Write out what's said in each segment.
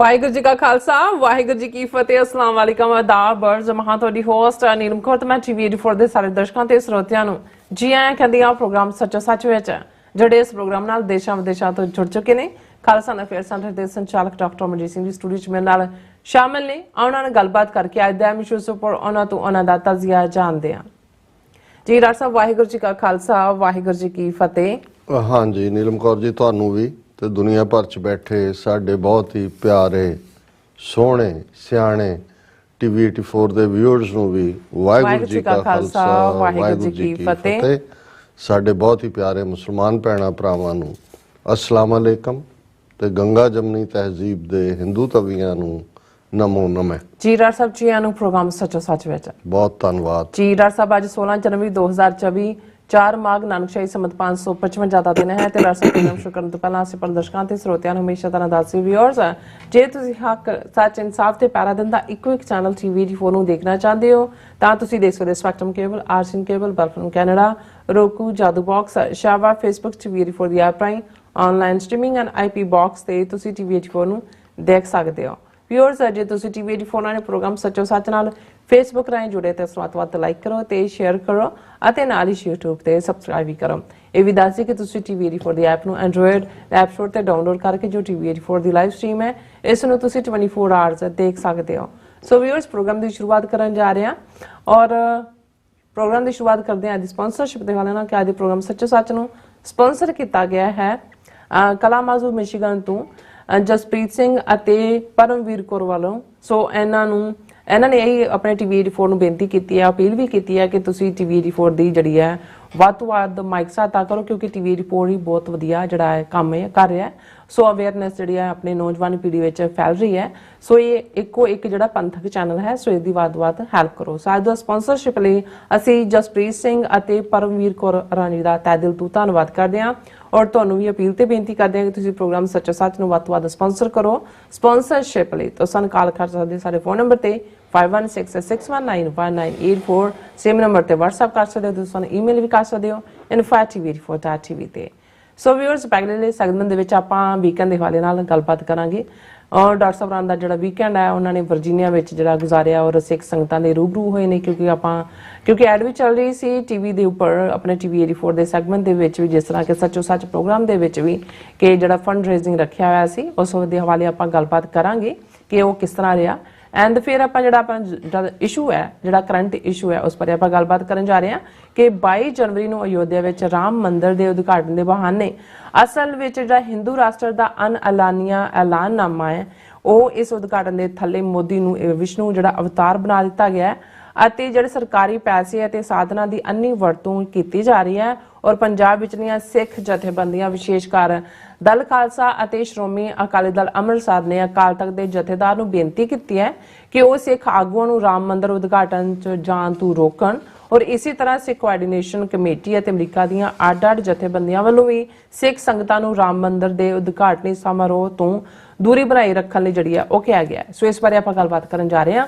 ਵਾਹਿਗੁਰੂ ਜੀ ਕਾ ਖਾਲਸਾ ਵਾਹਿਗੁਰੂ ਜੀ ਕੀ ਫਤਿਹ। ਅਸਲਾਮ ਵਾਲੇਕਮ ਆਦਾਬ ਬਰਜ਼ ਮਹਾਂ ਤੁਹਾਡੀ ਹੋਸਟ ਨੀਲਮ ਕੌਰ ਤੇ ਮੈਂ ਟੀਵੀ 84 ਦੇ ਸਾਰੇ ਦਰਸ਼ਕਾਂ ਤੇ ਸਰੋਤਿਆਂ ਨੂੰ ਜੀ ਆਇਆਂ ਕਹਿੰਦੀ ਆ ਪ੍ਰੋਗਰਾਮ ਸੱਚੋ ਸੱਚ ਵਿੱਚ ਜਿਹੜੇ ਇਸ ਪ੍ਰੋਗਰਾਮ ਨਾਲ ਦੇਸ਼ਾਂ ਵਿਦੇਸ਼ਾਂ ਤੋਂ ਜੁੜ ਚੁੱਕੇ ਨੇ। ਖਾਲਸਾ ਅਫੇਅਰ ਸੈਂਟਰ ਦੇ ਸੰਚਾਲਕ ਡਾਕਟਰ ਅਮਰਜੀਤ ਸਿੰਘ ਜੀ ਸਟੂਡੀਓ 'ਚ ਮੇਰੇ ਨਾਲ ਸ਼ਾਮਿਲ ਨੇ। ਉਹਨਾਂ ਨਾਲ ਗੱਲਬਾਤ ਕਰਕੇ ਅੱਜ ਦਾ ਇਸ਼ੂਜ਼ ਉੱਪਰ ਉਹਨਾਂ ਤੋਂ ਉਹਨਾਂ ਦਾ ਤਜ਼ੀਆ ਜਾਣਦੇ ਹਾਂ। ਜੀ ਡਾਕਟਰ ਸਾਹਿਬ ਵਾਹਿਗੁਰੂ ਜੀ ਕਾ ਖਾਲਸਾ ਵਾਹਿਗੁਰੂ ਜੀ ਕੀ ਫਤਿਹ। हाँ जी नीलम कौर जी ਤੁਹਾਨੂੰ ਵੀ ਤੇ ਦੁਨੀਆ ਭਰ ਚ ਬੈਠੇ ਸਾਡੇ ਬਹੁਤ ਹੀ ਪਿਆਰੇ ਸੋਹਣੇ ਸਿਆਣੇ ਟੀਵੀ 84 ਦੇ ਵਿਊਅਰਸ ਨੂੰ ਵੀ ਵਾਹਿਗੁਰੂ ਜੀ ਕਾ ਖਾਲਸਾ ਵਾਹਿਗੁਰੂ ਜੀ ਕੀ ਫਤਿਹ। ਸਾਡੇ ਬਹੁਤ ਹੀ ਪਿਆਰੇ ਮੁਸਲਮਾਨ ਭੈਣਾਂ ਭਰਾਵਾਂ ਨੂੰ ਅਸਲਾਮ ਅਲੈਕਮ ਤੇ ਗੰਗਾ ਜਮਨੀ ਤਹਿਜ਼ੀਬ ਦੇ ਹਿੰਦੂ ਤਵੀਆਂ ਨੂੰ ਨਮੋ ਨਮੇ। ਜੀ ਡਾਕਟਰ ਸਾਹਿਬ ਜੀ ਨੂੰ ਪ੍ਰੋਗਰਾਮ ਸੱਚੋ ਸੱਚ ਵਿੱਚ ਬਹੁਤ ਧੰਨਵਾਦ। ਜੀ ਡਾਕਟਰ ਸਾਹਿਬ ਅੱਜ 16 ਜਨਵਰੀ 2024 4 ਮਾਘ ਨਾਨਕਸ਼ਾਹੀ ਸੰਮਤ 555 ਦਾ ਦਿਨ ਹੈ ਤੇ ਡਾਕਟਰ ਸਾਹਿਬ ਸ਼ੁਰੂ ਕਰਨ ਤੋਂ ਪਹਿਲਾਂ ਅਸੀਂ ਪ੍ਰਦਰਸ਼ਕਾਂ ਤੇ ਸਰੋਤਿਆਂ ਨੂੰ ਹਮੇਸ਼ਾ ਤਰ੍ਹਾਂ ਦੱਸੀ ਵਿਊਅਰਸ ਜੇ ਤੁਸੀਂ ਹੱਕ ਸੱਚ ਇਨਸਾਫ ਤੇ ਪੈਰਾ ਦਿਨ ਦਾ ਇੱਕੋ ਇੱਕ ਚੈਨਲ ਟੀਵੀ 84 ਨੂੰ ਦੇਖਣਾ ਚਾਹੁੰਦੇ ਹੋ ਤਾਂ ਤੁਸੀਂ ਦੇਖ ਸਕਦੇ ਸਪੈਕਟਰਮ ਕੇਬਲ ਆਰਸੀਨ ਕੇਬਲ ਬਲਫਨ ਕੈਨੇਡਾ roku ਜਾਦੂ ਬਾਕਸ ਸ਼ਾਵਾ ਫੇਸਬੁੱਕ ਟੀਵੀ 84 ਦੀ ਐਪ ਰਾਹੀਂ online streaming and IP box ਤੇ ਤੁਸੀਂ ਟੀਵੀ 84 ਨੂੰ ਦੇਖ ਸਕਦੇ ਹੋ। ਵਿਊਅਰਸ ਜੇ ਤੁਸੀਂ ਟੀਵੀ 84 ਨਾਲ ਪ੍ਰੋਗਰਾਮ ਸੱਚੋ ਸੱਚ ਨਾਲ ਫੇਸਬੁੱਕ ਰਾਹੀਂ ਜੁੜੇ ਤੇ ਵੱਧ ਲਾਈਕ ਕਰੋ ਤੇ ਸ਼ੇਅਰ ਕਰੋ ਅਤੇ ਨਾਲ ਹੀ YouTube ਤੇ ਸਬਸਕ੍ਰਾਈਬ ਵੀ ਕਰੋ। ਇਹ ਵੀ ਦੱਸ ਦਿਓ ਕਿ ਤੁਸੀਂ ਟੀਵੀ 84 ਦੀ ਐਪ ਨੂੰ ਐਂਡਰੋਇਡ ਐਪ ਸਟੋਰ ਤੇ ਡਾਊਨਲੋਡ ਕਰਕੇ ਜੋ ਟੀਵੀ 84 ਦੀ ਲਾਈਵ ਸਟ੍ਰੀਮ ਹੈ ਇਸ ਨੂੰ ਤੁਸੀਂ 24 ਆਵਰਸ ਦੇਖ ਸਕਦੇ ਹੋ। ਸੋ ਵਿਊਅਰਸ ਪ੍ਰੋਗਰਾਮ ਦੀ ਸ਼ੁਰੂਆਤ ਕਰਨ ਜਾ ਰਹੇ ਹਾਂ ਔਰ ਪ੍ਰੋਗਰਾਮ ਦੀ ਸ਼ੁਰੂਆਤ ਕਰਦੇ ਹਾਂ ਅੱਜ ਸਪਾਂਸਰਸ਼ਿਪ ਦੇ ਵਾਲੇ ਨਾਲ ਕਿ ਅੱਜ ਦੇ ਪ੍ਰੋਗਰਾਮ ਸੱਚੋ ਸੱਚ ਨੂੰ ਸਪਾਂਸਰ ਕੀਤਾ ਗਿਆ ਹੈ ਕਲਾਮਾਜ਼ੂ ਮਿਸ਼ੀਗਨ ਤੋਂ ਜਸਪ੍ਰੀਤ ਸਿੰਘ ਅਤੇ ਪਰਮਵੀਰ ਕੌਰ ਵੱਲੋਂ। ਸੋ ਇਹਨਾਂ ਨੇ ਇਹ ਆਪਣੇ ਟੀਵੀ 84 ਨੂੰ ਬੇਨਤੀ ਕੀਤੀ ਹੈ ਅਪੀਲ ਵੀ ਕੀਤੀ ਹੈ ਕਿ ਤੁਸੀਂ ਟੀਵੀ 84 ਦੀ ਜਿਹੜੀ ਹੈ ਵੱਧ ਤੋਂ ਵੱਧ ਮਾਈਕ ਸਹਾਇਤਾ ਕਰੋ ਕਿਉਂਕਿ ਟੀਵੀ 84 ਹੀ ਬਹੁਤ ਵਧੀਆ ਜਿਹੜਾ ਹੈ ਕੰਮ ਕਰ ਰਿਹਾ ਹੈ। ਸੋ ਅਵੇਅਰਨੈਸ ਜਿਹੜੀ ਹੈ ਆਪਣੇ ਨੌਜਵਾਨ ਪੀੜ੍ਹੀ ਵਿੱਚ ਫੈਲ ਰਹੀ ਹੈ। ਸੋ ਇਹ ਇੱਕੋ ਇੱਕ ਜਿਹੜਾ ਪੰਥਕ ਚੈਨਲ ਹੈ ਸੋ ਇਹਦੀ ਵੱਧ ਹੈਲਪ ਕਰੋ। ਸੋ ਅੱਜ ਦਾ ਸਪਾਂਸਰਸ਼ਿਪ ਲਈ ਅਸੀਂ ਜਸਪ੍ਰੀਤ ਸਿੰਘ ਅਤੇ ਪਰਮਵੀਰ ਕੌਰ ਰਾਣੀ ਦਾ ਤਹਿ ਦਿਲ ਤੋਂ ਧੰਨਵਾਦ ਕਰਦੇ ਹਾਂ ਔਰ ਤੁਹਾਨੂੰ ਵੀ ਅਪੀਲ ਤੇ ਬੇਨਤੀ ਕਰਦੇ ਹਾਂ ਕਿ ਤੁਸੀਂ ਪ੍ਰੋਗਰਾਮ ਸੱਚੋ ਸੱਚ ਨੂੰ ਵੱਧ ਤੋਂ ਵੱਧ ਸਪਾਂਸਰ ਕਰੋ। ਸਪਾਂਸਰਸ਼ਿਪ ਲਈ ਤੁਸੀਂ ਸਾਨੂੰ ਕਾਲ ਕਰ ਸਕਦੇ ਸਾਡੇ ਫੋਨ ਨੰਬਰ ਤੇ 5166191984 ਸੇਮ ਨੰਬਰ ਤੇ WhatsApp ਕਰ ਸਕਦੇ ਹੋ। ਤੁਸੀਂ ਸਾਨੂੰ ਈਮੇਲ ਵੀ ਕਰ ਸਕਦੇ ਹੋ info@tv84.tv ਤੇ। ਸੋ ਵਿਊਅਰਸ ਪਹਿਲੇ ਸੈਗਮੈਂਟ ਦੇ ਵਿੱਚ ਆਪਾਂ ਵੀਕਐਂਡ ਦੇ ਹਵਾਲੇ ਨਾਲ ਗੱਲਬਾਤ ਕਰਾਂਗੇ ਔਰ ਡਾਕਟਰ ਸਾਹਿਬ ਦਾ ਜਿਹੜਾ ਵੀਕਐਂਡ ਹੈ ਉਹਨਾਂ ਨੇ ਵਰਜੀਨੀਆ ਵਿੱਚ ਜਿਹੜਾ ਗੁਜ਼ਾਰਿਆ ਔਰ ਸਿੱਖ ਸੰਗਤਾਂ ਦੇ ਰੂਬਰੂ ਹੋਏ ਨੇ ਕਿਉਂਕਿ ਐਡ ਵੀ ਚੱਲ ਰਹੀ ਸੀ ਟੀਵੀ ਦੇ ਉੱਪਰ ਆਪਣੇ ਟੀਵੀ 84 ਦੇ ਸੈਗਮੈਂਟ ਦੇ ਵਿੱਚ ਵੀ ਜਿਸ ਤਰ੍ਹਾਂ ਕਿ ਸੱਚੋ ਸੱਚ ਪ੍ਰੋਗਰਾਮ ਦੇ ਵਿੱਚ ਵੀ ਕਿ ਜਿਹੜਾ ਫੰਡ ਰੇਜ਼ਿੰਗ ਰੱਖਿਆ ਹੋਇਆ ਸੀ ਉਸ ਦੇ ਹਵਾਲੇ ਆਪਾਂ ਗੱਲਬਾਤ ਕਰਾਂਗੇ ਕਿ ਉਹ ਕਿਸ ਤਰ੍ਹਾਂ ਰਿਹਾ ਐਂਡ ਫਿਰ ਆਪਾਂ ਜਿਹੜਾ ਇਸ਼ੂ ਹੈ ਜਿਹੜਾ ਕਰੰਟ ਇਸ਼ੂ ਹੈ ਉਸ ਬਾਰੇ ਆਪਾਂ ਗੱਲਬਾਤ ਕਰਨ ਜਾ ਰਹੇ ਹਾਂ ਕਿ 22 ਜਨਵਰੀ ਨੂੰ ਅਯੋਧਿਆ ਵਿੱਚ ਰਾਮ ਮੰਦਿਰ ਦੇ ਉਦਘਾਟਨ ਦੇ ਬਹਾਨੇ ਅਸਲ ਵਿੱਚ ਜਿਹੜਾ ਹਿੰਦੂ ਰਾਸ਼ਟਰ ਦਾ ਅਨਐਲਾਨੀਆ ਐਲਾਨਨਾਮਾ ਹੈ ਉਹ ਇਸ ਉਦਘਾਟਨ ਦੇ ਥੱਲੇ ਮੋਦੀ ਨੂੰ ਵਿਸ਼ਨੂੰ ਜਿਹੜਾ ਅਵਤਾਰ ਬਣਾ ਦਿੱਤਾ ਗਿਆ ਹੈ ਅਤੇ ਜਿਹੜੇ ਸਰਕਾਰੀ ਪੈਸੇ ਅਤੇ ਸਾਧਨਾਂ ਦੀ ਅੰਨੀ ਵਰਤੋਂ ਕੀਤੀ ਜਾ ਰਹੀ ਹੈ ਔਰ ਪੰਜਾਬ ਵਿਚਲੀਆਂ ਸਿੱਖ ਜਥੇਬੰਦੀਆਂ ਵਿਸ਼ੇਸ਼ਕਾਰ ਦਲ ਖਾਲਸਾ ਅਤੇ ਸ਼੍ਰੋਮਣੀ ਅਕਾਲੀ ਦਲ ਅੰਮ੍ਰਿਤਸਰ ਨੇ ਅਕਾਲ ਤਖਤ ਦੇ ਜਥੇਦਾਰ ਨੂੰ ਬੇਨਤੀ ਕੀਤੀ ਹੈ ਕਿ ਉਹ ਸਿੱਖ ਆਗੂਆਂ ਨੂੰ ਰਾਮ ਮੰਦਿਰ ਉਦਘਾਟਨ 'ਚ ਜਾਣ ਤੋਂ ਰੋਕਣ ਔਰ ਇਸੇ ਤਰ੍ਹਾਂ ਸਿੱਖ ਕੋਆਰਡੀਨੇਸ਼ਨ ਕਮੇਟੀ ਅਤੇ ਅਮਰੀਕਾ ਦੀਆਂ ਅੱਡ-ਅੱਡ ਜਥੇਬੰਦੀਆਂ ਵੱਲੋਂ ਵੀ ਸਿੱਖ ਸੰਗਤਾਂ ਨੂੰ ਰਾਮ ਮੰਦਿਰ ਦੇ ਉਦਘਾਟਨੀ ਸਮਾਰੋਹ ਤੋਂ ਦੂਰੀ ਬਣਾਈ ਰੱਖਣ ਲਈ ਜਿਹੜੀ ਹੈ ਉਹ ਕਿਹਾ ਗਿਆ। ਸੋ ਇਸ ਬਾਰੇ ਆਪਾਂ ਗੱਲਬਾਤ ਕਰਨ ਜਾ ਰਹੇ ਹਾਂ।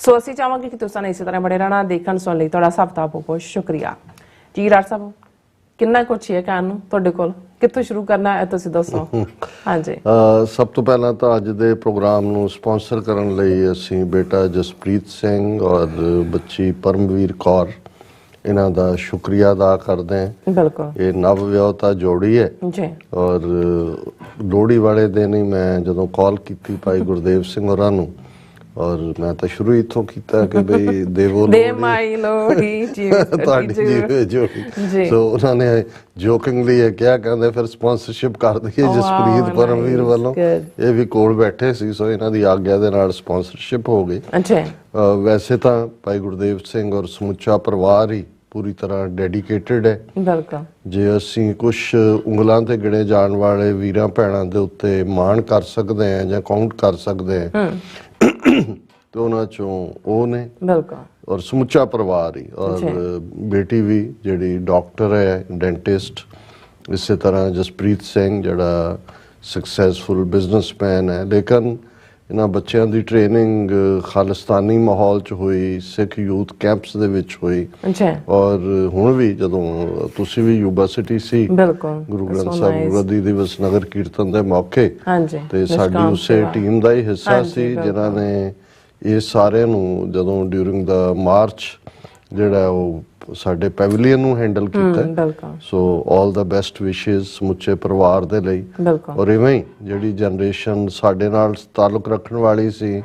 ਸੋ ਅਸੀਂ ਚਾਹਾਂਗੇ ਕਿ ਤੁਸੀਂ ਇਸੇ ਤਰ੍ਹਾਂ ਬੜੇ ਰਹਿਣਾ ਦੇਖਣ ਸੁਣਨ ਲਈ ਤੁਹਾਡਾ ਸਭ ਦਾ ਬਹੁਤ ਸ਼ੁਕਰੀਆ। ਜੀ ਡਾਕਟਰ ਸਾਹਿਬ ਕਿੰਨਾ ਕੁਛ ਹੈ ਕਹਿਣ ਨੂੰ ਤੁਹਾਡੇ ਕੋਲ ਕਿੱਥੋਂ ਸ਼ੁਰੂ ਕਰਨਾ ਹੈ ਤੁਸੀਂ ਦੱਸੋ। ਹਾਂਜੀ ਸਭ ਤੋਂ ਪਹਿਲਾਂ ਤਾਂ ਅੱਜ ਦੇ ਪ੍ਰੋਗਰਾਮ ਨੂੰ ਸਪਾਂਸਰ ਕਰਨ ਲਈ ਅਸੀਂ ਬੇਟਾ ਜਸਪ੍ਰੀਤ ਸਿੰਘ ਔਰ ਬੱਚੀ ਪਰਮਵੀਰ ਕੌਰ ਇਹਨਾਂ ਦਾ ਸ਼ੁਕਰੀਆ ਅਦਾ ਕਰਦੇ ਹਾਂ। ਬਿਲਕੁਲ ਇਹ ਨਵ ਵਿਆਹੁਤਾ ਜੋੜੀ ਹੈ ਜੀ ਔਰ ਲੋਹੜੀ ਵਾਲੇ ਦਿਨ ਹੀ ਮੈਂ ਜਦੋਂ ਕਾਲ ਕੀਤੀ ਭਾਈ ਗੁਰਦੇਵ ਸਿੰਘ ਹੋਰਾਂ ਨੂੰ ਔਰ ਮੈਂ ਤਾਂ ਸ਼ੁਰੂ ਇੱਥੋਂ ਕੀਤਾ ਕਿ ਬਈ ਦੇਵੋ ਲੋਹੜੀ ਤੁਹਾਡੀ ਜੀਵੇ ਜੋੜੀ। ਸੋ ਉਹਨਾਂ ਨੇ ਜੋਕਿੰਗਲੀ ਇਹ ਕਿਹਾ ਕਹਿੰਦੇ ਫਿਰ ਸਪਾਂਸਰਸ਼ਿਪ ਕਰ ਦਈਏ ਜਸਪ੍ਰੀਤ ਪਰਮਵੀਰ ਵੱਲੋਂ ਇਹ ਵੀ ਕੋਲ ਬੈਠੇ ਸੀ ਸੋ ਇਹਨਾਂ ਦੀ ਆਗਿਆ ਦੇ ਨਾਲ ਸਪਾਂਸਰਸ਼ਿਪ ਹੋ ਗਈ। ਵੈਸੇ ਤਾਂ ਭਾਈ ਗੁਰਦੇਵ ਸਿੰਘ ਔਰ ਸਮੁੱਚਾ ਪਰਿਵਾਰ ਹੀ ਪੂਰੀ ਤਰ੍ਹਾਂ ਡੈਡੀਕੇਟਿਡ ਹੈ। ਬਿਲਕੁਲ ਜੇ ਅਸੀਂ ਕੁਝ ਉਂਗਲਾਂ ਤੇ ਗਿਣੇ ਜਾਣ ਵਾਲੇ ਵੀਰਾਂ ਭੈਣਾਂ ਦੇ ਉੱਤੇ ਮਾਣ ਕਰ ਸਕਦੇ ਹਾਂ ਜਾਂ ਕਾਊਂਟ ਕਰ ਸਕਦੇ ਹਾਂ ਤੇ ਉਹਨਾਂ ਚੋਂ ਉਹ ਨੇ ਬਿਲਕੁਲ ਔਰ ਸਮੁੱਚਾ ਪਰਿਵਾਰ ਹੀ ਔਰ ਬੇਟੀ ਵੀ ਜਿਹੜੀ ਡਾਕਟਰ ਹੈ ਡੈਂਟਿਸਟ ਇਸੇ ਤਰ੍ਹਾਂ ਜਸਪ੍ਰੀਤ ਸਿੰਘ ਜਿਹੜਾ ਸਕਸੈਸਫੁਲ ਬਿਜ਼ਨਸਮੈਨ ਹੈ ਲੇਕਿਨ ਇਹਨਾਂ ਬੱਚਿਆਂ ਦੀ ਟ੍ਰੇਨਿੰਗ ਖਾਲਿਸਤਾਨੀ ਮਾਹੌਲ 'ਚ ਹੋਈ, ਸਿੱਖ ਯੂਥ ਕੈਂਪਸ ਦੇ ਵਿੱਚ ਹੋਈ। ਔਰ ਹੁਣ ਵੀ ਜਦੋਂ ਤੁਸੀਂ ਵੀ ਯੂਬਾ ਸਿਟੀ ਸੀ, ਬਿਲਕੁਲ, ਗੁਰੂ ਗ੍ਰੰਥ ਸਾਹਿਬ ਗੁਰਗੱਦੀ ਦਿਵਸ ਨਗਰ ਕੀਰਤਨ ਦੇ ਮੌਕੇ, ਤੇ ਸਾਡੀ ਉਸੇ ਟੀਮ ਦਾ ਹੀ ਹਿੱਸਾ ਸੀ ਜਿਨ੍ਹਾਂ ਨੇ ਇਹ ਸਾਰਿਆਂ ਨੂੰ ਜਦੋਂ ਡਿਊਰਿੰਗ ਦਾ ਮਾਰਚ ਜਿਹੜਾ ਉਹ ਸਾਡੇ ਪੈਵਿਲੀਅਨ ਨੂੰ ਹੈਂਡਲ ਕੀਤਾ। ਸੋ ਆਲ ਦਾ ਬੈਸਟ ਵਿਸ਼ੇਸ ਸਮੁੱਚੇ ਪਰਿਵਾਰ ਦੇ ਲਈ। ਔਰ ਇਵੇਂ ਹੀ ਜਿਹੜੀ ਜਨਰੇਸ਼ਨ ਸਾਡੇ ਨਾਲ ਤਾਲੁਕ ਰੱਖਣ ਵਾਲੀ ਸੀ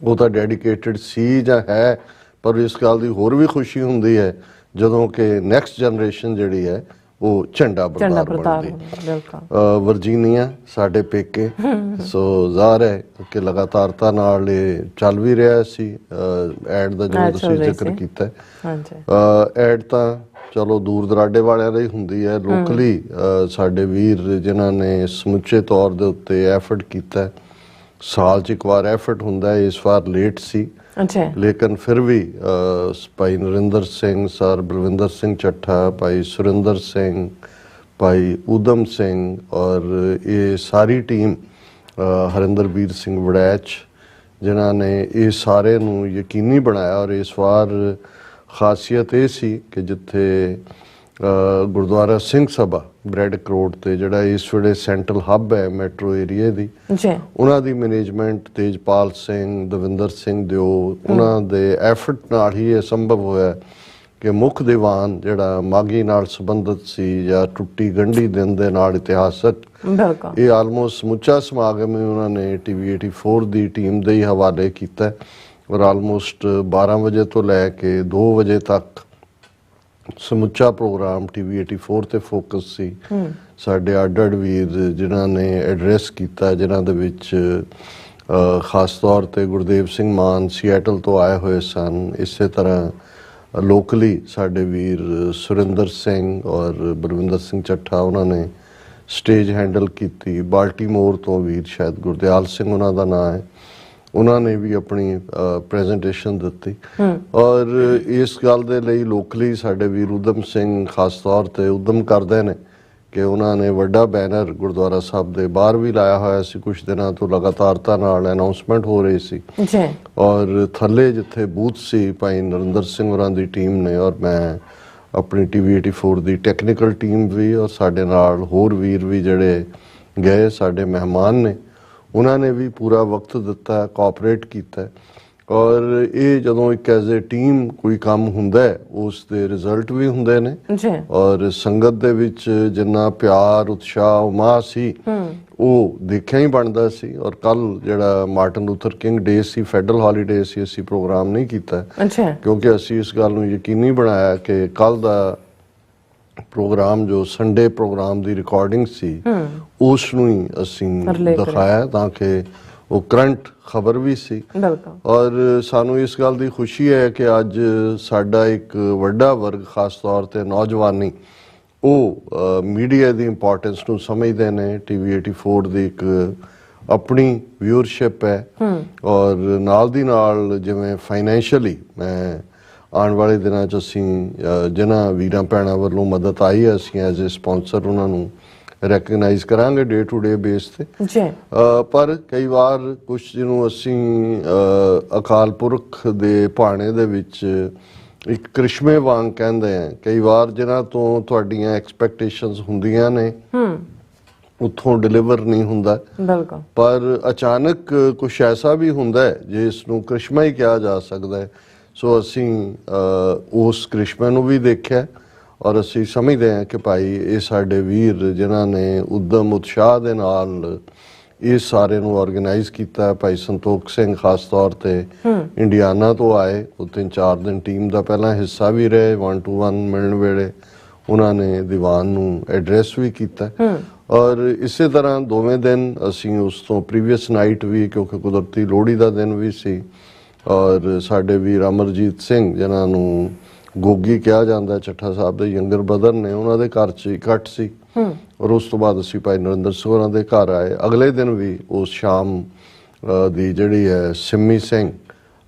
ਉਹ ਤਾਂ ਡੈਡੀਕੇਟਡ ਸੀ ਜਾਂ ਹੈ, ਪਰ ਇਸ ਗੱਲ ਦੀ ਹੋਰ ਵੀ ਖੁਸ਼ੀ ਹੁੰਦੀ ਹੈ ਜਦੋਂ ਕਿ ਨੈਕਸਟ ਜਨਰੇਸ਼ਨ ਜਿਹੜੀ ਹੈ ਉਹ ਝੰਡਾ ਬਰਦਾਰ ਬਣਦੀ। ਵਰਜੀਨੀਆ ਸਾਡੇ ਪੇਕੇ, ਸੋ ਜ਼ਾਹਰ ਹੈ ਕਿ ਲਗਾਤਾਰਤਾ ਨਾਲ ਇਹ ਚੱਲ ਵੀ ਰਿਹਾ ਸੀ। ਐਡ ਦਾ ਜੋ ਤੁਸੀਂ ਜ਼ਿਕਰ ਕੀਤਾ, ਐਡ ਤਾਂ ਚਲੋ ਦੂਰ ਦਰਾਡੇ ਵਾਲਿਆਂ ਦੀ ਹੁੰਦੀ ਹੈ, ਲੋਕਲੀ ਸਾਡੇ ਵੀਰ ਜਿਨ੍ਹਾਂ ਨੇ ਸਮੁੱਚੇ ਤੌਰ ਦੇ ਉੱਤੇ ਐਫਰਟ ਕੀਤਾ। ਸਾਲ 'ਚ ਇੱਕ ਵਾਰ ਐਫਰਟ ਹੁੰਦਾ, ਇਸ ਵਾਰ ਲੇਟ ਸੀ, ਲੇਕਿਨ ਫਿਰ ਵੀ ਭਾਈ ਨਰਿੰਦਰ ਸਿੰਘ ਸਰ, ਬਲਵਿੰਦਰ ਸਿੰਘ ਚੱਠਾ, ਭਾਈ ਸੁਰਿੰਦਰ ਸਿੰਘ, ਭਾਈ ਊਧਮ ਸਿੰਘ ਔਰ ਇਹ ਸਾਰੀ ਟੀਮ, ਹਰਿੰਦਰਬੀਰ ਸਿੰਘ ਵੜੈਚ, ਜਿਨ੍ਹਾਂ ਨੇ ਇਹ ਸਾਰੇ ਨੂੰ ਯਕੀਨੀ ਬਣਾਇਆ। ਔਰ ਇਸ ਵਾਰ ਖਾਸੀਅਤ ਇਹ ਸੀ ਕਿ ਜਿੱਥੇ ਗੁਰਦੁਆਰਾ ਸਿੰਘ ਸਭਾ ਬ੍ਰੈਡਿਕ ਰੋਡ ਤੇ ਜਿਹੜਾ ਇਸ ਵੇਲੇ ਸੈਂਟਰਲ ਹੱਬ ਹੈ ਮੈਟਰੋ ਏਰੀਏ ਦੀ, ਉਹਨਾਂ ਦੀ ਮੈਨੇਜਮੈਂਟ ਤੇਜਪਾਲ ਸਿੰਘ, ਦਵਿੰਦਰ ਸਿੰਘ ਦਿਓ, ਉਹਨਾਂ ਦੇ ਐਫਰਟ ਨਾਲ ਹੀ ਇਹ ਸੰਭਵ ਹੋਇਆ ਕਿ ਮੁੱਖ ਦੀਵਾਨ ਜਿਹੜਾ ਮਾਘੀ ਨਾਲ ਸੰਬੰਧਿਤ ਸੀ ਜਾਂ ਟੁੱਟੀ ਗੰਢੀ ਦਿਨ ਦੇ ਨਾਲ ਇਤਿਹਾਸਕ, ਇਹ ਆਲਮੋਸਟ ਸਮੁੱਚਾ ਸਮਾਗਮ ਹੀ ਉਹਨਾਂ ਨੇ TV 84 ਦੀ ਟੀਮ ਦੇ ਹੀ ਹਵਾਲੇ ਕੀਤਾ। ਔਰ ਆਲਮੋਸਟ 12 ਵਜੇ ਤੋਂ ਲੈ ਕੇ 2 ਵਜੇ ਤੱਕ ਸਮੁੱਚਾ ਪ੍ਰੋਗਰਾਮ TV 84 ਤੇ ਫੋਕਸ ਸੀ। ਸਾਡੇ ਅੱਡ-ਅੱਡ ਵੀਰ ਜਿਨ੍ਹਾਂ ਨੇ ਐਡਰੈਸ ਕੀਤਾ, ਜਿਨ੍ਹਾਂ ਦੇ ਵਿੱਚ ਖਾਸ ਤੌਰ ਤੇ ਗੁਰਦੇਵ ਸਿੰਘ ਮਾਨ ਸੀਐਟਲ ਤੋਂ ਆਏ ਹੋਏ ਸਨ। ਇਸੇ ਤਰ੍ਹਾਂ ਲੋਕਲੀ ਸਾਡੇ ਵੀਰ ਸੁਰਿੰਦਰ ਸਿੰਘ ਔਰ ਬਲਵਿੰਦਰ ਸਿੰਘ ਚੱਠਾ, ਉਹਨਾਂ ਨੇ ਸਟੇਜ ਹੈਂਡਲ ਕੀਤੀ। ਬਾਲਟੀਮੋਰ ਤੋਂ ਵੀਰ ਸ਼ਾਇਦ ਗੁਰਦਿਆਲ ਸਿੰਘ ਉਹਨਾਂ ਦਾ ਨਾਂ ਹੈ, ਉਹਨਾਂ ਨੇ ਵੀ ਆਪਣੀ ਪ੍ਰੈਜੈਂਟੇਸ਼ਨ ਦਿੱਤੀ। ਔਰ ਇਸ ਗੱਲ ਦੇ ਲਈ ਲੋਕਲੀ ਸਾਡੇ ਵੀਰ ਊਧਮ ਸਿੰਘ ਖਾਸ ਤੌਰ ਤੇ ਉਦਮ ਕਰਦੇ ਨੇ ਕਿ ਉਹਨਾਂ ਨੇ ਵੱਡਾ ਬੈਨਰ ਗੁਰਦੁਆਰਾ ਸਾਹਿਬ ਦੇ ਬਾਹਰ ਵੀ ਲਾਇਆ ਹੋਇਆ ਸੀ। ਕੁਝ ਦਿਨਾਂ ਤੋਂ ਲਗਾਤਾਰਤਾ ਨਾਲ ਅਨਾਉਂਸਮੈਂਟ ਹੋ ਰਹੀ ਸੀ। ਔਰ ਥੱਲੇ ਜਿੱਥੇ ਬੂਥ ਸੀ ਭਾਈ ਨਰਿੰਦਰ ਸਿੰਘ ਹੋਰਾਂ ਦੀ ਟੀਮ ਨੇ, ਔਰ ਮੈਂ ਆਪਣੀ TV 84 ਦੀ ਟੈਕਨੀਕਲ ਟੀਮ ਵੀ, ਔਰ ਸਾਡੇ ਨਾਲ ਹੋਰ ਵੀਰ ਵੀ ਜਿਹੜੇ ਗਏ ਸਾਡੇ ਮਹਿਮਾਨ ਨੇ, ਉਹਨਾਂ ਨੇ ਵੀ ਪੂਰਾ ਵਕਤ ਦਿੱਤਾ, ਕੋਆਪਰੇਟ ਕੀਤਾ। ਔਰ ਇਹ ਜਦੋਂ ਇੱਕ ਐਜ਼ ਏ ਟੀਮ ਕੋਈ ਕੰਮ ਹੁੰਦਾ ਹੈ ਉਸ ਦੇ ਰਿਜ਼ਲਟ ਵੀ ਹੁੰਦੇ ਨੇ। ਔਰ ਸੰਗਤ ਦੇ ਵਿੱਚ ਜਿੰਨਾ ਪਿਆਰ, ਉਤਸ਼ਾਹ, ਉਮਾ ਸੀ ਉਹ ਦੇਖਿਆ ਹੀ ਬਣਦਾ ਸੀ। ਔਰ ਕੱਲ ਜਿਹੜਾ ਮਾਰਟਨ ਲੂਥਰ ਕਿੰਗ ਡੇ ਸੀ, ਫੈਡਰਲ ਹੌਲੀਡੇ ਸੀ, ਅਸੀਂ ਪ੍ਰੋਗਰਾਮ ਨਹੀਂ ਕੀਤਾ ਕਿਉਂਕਿ ਅਸੀਂ ਇਸ ਗੱਲ ਨੂੰ ਯਕੀਨੀ ਬਣਾਇਆ ਕਿ ਕੱਲ ਦਾ ਪ੍ਰੋਗਰਾਮ ਜੋ ਸੰਡੇ ਪ੍ਰੋਗਰਾਮ ਦੀ ਰਿਕਾਰਡਿੰਗ ਸੀ ਉਸ ਨੂੰ ਹੀ ਅਸੀਂ ਦਿਖਾਇਆ ਤਾਂ ਕਿ ਉਹ ਕਰੰਟ ਖਬਰ ਵੀ ਸੀ। ਔਰ ਸਾਨੂੰ ਇਸ ਗੱਲ ਦੀ ਖੁਸ਼ੀ ਹੈ ਕਿ ਅੱਜ ਸਾਡਾ ਇੱਕ ਵੱਡਾ ਵਰਗ, ਖਾਸ ਤੌਰ ਤੇ ਨੌਜਵਾਨੀ, ਉਹ ਮੀਡੀਆ ਦੀ ਇੰਪੋਰਟੈਂਸ ਨੂੰ ਸਮਝਦੇ ਨੇ। TV 84 ਦੀ ਇੱਕ ਆਪਣੀ ਵਿਊਅਰਸ਼ਿਪ ਹੈ। ਔਰ ਨਾਲ ਦੀ ਨਾਲ ਜਿਵੇਂ ਫਾਈਨੈਂਸ਼ੀਅਲੀ ਮੈਂ ਆਉਣ ਵਾਲੇ ਦਿਨਾਂ 'ਚ ਅਸੀਂ ਜਿਨ੍ਹਾਂ ਵੀਰਾਂ ਭੈਣਾਂ ਵੱਲੋਂ ਮਦਦ ਆਈ ਹੈ, ਅਸੀਂ ਐਜ਼ ਏ ਸਪੋਂਸਰ ਉਹਨਾਂ ਨੂੰ ਰੈਕਗਨਾਈਜ਼ ਕਰਾਂਗੇ ਡੇ ਟੂ ਡੇ ਬੇਸ ਤੇ। ਪਰ ਕਈ ਵਾਰ ਕੁਛ ਜਿਹਨੂੰ ਅਸੀਂ ਅਕਾਲ ਪੁਰਖ ਦੇ ਭਾਣੇ ਦੇ ਵਿੱਚ ਇੱਕ ਕ੍ਰਿਸ਼ਮੇ ਵਾਂਗ ਕਹਿੰਦੇ ਆ, ਕਈ ਵਾਰ ਜਿਨ੍ਹਾਂ ਤੋਂ ਤੁਹਾਡੀਆਂ ਐਕਸਪੈਕਟੇਸ਼ਨਸ ਹੁੰਦੀਆਂ ਨੇ ਉੱਥੋਂ ਡਿਲੀਵਰ ਨਹੀਂ ਹੁੰਦਾ। ਪਰ ਅਚਾਨਕ ਕੁਛ ਐਸਾ ਵੀ ਹੁੰਦਾ ਹੈ ਜਿਸ ਨੂੰ ਕ੍ਰਿਸ਼ਮਾ ਹੀ ਕਿਹਾ ਜਾ ਸਕਦਾ ਹੈ। ਸੋ ਅਸੀਂ ਉਸ ਕ੍ਰਿਸ਼ਮੇ ਨੂੰ ਵੀ ਦੇਖਿਆ ਔਰ ਅਸੀਂ ਸਮਝਦੇ ਹਾਂ ਕਿ ਭਾਈ ਇਹ ਸਾਡੇ ਵੀਰ ਜਿਨ੍ਹਾਂ ਨੇ ਉਦਮ ਉਤਸ਼ਾਹ ਦੇ ਨਾਲ ਇਹ ਸਾਰੇ ਨੂੰ ਆਰਗੇਨਾਈਜ਼ ਕੀਤਾ। ਭਾਈ ਸੰਤੋਖ ਸਿੰਘ ਖਾਸ ਤੌਰ ਤੇ ਇੰਡੀਆਨਾ ਤੋਂ ਆਏ, ਉਹ 3-4 ਦਿਨ ਟੀਮ ਦਾ ਪਹਿਲਾਂ ਹਿੱਸਾ ਵੀ ਰਹੇ। 1-to-1 ਮਿਲਣ ਵੇਲੇ ਉਹਨਾਂ ਨੇ ਦੀਵਾਨ ਨੂੰ ਐਡਰੈਸ ਵੀ ਕੀਤਾ। ਔਰ ਇਸੇ ਤਰ੍ਹਾਂ ਦੋਵੇਂ ਦਿਨ ਅਸੀਂ ਉਸ ਤੋਂ ਪ੍ਰੀਵੀਅਸ ਨਾਈਟ ਵੀ, ਕਿਉਂਕਿ ਕੁਦਰਤੀ ਲੋਹੜੀ ਦਾ ਦਿਨ ਵੀ ਸੀ, ਔਰ ਸਾਡੇ ਵੀਰ ਅਮਰਜੀਤ ਸਿੰਘ ਜਿਨ੍ਹਾਂ ਨੂੰ ਗੋਗੀ ਕਿਹਾ ਜਾਂਦਾ, ਚੱਠਾ ਸਾਹਿਬ ਦੇ ਯੰਗਰ ਬ੍ਰਦਰ ਨੇ, ਉਹਨਾਂ ਦੇ ਘਰ 'ਚ ਇਕੱਠ ਸੀ। ਔਰ ਉਸ ਤੋਂ ਬਾਅਦ ਅਸੀਂ ਭਾਈ ਨਰਿੰਦਰ ਸਿੰਘ ਹੋਰਾਂ ਦੇ ਘਰ ਆਏ। ਅਗਲੇ ਦਿਨ ਵੀ ਉਸ ਸ਼ਾਮ ਦੀ ਜਿਹੜੀ ਹੈ ਸਿੰਮੀ ਸਿੰਘ,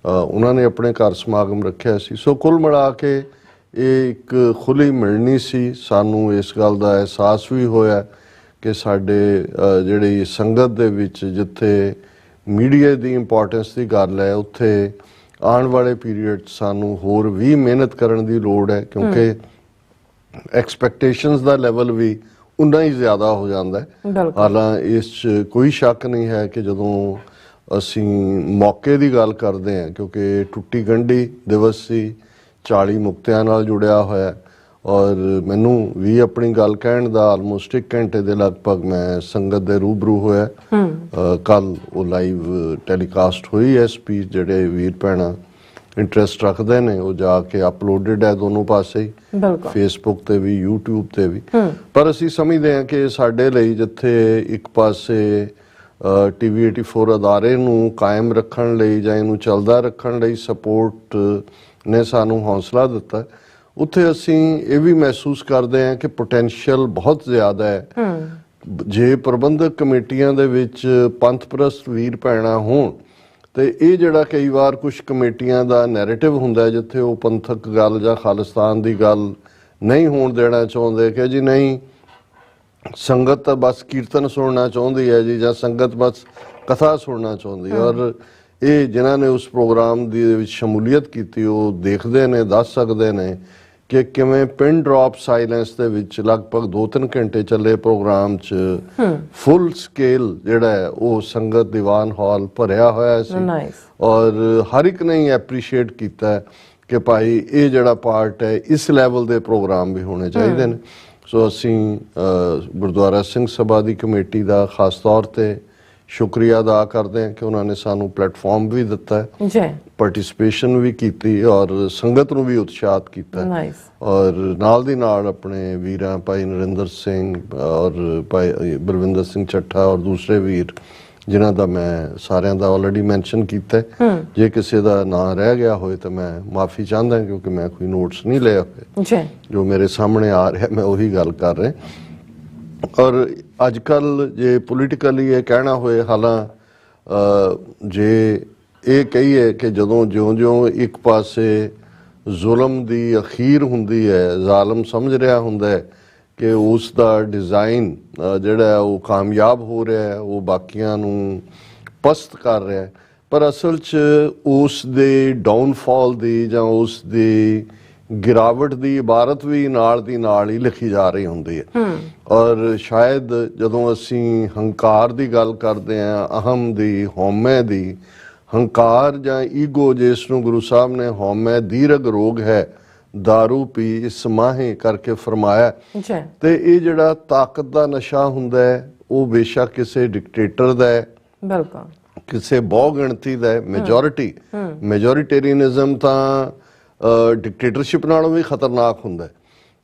ਉਹਨਾਂ ਨੇ ਆਪਣੇ ਘਰ ਸਮਾਗਮ ਰੱਖਿਆ ਸੀ। ਸੋ ਕੁੱਲ ਮਿਲਾ ਕੇ ਇਹ ਇੱਕ ਖੁੱਲ੍ਹੀ ਮਿਲਣੀ ਸੀ। ਸਾਨੂੰ ਇਸ ਗੱਲ ਦਾ ਅਹਿਸਾਸ ਵੀ ਹੋਇਆ ਕਿ ਸਾਡੇ ਜਿਹੜੀ ਸੰਗਤ ਦੇ ਵਿੱਚ ਜਿੱਥੇ ਮੀਡੀਆ ਦੀ ਇੰਪੋਰਟੈਂਸ ਦੀ ਗੱਲ ਹੈ, ਉੱਥੇ ਆਉਣ ਵਾਲੇ ਪੀਰੀਅਡ 'ਚ ਸਾਨੂੰ ਹੋਰ ਵੀ ਮਿਹਨਤ ਕਰਨ ਦੀ ਲੋੜ ਹੈ, ਕਿਉਂਕਿ ਐਕਸਪੈਕਟੇਸ਼ਨਸ ਦਾ ਲੈਵਲ ਵੀ ਉਨਾ ਹੀ ਜ਼ਿਆਦਾ ਹੋ ਜਾਂਦਾ ਹੈ। ਹਾਲਾਂ ਇਸ 'ਚ ਕੋਈ ਸ਼ੱਕ ਨਹੀਂ ਹੈ ਕਿ ਜਦੋਂ ਅਸੀਂ ਮੌਕੇ ਦੀ ਗੱਲ ਕਰਦੇ ਹਾਂ, ਕਿਉਂਕਿ ਟੁੱਟੀ ਗੰਢੀ ਦਿਵਸ ਸੀ, 40 ਮੁਕਤਿਆਂ ਨਾਲ ਜੁੜਿਆ ਹੋਇਆ, ਔਰ ਮੈਨੂੰ ਵੀ ਆਪਣੀ ਗੱਲ ਕਹਿਣ ਦਾ ਆਲਮੋਸਟ 1 ਘੰਟੇ ਦੇ ਲਗਭਗ ਮੈਂ ਸੰਗਤ ਦੇ ਰੂਬਰੂ ਹੋਇਆ। ਕੱਲ ਉਹ ਲਾਈਵ ਟੈਲੀਕਾਸਟ ਹੋਈ ਹੈ ਸਪੀਚ, ਜਿਹੜੇ ਵੀਰ ਭੈਣਾਂ ਇੰਟਰਸਟ ਰੱਖਦੇ ਨੇ ਉਹ ਜਾ ਕੇ ਅਪਲੋਡਡ ਹੈ ਦੋਨੋਂ ਪਾਸੇ ਹੀ, ਫੇਸਬੁੱਕ ਤੇ ਵੀ YouTube ਤੇ ਵੀ। ਪਰ ਅਸੀਂ ਸਮਝਦੇ ਹਾਂ ਕਿ ਸਾਡੇ ਲਈ ਜਿੱਥੇ ਇੱਕ ਪਾਸੇ TV 84 ਅਦਾਰੇ ਨੂੰ ਕਾਇਮ ਰੱਖਣ ਲਈ ਜਾਂ ਇਹਨੂੰ ਚੱਲਦਾ ਰੱਖਣ ਲਈ ਸਪੋਰਟ ਨੇ ਸਾਨੂੰ ਹੌਸਲਾ ਦਿੱਤਾ, ਉੱਥੇ ਅਸੀਂ ਇਹ ਵੀ ਮਹਿਸੂਸ ਕਰਦੇ ਹਾਂ ਕਿ ਪੋਟੈਂਸ਼ੀਅਲ ਬਹੁਤ ਜ਼ਿਆਦਾ ਹੈ। ਜੇ ਪ੍ਰਬੰਧਕ ਕਮੇਟੀਆਂ ਦੇ ਵਿੱਚ ਪੰਥ-ਪ੍ਰਸਤ ਵੀਰ ਭੈਣਾਂ ਹੋਣ ਤੇ ਇਹ ਜਿਹੜਾ ਕਈ ਵਾਰ ਕੁਝ ਕਮੇਟੀਆਂ ਦਾ ਨੈਰੇਟਿਵ ਹੁੰਦਾ ਜਿੱਥੇ ਉਹ ਪੰਥਕ ਗੱਲ ਜਾਂ ਖਾਲਿਸਤਾਨ ਦੀ ਗੱਲ ਨਹੀਂ ਹੋਣ ਦੇਣਾ ਚਾਹੁੰਦੇ ਕਿ ਜੀ ਨਹੀਂ, ਸੰਗਤ ਤਾਂ ਬਸ ਕੀਰਤਨ ਸੁਣਨਾ ਚਾਹੁੰਦੀ ਹੈ ਜੀ, ਜਾਂ ਸੰਗਤ ਬਸ ਕਥਾ ਸੁਣਨਾ ਚਾਹੁੰਦੀ ਹੈ। ਔਰ ਇਹ ਜਿਨ੍ਹਾਂ ਨੇ ਉਸ ਪ੍ਰੋਗਰਾਮ ਦੀ ਵਿੱਚ ਸ਼ਮੂਲੀਅਤ ਕੀਤੀ ਉਹ ਦੇਖਦੇ ਨੇ, ਦੱਸ ਸਕਦੇ ਨੇ ਕਿ ਕਿਵੇਂ ਪਿਨ ਡ੍ਰੌਪ ਸਾਇਲੈਂਸ ਦੇ ਵਿੱਚ ਲਗਭਗ 2-3 ਘੰਟੇ ਚੱਲੇ ਪ੍ਰੋਗਰਾਮ 'ਚ ਫੁੱਲ ਸਕੇਲ ਜਿਹੜਾ ਹੈ ਉਹ ਸੰਗਤ ਦੀਵਾਨ ਹਾਲ ਭਰਿਆ ਹੋਇਆ ਸੀ, ਔਰ ਹਰ ਇੱਕ ਨੇ ਐਪਰੀਸ਼ੀਏਟ ਕੀਤਾ ਕਿ ਭਾਈ ਇਹ ਜਿਹੜਾ ਪਾਰਟ ਹੈ ਇਸ ਲੈਵਲ ਦੇ ਪ੍ਰੋਗਰਾਮ ਵੀ ਹੋਣੇ ਚਾਹੀਦੇ ਨੇ। ਸੋ ਅਸੀਂ ਗੁਰਦੁਆਰਾ ਸਿੰਘ ਸਭਾ ਦੀ ਕਮੇਟੀ ਦਾ ਖਾਸ ਤੌਰ ਤੇ ਸ਼ੁਕਰੀਆ ਅਦਾ ਕਰਦੇ ਹਾਂ ਕਿ ਉਹਨਾਂ ਨੇ ਸਾਨੂੰ ਪਲੇਟਫਾਰਮ ਵੀ ਦਿੱਤਾ ਹੈ, ਪਾਰਟਿਸਿਪੇਸ਼ਨ ਵੀ ਕੀਤੀ ਔਰ ਸੰਗਤ ਨੂੰ ਵੀ ਉਤਸ਼ਾਹਿਤ ਕੀਤਾ। ਔਰ ਨਾਲ ਦੀ ਨਾਲ ਆਪਣੇ ਵੀਰਾਂ ਭਾਈ ਨਰਿੰਦਰ ਸਿੰਘ ਔਰ ਭਾਈ ਬਲਵਿੰਦਰ ਸਿੰਘ ਚੱਠਾ ਔਰ ਦੂਸਰੇ ਵੀਰ ਜਿਨ੍ਹਾਂ ਦਾ ਮੈਂ ਸਾਰਿਆਂ ਦਾ ਆਲਰੇਡੀ ਮੈਂਸ਼ਨ ਕੀਤਾ, ਜੇ ਕਿਸੇ ਦਾ ਨਾਂ ਰਹਿ ਗਿਆ ਹੋਏ ਤਾਂ ਮੈਂ ਮਾਫੀ ਚਾਹੁੰਦਾ, ਕਿਉਂਕਿ ਮੈਂ ਕੋਈ ਨੋਟਸ ਨਹੀਂ ਲਿਆ ਹੋਇਆ, ਜੋ ਮੇਰੇ ਸਾਹਮਣੇ ਆ ਰਿਹਾ ਮੈਂ ਉਹੀ ਗੱਲ ਕਰ ਰਿਹਾ। ਔਰ ਅੱਜ ਕੱਲ ਜੇ ਪੋਲੀਟੀਕਲੀ ਇਹ ਕਹਿਣਾ ਹੋਏ, ਹਾਲਾਂ ਜੇ ਇਹ ਕਹੀਏ ਕਿ ਜਦੋਂ ਜਿਉਂ-ਜਿਉਂ ਇੱਕ ਪਾਸੇ ਜ਼ੁਲਮ ਦੀ ਅਖੀਰ ਹੁੰਦੀ ਹੈ, ਜ਼ਾਲਮ ਸਮਝ ਰਿਹਾ ਹੁੰਦਾ ਹੈ ਕਿ ਉਸ ਦਾ ਡਿਜ਼ਾਈਨ ਜਿਹੜਾ ਉਹ ਕਾਮਯਾਬ ਹੋ ਰਿਹਾ ਹੈ, ਉਹ ਬਾਕੀਆਂ ਨੂੰ ਪਸਤ ਕਰ ਰਿਹਾ ਹੈ, ਪਰ ਅਸਲ 'ਚ ਉਸ ਦੇ ਡਾਊਨਫਾਲ ਦੀ ਜਾਂ ਉਸ ਦੀ ਗਿਰਾਵਟ ਦੀ ਇਬਾਰਤ ਵੀ ਨਾਲ ਦੀ ਨਾਲ ਹੀ ਲਿਖੀ ਜਾ ਰਹੀ ਹੁੰਦੀ ਹੈ। ਔਰ ਸ਼ਾਇਦ ਜਦੋਂ ਅਸੀਂ ਹੰਕਾਰ ਦੀ ਗੱਲ ਕਰਦੇ ਹਾਂ, ਅਹਮ ਦੀ, ਹਉਮੈ ਦੀ, ਹੰਕਾਰ ਜਾਂ ਈਗੋ ਜਿਸ ਨੂੰ ਗੁਰੂ ਸਾਹਿਬ ਨੇ ਹਉਮੈ ਦੀਰਘ ਰੋਗ ਹੈ, ਦਾਰੂ ਪੀ ਇਸ ਮਾਹੇ ਕਰਕੇ ਫਰਮਾਇਆ, ਤੇ ਇਹ ਜਿਹੜਾ ਤਾਕਤ ਦਾ ਨਸ਼ਾ ਹੁੰਦਾ ਹੈ ਉਹ ਬੇਸ਼ੱਕ ਕਿਸੇ ਡਿਕਟੇਟਰ ਦਾ ਹੈ, ਕਿਸੇ ਬਹੁ ਗਿਣਤੀ ਦਾ ਹੈ, ਮੈਜੋਰਿਟੇਰੀਅਨਿਜ਼ਮ ਤਾਂ ਡਿਕਟੇਟਰਸ਼ਿਪ ਨਾਲੋਂ ਵੀ ਖਤਰਨਾਕ ਹੁੰਦਾ,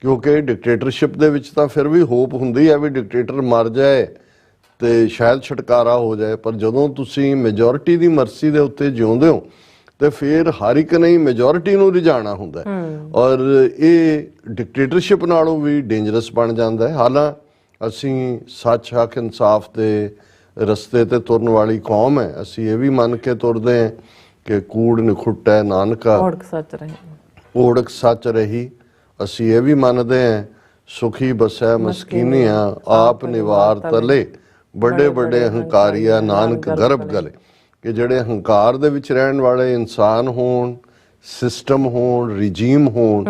ਕਿਉਂਕਿ ਡਿਕਟੇਟਰਸ਼ਿਪ ਦੇ ਵਿੱਚ ਤਾਂ ਫਿਰ ਵੀ ਹੋਪ ਹੁੰਦੀ ਹੈ ਵੀ ਡਿਕਟੇਟਰ ਮਰ ਜਾਏ ਤੇ ਸ਼ਾਇਦ ਛੁਟਕਾਰਾ ਹੋ ਜਾਏ, ਪਰ ਜਦੋਂ ਤੁਸੀਂ ਮੈਜੋਰਿਟੀ ਦੀ ਮਰਜ਼ੀ ਦੇ ਉੱਤੇ ਜਿਉਂਦੇ ਹੋ ਤੇ ਫਿਰ ਹਰ ਇੱਕ ਨੇ ਮੈਜੋਰਿਟੀ ਨੂੰ ਰਿਝਾਣਾ ਹੁੰਦਾ, ਔਰ ਇਹ ਡਿਕਟੇਟਰਸ਼ਿਪ ਨਾਲੋਂ ਵੀ ਡੇਂਜਰਸ ਬਣ ਜਾਂਦਾ ਹੈ। ਹਾਲਾਂ ਅਸੀਂ ਸੱਚ, ਹੱਕ, ਇਨਸਾਫ ਦੇ ਰਸਤੇ ਤੇ ਤੁਰਨ ਵਾਲੀ ਕੌਮ ਹੈ, ਅਸੀਂ ਇਹ ਵੀ ਮੰਨ ਕੇ ਤੁਰਦੇ ਹਾਂ ਕਿ ਕੂੜ ਨਿਖੁੱਟੈ ਨਾਨਕਾ ਓੜਕ ਸੱਚ ਰਹੀ, ਅਸੀਂ ਇਹ ਵੀ ਮੰਨਦੇ ਹਾਂ ਸੁਖੀ ਬਸੈ ਮਸਕੀਨੀਆਂ ਆਪ ਨਿਵਾਰ ਤਲੇ, ਵੱਡੇ ਵੱਡੇ ਹੰਕਾਰੀਆ ਨਾਨਕ ਗਰਭ ਗਲੇ, ਕਿ ਜਿਹੜੇ ਹੰਕਾਰ ਦੇ ਵਿੱਚ ਰਹਿਣ ਵਾਲੇ ਇਨਸਾਨ ਹੋਣ, ਸਿਸਟਮ ਹੋਣ, ਰਿਜੀਮ ਹੋਣ,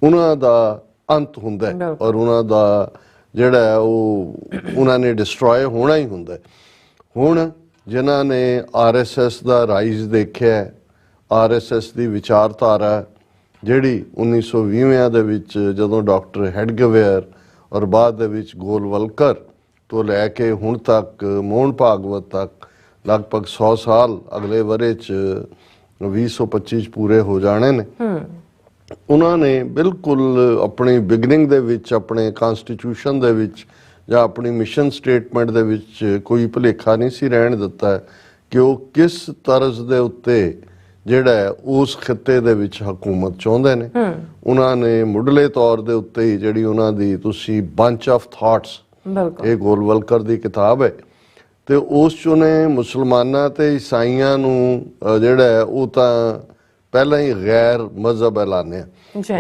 ਉਹਨਾਂ ਦਾ ਅੰਤ ਹੁੰਦਾ ਹੈ ਔਰ ਉਹਨਾਂ ਦਾ ਜਿਹੜਾ ਉਹ ਉਹਨਾਂ ਨੇ ਡਿਸਟਰੋਏ ਹੋਣਾ ਹੀ ਹੁੰਦਾ। ਹੁਣ ਜਿਨ੍ਹਾਂ ਨੇ RSS ਦਾ ਰਾਈਜ਼ ਦੇਖਿਆ, RSS ਦੀ ਵਿਚਾਰਧਾਰਾ ਜਿਹੜੀ 1920 ਦੇ ਵਿੱਚ ਜਦੋਂ ਡਾਕਟਰ ਹੈਡਗੇਵਾਰ ਔਰ ਬਾਅਦ ਦੇ ਵਿੱਚ ਗੋਲਵਲਕਰ ਤੋਂ ਲੈ ਕੇ ਹੁਣ ਤੱਕ ਮੋਹਨ ਭਾਗਵਤ ਤੱਕ ਲਗਭਗ 100 ਸਾਲ ਅਗਲੇ ਵਰੇ 'ਚ 2025 ਪੂਰੇ ਹੋ ਜਾਣੇ ਨੇ, ਉਹਨਾਂ ਨੇ ਬਿਲਕੁਲ ਆਪਣੀ ਬਿਗਨਿੰਗ ਦੇ ਵਿੱਚ, ਆਪਣੇ ਕਨਸਟੀਟਿਊਸ਼ਨ ਦੇ ਵਿੱਚ ਜਾਂ ਆਪਣੀ ਮਿਸ਼ਨ ਸਟੇਟਮੈਂਟ ਦੇ ਵਿੱਚ ਕੋਈ ਭੁਲੇਖਾ ਨਹੀਂ ਸੀ ਰਹਿਣ ਦਿੱਤਾ ਕਿ ਉਹ ਕਿਸ ਤਰਜ਼ ਦੇ ਉੱਤੇ ਜਿਹੜਾ ਉਸ ਖਿੱਤੇ ਦੇ ਵਿੱਚ ਹਕੂਮਤ ਚਾਹੁੰਦੇ ਨੇ। ਉਹਨਾਂ ਨੇ ਮੁੱਢਲੇ ਤੌਰ ਦੇ ਉੱਤੇ ਹੀ ਜਿਹੜੀ ਉਹਨਾਂ ਦੀ ਤੁਸੀਂ ਬੰਚ ਆਫ ਥਾਟਸ, ਇਹ ਗੋਲਵਲਕਰ ਦੀ ਕਿਤਾਬ ਹੈ, ਤੇ ਉਸ 'ਚ ਉਹਨੇ ਮੁਸਲਮਾਨਾਂ ਤੇ ਈਸਾਈਆਂ ਨੂੰ ਜਿਹੜਾ ਉਹ ਤਾਂ ਪਹਿਲਾਂ ਹੀ ਗੈਰ ਮਜ਼ਹਬ ਐਲਾਨਿਆ,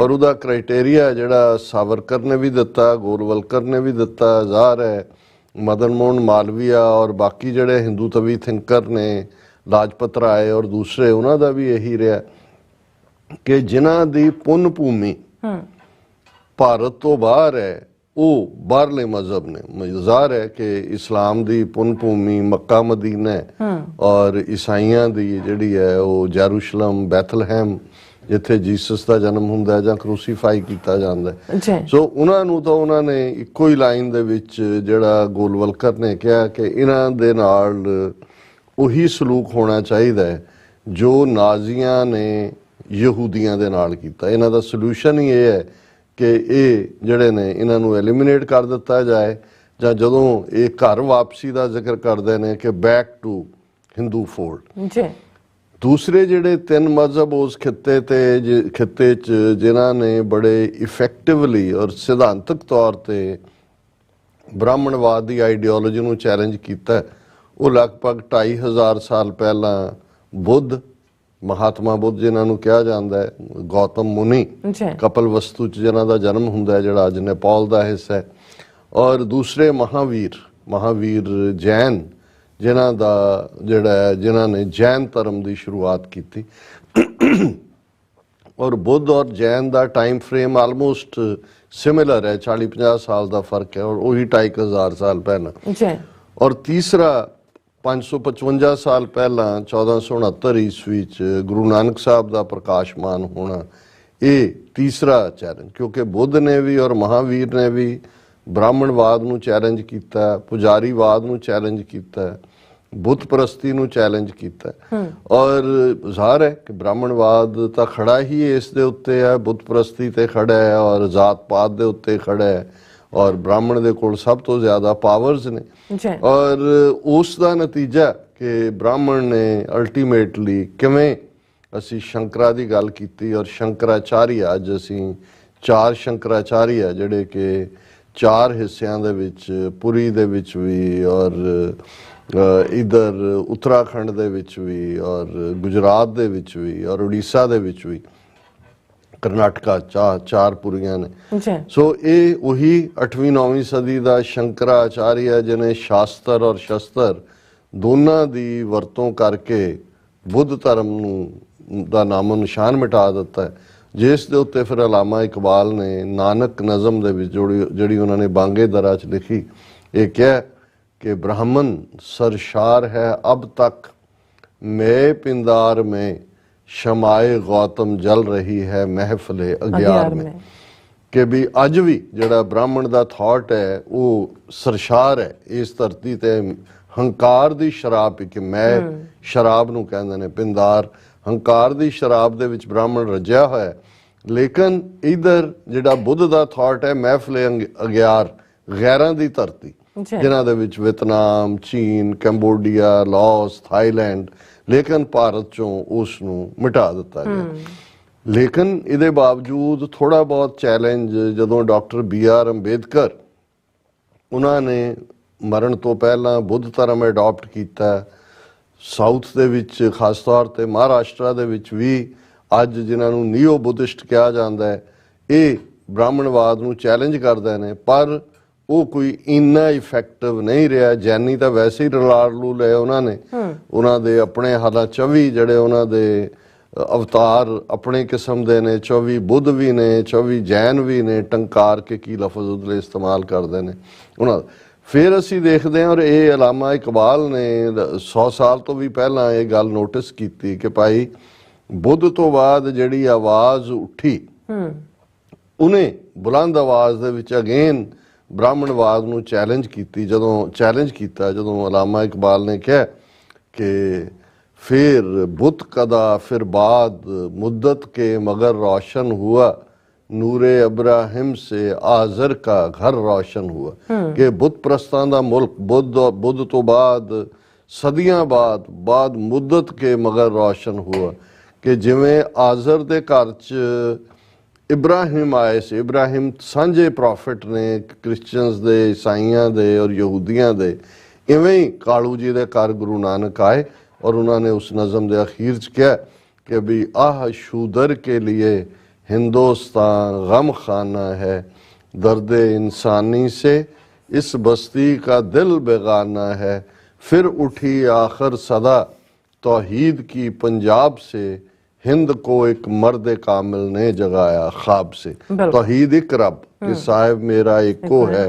ਔਰ ਉਹਦਾ ਕ੍ਰਾਈਟੇਰੀਆ ਜਿਹੜਾ ਸਾਵਰਕਰ ਨੇ ਵੀ ਦਿੱਤਾ, ਗੋਲਵਲਕਰ ਨੇ ਵੀ ਦਿੱਤਾ, ਜ਼ਾਹਰ ਹੈ मदन मोहन मालवीय और बाकी ਜਿਹੜੇ ਹਿੰਦੂਤਵੀ ਥਿੰਕਰ ਨੇ ਲਾਜਪਤ ਰਾਏ ਔਰ ਦੂਸਰੇ ਉਹਨਾਂ ਦਾ ਵੀ ਇਹੀ ਰਿਹਾ ਕਿ ਜਿਨ੍ਹਾਂ ਦੀ ਪੁੰਨ ਭੂਮੀ ਭਾਰਤ ਤੋਂ ਬਾਹਰ ਹੈ ਉਹ ਬਾਹਰਲੇ ਮਜ਼ਹਬ ਨੇ। ਜ਼ਾਹਰ ਹੈ ਕਿ ਇਸਲਾਮ ਦੀ ਪੁੰਨ ਭੂਮੀ ਮੱਕਾ ਮਦੀਨਾ ਹੈ ਔਰ ਈਸਾਈਆਂ ਦੀ ਜਿਹੜੀ ਹੈ ਉਹ ਜੈਰੂਸ਼ਲਮ ਬੈਥਲਹੈਮ ਜਿੱਥੇ ਜੀਸਸ ਦਾ ਜਨਮ ਹੁੰਦਾ ਜਾਂ ਕਰੂਸੀਫਾਈ ਕੀਤਾ ਜਾਂਦਾ ਹੈ। ਸੋ ਉਹਨਾਂ ਨੂੰ ਤਾਂ ਉਹਨਾਂ ਨੇ ਇੱਕੋ ਹੀ ਲਾਈਨ ਦੇ ਵਿੱਚ ਜਿਹੜਾ ਗੋਲਵਲਕਰ ਨੇ ਕਿਹਾ ਕਿ ਇਹਨਾਂ ਦੇ ਨਾਲ ਉਹੀ ਸਲੂਕ ਹੋਣਾ ਚਾਹੀਦਾ ਹੈ ਜੋ ਨਾਜ਼ੀਆਂ ਨੇ ਯਹੂਦੀਆਂ ਦੇ ਨਾਲ ਕੀਤਾ। ਇਹਨਾਂ ਦਾ ਸੋਲੂਸ਼ਨ ਹੀ ਇਹ ਹੈ ਕਿ ਇਹ ਜਿਹੜੇ ਨੇ ਇਹਨਾਂ ਨੂੰ ਐਲੀਮੀਨੇਟ ਕਰ ਦਿੱਤਾ ਜਾਏ ਜਾਂ ਜਦੋਂ ਇਹ ਘਰ ਵਾਪਸੀ ਦਾ ਜ਼ਿਕਰ ਕਰਦੇ ਨੇ ਕਿ ਬੈਕ ਟੂ ਹਿੰਦੂ ਫੋਲਡ। ਜੀ ਦੂਸਰੇ ਜਿਹੜੇ ਤਿੰਨ ਮਜ਼ਹਬ ਉਸ ਖਿੱਤੇ 'ਚ ਜਿਨ੍ਹਾਂ ਨੇ ਬੜੇ ਇਫੈਕਟਿਵਲੀ ਔਰ ਸਿਧਾਂਤਕ ਤੌਰ ਤੇ ਬ੍ਰਾਹਮਣਵਾਦ ਦੀ ਆਈਡੀਓਲੋਜੀ ਨੂੰ ਚੈਲੰਜ ਕੀਤਾ ਉਹ ਲਗਭਗ 2500 ਸਾਲ ਪਹਿਲਾਂ ਬੁੱਧ ਮਹਾਤਮਾ ਬੁੱਧ ਜਿਨ੍ਹਾਂ ਨੂੰ ਕਿਹਾ ਜਾਂਦਾ ਹੈ, ਗੌਤਮ ਮੁਨੀ ਕਪਲ ਵਸਤੂ 'ਚ ਜਿਨ੍ਹਾਂ ਦਾ ਜਨਮ ਹੁੰਦਾ ਹੈ ਜਿਹੜਾ ਅੱਜ ਨੇਪਾਲ ਦਾ ਹਿੱਸਾ ਹੈ, ਔਰ ਦੂਸਰੇ ਮਹਾਵੀਰ ਜੈਨ ਜਿਨ੍ਹਾਂ ਨੇ ਜੈਨ ਧਰਮ ਦੀ ਸ਼ੁਰੂਆਤ ਕੀਤੀ। ਔਰ ਬੁੱਧ ਔਰ ਜੈਨ ਦਾ ਟਾਈਮ ਫਰੇਮ ਆਲਮੋਸਟ ਸਿਮਿਲਰ ਹੈ, 40-50 ਸਾਲ ਦਾ ਫਰਕ ਹੈ ਔਰ ਉਹੀ 2500 ਸਾਲ ਪਹਿਲਾਂ। ਔਰ ਤੀਸਰਾ 555 ਸਾਲ ਪਹਿਲਾਂ 1469 ਈਸਵੀ 'ਚ ਗੁਰੂ ਨਾਨਕ ਸਾਹਿਬ ਦਾ ਪ੍ਰਕਾਸ਼ਮਾਨ ਹੋਣਾ, ਇਹ ਤੀਸਰਾ ਚੈਲੰਜ, ਕਿਉਂਕਿ ਬੁੱਧ ਨੇ ਵੀ ਔਰ ਮਹਾਵੀਰ ਨੇ ਵੀ ਬ੍ਰਾਹਮਣਵਾਦ ਨੂੰ ਚੈਲੰਜ ਕੀਤਾ, ਪੁਜਾਰੀਵਾਦ ਨੂੰ ਚੈਲੰਜ ਕੀਤਾ, ਬੁੱਤ ਪ੍ਰਸਤੀ ਨੂੰ ਚੈਲੰਜ ਕੀਤਾ। ਔਰ ਜ਼ਾਹਰ ਹੈ ਕਿ ਬ੍ਰਾਹਮਣਵਾਦ ਤਾਂ ਖੜਾ ਹੀ ਇਸ ਦੇ ਉੱਤੇ ਹੈ, ਬੁੱਤ ਪ੍ਰਸਤੀ ਤੇ ਖੜਾ ਹੈ ਔਰ ਜ਼ਾਤ ਪਾਤ ਦੇ ਉੱਤੇ ਖੜਾ ਹੈ ਔਰ ਬ੍ਰਾਹਮਣ ਦੇ ਕੋਲ ਸਭ ਤੋਂ ਜ਼ਿਆਦਾ ਪਾਵਰਸ ਨੇ। ਔਰ ਉਸ ਦਾ ਨਤੀਜਾ ਕਿ ਬ੍ਰਾਹਮਣ ਨੇ ਅਲਟੀਮੇਟਲੀ ਕਿਵੇਂ, ਅਸੀਂ ਸ਼ੰਕਰਾ ਦੀ ਗੱਲ ਕੀਤੀ ਔਰ ਸ਼ੰਕਰਾਚਾਰੀਆ, ਅੱਜ ਅਸੀਂ 4 ਸ਼ੰਕਰਾਚਾਰੀਆ ਜਿਹੜੇ ਕਿ 4 ਹਿੱਸਿਆਂ ਦੇ ਵਿੱਚ, ਪੁਰੀ ਦੇ ਵਿੱਚ ਵੀ ਔਰ ਇਧਰ ਉੱਤਰਾਖੰਡ ਦੇ ਵਿੱਚ ਵੀ ਔਰ ਗੁਜਰਾਤ ਦੇ ਵਿੱਚ ਵੀ ਔਰ ਉੜੀਸਾ ਦੇ ਵਿੱਚ ਵੀ, ਕਰਨਾਟਕਾ 4 ਪੁਰੀਆਂ ਨੇ। ਸੋ ਇਹ ਉਹੀ 8ਵੀਂ-9ਵੀਂ ਸਦੀ ਦਾ ਸ਼ੰਕਰਾਚਾਰੀਆ ਜਿਹਨੇ ਸ਼ਾਸਤਰ ਔਰ ਸ਼ਸਤਰ ਦੋਨਾਂ ਦੀ ਵਰਤੋਂ ਕਰਕੇ ਬੁੱਧ ਧਰਮ ਨੂੰ ਦਾ ਨਾਮੋ ਨਿਸ਼ਾਨ ਮਿਟਾ ਦਿੱਤਾ ਹੈ, ਜਿਸ ਦੇ ਉੱਤੇ ਫਿਰ ਅਲਾਮਾ ਇਕਬਾਲ ਨੇ ਨਾਨਕ ਨਜ਼ਮ ਦੇ ਵਿੱਚ ਜਿਹੜੀ ਉਹਨਾਂ ਨੇ ਬਾਂਗੇ ਦਰਾ 'ਚ ਲਿਖੀ, ਇਹ ਕਿਹਾ ਕਿ ब्राह्मण सरशार है अब तक मैं पिंदार में शमाए गौतम जल रही है महफिले अग्यार में। कि भी अज भी जड़ा ब्राह्मण का थॉट है वो सरशार है इस धरती ते, हंकार दी शराब कि मैं शराब नूं कहंदे ने पिंदार, हंकार दी शराब दे विच ब्राह्मण रजिया होया है। लेकिन इधर जिहड़ा बुद्ध दा थॉट है महफिले अग्यार, गैरां दी धरती जिन्हां दे विच वियतनाम, चीन, कैंबोडिया, लाओस, थाईलैंड, लेकिन भारत चों उस नूं मिटा दिता गया। लेकिन इहदे बावजूद थोड़ा बहुत चैलेंज जदों डॉक्टर BR अंबेडकर उन्होंने मरण तो पहला बुद्ध धर्म अडॉप्ट किया, साउथ दे विच खास तौर ते महाराष्ट्र दे विच भी अज जिन्हां नूं नीओ बुद्धिस्ट कहा जाता है, ये ब्राह्मणवाद नूं चैलेंज करदे ने, पर वो कोई इन्ना इफेक्टिव नहीं रहा। जैनी तो वैसे ही रलाड़ लू ले उन्होंने, उन्होंने अपने हालां 24 जड़े उन्होंने अवतार अपने किस्म के ने, 24 बुद्ध भी ने, 24 जैन भी ने, टंकार के की लफज उदले इस्तेमाल करते हैं उन्होंने। फिर असी देखते हैं और ये अलामा इकबाल ने 100 साल तो भी पहला ये गल नोटिस की कि भाई बुद्ध तो बाद जिहड़ी आवाज़ उठी उन्हें बुलंद आवाज़ दे विच अगेन ब्राह्मणवाद नूं चैलेंज की। जदों अलामा इकबाल ने कहा कि फिर बुत कदा फिर बाद मुद्दत के मगर रोशन हुआ, नूरे अब्राहिम से आजर का घर रोशन हुआ। कि बुत प्रस्तां दा मुल्क बुद्ध तो बाद सदियां बाद मुद्दत के मगर रोशन हुआ। कि जिवें आजर दे घर च इब्राहिम आए से, इब्राहिम सांझे प्रॉफिट ने क्रिश्चियंस दे, ईसाइयां दे और यहूदियां दे, इवें ही कालू जी दे घर गुरु नानक आए और उन्होंने उस नज़म के अखीर च कहा कि भी आह शूदर के लिए हिंदुस्तान गम खाना है, दर्द इंसानी से इस बस्ती का दिल बेगाना है, फिर उठी आखिर सदा तौहीद की पंजाब से, हिंद को एक मर्द कामिल ने जगाया ख्वाब से। तौहीद एक रब कि साहिब मेरा एको है,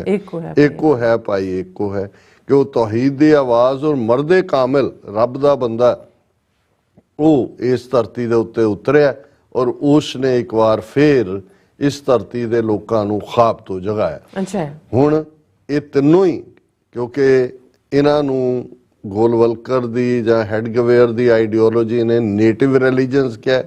एको है भाई एको है, कि वो तौहीद की आवाज़ और मर्द कामिल रब दा बंदा ਉਹ ਇਸ ਧਰਤੀ ਦੇ ਉੱਤੇ ਉਤਰਿਆ ਔਰ ਉਸ ਨੇ ਇੱਕ ਵਾਰ ਫੇਰ ਇਸ ਧਰਤੀ ਦੇ ਲੋਕਾਂ ਨੂੰ ਖਾਬ ਤੋਂ ਜਗਾਇਆ। ਅੱਛਾ, ਹੁਣ ਇਹ ਤਿੰਨੋਂ ਹੀ, ਕਿਉਂਕਿ ਇਹਨਾਂ ਨੂੰ ਗੋਲਵਲਕਰ ਦੀ ਜਾਂ ਹੈਡਗਵੇਅਰ ਦੀ ਆਈਡੀਓਲੋਜੀ ਨੇ ਨੇਟਿਵ ਰਿਲੀਜਨਸ ਕਿਹਾ,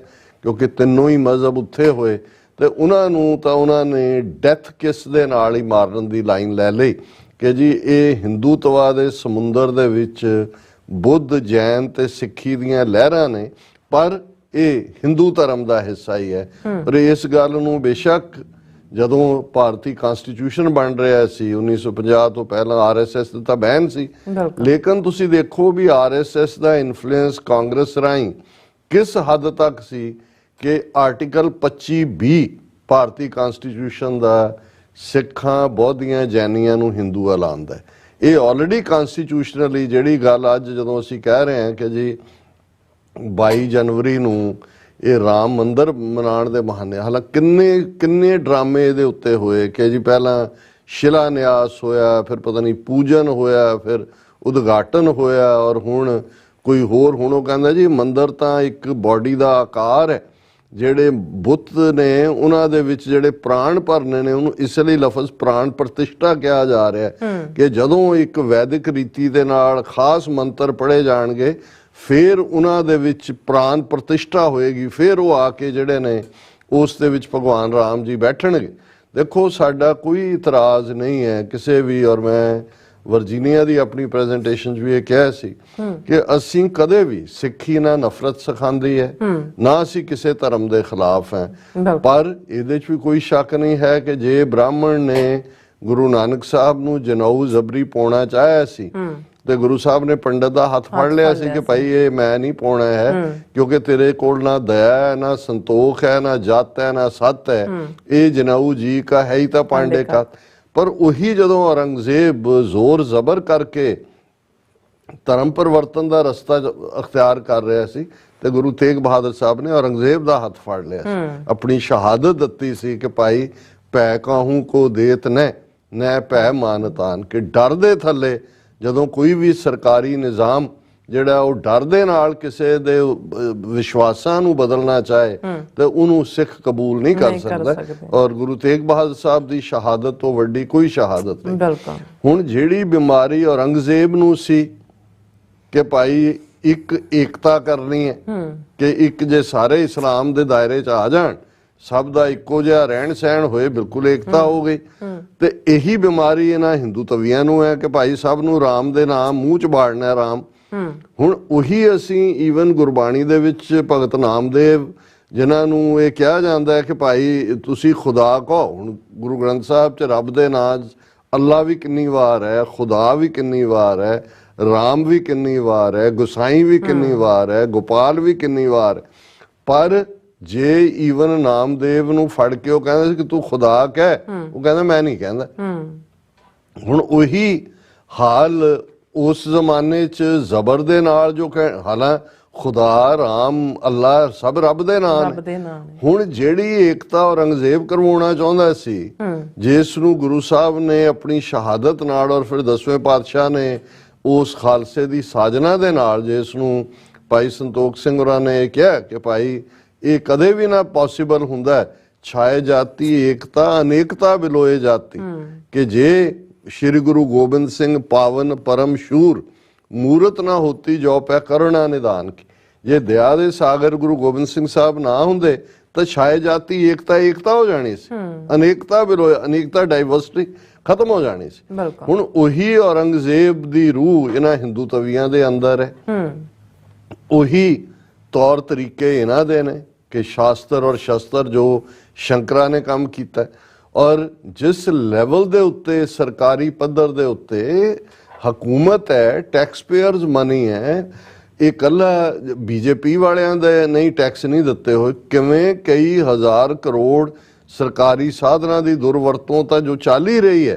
ਕਿਉਂਕਿ ਤਿੰਨੋਂ ਹੀ ਮਜ਼ਹਬ ਉੱਥੇ ਹੋਏ, ਤੇ ਉਹਨਾਂ ਨੂੰ ਤਾਂ ਉਹਨਾਂ ਨੇ ਡੈਥ ਕਿਸ ਦੇ ਨਾਲ ਹੀ ਮਾਰਨ ਦੀ ਲਾਈਨ ਲੈ ਲਈ ਕਿ ਜੀ ਇਹ ਹਿੰਦੂਤਵਾ ਦੇ ਸਮੁੰਦਰ ਦੇ ਵਿੱਚ बुद्ध जैन ते सिक्खी दियां लहरां ने, पर ये हिंदू धर्म का हिस्सा ही है। पर इस गल नूं बेशक जदों भारती कॉन्स्टिट्यूशन बन रहा सी 1950 तो पहला RSS दा बैन सी, लेकिन तुसी देखो भी RSS दा इन्फ्लुएंस कांग्रेस राही किस हद तक सी कि आर्टिकल 25B भारती कॉन्स्टिट्यूशन का सिखां बौद्धियां जैनियां नूं हिंदू ऐलानदा है। ਇਹ ਆਲਰੇਡੀ ਕਨਸਟੀਟਿਊਸ਼ਨਲੀ ਜਿਹੜੀ ਗੱਲ ਅੱਜ ਜਦੋਂ ਅਸੀਂ ਕਹਿ ਰਹੇ ਹਾਂ ਕਿ ਜੀ 22 ਜਨਵਰੀ ਨੂੰ ਇਹ ਰਾਮ ਮੰਦਿਰ ਮਨਾਉਣ ਦੇ ਬਹਾਨੇ, ਹਾਲਾਂਕਿ ਕਿੰਨੇ ਡਰਾਮੇ ਇਹਦੇ ਉੱਤੇ ਹੋਏ ਕਿ ਜੀ ਪਹਿਲਾਂ ਸ਼ਿਲਾਨਿਆਸ ਹੋਇਆ, ਫਿਰ ਪਤਾ ਨਹੀਂ ਪੂਜਨ ਹੋਇਆ, ਫਿਰ ਉਦਘਾਟਨ ਹੋਇਆ, ਔਰ ਹੁਣ ਕੋਈ ਹੋਰ, ਹੁਣ ਉਹ ਕਹਿੰਦਾ ਜੀ ਮੰਦਿਰ ਤਾਂ ਇੱਕ ਬਾਡੀ ਦਾ ਆਕਾਰ ਹੈ, ਜਿਹੜੇ ਬੁੱਤ ਨੇ ਉਹਨਾਂ ਦੇ ਵਿੱਚ ਜਿਹੜੇ ਪ੍ਰਾਣ ਭਰਨੇ ਨੇ ਉਹਨੂੰ ਇਸ ਲਈ ਲਫ਼ਜ਼ ਪ੍ਰਾਣ ਪ੍ਰਤਿਸ਼ਠਾ ਕਿਹਾ ਜਾ ਰਿਹਾ ਕਿ ਜਦੋਂ ਇੱਕ ਵੈਦਿਕ ਰੀਤੀ ਦੇ ਨਾਲ ਖਾਸ ਮੰਤਰ ਪੜ੍ਹੇ ਜਾਣਗੇ ਫਿਰ ਉਹਨਾਂ ਦੇ ਵਿੱਚ ਪ੍ਰਾਣ ਪ੍ਰਤਿਸ਼ਠਾ ਹੋਏਗੀ, ਫਿਰ ਉਹ ਆ ਕੇ ਜਿਹੜੇ ਨੇ ਉਸ ਦੇ ਵਿੱਚ ਭਗਵਾਨ ਰਾਮ ਜੀ ਬੈਠਣਗੇ। ਦੇਖੋ ਸਾਡਾ ਕੋਈ ਇਤਰਾਜ਼ ਨਹੀਂ ਹੈ ਕਿਸੇ ਵੀ, ਔਰ ਮੈਂ ਵਰਜੀਨੀਆ ਦੀ ਆਪਣੀ ਪ੍ਰੈਜੈਂਟੇਸ਼ਨ 'ਚ ਵੀ ਇਹ ਕਿਹਾ ਸੀ ਕਿ ਅਸੀਂ ਕਦੇ ਵੀ ਸਿੱਖੀ ਨਾਲ ਨਫ਼ਰਤ ਸਿਖਾਉਂਦੀ ਹੈ, ਨਾ ਅਸੀਂ ਕਿਸੇ ਧਰਮ ਦੇ ਖਿਲਾਫ ਹੈ, ਪਰ ਇਹਦੇ 'ਚ ਵੀ ਕੋਈ ਸ਼ੱਕ ਨਹੀਂ ਹੈ ਕਿ ਜੇ ਬ੍ਰਾਹਮਣ ਨੇ ਗੁਰੂ ਨਾਨਕ ਸਾਹਿਬ ਨੂੰ ਜਨੇਊ ਜ਼ਬਰੀ ਪਾਉਣਾ ਚਾਹਿਆ ਸੀ ਤੇ ਗੁਰੂ ਸਾਹਿਬ ਨੇ ਪੰਡਤ ਦਾ ਹੱਥ ਫੜ ਲਿਆ ਸੀ ਕਿ ਭਾਈ ਇਹ ਮੈਂ ਨਹੀਂ ਪਾਉਣਾ ਹੈ, ਕਿਉਂਕਿ ਤੇਰੇ ਕੋਲ ਨਾ ਦਇਆ ਹੈ, ਨਾ ਸੰਤੋਖ ਹੈ, ਨਾ ਜਤ ਹੈ, ਨਾ ਸਤ ਹੈ, ਇਹ ਜਨੇਊ ਜੀ ਕਾ ਹੈ ਹੀ ਤਾਂ ਪਾਂਡੇ ਕਾ। पर ਉਹੀ ਜਦੋਂ ਔਰੰਗਜ਼ੇਬ ਜ਼ੋਰ ਜ਼ਬਰ ਕਰਕੇ ਧਰਮ ਪਰਿਵਰਤਨ ਦਾ ਰਸਤਾ ਅਖਤਿਆਰ ਕਰ ਰਿਹਾ ਸੀ ਤੇ ਗੁਰੂ ਤੇਗ ਬਹਾਦਰ ਸਾਹਿਬ ਨੇ ਔਰੰਗਜ਼ੇਬ ਦਾ ਹੱਥ ਫੜ ਲਿਆ ਸੀ, ਆਪਣੀ ਸ਼ਹਾਦਤ ਦਿੱਤੀ ਸੀ ਕਿ ਭਾਈ ਭੈ ਕਾਹੂ ਕੋ ਦੇਤ ਨੈ ਭੈ ਮਾਨਤਾਨ, ਕਿ ਡਰ ਦੇ ਥੱਲੇ ਜਦੋਂ ਕੋਈ ਵੀ ਸਰਕਾਰੀ ਨਿਜ਼ਾਮ ਜਿਹੜਾ ਉਹ ਡਰ ਦੇ ਨਾਲ ਕਿਸੇ ਦੇ ਵਿਸ਼ਵਾਸਾਂ ਨੂੰ ਬਦਲਣਾ ਚਾਹੇ ਤੇ ਉਹਨੂੰ ਸਿੱਖ ਕਬੂਲ ਨਹੀਂ ਕਰ ਸਕਦਾ, ਔਰ ਗੁਰੂ ਤੇਗ ਬਹਾਦਰ ਸਾਹਿਬ ਦੀ ਸ਼ਹਾਦਤ ਤੋਂ ਵੱਡੀ ਕੋਈ ਸ਼ਹਾਦਤ ਨਹੀਂ। ਹੁਣ ਜਿਹੜੀ ਬਿਮਾਰੀ ਔਰੰਗਜ਼ੇਬ ਨੂੰ ਸੀ ਕਿ ਭਾਈ ਇੱਕ ਏਕਤਾ ਕਰਨੀ ਹੈ, ਕਿ ਇੱਕ ਜੇ ਸਾਰੇ ਇਸਲਾਮ ਦੇ ਦਾਇਰੇ 'ਚ ਆ ਜਾਣ, ਸਭ ਦਾ ਇੱਕੋ ਜਿਹਾ ਰਹਿਣ ਸਹਿਣ ਹੋਏ, ਬਿਲਕੁਲ ਏਕਤਾ ਹੋ ਗਈ, ਤੇ ਇਹੀ ਬਿਮਾਰੀ ਇਹਨਾਂ ਹਿੰਦੂ ਤਵੀਆਂ ਨੂੰ ਹੈ ਕਿ ਭਾਈ ਸਭ ਨੂੰ ਰਾਮ ਦੇ ਨਾਮ ਮੂੰਹ 'ਚ ਬਾੜਨਾ ਰਾਮ। ਹੁਣ ਉਹੀ ਅਸੀਂ ਈਵਨ ਗੁਰਬਾਣੀ ਦੇ ਵਿੱਚ ਭਗਤ ਨਾਮਦੇਵ ਜਿਨ੍ਹਾਂ ਨੂੰ ਇਹ ਕਿਹਾ ਜਾਂਦਾ ਹੈ ਕਿ ਭਾਈ ਤੁਸੀਂ ਖੁਦਾ ਕਹੋ, ਹੁਣ ਗੁਰੂ ਗ੍ਰੰਥ ਸਾਹਿਬ 'ਚ ਰੱਬ ਦੇ ਨਾਂ ਅੱਲਾ ਵੀ ਕਿੰਨੀ ਵਾਰ ਹੈ, ਖੁਦਾ ਵੀ ਕਿੰਨੀ ਵਾਰ ਹੈ, ਰਾਮ ਵੀ ਕਿੰਨੀ ਵਾਰ ਹੈ, ਗੁਸਾਈ ਵੀ ਕਿੰਨੀ ਵਾਰ ਹੈ, ਗੋਪਾਲ ਵੀ ਕਿੰਨੀ ਵਾਰ, ਪਰ ਜੇ ਈਵਨ ਨਾਮਦੇਵ ਨੂੰ ਫੜ ਕੇ ਉਹ ਕਹਿੰਦਾ ਸੀ ਕਿ ਤੂੰ ਖੁਦਾ ਕਹਿ, ਉਹ ਕਹਿੰਦਾ ਮੈਂ ਨਹੀਂ ਕਹਿੰਦਾ। ਹੁਣ ਉਹੀ ਹਾਲ ਉਸ ਜ਼ਮਾਨੇ 'ਚ ਜ਼ਬਰ ਦੇ ਨਾਲ ਜੋ ਹਾਲਾਂ ਖੁਦਾ ਰਾਮ ਅੱਲਾ ਸਭ ਰੱਬ ਦੇ ਨਾਮ ਨੇ। ਹੁਣ ਜਿਹੜੀ ਏਕਤਾ ਔਰੰਗਜ਼ੇਬ ਕਰਵਾਉਣਾ ਚਾਹੁੰਦਾ ਸੀ, ਜਿਸ ਨੂੰ ਗੁਰੂ ਸਾਹਿਬ ਨੇ ਆਪਣੀ ਸ਼ਹਾਦਤ ਨਾਲ ਔਰ ਫਿਰ 10ਵੇਂ ਪਾਤਸ਼ਾਹ ਨੇ ਉਸ ਖਾਲਸੇ ਦੀ ਸਾਜਨਾ ਦੇ ਨਾਲ, ਜਿਸ ਨੂੰ ਭਾਈ ਸੰਤੋਖ ਸਿੰਘ ਹੋਰਾਂ ਨੇ ਕਿਹਾ ਕਿ ਭਾਈ ਇਹ ਕਦੇ ਵੀ ਨਾ ਪੋਸੀਬਲ ਹੁੰਦਾ, ਛਾਏ ਜਾਤੀ ਏਕਤਾ ਅਨੇਕਤਾ ਬਿਲੋਏ ਜਾਤੀ, ਕਿ ਜੇ श्री गुरु गोबिंद सिंह पावन परम शूर मूरत ना होती जो पै करुणा निदान की, जे दया दे सागर गुरु गोबिंद सिंह साहब ना होंदे तो छाए जाती एकता हो जानी सी, अनेकता बिलोए अनेकता डाइवर्सिटी खत्म हो जानी सी। हुण ओही औरंगजेब दी रूह इन्हां हिंदू तवियां दे अंदर है, ओही तौर तरीके इन्हां दे ने कि शास्त्र और शस्त्र जो शंकरा ने काम कीता है, और जिस लैवल दे उत्ते सरकारी पद्धर दे उत्ते हकूमत है, टैक्स पेयर्स मनी है, ये कला बीजेपी वालियां दे नहीं टैक्स नहीं दिते हुए, किवें कई हज़ार करोड़ सरकारी साधना की दुरवरतों तो जो चल ही रही है,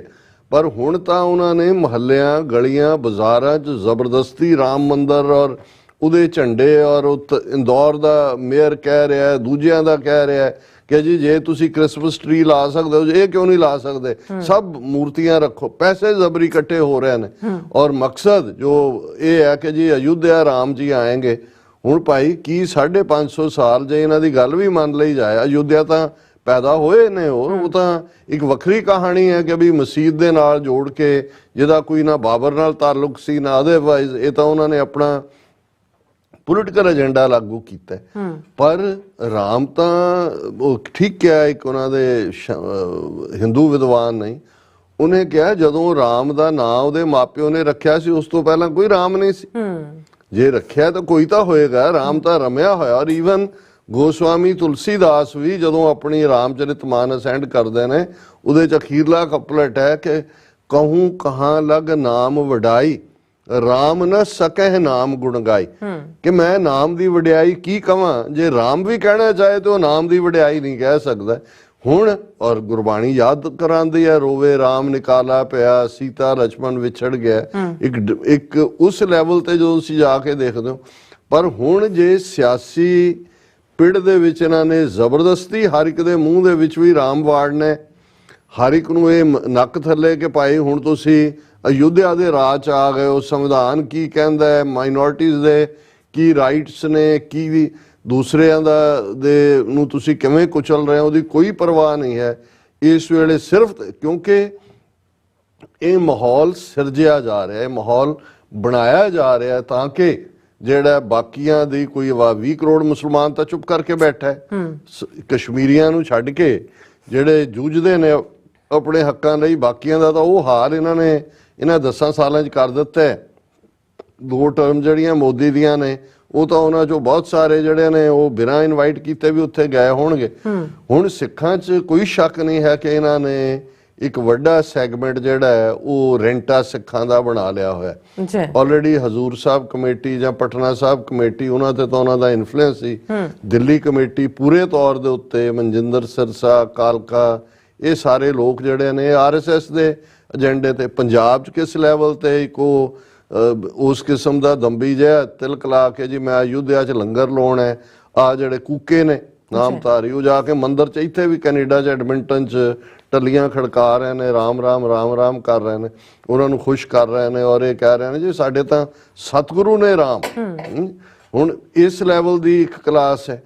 ਪਰ ਹੁਣ ਤਾਂ ਉਹਨਾਂ ਨੇ ਮੁਹੱਲਿਆਂ ਗਲੀਆਂ ਬਾਜ਼ਾਰਾਂ 'ਚ ਜ਼ਬਰਦਸਤੀ ਰਾਮ ਮੰਦਰ ਔਰ ਉਹਦੇ ਝੰਡੇ ਔਰ ਇੰਦੌਰ ਦਾ ਮੇਅਰ ਕਹਿ ਰਿਹਾ, ਦੂਜਿਆਂ ਦਾ ਕਹਿ ਰਿਹਾ ਕਿ ਜੀ ਜੇ ਤੁਸੀਂ ਕ੍ਰਿਸਮਸ ਟਰੀ ਲਾ ਸਕਦੇ ਹੋ ਇਹ ਕਿਉਂ ਨਹੀਂ ਲਾ ਸਕਦੇ, ਸਭ ਮੂਰਤੀਆਂ ਰੱਖੋ। ਪੈਸੇ ਜ਼ਬਰੀ ਇਕੱਠੇ ਹੋ ਰਹੇ ਨੇ ਔਰ ਮਕਸਦ ਜੋ ਇਹ ਹੈ ਕਿ ਜੀ ਅਯੁੱਧਿਆ ਰਾਮ ਜੀ ਆਏਂਗੇ। ਹੁਣ ਭਾਈ ਕੀ 550 ਸਾਲ ਜੇ ਇਹਨਾਂ ਦੀ ਗੱਲ ਵੀ ਮੰਨ ਲਈ ਜਾਏ, ਅਯੁੱਧਿਆ ਤਾਂ ਪੈਦਾ ਹੋਏ ਨੇ ਉਹ ਤਾਂ ਇੱਕ ਵੱਖਰੀ ਕਹਾਣੀ ਹੈ ਕਿ ਵੀ ਮਸਜਿਦ ਦੇ ਨਾਲ ਜੋੜ ਕੇ, ਜਿਹਦਾ ਕੋਈ ਨਾ ਬਾਬਰ ਨਾਲ ਤਾਲੁਕ ਸੀ ਨਾ ਅਦਰਵਾਈਜ਼, ਇਹ ਤਾਂ ਉਹਨਾਂ ਨੇ ਆਪਣਾ ਪੋਲੀਟੀਕਲ ਏਜੰਡਾ ਲਾਗੂ ਕੀਤਾ। ਪਰ ਰਾਮ ਤਾਂ ਉਹ ਠੀਕ ਕਿਹਾ, ਇੱਕ ਉਹਨਾਂ ਦੇ ਹਿੰਦੂ ਵਿਦਵਾਨ ਨਹੀਂ, ਉਹਨੇ ਕਿਹਾ ਜਦੋਂ ਰਾਮ ਦਾ ਨਾਂ ਉਹਦੇ ਮਾਪਿਓ ਨੇ ਰੱਖਿਆ ਸੀ ਉਸ ਤੋਂ ਪਹਿਲਾਂ ਕੋਈ ਰਾਮ ਨਹੀਂ ਸੀ। ਜੇ ਰੱਖਿਆ ਤਾਂ ਕੋਈ ਤਾਂ ਹੋਏਗਾ, ਰਾਮ ਤਾਂ ਰਮਿਆ ਹੋਇਆ। ਔਰ ਈਵਨ ਗੋਸਵਾਮੀ ਤੁਲਸੀਦਾਸ ਵੀ ਜਦੋਂ ਆਪਣੀ ਰਾਮਚਰਿਤਮਾਨਸ ਐਂਡ ਕਰਦੇ ਨੇ, ਉਹਦੇ ਚ ਅਖੀਰਲਾ ਕਪਲਟ ਹੈ ਕਿ ਕਹੂੰ ਕਹਾਂ ਲਗ ਨਾਮ ਵਡਾਈ, ਰਾਮ ਨ ਸਕਹਿ ਨਾਮ ਗੁਣ ਗਾਈ। ਕਿ ਮੈਂ ਨਾਮ ਦੀ ਵਡਿਆਈ ਕੀ ਕਵਾਂ, ਜੇ ਰਾਮ ਵੀ ਕਹਿਣਾ ਚਾਹੇ ਤੇ ਉਹ ਨਾਮ ਦੀ ਵਡਿਆਈ ਨਹੀਂ ਕਹਿ ਸਕਦਾ। ਹੁਣ ਔਰ ਗੁਰਬਾਣੀ ਯਾਦ ਕਰਾਂਦੀ ਹੈ, ਰੋਵੇ ਰਾਮ ਨਿਕਾਲਾ ਪਿਆ, ਸੀਤਾ ਲਛਮਣ ਵਿਛੜ ਗਿਆ। ਇੱਕ ਉਸ ਲੈਵਲ ਤੇ ਜੋ ਤੁਸੀਂ ਜਾ ਕੇ ਦੇਖਦੇ ਹੋ। ਪਰ ਹੁਣ ਜੇ ਸਿਆਸੀ ਪਿੜ ਦੇ ਵਿੱਚ ਇਹਨਾਂ ਨੇ ਜ਼ਬਰਦਸਤੀ ਹਰ ਇੱਕ ਦੇ ਮੂੰਹ ਦੇ ਵਿੱਚ ਵੀ ਰਾਮ ਵਾੜਨਾ, ਹਰ ਇੱਕ ਨੂੰ ਇਹ ਨੱਕ ਥੱਲੇ ਕਿ ਭਾਈ ਹੁਣ ਤੁਸੀਂ ਅਯੁੱਧਿਆ ਦੇ ਰਾਜ 'ਚ ਆ ਗਏ ਹੋ, ਸੰਵਿਧਾਨ ਕੀ ਕਹਿੰਦਾ ਹੈ, ਮਾਈਨੋਰਟੀਜ਼ ਦੇ ਕੀ ਰਾਈਟਸ ਨੇ, ਕੀ ਦੂਸਰਿਆਂ ਦੇ ਨੂੰ ਤੁਸੀਂ ਕਿਵੇਂ ਕੁਚਲ ਰਹੇ ਹੋ, ਉਹਦੀ ਕੋਈ ਪਰਵਾਹ ਨਹੀਂ ਹੈ ਇਸ ਵੇਲੇ। ਸਿਰਫ ਕਿਉਂਕਿ ਇਹ ਮਾਹੌਲ ਸਿਰਜਿਆ ਜਾ ਰਿਹਾ ਹੈ, ਮਾਹੌਲ ਬਣਾਇਆ ਜਾ ਰਿਹਾ ਤਾਂ ਕਿ ਜਿਹੜਾ ਬਾਕੀਆਂ ਦੀ ਕੋਈ 20 ਕਰੋੜ ਮੁਸਲਮਾਨ ਤਾਂ ਚੁੱਪ ਕਰਕੇ ਬੈਠਾ ਹੈ, ਕਸ਼ਮੀਰੀਆਂ ਨੂੰ ਛੱਡ ਕੇ ਜਿਹੜੇ ਜੂਝਦੇ ਨੇ ਆਪਣੇ ਹੱਕਾਂ ਲਈ, ਬਾਕੀਆਂ ਦਾ ਤਾਂ ਉਹ ਹਾਲ ਇਹਨਾਂ 10 ਸਾਲਾਂ 'ਚ ਕਰ ਦਿੱਤਾ ਹੈ। 2 ਟਰਮ ਜਿਹੜੀਆਂ ਮੋਦੀ ਦੀਆਂ ਨੇ ਉਹ ਤਾਂ ਉਹਨਾਂ 'ਚੋਂ ਬਹੁਤ ਸਾਰੇ ਜਿਹੜੇ ਨੇ ਉਹ ਬਿਨਾਂ ਇਨਵਾਈਟ ਕੀਤੇ ਵੀ ਉੱਥੇ ਗਏ ਹੋਣਗੇ। ਹੁਣ ਸਿੱਖਾਂ 'ਚ ਕੋਈ ਸ਼ੱਕ ਨਹੀਂ ਹੈ ਕਿ ਇਹਨਾਂ ਨੇ ਇੱਕ ਵੱਡਾ ਸੈਗਮੈਂਟ ਜਿਹੜਾ ਹੈ ਉਹ ਰੈਂਟਾ ਸਿੱਖਾਂ ਦਾ ਬਣਾ ਲਿਆ ਹੋਇਆ ਹੈ। ਆਲਰੇਡੀ ਹਜ਼ੂਰ ਸਾਹਿਬ ਕਮੇਟੀ ਜਾਂ ਪਟਨਾ ਸਾਹਿਬ ਕਮੇਟੀ, ਉਹਨਾਂ ਤੇ ਤਾਂ ਉਹਨਾਂ ਦਾ ਇਨਫਲੂਐਂਸ ਸੀ। ਦਿੱਲੀ ਕਮੇਟੀ ਪੂਰੇ ਤੌਰ ਦੇ ਉੱਤੇ ਮਨਜਿੰਦਰ ਸਿਰਸਾ, ਕਾਲਕਾ, ਇਹ ਸਾਰੇ ਲੋਕ ਜਿਹੜੇ ਨੇ RSS ਦੇ ਏਜੰਡੇ ਤੇ। ਪੰਜਾਬ 'ਚ ਕਿਸ ਲੈਵਲ ਤੇ ਇੱਕ ਉਸ ਕਿਸਮ ਦਾ ਦੰਬੀ ਜਿਹਾ ਤਿਲਕ ਲਾ ਕੇ ਜੀ ਮੈਂ ਅਯੁੱਧਿਆ 'ਚ ਲੰਗਰ ਲਾਉਣਾ ਹੈ, ਆ ਜਿਹੜੇ ਕੂਕੇ ਨੇ ਨਾਮਧਾਰੀ, ਉਹ ਜਾ ਕੇ ਮੰਦਿਰ 'ਚ, ਇੱਥੇ ਵੀ ਕੈਨੇਡਾ 'ਚ ਐਡਮਿੰਟਨ 'ਚ ਟੱਲੀਆਂ ਖੜਕਾ ਰਹੇ ਨੇ, ਰਾਮ ਰਾਮ ਰਾਮ ਰਾਮ ਕਰ ਰਹੇ ਨੇ, ਉਹਨਾਂ ਨੂੰ ਖੁਸ਼ ਕਰ ਰਹੇ ਨੇ ਔਰ ਇਹ ਕਹਿ ਰਹੇ ਨੇ ਜੀ ਸਾਡੇ ਤਾਂ ਸਤਿਗੁਰੂ ਨੇ ਰਾਮ। ਹੁਣ ਇਸ ਲੈਵਲ ਦੀ ਇੱਕ ਕਲਾਸ ਹੈ।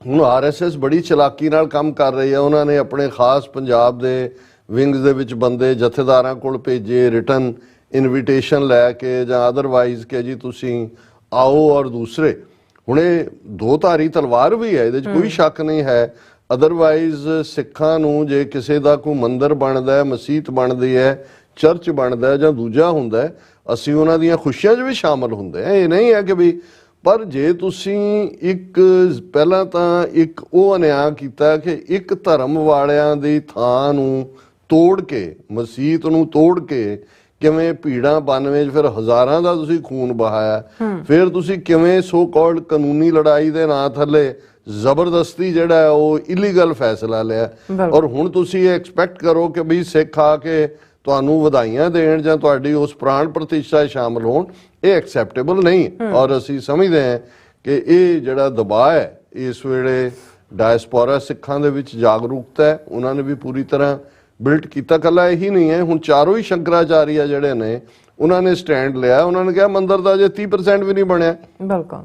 ਹੁਣ RSS ਬੜੀ ਚਲਾਕੀ ਨਾਲ ਕੰਮ ਕਰ ਰਹੀ ਹੈ। ਉਹਨਾਂ ਨੇ ਆਪਣੇ ਖਾਸ ਪੰਜਾਬ ਦੇ ਵਿੰਗਸ ਦੇ ਵਿੱਚ ਬੰਦੇ ਜਥੇਦਾਰਾਂ ਕੋਲ ਭੇਜੇ, ਰਿਟਨ ਇਨਵੀਟੇਸ਼ਨ ਲੈ ਕੇ ਜਾਂ ਅਦਰਵਾਈਜ਼ ਕਿ ਜੀ ਤੁਸੀਂ ਆਓ। ਔਰ ਦੂਸਰੇ ਹੁਣ ਇਹ 2 ਧਾਰੀ ਤਲਵਾਰ ਵੀ ਹੈ, ਇਹਦੇ 'ਚ ਕੋਈ ਸ਼ੱਕ ਨਹੀਂ ਹੈ। ਅਦਰਵਾਈਜ਼ ਸਿੱਖਾਂ ਨੂੰ ਜੇ ਕਿਸੇ ਦਾ ਕੋਈ ਮੰਦਿਰ ਬਣਦਾ, ਮਸਜਿਦ ਬਣਦੀ ਹੈ, ਚਰਚ ਬਣਦਾ ਜਾਂ ਦੂਜਾ ਹੁੰਦਾ, ਅਸੀਂ ਉਹਨਾਂ ਦੀਆਂ ਖੁਸ਼ੀਆਂ 'ਚ ਵੀ ਸ਼ਾਮਲ ਹੁੰਦੇ ਹਾਂ। ਇਹ ਨਹੀਂ ਹੈ ਕਿ ਵੀ, ਪਰ ਜੇ ਤੁਸੀਂ ਇੱਕ ਪਹਿਲਾਂ ਤਾਂ ਇੱਕ ਉਹ ਅਨਿਆਂ ਕੀਤਾ ਕਿ ਇੱਕ ਧਰਮ ਵਾਲਿਆਂ ਦੀ ਥਾਂ ਨੂੰ ਤੋੜ ਕੇ, ਮਸਜਿਦ ਨੂੰ ਤੋੜ ਕੇ ਕਿਵੇਂ ਭੀੜਾਂ 92 'ਚ ਫਿਰ ਹਜ਼ਾਰਾਂ ਦਾ ਤੁਸੀਂ ਖੂਨ ਬਹਾਇਆ, ਫਿਰ ਤੁਸੀਂ ਕਿਵੇਂ ਸੋ ਕਾਲਡ ਕਾਨੂੰਨੀ ਲੜਾਈ ਦੇ ਨਾਂ ਥੱਲੇ ਜ਼ਬਰਦਸਤੀ ਜਿਹੜਾ ਹੈ ਉਹ ਇਲੀਗਲ ਫੈਸਲਾ ਲਿਆ। ਔਰ ਹੁਣ ਤੁਸੀਂ ਇਹ ਐਕਸਪੈਕਟ ਕਰੋ ਕਿ ਵੀ ਸਿੱਖ ਆ ਕੇ ਤੁਹਾਨੂੰ ਵਧਾਈਆਂ ਦੇਣ ਜਾਂ ਤੁਹਾਡੀ ਉਸ ਪ੍ਰਾਣ ਪ੍ਰਤਿਸ਼ਠਾ 'ਚ ਸ਼ਾਮਲ ਹੋਣ, ਇਹ ਐਕਸੈਪਟੇਬਲ ਨਹੀਂ। ਔਰ ਅਸੀਂ ਸਮਝਦੇ ਹਾਂ ਕਿ ਇਹ ਜਿਹੜਾ ਦਬਾਅ ਹੈ ਇਸ ਵੇਲੇ ਡਾਇਸਪੋਰਾ ਸਿੱਖਾਂ ਦੇ ਵਿੱਚ ਜਾਗਰੂਕਤਾ ਹੈ, ਉਹਨਾਂ ਨੇ ਵੀ ਪੂਰੀ ਤਰ੍ਹਾਂ ਬਿਲਟ ਕੀਤਾ। ਕੱਲਾ ਇਹੀ ਨਹੀਂ ਹੈ, ਹੁਣ ਚਾਰੋਂ ਹੀ ਸ਼ੰਕਰਾਚਾਰੀਆ ਜਿਹੜੇ ਨੇ ਉਹਨਾਂ ਨੇ ਸਟੈਂਡ ਲਿਆ। ਉਹਨਾਂ ਨੇ ਕਿਹਾ ਮੰਦਿਰ ਦਾ ਜੇ 30% ਵੀ ਨਹੀਂ ਬਣਿਆ, ਬਿਲਕੁਲ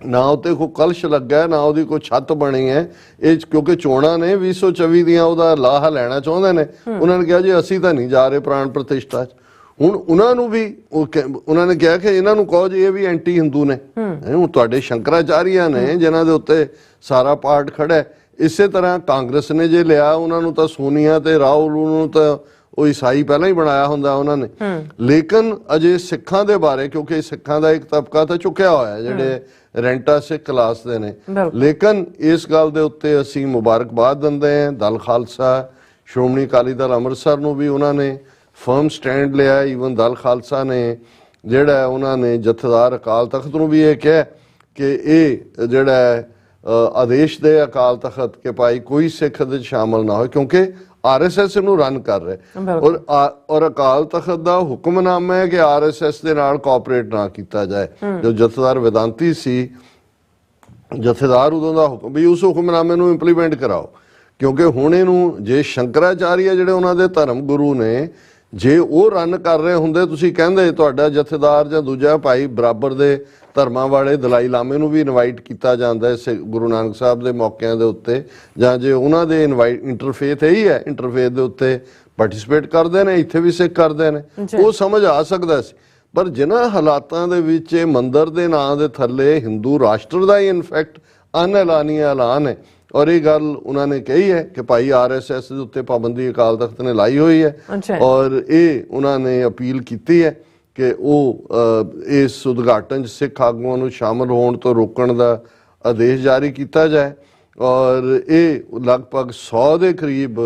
ਨਾ ਉੱਤੇ ਕੋਈ ਕਲਸ਼ ਲੱਗਾ, ਨਾ ਉਹਦੀ ਕੋਈ ਛੱਤ ਬਣੀ ਹੈ। ਇਹ ਕਿਉਂਕਿ ਚੋਣਾਂ ਨੇ 2024 ਦੀਆਂ ਉਹਦਾ ਲਾਹਾ ਲੈਣਾ ਚਾਹੁੰਦੇ ਨੇ। ਉਹਨਾਂ ਨੇ ਕਿਹਾ ਜੀ ਅਸੀਂ ਤਾਂ ਨਹੀਂ ਜਾ ਰਹੇ ਪ੍ਰਾਣ ਪ੍ਰਤਿਸ਼ਠਾ 'ਚ। ਹੁਣ ਉਹਨਾਂ ਨੂੰ ਵੀ ਉਹਨਾਂ ਨੇ ਕਿਹਾ ਕਿ ਇਹਨਾਂ ਨੂੰ ਕਹੋ ਜੀ ਇਹ ਵੀ ਐਂਟੀ ਹਿੰਦੂ ਨੇ। ਹੁਣ ਤੁਹਾਡੇ ਸ਼ੰਕਰਾਚਾਰੀਆ ਨੇ ਜਿਨ੍ਹਾਂ ਦੇ ਉੱਤੇ ਸਾਰਾ ਪਾਠ ਖੜਾ। ਇਸੇ ਤਰ੍ਹਾਂ ਕਾਂਗਰਸ ਨੇ ਜੇ ਲਿਆ, ਉਹਨਾਂ ਨੂੰ ਤਾਂ ਸੋਨੀਆ ਤੇ ਰਾਹੁਲ ਨੂੰ ਤਾਂ ਉਹ ਈਸਾਈ ਪਹਿਲਾਂ ਹੀ ਬਣਾਇਆ ਹੁੰਦਾ ਉਹਨਾਂ ਨੇ। ਲੇਕਿਨ ਅਜੇ ਸਿੱਖਾਂ ਦੇ ਬਾਰੇ, ਕਿਉਂਕਿ ਸਿੱਖਾਂ ਦਾ ਇੱਕ ਤਬਕਾ ਤਾਂ ਚੁੱਕਿਆ ਹੋਇਆ ਜਿਹੜੇ ਰੈਂਟਾ ਸਿੱਖ ਕਲਾਸ ਦੇ ਨੇ। ਲੇਕਿਨ ਇਸ ਗੱਲ ਦੇ ਉੱਤੇ ਅਸੀਂ ਮੁਬਾਰਕਬਾਦ ਦਿੰਦੇ ਹਾਂ ਦਲ ਖਾਲਸਾ, ਸ਼੍ਰੋਮਣੀ ਅਕਾਲੀ ਦਲ ਅੰਮ੍ਰਿਤਸਰ ਨੂੰ ਵੀ ਉਹਨਾਂ ਨੇ ਫਰਮ ਸਟੈਂਡ ਲਿਆ। ਈਵਨ ਦਲ ਖਾਲਸਾ ਨੇ ਜਿਹੜਾ ਉਹਨਾਂ ਨੇ ਜਥੇਦਾਰ ਅਕਾਲ ਤਖਤ ਨੂੰ ਵੀ ਇਹ ਕਿਹਾ ਕਿ ਇਹ ਜਿਹੜਾ ਆਦੇਸ਼ ਦੇ ਅਕਾਲ ਤਖਤ ਕਿ ਭਾਈ ਕੋਈ ਸਿੱਖ ਦੇ ਸ਼ਾਮਲ ਨਾ ਹੋਏ, ਕਿਉਂਕਿ ਆਰਐਸਐਸ ਇਹਨੂੰ ਰਨ ਕਰ ਰਿਹਾ ਔਰ ਅਕਾਲ ਤਖਤ ਦਾ ਹੁਕਮਨਾਮਾ ਹੈ ਕਿ ਆਰਐਸਐਸ ਦੇ ਨਾਲ ਕੋਆਪਰੇਟ ਨਾ ਕੀਤਾ ਜਾਏ। ਜੋ ਜਥੇਦਾਰ ਵੇਦਾਂਤੀ ਸੀ, ਜਥੇਦਾਰ ਉਦੋਂ ਦਾ ਹੁਕਮ ਵੀ ਉਸ ਹੁਕਮਨਾਮੇ ਨੂੰ ਇੰਪਲੀਮੈਂਟ ਕਰਾਓ, ਕਿਉਂਕਿ ਹੁਣ ਇਹਨੂੰ ਜੇ ਸ਼ੰਕਰਾਚਾਰੀਆ ਜਿਹੜੇ ਉਹਨਾਂ ਦੇ ਧਰਮ ਗੁਰੂ ਨੇ, ਜੇ ਉਹ ਰਨ ਕਰ ਰਹੇ ਹੁੰਦੇ, ਤੁਸੀਂ ਕਹਿੰਦੇ ਤੁਹਾਡਾ ਜਥੇਦਾਰ ਜਾਂ ਦੂਜਾ ਭਾਈ ਬਰਾਬਰ ਦੇ ਧਰਮਾਂ ਵਾਲੇ ਦਲਾਈ ਲਾਮੇ ਨੂੰ ਵੀ ਇਨਵਾਈਟ ਕੀਤਾ ਜਾਂਦਾ ਹੈ ਗੁਰੂ ਨਾਨਕ ਸਾਹਿਬ ਦੇ ਮੌਕਿਆਂ ਦੇ ਉੱਤੇ, ਜਾਂ ਜੇ ਉਹਨਾਂ ਦੇ ਇੰਟਰਫੇਥ ਇਹੀ ਹੈ, ਇੰਟਰਫੇਥ ਦੇ ਉੱਤੇ ਪਾਰਟਿਸਿਪੇਟ ਕਰਦੇ ਨੇ, ਇੱਥੇ ਵੀ ਸਿੱਖ ਕਰਦੇ ਨੇ, ਉਹ ਸਮਝ ਆ ਸਕਦਾ ਸੀ। ਪਰ ਜਿਨ੍ਹਾਂ ਹਾਲਾਤਾਂ ਦੇ ਵਿੱਚ ਇਹ ਮੰਦਿਰ ਦੇ ਨਾਂ ਦੇ ਥੱਲੇ ਹਿੰਦੂ ਰਾਸ਼ਟਰ ਦਾ ਹੀ ਇਨਫੈਕਟ ਅਨਐਲਾਨੀ ਐਲਾਨ ਹੈ, ਔਰ ਇਹ ਗੱਲ ਉਹਨਾਂ ਨੇ ਕਹੀ ਹੈ ਕਿ ਭਾਈ ਆਰਐਸਐਸ ਦੇ ਉੱਤੇ ਪਾਬੰਦੀ ਅਕਾਲ ਤਖਤ ਨੇ ਲਾਈ ਹੋਈ ਹੈ, ਔਰ ਇਹ ਉਹਨਾਂ ਨੇ ਅਪੀਲ ਕੀਤੀ ਹੈ ਕਿ ਉਹ ਇਸ ਉਦਘਾਟਨ 'ਚ ਸਿੱਖ ਆਗੂਆਂ ਨੂੰ ਸ਼ਾਮਲ ਹੋਣ ਤੋਂ ਰੋਕਣ ਦਾ ਆਦੇਸ਼ ਜਾਰੀ ਕੀਤਾ ਜਾਏ। ਔਰ ਇਹ ਲਗਭਗ 100 ਦੇ ਕਰੀਬ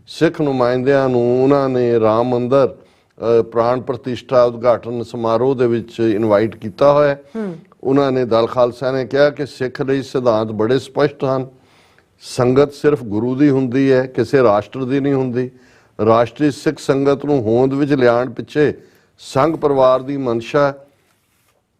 ਸਿੱਖ ਨੁਮਾਇੰਦਿਆਂ ਨੂੰ ਉਹਨਾਂ ਨੇ ਰਾਮ ਮੰਦਰ ਪ੍ਰਾਣ ਪ੍ਰਤਿਸ਼ਠਾ ਉਦਘਾਟਨ ਸਮਾਰੋਹ ਦੇ ਵਿੱਚ ਇਨਵਾਈਟ ਕੀਤਾ ਹੋਇਆ। ਉਹਨਾਂ ਨੇ ਦਲ ਖਾਲਸਾ ਨੇ ਕਿਹਾ ਕਿ ਸਿੱਖ ਲਈ ਸਿਧਾਂਤ ਬੜੇ ਸਪਸ਼ਟ ਹਨ। ਸੰਗਤ ਸਿਰਫ ਗੁਰੂ ਦੀ ਹੁੰਦੀ ਹੈ, ਕਿਸੇ ਰਾਸ਼ਟਰ ਦੀ ਨਹੀਂ ਹੁੰਦੀ। ਰਾਸ਼ਟਰੀ ਸਿੱਖ ਸੰਗਤ ਨੂੰ ਹੋਂਦ ਵਿੱਚ ਲਿਆਉਣ ਪਿੱਛੇ ਸੰਘ ਪਰਿਵਾਰ ਦੀ ਮਨਸ਼ਾ,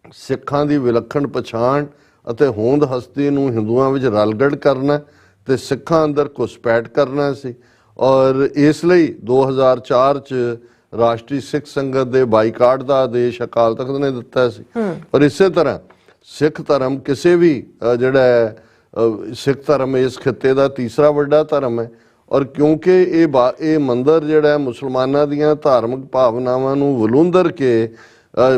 ਸਿੱਖਾਂ ਦੀ ਵਿਲੱਖਣ ਪਛਾਣ ਅਤੇ ਹੋਂਦ ਹਸਤੀ ਨੂੰ ਹਿੰਦੂਆਂ ਵਿੱਚ ਰਲਗੜ ਕਰਨਾ ਤੇ ਸਿੱਖਾਂ ਅੰਦਰ ਘੁਸਪੈਠ ਕਰਨਾ ਸੀ। ਔਰ ਇਸ ਲਈ 2004 ਚ ਰਾਸ਼ਟਰੀ ਸਿੱਖ ਸੰਗਤ ਦੇ ਬਾਈਕਾਟ ਦਾ ਆਦੇਸ਼ ਅਕਾਲ ਤਖਤ ਨੇ ਦਿੱਤਾ ਸੀ। ਔਰ ਇਸੇ ਤਰ੍ਹਾਂ ਸਿੱਖ ਧਰਮ ਕਿਸੇ ਵੀ ਜਿਹੜਾ ਸਿੱਖ ਧਰਮ ਇਸ ਖਿੱਤੇ ਦਾ ਤੀਸਰਾ ਵੱਡਾ ਧਰਮ ਹੈ, ਔਰ ਕਿਉਂਕਿ ਇਹ ਮੰਦਿਰ ਜਿਹੜਾ ਮੁਸਲਮਾਨਾਂ ਦੀਆਂ ਧਾਰਮਿਕ ਭਾਵਨਾਵਾਂ ਨੂੰ ਵਲੂੰਦਰ ਕੇ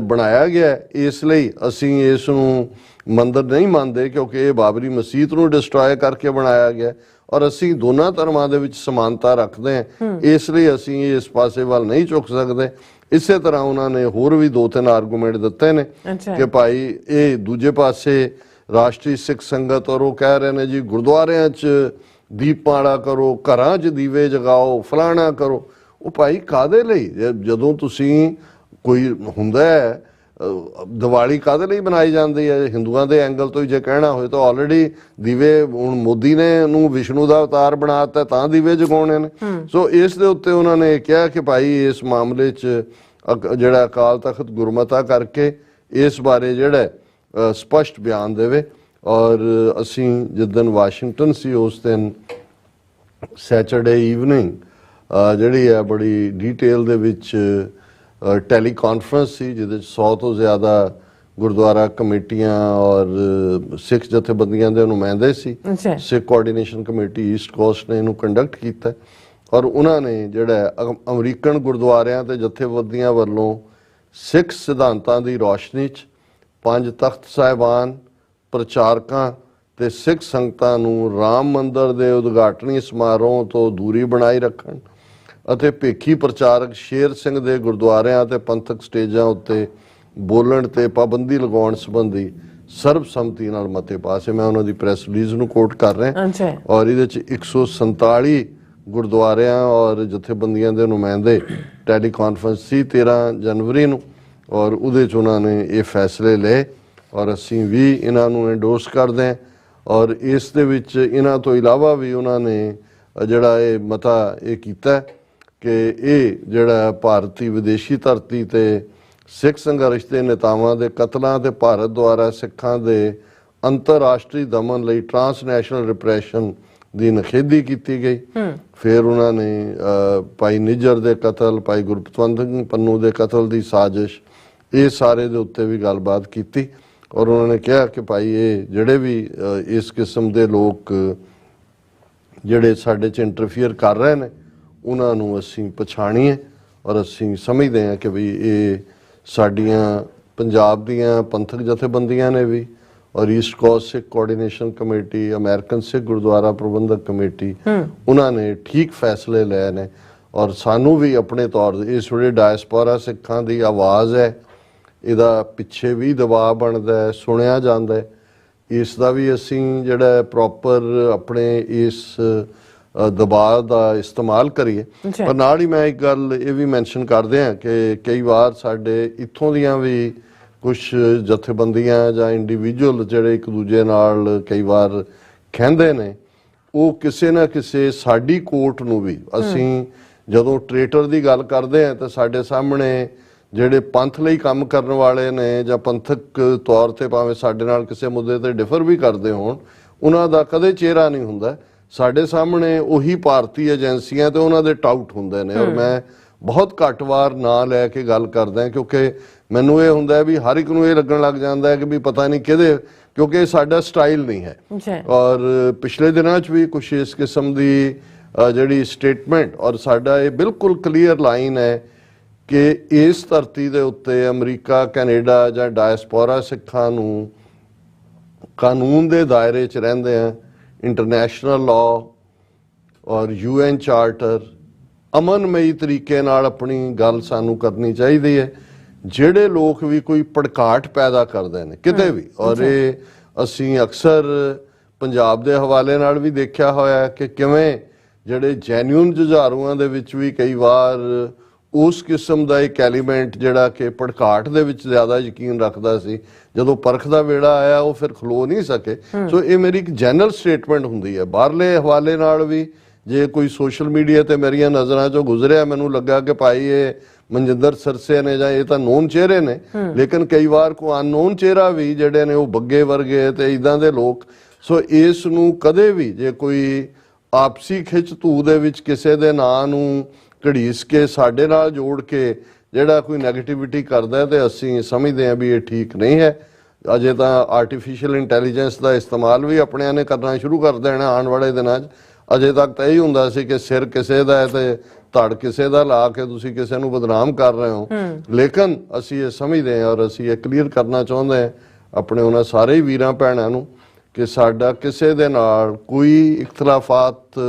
ਬਣਾਇਆ ਗਿਆ, ਇਸ ਲਈ ਅਸੀਂ ਇਸ ਨੂੰ ਮੰਦਿਰ ਨਹੀਂ ਮੰਨਦੇ, ਕਿਉਂਕਿ ਇਹ ਬਾਬਰੀ ਮਸਜਿਦ ਨੂੰ ਡਿਸਟਰੋਏ ਕਰਕੇ ਬਣਾਇਆ ਗਿਆ, ਔਰ ਅਸੀਂ ਦੋਨਾਂ ਧਰਮਾਂ ਦੇ ਵਿੱਚ ਸਮਾਨਤਾ ਰੱਖਦੇ ਹਾਂ, ਇਸ ਲਈ ਅਸੀਂ ਇਸ ਪਾਸੇ ਵੱਲ ਨਹੀਂ ਝੁਕ ਸਕਦੇ। ਇਸੇ ਤਰ੍ਹਾਂ ਉਹਨਾਂ ਨੇ ਹੋਰ ਵੀ 2-3 ਆਰਗੂਮੈਂਟ ਦਿੱਤੇ ਨੇ ਕਿ ਭਾਈ ਇਹ ਦੂਜੇ ਪਾਸੇ ਰਾਸ਼ਟਰੀ ਸਿੱਖ ਸੰਗਤ, ਔਰ ਉਹ ਕਹਿ ਰਹੇ ਨੇ ਜੀ ਗੁਰਦੁਆਰਿਆਂ 'ਚ ਦੀਪਮਾਲਾ ਕਰੋ, ਘਰਾਂ 'ਚ ਦੀਵੇ ਜਗਾਓ, ਫਲਾਣਾ ਕਰੋ। ਉਹ ਭਾਈ ਕਾਹਦੇ ਲਈ? ਜਦੋਂ ਤੁਸੀਂ ਕੋਈ ਹੁੰਦਾ ਹੈ, ਦੀਵਾਲੀ ਕਾਹਦੇ ਲਈ ਬਣਾਈ ਜਾਂਦੀ ਹੈ? ਹਿੰਦੂਆਂ ਦੇ ਐਂਗਲ ਤੋਂ ਹੀ ਜੇ ਕਹਿਣਾ ਹੋਏ ਤਾਂ ਆਲਰੇਡੀ ਦੀਵੇ, ਹੁਣ ਮੋਦੀ ਨੇ ਨੂੰ ਵਿਸ਼ਨੂੰ ਦਾ ਅਵਤਾਰ ਬਣਾਤਾ ਤਾਂ ਦੀਵੇ ਜਗਾਉਣੇ ਨੇ। ਸੋ ਇਸ ਦੇ ਉੱਤੇ ਉਹਨਾਂ ਨੇ ਕਿਹਾ ਕਿ ਭਾਈ ਇਸ ਮਾਮਲੇ 'ਚ ਜਿਹੜਾ ਅਕਾਲ ਤਖਤ ਗੁਰਮਤਾ ਕਰਕੇ ਇਸ ਬਾਰੇ ਜਿਹੜਾ ਸਪਸ਼ਟ ਬਿਆਨ ਦੇਵੇ। ਔਰ ਅਸੀਂ ਜਿੱਦਣ ਵਾਸ਼ਿੰਗਟਨ ਸੀ ਉਸ ਦਿਨ ਸੈਚਰਡੇ ਈਵਨਿੰਗ ਜਿਹੜੀ ਹੈ ਬੜੀ ਡੀਟੇਲ ਦੇ ਵਿੱਚ ਟੈਲੀ ਕਾਨਫਰੰਸ ਸੀ, ਜਿਹਦੇ 'ਚ 100 ਤੋਂ ਜ਼ਿਆਦਾ ਗੁਰਦੁਆਰਾ ਕਮੇਟੀਆਂ ਔਰ ਸਿੱਖ ਜਥੇਬੰਦੀਆਂ ਦੇ ਨੁਮਾਇੰਦੇ ਸੀ। ਸਿੱਖ ਕੋਆਰਡੀਨੇਸ਼ਨ ਕਮੇਟੀ ਈਸਟ ਕੋਸਟ ਨੇ ਇਹਨੂੰ ਕੰਡਕਟ ਕੀਤਾ, ਔਰ ਉਹਨਾਂ ਨੇ ਜਿਹੜਾ ਅਮਰੀਕਨ ਗੁਰਦੁਆਰਿਆਂ ਤੇ ਜਥੇਬੰਦੀਆਂ ਵੱਲੋਂ ਸਿੱਖ ਸਿਧਾਂਤਾਂ ਦੀ ਰੌਸ਼ਨੀ 'ਚ 5 ਤਖਤ ਸਾਹਿਬਾਨ, ਪ੍ਰਚਾਰਕਾਂ ਤੇ ਸਿੱਖ ਸੰਗਤਾਂ ਨੂੰ ਰਾਮ ਮੰਦਰ ਦੇ ਉਦਘਾਟਨੀ ਸਮਾਰੋਹ ਤੋਂ ਦੂਰੀ ਬਣਾਈ ਰੱਖਣ ਅਤੇ ਭੇਖੀ ਪ੍ਰਚਾਰਕ ਸ਼ੇਰ ਸਿੰਘ ਦੇ ਗੁਰਦੁਆਰਿਆਂ ਤੇ ਪੰਥਕ ਸਟੇਜਾਂ ਉੱਤੇ ਬੋਲਣ ਤੇ ਪਾਬੰਦੀ ਲਗਾਉਣ ਸੰਬੰਧੀ ਸਰਬਸੰਮਤੀ ਨਾਲ ਮਤੇ ਪਾਸੇ। ਮੈਂ ਉਹਨਾਂ ਦੀ ਪ੍ਰੈਸ ਰਿਲੀਜ਼ ਨੂੰ ਕੋਟ ਕਰ ਰਿਹਾ, ਔਰ ਇਹਦੇ ਚ 147 ਗੁਰਦੁਆਰਿਆਂ ਔਰ ਜਥੇਬੰਦੀਆਂ ਦੇ ਨੁਮਾਇੰਦੇ ਟੈਲੀ ਕਾਨਫਰੰਸ ਸੀ 13 ਜਨਵਰੀ ਨੂੰ, ਔਰ ਉਹਦੇ ਚ ਉਹਨਾਂ ਨੇ ਇਹ ਫੈਸਲੇ ਲਏ, ਔਰ ਅਸੀਂ ਵੀ ਇਹਨਾਂ ਨੂੰ ਐਂਡੋਰਸ ਕਰਦੇ ਹਾਂ। ਔਰ ਇਸ ਦੇ ਵਿੱਚ ਇਹਨਾਂ ਤੋਂ ਇਲਾਵਾ ਵੀ ਉਹਨਾਂ ਨੇ ਜਿਹੜਾ ਇਹ ਮਤਾ ਇਹ ਕੀਤਾ ਕਿ ਇਹ ਜਿਹੜਾ ਭਾਰਤੀ ਵਿਦੇਸ਼ੀ ਧਰਤੀ ਤੇ ਸਿੱਖ ਸੰਘਰਸ਼ ਦੇ ਨੇਤਾਵਾਂ ਦੇ ਕਤਲਾਂ ਤੇ ਭਾਰਤ ਦੁਆਰਾ ਸਿੱਖਾਂ ਦੇ ਅੰਤਰਰਾਸ਼ਟਰੀ ਦਮਨ ਲਈ ਟਰਾਂਸਨੈਸ਼ਨਲ ਰਿਪਰੈਸ਼ਨ ਦੀ ਨਿਖੇਧੀ ਕੀਤੀ ਗਈ। ਫਿਰ ਉਹਨਾਂ ਨੇ ਭਾਈ ਨਿੱਜਰ ਦੇ ਕਤਲ, ਭਾਈ ਗੁਰਪਤਵੰਤ ਸਿੰਘ ਪੰਨੂ ਦੇ ਕਤਲ ਦੀ ਸਾਜ਼ਿਸ਼, ਇਹ ਸਾਰੇ ਦੇ ਉੱਤੇ ਵੀ ਗੱਲਬਾਤ ਕੀਤੀ, ਔਰ ਉਹਨਾਂ ਨੇ ਕਿਹਾ ਕਿ ਭਾਈ ਇਹ ਜਿਹੜੇ ਵੀ ਇਸ ਕਿਸਮ ਦੇ ਲੋਕ ਜਿਹੜੇ ਸਾਡੇ 'ਚ ਇੰਟਰਫੀਅਰ ਕਰ ਰਹੇ ਨੇ ਉਹਨਾਂ ਨੂੰ ਅਸੀਂ ਪਛਾਣੀਏ, ਔਰ ਅਸੀਂ ਸਮਝਦੇ ਹਾਂ ਕਿ ਵੀ ਇਹ ਸਾਡੀਆਂ ਪੰਜਾਬ ਦੀਆਂ ਪੰਥਕ ਜਥੇਬੰਦੀਆਂ ਨੇ ਵੀ, ਔਰ ਈਸਟ ਕੋਸਟ ਸਿੱਖ ਕੋਆਰਡੀਨੇਸ਼ਨ ਕਮੇਟੀ, ਅਮਰੀਕਨ ਸਿੱਖ ਗੁਰਦੁਆਰਾ ਪ੍ਰਬੰਧਕ ਕਮੇਟੀ, ਉਹਨਾਂ ਨੇ ਠੀਕ ਫੈਸਲੇ ਲਏ ਨੇ। ਔਰ ਸਾਨੂੰ ਵੀ ਆਪਣੇ ਤੌਰ ਤੇ ਇਸ ਵੇਲੇ ਡਾਇਸਪੋਰਾ ਸਿੱਖਾਂ ਦੀ ਆਵਾਜ਼ ਹੈ, ਇਹਦਾ ਪਿੱਛੇ ਵੀ ਦਬਾਅ ਬਣਦਾ ਹੈ, ਸੁਣਿਆ ਜਾਂਦਾ ਹੈ, ਇਸ ਦਾ ਵੀ ਅਸੀਂ ਜਿਹੜਾ ਪ੍ਰੋਪਰ ਆਪਣੇ ਇਸ ਦਬਾਅ ਦਾ ਇਸਤੇਮਾਲ ਕਰੀਏ। ਪਰ ਨਾਲ ਹੀ ਮੈਂ ਇੱਕ ਗੱਲ ਇਹ ਵੀ ਮੈਂਸ਼ਨ ਕਰਦੇ ਹਾਂ ਕਿ ਕਈ ਵਾਰ ਸਾਡੇ ਇੱਥੋਂ ਦੀਆਂ ਵੀ ਕੁਝ ਜਥੇਬੰਦੀਆਂ ਜਾਂ ਇੰਡੀਵਿਜੂਅਲ ਜਿਹੜੇ ਇੱਕ ਦੂਜੇ ਨਾਲ ਕਈ ਵਾਰ ਕਹਿੰਦੇ ਨੇ ਉਹ ਕਿਸੇ ਨਾ ਕਿਸੇ ਸਾਡੀ ਕੋਰਟ ਨੂੰ ਵੀ, ਅਸੀਂ ਜਦੋਂ ਟ੍ਰੇਟਰ ਦੀ ਗੱਲ ਕਰਦੇ ਹਾਂ ਤਾਂ ਸਾਡੇ ਸਾਹਮਣੇ ਜਿਹੜੇ ਪੰਥ ਲਈ ਕੰਮ ਕਰਨ ਵਾਲੇ ਨੇ ਜਾਂ ਪੰਥਕ ਤੌਰ ਤੇ ਭਾਵੇਂ ਸਾਡੇ ਨਾਲ ਕਿਸੇ ਮੁੱਦੇ ਤੇ ਡਿਫਰ ਵੀ ਕਰਦੇ ਹੋਣ, ਉਹਨਾਂ ਦਾ ਕਦੇ ਚਿਹਰਾ ਨਹੀਂ ਹੁੰਦਾ। ਸਾਡੇ ਸਾਹਮਣੇ ਉਹੀ ਭਾਰਤੀ ਏਜੰਸੀਆਂ ਤੇ ਉਹਨਾਂ ਦੇ ਟਾਊਟ ਹੁੰਦੇ ਨੇ। ਔਰ ਮੈਂ ਬਹੁਤ ਘੱਟ ਵਾਰ ਨਾਂ ਲੈ ਕੇ ਗੱਲ ਕਰਦਾ ਕਿਉਂਕਿ ਮੈਨੂੰ ਇਹ ਹੁੰਦਾ ਵੀ ਹਰ ਇੱਕ ਨੂੰ ਇਹ ਲੱਗਣ ਲੱਗ ਜਾਂਦਾ ਕਿ ਵੀ ਪਤਾ ਨਹੀਂ ਕਿਹਦੇ, ਕਿਉਂਕਿ ਸਾਡਾ ਸਟਾਈਲ ਨਹੀਂ ਹੈ। ਔਰ ਪਿਛਲੇ ਦਿਨਾਂ 'ਚ ਵੀ ਕੁਛ ਇਸ ਕਿਸਮ ਦੀ ਜਿਹੜੀ ਸਟੇਟਮੈਂਟ, ਔਰ ਸਾਡਾ ਇਹ ਬਿਲਕੁਲ ਕਲੀਅਰ ਲਾਈਨ ਹੈ ਕਿ ਇਸ ਧਰਤੀ ਦੇ ਉੱਤੇ ਅਮਰੀਕਾ, ਕੈਨੇਡਾ ਜਾਂ ਡਾਇਸਪੋਰਾ ਸਿੱਖਾਂ ਨੂੰ ਕਾਨੂੰਨ ਦੇ ਦਾਇਰੇ 'ਚ ਰਹਿੰਦੇ ਆ, ਇੰਟਰਨੈਸ਼ਨਲ ਲਾਅ ਔਰ UN ਚਾਰਟਰ, ਅਮਨਮਈ ਤਰੀਕੇ ਨਾਲ ਆਪਣੀ ਗੱਲ ਸਾਨੂੰ ਕਰਨੀ ਚਾਹੀਦੀ ਹੈ। ਜਿਹੜੇ ਲੋਕ ਵੀ ਕੋਈ ਭੜਕਾਟ ਪੈਦਾ ਕਰਦੇ ਨੇ ਕਿਤੇ ਵੀ, ਔਰ ਇਹ ਅਸੀਂ ਅਕਸਰ ਪੰਜਾਬ ਦੇ ਹਵਾਲੇ ਨਾਲ ਵੀ ਦੇਖਿਆ ਹੋਇਆ ਕਿ ਕਿਵੇਂ ਜਿਹੜੇ ਜੈਨੂਇਨ ਜੁਝਾਰੂਆਂ ਦੇ ਵਿੱਚ ਵੀ ਕਈ ਵਾਰ ਉਸ ਕਿਸਮ ਦਾ ਇੱਕ ਐਲੀਮੈਂਟ ਜਿਹੜਾ ਕਿ ਭੜਕਾਟ ਦੇ ਵਿੱਚ ਜ਼ਿਆਦਾ ਯਕੀਨ ਰੱਖਦਾ ਸੀ, ਜਦੋਂ ਪਰਖ ਦਾ ਵੇੜਾ ਆਇਆ ਉਹ ਫਿਰ ਖਲੋ ਨਹੀਂ ਸਕੇ। ਸੋ ਇਹ ਮੇਰੀ ਇੱਕ ਜਨਰਲ ਸਟੇਟਮੈਂਟ ਹੁੰਦੀ ਹੈ। ਬਾਹਰਲੇ ਹਵਾਲੇ ਨਾਲ ਵੀ ਜੇ ਕੋਈ ਸੋਸ਼ਲ ਮੀਡੀਆ ਤੇ ਮੇਰੀਆਂ ਨਜ਼ਰਾਂ 'ਚੋਂ ਗੁਜ਼ਰਿਆ, ਮੈਨੂੰ ਲੱਗਾ ਕਿ ਭਾਈ ਇਹ ਮਨਜਿੰਦਰ ਸਰਸੇ ਨੇ ਜਾਂ ਇਹ ਤਾਂ ਨੋਨ ਚਿਹਰੇ ਨੇ, ਲੇਕਿਨ ਕਈ ਵਾਰ ਕੋਈ ਅਨਨੋਨ ਚਿਹਰਾ ਵੀ ਜਿਹੜੇ ਨੇ ਉਹ ਬੱਗੇ ਵਰਗੇ ਤੇ ਇਦਾਂ ਦੇ ਲੋਕ। ਸੋ ਇਸ ਨੂੰ ਕਦੇ ਵੀ ਜੇ ਕੋਈ ਆਪਸੀ ਖਿੱਚ ਧੂ ਦੇ ਵਿੱਚ ਕਿਸੇ ਦੇ ਨਾਂ ਨੂੰ ਘੜੀਸ ਕੇ ਸਾਡੇ ਨਾਲ ਜੋੜ ਕੇ ਜਿਹੜਾ ਕੋਈ ਨੈਗੇਟਿਵਿਟੀ ਕਰਦਾ ਤੇ ਅਸੀਂ ਸਮਝਦੇ ਹਾਂ ਵੀ ਇਹ ਠੀਕ ਨਹੀਂ ਹੈ। ਅਜੇ ਤਾਂ ਆਰਟੀਫੀਸ਼ੀਅਲ ਇੰਟੈਲੀਜੈਂਸ ਦਾ ਇਸਤੇਮਾਲ ਵੀ ਆਪਣਿਆਂ ਨੇ ਕਰਨਾ ਸ਼ੁਰੂ ਕਰ ਦੇਣਾ ਆਉਣ ਵਾਲੇ ਦਿਨਾਂ 'ਚ। ਅਜੇ ਤੱਕ ਤਾਂ ਇਹ ਹੁੰਦਾ ਸੀ ਕਿ ਸਿਰ ਕਿਸੇ ਦਾ ਹੈ ਤੇ ਧੜ ਕਿਸੇ ਦਾ ਲਾ ਕੇ ਤੁਸੀਂ ਕਿਸੇ ਨੂੰ ਬਦਨਾਮ ਕਰ ਰਹੇ ਹੋ, ਲੇਕਿਨ ਅਸੀਂ ਇਹ ਸਮਝਦੇ ਹਾਂ ਔਰ ਅਸੀਂ ਇਹ ਕਲੀਅਰ ਕਰਨਾ ਚਾਹੁੰਦੇ ਹਾਂ ਆਪਣੇ ਉਹਨਾਂ ਸਾਰੇ ਹੀ ਵੀਰਾਂ ਭੈਣਾਂ ਨੂੰ ਕਿ ਸਾਡਾ ਕਿਸੇ ਦੇ ਨਾਲ ਕੋਈ ਇਖਤਲਾਫਾਤ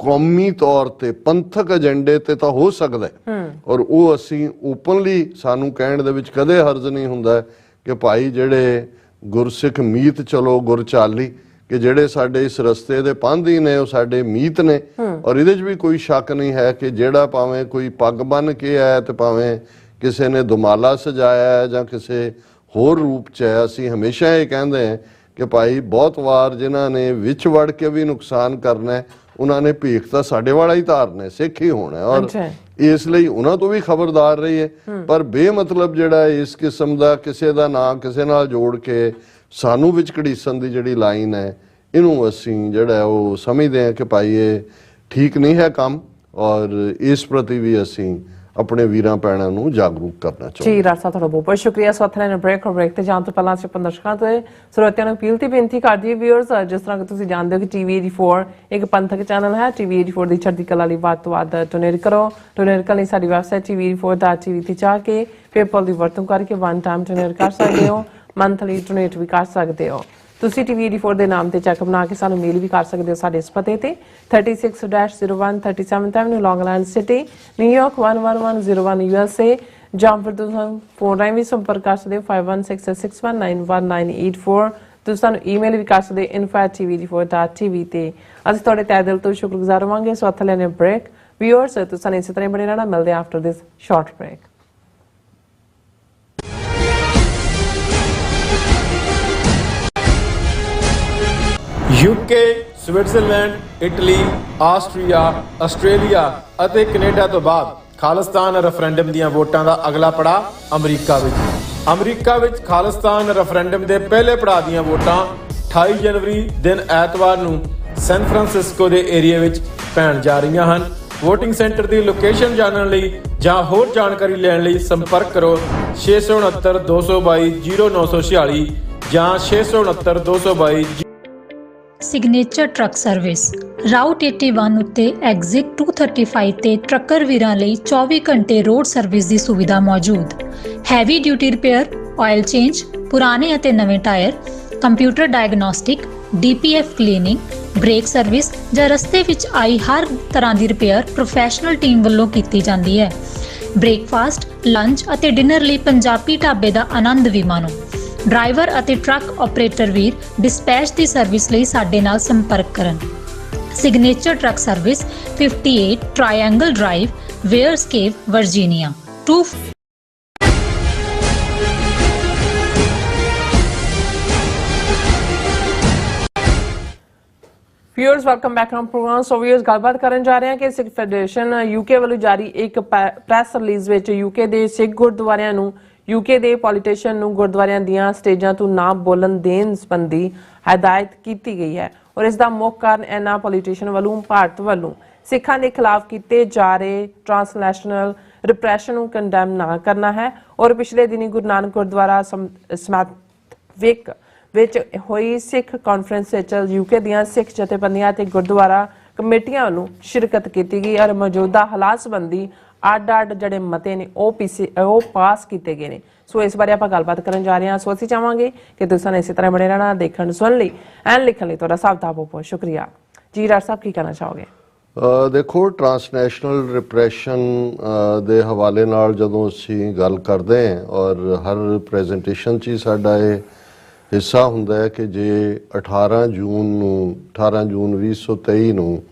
ਕੌਮੀ ਤੌਰ ਤੇ ਪੰਥਕ ਏਜੰਡੇ ਤੇ ਤਾਂ ਹੋ ਸਕਦਾ ਹੈ, ਔਰ ਉਹ ਅਸੀਂ ਓਪਨਲੀ, ਸਾਨੂੰ ਕਹਿਣ ਦੇ ਵਿੱਚ ਕਦੇ ਹਰਜ਼ ਨਹੀਂ ਹੁੰਦਾ ਕਿ ਭਾਈ ਜਿਹੜੇ ਗੁਰਸਿੱਖ ਮੀਤ ਚਲੋ ਗੁਰ ਚਾਲੀ, ਕਿ ਜਿਹੜੇ ਸਾਡੇ ਇਸ ਰਸਤੇ ਦੇ ਪਾਂਧੀ ਨੇ ਉਹ ਸਾਡੇ ਮੀਤ ਨੇ। ਔਰ ਇਹਦੇ 'ਚ ਵੀ ਕੋਈ ਸ਼ੱਕ ਨਹੀਂ ਹੈ ਕਿ ਜਿਹੜਾ ਭਾਵੇਂ ਕੋਈ ਪੱਗ ਬੰਨ ਕੇ ਆਇਆ ਤੇ ਭਾਵੇਂ ਕਿਸੇ ਨੇ ਦੁਮਾਲਾ ਸਜਾਇਆ ਜਾਂ ਕਿਸੇ ਹੋਰ ਰੂਪ 'ਚ ਹੈ, ਅਸੀਂ ਹਮੇਸ਼ਾ ਇਹ ਕਹਿੰਦੇ ਹਾਂ ਕਿ ਭਾਈ ਬਹੁਤ ਵਾਰ ਜਿਨ੍ਹਾਂ ਨੇ ਵਿੱਚ ਵੜ ਕੇ ਵੀ ਨੁਕਸਾਨ ਕਰਨਾ ਉਹਨਾਂ ਨੇ ਭੀਖ ਤਾਂ ਸਾਡੇ ਵਾਲਾ ਹੀ ਧਾਰਨਾ, ਸਿੱਖ ਹੀ ਹੋਣਾ, ਔਰ ਇਸ ਲਈ ਉਹਨਾਂ ਤੋਂ ਵੀ ਖਬਰਦਾਰ ਰਹੀਏ। ਪਰ ਬੇਮਤਲਬ ਜਿਹੜਾ ਇਸ ਕਿਸਮ ਦਾ ਕਿਸੇ ਦਾ ਨਾਂ ਕਿਸੇ ਨਾਲ ਜੋੜ ਕੇ ਸਾਨੂੰ ਵਿੱਚ ਘੜੀਸਣ ਦੀ ਜਿਹੜੀ ਲਾਈਨ ਹੈ, ਇਹਨੂੰ ਅਸੀਂ ਜਿਹੜਾ ਉਹ ਸਮਝਦੇ ਹਾਂ ਕਿ ਭਾਈ ਇਹ ਠੀਕ ਨਹੀਂ ਹੈ ਕੰਮ, ਔਰ ਇਸ ਪ੍ਰਤੀ ਵੀ ਅਸੀਂ ਆਪਣੇ ਵੀਰਾਂ ਭੈਣਾਂ ਨੂੰ ਜਾਗਰੂਕ ਕਰਨਾ ਚਾਹੁੰਦੇ। ਜੀ ਰਾਸਾ, ਤੁਹਾਡਾ ਬਹੁਤ ਬਹੁਤ ਸ਼ੁਕਰੀਆ। ਸਵਾਥਲੇ ਨੇ ਬ੍ਰੇਕ ਤੇ ਜਾਣ ਤੋਂ ਪਹਿਲਾਂ ਅਸੀਂ ਆਪਣੇ ਦਰਸ਼ਕਾਂ ਤੋਂ ਸਰੋਤਿਆਂ ਨੂੰ ਅਪੀਲ ਤੇ ਬੇਨਤੀ ਕਰਦੀ ਹੈ ਵੀਅਰਸ, ਜਿਸ ਤਰ੍ਹਾਂ ਕਿ ਤੁਸੀਂ ਜਾਣਦੇ ਹੋ ਕਿ TV 84 ਇੱਕ ਪੰਥਕ ਚੈਨਲ ਹੈ। TV 84 ਦੀ ਚੜ੍ਹਦੀ ਕਲਾ ਲਈ ਵੱਧ ਤੋਂ ਵੱਧ ਡੋਨੇਟ ਕਰੋ। ਡੋਨੇਟ ਕਰਨ ਲਈ ਸਾਡੀ ਵੈਬਸਾਈਟ tv84.tv ਤੇ ਜਾ ਕੇ ਪੇਪਲ ਦੀ ਵਰਤੋਂ ਕਰਕੇ ਵਨ ਟਾਈਮ ਡੋਨੇਟ ਕਰ ਸਕਦੇ ਹੋ, ਮੰਥਲੀ ਡੋਨੇਟ ਵੀ ਕਰ ਸਕਦੇ ਹੋ। ਤੁਸੀਂ TV 84 ਦੇ ਨਾਮ ਤੇ ਚੈੱਕ ਬਣਾ ਕੇ ਸਾਨੂੰ ਮੇਲ ਵੀ ਕਰ ਸਕਦੇ ਹੋ ਸਾਡੇ ਇਸ ਪਤੇ ਤੇ 36-01 37th Avenue, Long Island City, New York 11101 USA, ਜਾਂ ਫਿਰ ਤੁਸੀਂ ਫੋਨ ਰਾਹੀਂ ਵੀ ਸੰਪਰਕ ਕਰ ਸਕਦੇ ਹੋ 5166191984। ਤੁਸੀਂ ਸਾਨੂੰ ਈਮੇਲ ਵੀ ਕਰ ਸਕਦੇ info@tv84.tv ਤੇ। ਅਸੀਂ ਤੁਹਾਡੇ ਤਹਿ ਦਿਲ ਤੋਂ ਸ਼ੁਕਰਗੁਜ਼ਾਰ ਰਹਾਂਗੇ। ਸੋ ਹੱਥ ਲੈਣੇ ਬ੍ਰੇਕ ਵੀਅਰਸ, ਤੁਸੀਂ ਇਸੇ ਤਰ੍ਹਾਂ ਬਣੇ ਰਹਿਣਾ। ਮਿਲਦੇ after this short break. UK, Switzerland, Italy, Austria, Australia ਅਤੇ ਕੈਨੇਡਾ ਤੋਂ ਬਾਅਦ ਖਾਲਿਸਤਾਨ ਰੈਫਰੈਂਡਮ ਦੀਆਂ ਵੋਟਾਂ ਦਾ ਅਗਲਾ ਪੜਾਅ ਅਮਰੀਕਾ ਵਿੱਚ ਖਾਲਿਸਤਾਨ ਰੈਫਰੈਂਡਮ ਦੇ ਪਹਿਲੇ ਪੜਾਅ ਦੀਆਂ ਵੋਟਾਂ 28 ਜਨਵਰੀ ਦਿਨ ਐਤਵਾਰ ਨੂੰ ਸੈਨ ਫਰਾਂਸਿਸਕੋ ਦੇ ਏਰੀਆ ਵਿੱਚ ਪੈਣ ਜਾ ਰਹੀਆਂ ਹਨ। ਵੋਟਿੰਗ ਸੈਂਟਰ ਦੀ ਲੋਕੇਸ਼ਨ ਜਾਣਨ ਲਈ ਜਾਂ ਹੋਰ ਜਾਣਕਾਰੀ ਲੈਣ ਲਈ ਸੰਪਰਕ ਕਰੋ 669 222 0946 ਜਾਂ 669 222। ਸਿਗਨੇਚਰ ਟਰੱਕ ਸਰਵਿਸ ਰਾਊਟ 81 ਉੱਤੇ ਐਗਜ਼ਿਟ 235 ਤੇ ਟਰੱਕਰ ਵੀਰਾਂ ਲਈ 24 ਘੰਟੇ ਰੋਡ ਸਰਵਿਸ ਦੀ ਸੁਵਿਧਾ ਮੌਜੂਦ। Heavy duty repair, oil change, ਪੁਰਾਣੇ ਅਤੇ ਨਵੇਂ tyre, computer diagnostic, DPF cleaning, brake service ਜਾਂ ਰਸਤੇ ਵਿੱਚ ਆਈ ਹਰ ਤਰ੍ਹਾਂ ਦੀ ਰਿਪੇਅਰ ਪ੍ਰੋਫੈਸ਼ਨਲ ਟੀਮ ਵੱਲੋਂ ਕੀਤੀ ਜਾਂਦੀ ਹੈ। ਬ੍ਰੇਕਫਾਸਟ, ਲੰਚ ਅਤੇ ਡਿਨਰ ਲਈ ਪੰਜਾਬੀ ਢਾਬੇ ਦਾ ਆਨੰਦ ਵੀ ਮਾਣੋ। ਡਰਾਈਵਰ ਅਤੇ ਟਰੱਕ ਆਪਰੇਟਰ ਵੀਰ ਡਿਸਪੈਚ ਦੀ ਸਰਵਿਸ ਲਈ ਸਾਡੇ ਨਾਲ ਸੰਪਰਕ ਕਰਨ। Signature truck service 58 triangle drive, Weyers Cave, Virginia 2। Viewers welcome back on programme. So viewers गलबात करन जा रहे हैं कि सिख फेडरेशन यूके ਵੱਲੋਂ ਜਾਰੀ ਇੱਕ ਪ੍ਰੈਸ ਰਿਲੀਜ਼ ਵਿੱਚ यूके ਦੇ ਸਿੱਖ ਗੁਰਦੁਆਰਿਆਂ ਨੂੰ यूके ਦੇ ਪੋਲੀਟੀਸ਼ੀਅਨ ਨੂੰ ਗੁਰਦੁਆਰਿਆਂ ਦੀਆਂ ਸਟੇਜਾਂ ਤੋਂ ਨਾ ਬੋਲਣ ਦੇਣ ਸੰਬੰਧੀ ਹਦਾਇਤ ਕੀਤੀ ਗਈ ਹੈ ਔਰ ਇਸ ਦਾ ਮੁੱਖ ਕਾਰਨ ਇਹਨਾਂ ਪੋਲੀਟੀਸ਼ੀਅਨ ਵੱਲੋਂ ਭਾਰਤ ਵੱਲੋਂ ਸਿੱਖਾਂ ਦੇ ਖਿਲਾਫ ਕੀਤੇ ਜਾ ਰਹੇ ਟ੍ਰਾਂਸਨੈਸ਼ਨਲ ਰਿਪਰੈਸ਼ਨ ਨੂੰ ਕੰਡੈਮ ਨਾ ਕਰਨਾ ਹੈ ਔਰ ਪਿਛਲੇ ਦਿਨੀ ਗੁਰੂ ਨਾਨਕ ਗੁਰਦੁਆਰਾ ਸਮੈਤਵਿਕ ਵਿੱਚ ਹੋਈ ਸਿੱਖ ਕਾਨਫਰੰਸ ਵਿੱਚ यूके ਦੀਆਂ ਸਿੱਖ ਜਥੇਬੰਦੀਆਂ ਤੇ ਗੁਰਦੁਆਰਾ ਕਮੇਟੀਆਂ ਵੱਲੋਂ ਸ਼ਿਰਕਤ ਕੀਤੀ ਗਈ ਔਰ ਮੌਜੂਦਾ ਹਾਲਾਤ ਸੰਬੰਧੀ ਅੱਡ-ਅੱਡ ਜਿਹੜੇ ਮਤੇ ਨੇ ਉਹ ਪਾਸ ਕੀਤੇ ਗਏ ਨੇ। ਸੋ ਇਸ ਬਾਰੇ ਆਪਾਂ ਗੱਲਬਾਤ ਕਰਨ ਜਾ ਰਹੇ ਹਾਂ। ਸੋ ਅਸੀਂ ਚਾਹਾਂਗੇ ਕਿ ਤੁਸੀਂ ਇਸੇ ਤਰ੍ਹਾਂ ਬਣੇ ਰਹਿਣਾ, ਦੇਖਣ ਸੁਣਨ ਲਈ ਐਂਡ ਲਿਖਣ ਲਈ ਤੁਹਾਡਾ ਸਭ ਦਾ ਬਹੁਤ ਸ਼ੁਕਰੀਆ ਜੀ। ਡਾਕਟਰ ਸਾਹਿਬ ਕੀ ਕਹਿਣਾ ਚਾਹੋਗੇ? ਦੇਖੋ, ਟ੍ਰਾਂਸਨੈਸ਼ਨਲ ਰਿਪਰੈਸ਼ਨ ਦੇ ਹਵਾਲੇ ਨਾਲ ਜਦੋਂ ਅਸੀਂ ਗੱਲ ਕਰਦੇ ਹਾਂ ਔਰ ਹਰ ਪ੍ਰੈਜੈਂਟੇਸ਼ਨ 'ਚ ਹੀ ਸਾਡਾ ਇਹ ਹਿੱਸਾ ਹੁੰਦਾ ਹੈ ਕਿ ਜੇ 18 ਜੂਨ 2023 ਨੂੰ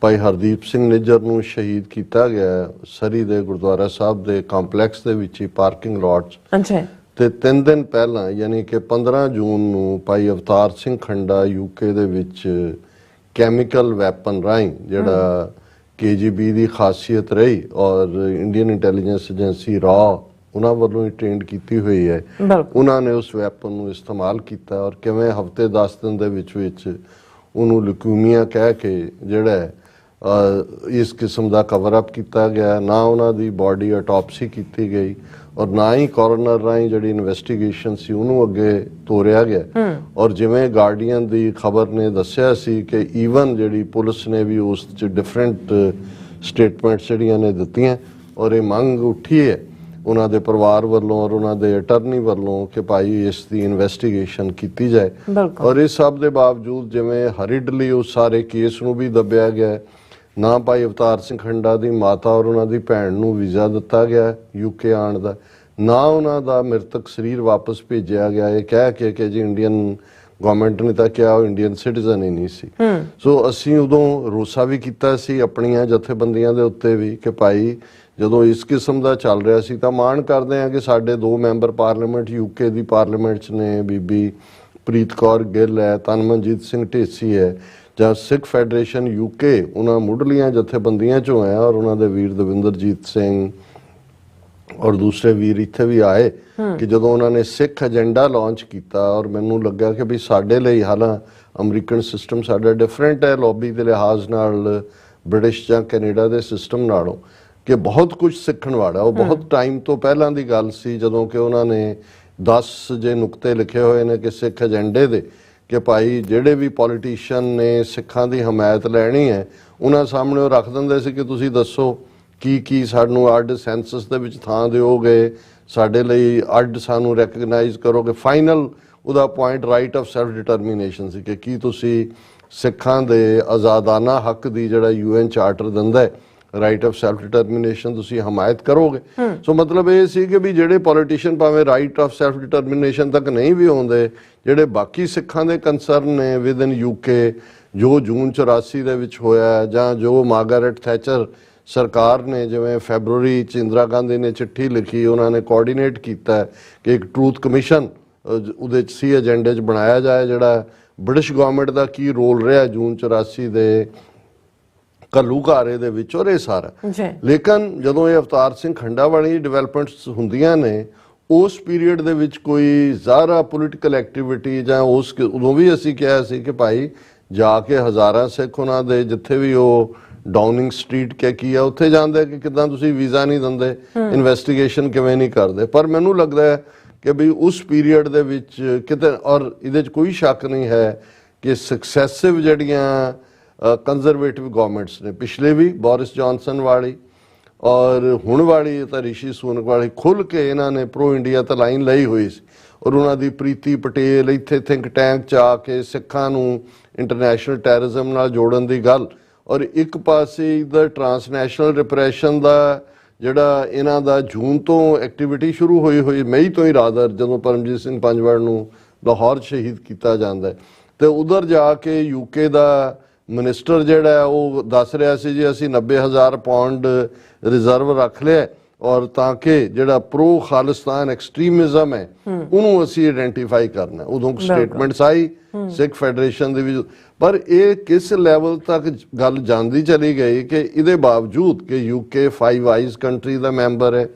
ਭਾਈ ਹਰਦੀਪ ਸਿੰਘ ਨਿੱਜਰ ਨੂੰ ਸ਼ਹੀਦ ਕੀਤਾ ਗਿਆ ਸਰੀ ਦੇ ਗੁਰਦੁਆਰਾ ਸਾਹਿਬ ਦੇ ਕੰਪਲੈਕਸ ਦੇ ਵਿੱਚ ਹੀ ਪਾਰਕਿੰਗ ਲੋਟ 'ਚ, ਤੇ 3 ਦਿਨ ਪਹਿਲਾਂ ਯਾਨੀ ਕਿ 15 ਜੂਨ ਨੂੰ ਭਾਈ ਅਵਤਾਰ ਸਿੰਘ ਖੰਡਾ यूके ਦੇ ਵਿੱਚ ਕੈਮੀਕਲ ਵੈਪਨ ਰਾਹੀਂ ਜਿਹੜਾ KGB ਦੀ ਖਾਸੀਅਤ ਰਹੀ ਔਰ ਇੰਡੀਅਨ ਇੰਟੈਲੀਜੈਂਸ ਏਜੰਸੀ ਰਾ ਉਹਨਾਂ ਵੱਲੋਂ ਹੀ ਟ੍ਰੇਨਡ ਕੀਤੀ ਹੋਈ ਹੈ, ਉਹਨਾਂ ਨੇ ਉਸ ਵੈਪਨ ਨੂੰ ਇਸਤੇਮਾਲ ਕੀਤਾ ਔਰ ਕਿਵੇਂ ਹਫ਼ਤੇ 10 ਦਿਨ ਦੇ ਵਿੱਚ ਉਹਨੂੰ ਲਿਊਕੀਮੀਆ ਕਹਿ ਕੇ ਜਿਹੜਾ ਇਸ ਕਿਸਮ ਦਾ ਕਵਰ ਅਪ ਕੀਤਾ ਗਿਆ। ਨਾ ਉਹਨਾਂ ਦੀ ਬਾਡੀ ਆਟੋਪਸੀ ਕੀਤੀ ਗਈ ਔਰ ਨਾ ਹੀ ਕੋਰਨਰ ਰਾਹੀਂ ਜਿਹੜੀ ਇਨਵੈਸਟੀਗੇਸ਼ਨ ਸੀ ਉਹਨੂੰ ਅੱਗੇ ਤੋਰਿਆ ਗਿਆ ਔਰ ਜਿਵੇਂ ਗਾਰਡੀਅਨ ਦੀ ਖਬਰ ਨੇ ਦੱਸਿਆ ਸੀ ਕਿ ਈਵਨ ਜਿਹੜੀ ਪੁਲਿਸ ਨੇ ਵੀ ਉਸ 'ਚ ਡਿਫਰੈਂਟ ਸਟੇਟਮੈਂਟਸ ਜਿਹੜੀਆਂ ਨੇ ਦਿੱਤੀਆਂ ਔਰ ਇਹ ਮੰਗ ਉੱਠੀ ਹੈ ਉਹਨਾਂ ਦੇ ਪਰਿਵਾਰ ਵੱਲੋਂ ਔਰ ਉਹਨਾਂ ਦੇ ਅਟਰਨੀ ਵੱਲੋਂ ਕਿ ਭਾਈ ਇਸ ਦੀ ਇਨਵੈਸਟੀਗੇਸ਼ਨ ਕੀਤੀ ਜਾਏ ਔਰ ਇਸ ਸਭ ਦੇ ਬਾਵਜੂਦ ਜਿਵੇਂ ਹਰੀਡਲੀ ਉਸ ਸਾਰੇ ਕੇਸ ਨੂੰ ਵੀ ਦੱਬਿਆ ਗਿਆ। ਨਾ ਭਾਈ ਅਵਤਾਰ ਸਿੰਘ ਖੰਡਾ ਦੀ ਮਾਤਾ ਔਰ ਉਹਨਾਂ ਦੀ ਭੈਣ ਨੂੰ ਵੀਜ਼ਾ ਦਿੱਤਾ ਗਿਆ यूके ਆਉਣ ਦਾ, ਨਾ ਉਹਨਾਂ ਦਾ ਮ੍ਰਿਤਕ ਸਰੀਰ ਵਾਪਸ ਭੇਜਿਆ ਗਿਆ ਇਹ ਕਹਿ ਕੇ ਕਿ ਜੀ ਇੰਡੀਅਨ ਗਵਰਨਮੈਂਟ ਨੇ ਤਾਂ ਕਿਹਾ ਉਹ ਇੰਡੀਅਨ ਸਿਟੀਜ਼ਨ ਹੀ ਨਹੀਂ ਸੀ। ਸੋ ਅਸੀਂ ਉਦੋਂ ਰੋਸਾ ਵੀ ਕੀਤਾ ਸੀ ਆਪਣੀਆਂ ਜਥੇਬੰਦੀਆਂ ਦੇ ਉੱਤੇ ਵੀ ਕਿ ਭਾਈ ਜਦੋਂ ਇਸ ਕਿਸਮ ਦਾ ਚੱਲ ਰਿਹਾ ਸੀ ਤਾਂ ਮਾਣ ਕਰਦੇ ਹਾਂ ਕਿ ਸਾਡੇ 2 ਮੈਂਬਰ ਪਾਰਲੀਮੈਂਟ यूके ਦੀ ਪਾਰਲੀਮੈਂਟ 'ਚ ਨੇ, ਬੀਬੀ ਪ੍ਰੀਤ ਕੌਰ ਗਿੱਲ ਹੈ, ਤਨਮਨਜੀਤ ਸਿੰਘ ਢੇਸੀ ਹੈ, ਜਾਂ ਸਿੱਖ ਫੈਡਰੇਸ਼ਨ यूके ਉਹਨਾਂ ਮੁੱਢਲੀਆਂ ਜਥੇਬੰਦੀਆਂ 'ਚੋਂ ਹੈ ਔਰ ਉਹਨਾਂ ਦੇ ਵੀਰ ਦਵਿੰਦਰਜੀਤ ਸਿੰਘ ਔਰ ਦੂਸਰੇ ਵੀਰ ਇੱਥੇ ਵੀ ਆਏ ਕਿ ਜਦੋਂ ਉਹਨਾਂ ਨੇ ਸਿੱਖ ਏਜੰਡਾ ਲਾਂਚ ਕੀਤਾ ਔਰ ਮੈਨੂੰ ਲੱਗਾ ਕਿ ਵੀ ਸਾਡੇ ਲਈ ਹਾਲਾਂ ਅਮਰੀਕਨ ਸਿਸਟਮ ਸਾਡਾ ਡਿਫਰੈਂਟ ਹੈ ਲੌਬੀ ਦੇ ਲਿਹਾਜ਼ ਨਾਲ ਬ੍ਰਿਟਿਸ਼ ਜਾਂ ਕੈਨੇਡਾ ਦੇ ਸਿਸਟਮ ਨਾਲੋਂ ਕਿ ਬਹੁਤ ਕੁਝ ਸਿੱਖਣ ਵਾਲਾ। ਉਹ ਬਹੁਤ ਟਾਈਮ ਤੋਂ ਪਹਿਲਾਂ ਦੀ ਗੱਲ ਸੀ ਜਦੋਂ ਕਿ ਉਹਨਾਂ ਨੇ 10 ਜੇ ਨੁਕਤੇ ਲਿਖੇ ਹੋਏ ਨੇ ਕਿ ਸਿੱਖ ਏਜੰਡੇ ਦੇ ਕਿ ਭਾਈ ਜਿਹੜੇ ਵੀ ਪੋਲੀਟੀਸ਼ੀਅਨ ਨੇ ਸਿੱਖਾਂ ਦੀ ਹਮਾਇਤ ਲੈਣੀ ਹੈ ਉਹਨਾਂ ਸਾਹਮਣੇ ਉਹ ਰੱਖ ਦਿੰਦੇ ਸੀ ਕਿ ਤੁਸੀਂ ਦੱਸੋ ਕੀ ਸਾਨੂੰ ਅੱਡ ਸੈਂਸਸ ਦੇ ਵਿੱਚ ਥਾਂ ਦਿਓਗੇ, ਸਾਡੇ ਲਈ ਅੱਡ ਸਾਨੂੰ ਰੈਕਗਨਾਈਜ਼ ਕਰੋਗੇ। ਫਾਈਨਲ ਉਹਦਾ point right of self determination ਸੀ ਕਿ ਕੀ ਤੁਸੀਂ ਸਿੱਖਾਂ ਦੇ ਆਜ਼ਾਦਾਨਾ ਹੱਕ ਦੀ ਜਿਹੜਾ UN ਚਾਰਟਰ ਦਿੰਦਾ ਹੈ ਰਾਈਟ ਆਫ ਸੈਲਫ ਡਿਟਰਮੀਨੇਸ਼ਨ ਤੁਸੀਂ ਹਮਾਇਤ ਕਰੋਗੇ। ਸੋ ਮਤਲਬ ਇਹ ਸੀ ਕਿ ਵੀ ਜਿਹੜੇ ਪੋਲੀਟੀਸ਼ੀਅਨ ਭਾਵੇਂ ਰਾਈਟ ਆਫ ਸੈਲਫ ਡਿਟਰਮੀਨੇਸ਼ਨ ਤੱਕ ਨਹੀਂ ਵੀ ਆਉਂਦੇ, ਜਿਹੜੇ ਬਾਕੀ ਸਿੱਖਾਂ ਦੇ ਕੰਸਰਨ ਨੇ ਵਿਦਨ यूके ਜੋ ਜੂਨ 84 ਦੇ ਵਿੱਚ ਹੋਇਆ ਜਾਂ ਜੋ ਮਾਰਗਰੇਟ ਥੈਚਰ ਸਰਕਾਰ ਨੇ ਜਿਵੇਂ ਫੈਬਰੂਰੀ 'ਚ ਇੰਦਰਾ ਗਾਂਧੀ ਨੇ ਚਿੱਠੀ ਲਿਖੀ ਉਹਨਾਂ ਨੇ ਕੋਆਰਡੀਨੇਟ ਕੀਤਾ ਕਿ ਇੱਕ ਟਰੂਥ ਕਮਿਸ਼ਨ ਉਹਦੇ 'ਚ ਸੀ ਏਜੰਡੇ 'ਚ ਬਣਾਇਆ ਜਾਏ ਜਿਹੜਾ ਬ੍ਰਿਟਿਸ਼ ਗਵਰਨਮੈਂਟ ਦਾ ਕੀ ਰੋਲ ਰਿਹਾ ਜੂਨ 84 ਦੇ ਘੱਲੂਘਾਰੇ ਦੇ ਵਿੱਚ ਔਰ ਇਹ ਸਾਰਾ। ਲੇਕਿਨ ਜਦੋਂ ਇਹ ਅਵਤਾਰ ਸਿੰਘ ਖੰਡਾ ਵਾਲੀ ਡਿਵੈਲਪਮੈਂਟਸ ਹੁੰਦੀਆਂ ਨੇ ਉਸ ਪੀਰੀਅਡ ਦੇ ਵਿੱਚ ਕੋਈ ਜ਼ਾਰਾ ਪੋਲੀਟੀਕਲ ਐਕਟੀਵਿਟੀ ਜਾਂ ਉਸ ਉਦੋਂ ਵੀ ਅਸੀਂ ਕਿਹਾ ਸੀ ਕਿ ਭਾਈ ਜਾ ਕੇ ਹਜ਼ਾਰਾਂ ਸਿੱਖ ਉਹਨਾਂ ਦੇ ਜਿੱਥੇ ਵੀ ਉਹ ਡਾਊਨਿੰਗ ਸਟਰੀਟ ਕੀ ਆ ਉੱਥੇ ਜਾਂਦੇ ਕਿ ਕਿੱਦਾਂ ਤੁਸੀਂ ਵੀਜ਼ਾ ਨਹੀਂ ਦਿੰਦੇ, ਇਨਵੈਸਟੀਗੇਸ਼ਨ ਕਿਵੇਂ ਨਹੀਂ ਕਰਦੇ। ਪਰ ਮੈਨੂੰ ਲੱਗਦਾ ਹੈ ਕਿ ਵੀ ਉਸ ਪੀਰੀਅਡ ਦੇ ਵਿੱਚ ਕਿਤੇ ਔਰ ਇਹਦੇ 'ਚ ਕੋਈ ਸ਼ੱਕ ਨਹੀਂ ਹੈ ਕਿ ਸਕਸੈਸਿਵ ਜਿਹੜੀਆਂ ਕੰਜ਼ਰਵੇਟਿਵ ਗਵਰਨਮੈਂਟਸ ਨੇ ਪਿਛਲੇ ਵੀ ਬੋਰਿਸ ਜੌਨਸਨ ਵਾਲੀ ਔਰ ਹੁਣ ਵਾਲੀ ਤਾਂ ਰਿਸ਼ੀ ਸੁਨਕ ਵਾਲੀ ਖੁੱਲ੍ਹ ਕੇ ਇਹਨਾਂ ਨੇ ਪ੍ਰੋ ਇੰਡੀਆ ਤਾਂ ਲਾਈਨ ਲਈ ਹੋਈ ਸੀ ਔਰ ਉਹਨਾਂ ਦੀ ਪ੍ਰੀਤੀ ਪਟੇਲ ਇੱਥੇ ਥਿੰਕ ਟੈਂਕ 'ਚ ਆ ਕੇ ਸਿੱਖਾਂ ਨੂੰ ਇੰਟਰਨੈਸ਼ਨਲ ਟੈਰਰਿਜ਼ਮ ਨਾਲ ਜੋੜਨ ਦੀ ਗੱਲ ਔਰ ਇੱਕ ਪਾਸੇ ਇਧਰ ਟ੍ਰਾਂਸਨੈਸ਼ਨਲ ਰਿਪਰੈਸ਼ਨ ਦਾ ਜਿਹੜਾ ਇਹਨਾਂ ਦਾ ਜੂਨ ਤੋਂ ਐਕਟੀਵਿਟੀ ਸ਼ੁਰੂ ਹੋਈ ਮਈ ਤੋਂ ਹੀ ਰਾਦਰ ਜਦੋਂ ਪਰਮਜੀਤ ਸਿੰਘ ਪੰਜਵੜ ਨੂੰ ਲਾਹੌਰ ਸ਼ਹੀਦ ਕੀਤਾ ਜਾਂਦਾ ਤੇ ਉਧਰ ਜਾ ਕੇ यूके ਦਾ ਮਿਨਿਸਟਰ ਜਿਹੜਾ ਉਹ ਦੱਸ ਰਿਹਾ ਸੀ ਜੀ ਅਸੀਂ 90,000 ਪਾਉਂਡ ਰਿਜ਼ਰਵ ਰੱਖ ਲਿਆ ਔਰ ਤਾਂ ਕਿ ਜਿਹੜਾ ਪ੍ਰੋ ਖਾਲਿਸਤਾਨ ਐਕਸਟ੍ਰੀਮਿਜ਼ਮ ਹੈ ਉਹਨੂੰ ਅਸੀਂ ਆਇਡੈਂਟੀਫਾਈ ਕਰਨਾ। ਉਦੋਂ ਸਟੇਟਮੈਂਟਸ ਆਈ ਸਿੱਖ ਫੈਡਰੇਸ਼ਨ ਦੇ ਵਿੱਚ, ਪਰ ਇਹ ਕਿਸ ਲੈਵਲ ਤੱਕ ਗੱਲ ਜਾਂਦੀ ਚਲੀ ਗਈ ਕਿ ਇਹਦੇ ਬਾਵਜੂਦ ਕਿ UK 5 ਆਈਜ਼ ਕੰਟਰੀ ਦਾ ਮੈਂਬਰ ਹੈ,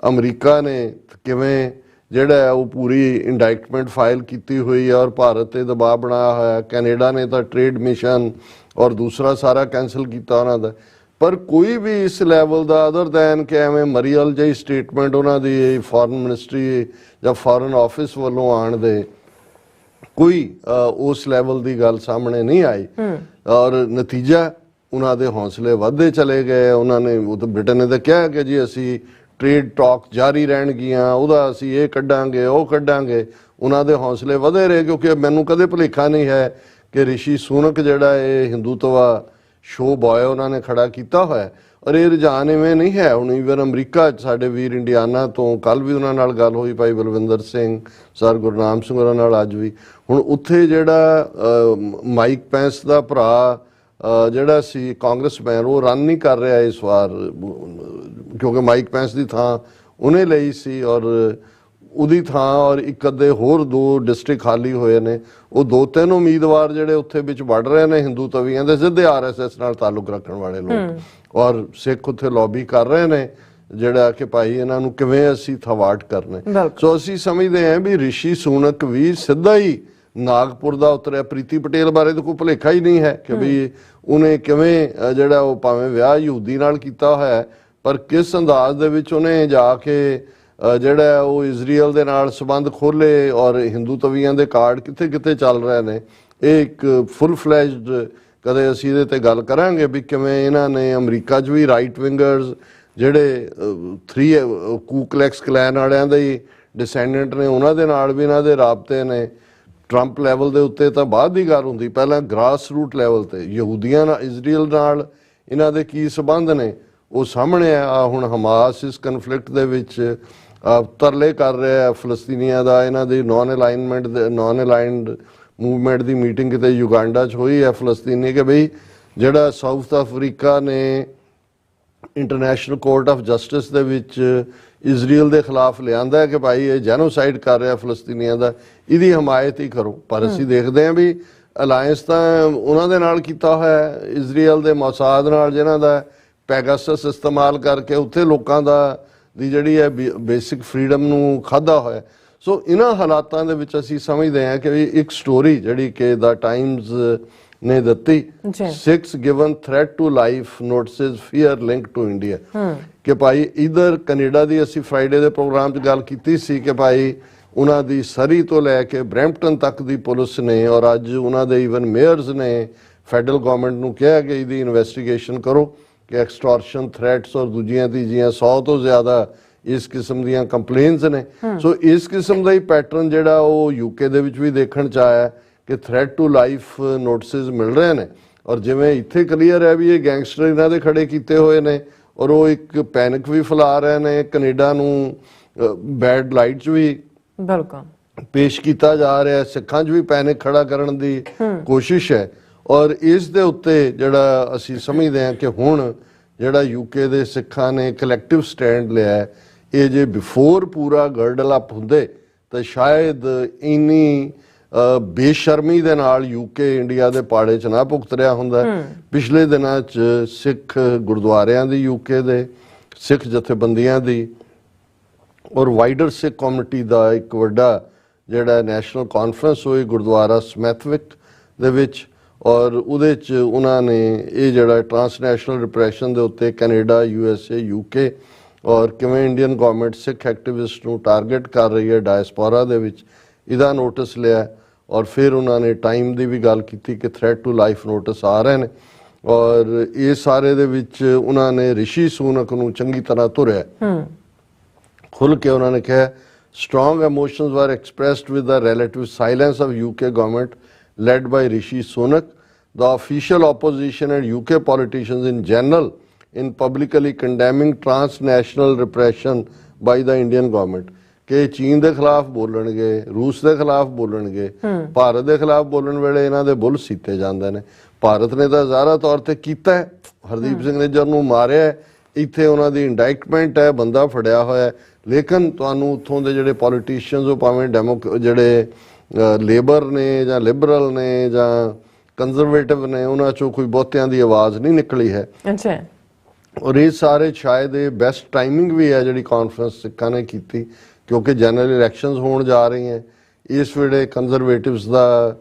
ਅਮਰੀਕਾ ਨੇ ਕਿਵੇਂ ਜਿਹੜਾ ਉਹ ਪੂਰੀ ਇੰਡਾਇਕਟਮੈਂਟ ਫਾਈਲ ਕੀਤੀ ਹੋਈ ਹੈ ਔਰ ਭਾਰਤ ਤੇ ਦਬਾਅ ਬਣਾਇਆ ਹੋਇਆ, ਕੈਨੇਡਾ ਨੇ ਤਾਂ ਟ੍ਰੇਡ ਮਿਸ਼ਨ ਔਰ ਦੂਸਰਾ ਸਾਰਾ ਕੈਂਸਲ ਕੀਤਾ ਉਹਨਾਂ ਦਾ, ਪਰ ਕੋਈ ਵੀ ਇਸ ਲੈਵਲ ਦਾ ਅਦਰ ਦੈਨ ਕਿ ਐਵੇਂ ਮਰੀਅਲ ਜਿਹੀ ਸਟੇਟਮੈਂਟ ਉਹਨਾਂ ਦੀ ਫੋਰਨ ਮਿਨਿਸਟਰੀ ਜਾਂ ਫੋਰਨ ਆਫਿਸ ਵੱਲੋਂ ਆਉਣ ਦੇ ਕੋਈ ਉਸ ਲੈਵਲ ਦੀ ਗੱਲ ਸਾਹਮਣੇ ਨਹੀਂ ਆਈ। ਔਰ ਨਤੀਜਾ ਉਹਨਾਂ ਦੇ ਹੌਸਲੇ ਵੱਧਦੇ ਚਲੇ ਗਏ। ਉਹਨਾਂ ਨੇ ਉਹ ਤਾਂ ਬ੍ਰਿਟਨ ਨੇ ਤਾਂ ਕਿਹਾ ਕਿ ਜੀ ਅਸੀਂ ਟ੍ਰੇਡ ਟਾਕ ਜਾਰੀ ਰਹਿਣਗੀਆਂ, ਉਹਦਾ ਅਸੀਂ ਇਹ ਕੱਢਾਂਗੇ ਉਹ ਕੱਢਾਂਗੇ। ਉਹਨਾਂ ਦੇ ਹੌਸਲੇ ਵਧੇ ਰਹੇ ਕਿਉਂਕਿ ਮੈਨੂੰ ਕਦੇ ਭੁਲੇਖਾ ਨਹੀਂ ਹੈ ਕਿ ਰਿਸ਼ੀ ਸੁਨਕ ਜਿਹੜਾ ਇਹ ਹਿੰਦੂਤਵਾ ਸ਼ੋ ਬॉय ਉਹਨਾਂ ਨੇ ਖੜਾ ਕੀਤਾ ਹੋਇਆ, ਔਰ ਇਹ ਰੁਝਾਨ ਇਵੇਂ ਨਹੀਂ ਹੈ। ਹੁਣ ਈਵਨ ਅਮਰੀਕਾ 'ਚ ਸਾਡੇ ਵੀਰ ਇੰਡੀਆਨਾ ਤੋਂ ਕੱਲ ਵੀ ਉਹਨਾਂ ਨਾਲ ਗੱਲ ਹੋਈ, ਭਾਈ ਬਲਵਿੰਦਰ ਸਿੰਘ ਸਰ, ਗੁਰਨਾਮ ਸਿੰਘ ਉਹਨਾਂ ਨਾਲ ਅੱਜ ਵੀ। ਹੁਣ ਉੱਥੇ ਜਿਹੜਾ ਮਾਈਕ ਪੈਂਸ ਦਾ ਭਰਾ ਜਿਹੜਾ ਸੀ ਕਾਂਗਰਸਮੈਨ, ਉਹ ਰਨ ਨਹੀਂ ਕਰ ਰਿਹਾ ਇਸ ਵਾਰ ਕਿਉਂਕਿ ਮਾਈਕ ਪੈਂਸ ਦੀ ਥਾਂ ਉਹਨੇ ਲਈ ਸੀ ਔਰ ਉਹਦੀ ਥਾਂ ਔਰ ਇੱਕ ਅੱਧੇ ਹੋਰ 2 ਡਿਸਟ੍ਰਿਕਟ ਖਾਲੀ ਹੋਏ ਨੇ। ਉਹ 2-3 ਉਮੀਦਵਾਰ ਜਿਹੜੇ ਉੱਥੇ ਵਿੱਚ ਵੜ ਰਹੇ ਨੇ ਹਿੰਦੂ ਤਵੀਆਂ ਦੇ, ਸਿੱਧੇ RSS ਨਾਲ ਤਾਲੁਕ ਰੱਖਣ ਵਾਲੇ ਲੋਕ, ਔਰ ਸਿੱਖ ਉੱਥੇ ਲੌਬੀ ਕਰ ਰਹੇ ਨੇ ਜਿਹੜਾ ਕਿ ਭਾਈ ਇਹਨਾਂ ਨੂੰ ਕਿਵੇਂ ਅਸੀਂ ਥਵਾਟ ਕਰਨਾ। ਸੋ ਅਸੀਂ ਸਮਝਦੇ ਹਾਂ ਵੀ ਰਿਸ਼ੀ ਸੁਨਕ ਵੀ ਸਿੱਧਾ ਹੀ ਨਾਗਪੁਰ ਦਾ ਉਤਰਿਆ। ਪ੍ਰੀਤੀ ਪਟੇਲ ਬਾਰੇ ਤਾਂ ਕੋਈ ਭੁਲੇਖਾ ਹੀ ਨਹੀਂ ਹੈ ਕਿ ਵੀ ਉਹਨੇ ਕਿਵੇਂ ਜਿਹੜਾ ਉਹ ਭਾਵੇਂ ਵਿਆਹ ਯਹੂਦੀ ਨਾਲ ਕੀਤਾ ਹੋਇਆ, ਪਰ ਕਿਸ ਅੰਦਾਜ਼ ਦੇ ਵਿੱਚ ਉਹਨੇ ਜਾ ਕੇ ਜਿਹੜਾ ਉਹ ਇਜ਼ਰਾਈਲ ਦੇ ਨਾਲ ਸੰਬੰਧ ਖੋਲੇ ਔਰ ਹਿੰਦੂ ਤਵੀਆਂ ਦੇ ਕਾਰਡ ਕਿੱਥੇ ਕਿੱਥੇ ਚੱਲ ਰਹੇ ਨੇ। ਇਹ ਇੱਕ ਫੁੱਲ ਫਲੈਜਡ, ਕਦੇ ਅਸੀਂ ਇਹਦੇ ਤੇ ਗੱਲ ਕਰਾਂਗੇ ਵੀ ਕਿਵੇਂ ਇਹਨਾਂ ਨੇ ਅਮਰੀਕਾ 'ਚ ਵੀ ਰਾਈਟ ਵਿੰਗਰਸ ਜਿਹੜੇ 3 ਕੂਕਲੈਕਸ ਕਲੈਨ ਵਾਲਿਆਂ ਦੇ ਡਿਸੈਂਡੈਂਟ ਨੇ, ਉਹਨਾਂ ਦੇ ਨਾਲ ਵੀ ਇਹਨਾਂ ਦੇ ਰਾਬਤੇ ਨੇ। ਟਰੰਪ ਲੈਵਲ ਦੇ ਉੱਤੇ ਤਾਂ ਬਾਅਦ ਦੀ ਗੱਲ ਹੁੰਦੀ, ਪਹਿਲਾਂ ਗ੍ਰਾਸ ਰੂਟ ਲੈਵਲ ਤੇ ਯਹੂਦੀਆਂ ਨਾਲ ਇਜ਼ਰਾਈਲ ਨਾਲ ਇਹਨਾਂ ਦੇ ਕੀ ਸੰਬੰਧ ਨੇ ਉਹ ਸਾਹਮਣੇ ਆ। ਹੁਣ ਹਮਾਸ ਇਸ ਕਨਫਲਿਕਟ ਦੇ ਵਿੱਚ ਤਰਲੇ ਕਰ ਰਿਹਾ ਫਲਸਤੀਨੀਆਂ ਦਾ। ਇਹਨਾਂ ਦੀ ਨੌਨ ਅਲਾਈਨਡ ਮੂਵਮੈਂਟ ਦੀ ਮੀਟਿੰਗ ਕਿਤੇ ਯੁਗਾਂਡਾ 'ਚ ਹੋਈ ਹੈ ਫਲਸਤੀਨੀ ਕਿ ਬਈ ਜਿਹੜਾ ਸਾਊਥ ਅਫਰੀਕਾ ਨੇ ਇੰਟਰਨੈਸ਼ਨਲ ਕੋਰਟ ਆਫ ਜਸਟਿਸ ਦੇ ਵਿੱਚ ਇਜ਼ਰਾਈਲ ਦੇ ਖਿਲਾਫ ਲਿਆਂਦਾ ਹੈ ਕਿ ਭਾਈ ਇਹ ਜੈਨੋਸਾਈਡ ਕਰ ਰਿਹਾ ਫਲਸਤੀਨੀਆਂ ਦਾ, ਇਹਦੀ ਹਮਾਇਤ ਹੀ ਕਰੋ। ਪਰ ਅਸੀਂ ਦੇਖਦੇ ਹਾਂ ਵੀ ਅਲਾਇੰਸ ਤਾਂ ਉਹਨਾਂ ਦੇ ਨਾਲ ਕੀਤਾ ਹੋਇਆ ਇਜ਼ਰਾਈਲ ਦੇ ਮੋਸਾਦ ਨਾਲ, ਜਿਹਨਾਂ ਦਾ ਪੈਗਾਸਸ ਇਸਤੇਮਾਲ ਕਰਕੇ ਉੱਥੇ ਲੋਕਾਂ ਦੀ ਜਿਹੜੀ ਹੈ ਬੇਸਿਕ ਫਰੀडम ਨੂੰ ਖਾਧਾ ਹੋਇਆ। ਸੋ ਇਹਨਾਂ ਹਾਲਾਤਾਂ ਦੇ ਵਿੱਚ ਅਸੀਂ ਸਮਝਦੇ ਹਾਂ ਕਿ ਇੱਕ ਸਟੋਰੀ ਜਿਹੜੀ ਕਿ ਦਾ ਟਾਈਮਜ਼ ਨੇ ਦਿੱਤੀ, 6 given threat to life notices fear linked to India, ਕਿ ਭਾਈ ਇਧਰ ਕੈਨੇਡਾ ਦੀ ਅਸੀਂ ਫਰਾਈਡੇ ਦੇ ਪ੍ਰੋਗਰਾਮ 'ਚ ਗੱਲ ਕੀਤੀ ਸੀ ਕਿ ਭਾਈ ਉਹਨਾਂ ਦੀ ਸਰੀ ਤੋਂ ਲੈ ਕੇ ਬਰੈਂਪਟਨ ਤੱਕ ਦੀ ਪੁਲਿਸ ਨੇ ਔਰ ਅੱਜ ਉਹਨਾਂ ਦੇ ਈਵਨ ਮੇਅਰਸ ਨੇ ਫੈਡਰਲ ਗਵਰਨਮੈਂਟ ਨੂੰ ਕਿਹਾ ਕਿ ਇਹਦੀ ਇਨਵੈਸਟੀਗੇਸ਼ਨ ਕਰੋ ਕਿ ਐਕਸਟੋਰਸ਼ਨ ਥ੍ਰੈਟਸ ਔਰ ਦੂਜੀਆਂ ਤੀਜੀਆਂ 100 ਤੋਂ ਜ਼ਿਆਦਾ ਇਸ ਕਿਸਮ ਦੀਆਂ ਕੰਪਲੇਨਸ ਨੇ। ਸੋ ਇਸ ਕਿਸਮ ਦਾ ਹੀ ਪੈਟਰਨ ਜਿਹੜਾ ਉਹ UK ਦੇ ਵਿੱਚ ਵੀ ਦੇਖਣ 'ਚ ਆਇਆ ਕਿ ਥ੍ਰੈਟ ਟੂ ਲਾਈਫ ਨੋਟਿਸਿਸ ਮਿਲ ਰਹੇ ਨੇ। ਔਰ ਜਿਵੇਂ ਇੱਥੇ ਕਲੀਅਰ ਹੈ ਵੀ ਇਹ ਗੈਂਗਸਟਰ ਇਹਨਾਂ ਦੇ ਖੜੇ ਕੀਤੇ ਹੋਏ ਨੇ ਔਰ ਉਹ ਇੱਕ ਪੈਨਿਕ ਵੀ ਫੈਲਾ ਰਹੇ ਨੇ, ਕੈਨੇਡਾ ਨੂੰ ਬੈਡ ਲਾਈਟ 'ਚ ਵੀ ਬਿਲਕੁਲ ਪੇਸ਼ ਕੀਤਾ ਜਾ ਰਿਹਾ, ਸਿੱਖਾਂ 'ਚ ਵੀ ਪੈਨਿਕ ਖੜਾ ਕਰਨ ਦੀ ਕੋਸ਼ਿਸ਼ ਹੈ। ਔਰ ਇਸ ਦੇ ਉੱਤੇ ਜਿਹੜਾ ਅਸੀਂ ਸਮਝਦੇ ਹਾਂ ਕਿ ਹੁਣ ਜਿਹੜਾ UK ਦੇ ਸਿੱਖਾਂ ਨੇ ਕਲੈਕਟਿਵ ਸਟੈਂਡ ਲਿਆ, ਇਹ ਜੇ ਬਿਫੋਰ ਪੂਰਾ ਗਰਡਲ ਅਪ ਹੁੰਦੇ ਤਾਂ ਸ਼ਾਇਦ ਇੰਨੀ ਬੇਸ਼ਰਮੀ ਦੇ ਨਾਲ UK ਇੰਡੀਆ ਦੇ ਪਾੜੇ 'ਚ ਨਾ ਭੁਗਤ ਰਿਹਾ ਹੁੰਦਾ। ਪਿਛਲੇ ਦਿਨਾਂ 'ਚ ਸਿੱਖ ਗੁਰਦੁਆਰਿਆਂ ਦੀ, UK ਦੇ ਸਿੱਖ ਜਥੇਬੰਦੀਆਂ ਦੀ ਔਰ ਵਾਈਡਰ ਸਿੱਖ ਕਮਿਊਨਿਟੀ ਦਾ ਇੱਕ ਵੱਡਾ ਜਿਹੜਾ ਨੈਸ਼ਨਲ ਕਾਨਫਰੰਸ ਹੋਈ ਗੁਰਦੁਆਰਾ ਸਮੈਥਵਿਕ ਦੇ ਵਿੱਚ, ਔਰ ਉਹਦੇ 'ਚ ਉਹਨਾਂ ਨੇ ਇਹ ਜਿਹੜਾ ਟਰਾਂਸਨੈਸ਼ਨਲ ਰਿਪਰੈਸ਼ਨ ਦੇ ਉੱਤੇ ਕੈਨੇਡਾ, USA, UK ਔਰ ਕਿਵੇਂ ਇੰਡੀਅਨ ਗਵਰਨਮੈਂਟ ਸਿੱਖ ਐਕਟਿਵਿਸਟ ਨੂੰ ਟਾਰਗੇਟ ਕਰ ਰਹੀ ਹੈ ਡਾਇਸਪੋਰਾ ਦੇ ਵਿੱਚ, ਇਹਦਾ ਨੋਟਿਸ ਲਿਆ। ਔਰ ਫਿਰ ਉਹਨਾਂ ਨੇ ਟਾਈਮ ਦੀ ਵੀ ਗੱਲ ਕੀਤੀ ਕਿ ਥ੍ਰੈਟ ਟੂ ਲਾਈਫ ਨੋਟਿਸ ਆ ਰਹੇ ਨੇ। ਔਰ ਇਹ ਸਾਰੇ ਦੇ ਵਿੱਚ ਉਹਨਾਂ ਨੇ ਰਿਸ਼ੀ ਸੁਨਕ ਨੂੰ ਚੰਗੀ ਤਰ੍ਹਾਂ ਧੁਰਿਆ, ਖੁੱਲ੍ਹ ਕੇ ਉਹਨਾਂ ਨੇ ਕਿਹਾ strong emotions were expressed with the relative silence of UK government led by Rishi Sunak, the official opposition and UK politicians in general in publicly condemning transnational repression by the Indian government। ਕਿ ਚੀਨ ਦੇ ਖਿਲਾਫ ਬੋਲਣਗੇ, ਰੂਸ ਦੇ ਖਿਲਾਫ ਬੋਲਣਗੇ, ਭਾਰਤ ਦੇ ਖਿਲਾਫ ਬੋਲਣ ਵੇਲੇ ਇਹਨਾਂ ਦੇ ਬੁੱਲ ਸੀਤੇ ਜਾਂਦੇ ਨੇ। ਭਾਰਤ ਨੇ ਤਾਂ ਜ਼ਾਹਰਾ ਤੌਰ ਤੇ ਕੀਤਾ ਹੈ, ਹਰਦੀਪ ਸਿੰਘ ਨਿੱਜਰ ਨੂੰ ਮਾਰਿਆ, ਇੱਥੇ ਉਹਨਾਂ ਦੀ ਇੰਡਾਇਕਟਮੈਂਟ ਹੈ, ਬੰਦਾ ਫੜਿਆ ਹੋਇਆ ਹੈ, ਲੇਕਿਨ ਤੁਹਾਨੂੰ ਉੱਥੋਂ ਦੇ ਜਿਹੜੇ ਪੋਲੀਟੀਸ਼ੀਅਨਸ ਉਹ ਭਾਵੇਂ ਜਿਹੜੇ ਲੇਬਰ ਨੇ ਜਾਂ ਲਿਬਰਲ ਨੇ ਜਾਂ ਕੰਜ਼ਰਵੇਟਿਵ ਨੇ, ਉਹਨਾਂ ਚੋਂ ਕੋਈ ਬਹੁਤਿਆਂ ਦੀ ਆਵਾਜ਼ ਨਹੀਂ ਨਿਕਲੀ ਹੈ। ਅੱਛਾ। ਔਰ ਇਹ ਸਾਰੇ ਸ਼ਾਇਦ ਇਹ ਬੈਸਟ ਟਾਈਮਿੰਗ ਵੀ ਹੈ ਜਿਹੜੀ ਕਾਨਫਰੰਸ ਸਿੱਖਾਂ ਨੇ ਕੀਤੀ, ਕਿਉਂਕਿ ਜਨਰਲ ਇਲੈਕਸ਼ਨਸ ਹੋਣ ਜਾ ਰਹੀਆਂ। ਇਸ ਵੇਲੇ ਕੰਜ਼ਰਵੇਟਿਵਸ ਦਾ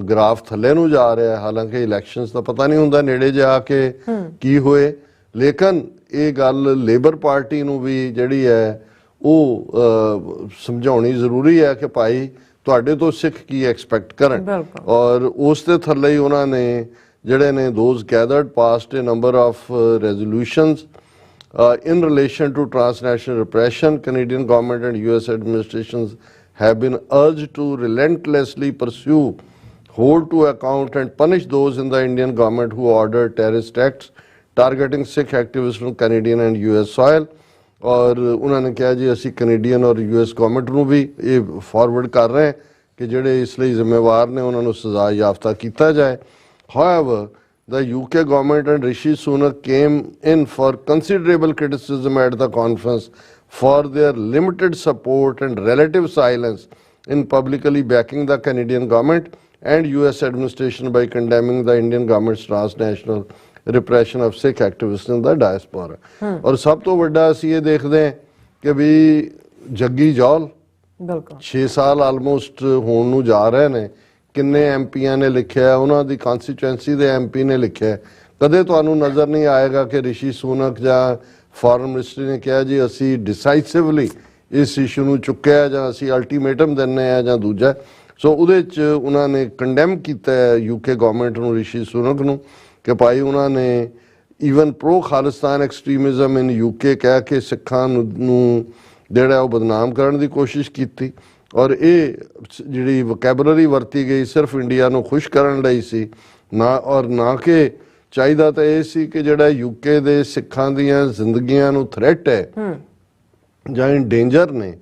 ਗ੍ਰਾਫ ਥੱਲੇ ਨੂੰ ਜਾ ਰਿਹਾ, ਹਾਲਾਂਕਿ ਇਲੈਕਸ਼ਨਸ ਦਾ ਪਤਾ ਨਹੀਂ ਹੁੰਦਾ ਨੇੜੇ ਜਾ ਕੇ ਕੀ ਹੋਏ, ਲੇਕਿਨ ਇਹ ਗੱਲ ਲੇਬਰ ਪਾਰਟੀ ਨੂੰ ਵੀ ਜਿਹੜੀ ਹੈ ਉਹ ਸਮਝਾਉਣੀ ਜ਼ਰੂਰੀ ਹੈ ਕਿ ਭਾਈ ਤੁਹਾਡੇ ਤੋਂ ਸਿੱਖ ਕੀ ਐਕਸਪੈਕਟ ਕਰਨ। ਔਰ ਉਸ ਦੇ ਥੱਲੇ ਹੀ ਉਹਨਾਂ ਨੇ ਜਿਹੜੇ ਨੇ those gathered passed a number of resolutions in relation to transnational repression. Canadian government and US administrations have been urged to relentlessly pursue, hold to account and punish those in the Indian government who ordered terrorist acts targeting Sikh activists on Canadian and US soil. और उन्होंने कहा जी असी Canadian और US government ਨੂੰ ਵੀ ਇਹ forward ਕਰ ਰਹੇ ਹਾਂ ਕਿ ਜਿਹੜੇ ਇਸ ਲਈ ਜ਼ਿੰਮੇਵਾਰ ਨੇ ਉਹਨਾਂ ਨੂੰ ਸਜ਼ਾ ਯਾਫਤਾ ਕੀਤਾ ਜਾਏ। However, the UK government and Rishi Sunak came in for considerable criticism at the conference for their limited support and relative silence in publicly backing the Canadian government and US administration by condemning the Indian government's transnational repression of Sikh activists in the diaspora. और सब तो बड़ा ਅਸੀਂ ਇਹ ਦੇਖਦੇ ਹਾਂ ਕਿ ਵੀ ਜੱਗੀ ਜੌਲ 6 ਸਾਲ ਆਲਮੋਸਟ ਹੋਣ ਨੂੰ ਜਾ ਰਹੇ ਨੇ, ਕਿੰਨੇ ਐਮਪੀਆਂ ਨੇ ਲਿਖਿਆ, ਉਹਨਾਂ ਦੀ ਕਨਸਟੀਚੁਐਂਸੀ ਦੇ ਐਮਪੀ ਨੇ ਲਿਖਿਆ। ਕਦੇ ਤੁਹਾਨੂੰ ਨਜ਼ਰ ਨਹੀਂ ਆਏਗਾ ਕਿ ਰਿਸ਼ੀ ਸੂਨਕ ਜਾਂ ਫੋਰਨ ਮਿਨਿਸਟਰੀ ਨੇ ਕਿਹਾ ਜੀ ਅਸੀਂ ਡਿਸਾਈਸਿਵਲੀ ਇਸ ਇਸ਼ੂ ਨੂੰ ਚੁੱਕਿਆ ਜਾਂ ਅਸੀਂ ਅਲਟੀਮੇਟਮ ਦਿੰਦੇ ਆ ਜਾਂ ਦੂਜਾ। ਸੋ ਉਹਦੇ 'ਚ ਉਹਨਾਂ ਨੇ ਕੰਡੈਮ ਕੀਤਾ UK ਗਵਰਨਮੈਂਟ ਨੂੰ, ਰਿਸ਼ੀ ਸੂਨਕ ਨੂੰ, ਕਿ ਭਾਈ ਉਹਨਾਂ ਨੇ ਈਵਨ ਪ੍ਰੋ ਖਾਲਿਸਤਾਨ ਐਕਸਟ੍ਰੀਮਿਜ਼ਮ ਇਨ UK ਕਹਿ ਕੇ ਸਿੱਖਾਂ ਨੂੰ ਜਿਹੜਾ ਉਹ ਬਦਨਾਮ ਕਰਨ ਦੀ ਕੋਸ਼ਿਸ਼ ਕੀਤੀ। ਔਰ ਇਹ ਜਿਹੜੀ ਵੋਕੈਬਲਰੀ ਵਰਤੀ ਗਈ ਸਿਰਫ ਇੰਡੀਆ ਨੂੰ ਖੁਸ਼ ਕਰਨ ਲਈ ਸੀ ਨਾ, ਔਰ ਨਾ ਕਿ ਚਾਹੀਦਾ ਤਾਂ ਇਹ ਸੀ ਕਿ ਜਿਹੜਾ UK ਦੇ ਸਿੱਖਾਂ ਦੀਆਂ ਜ਼ਿੰਦਗੀਆਂ ਨੂੰ ਥ੍ਰੈਟ ਹੈ ਜਾਂ ਇਨ ਡੇਂਜਰ ਨੇ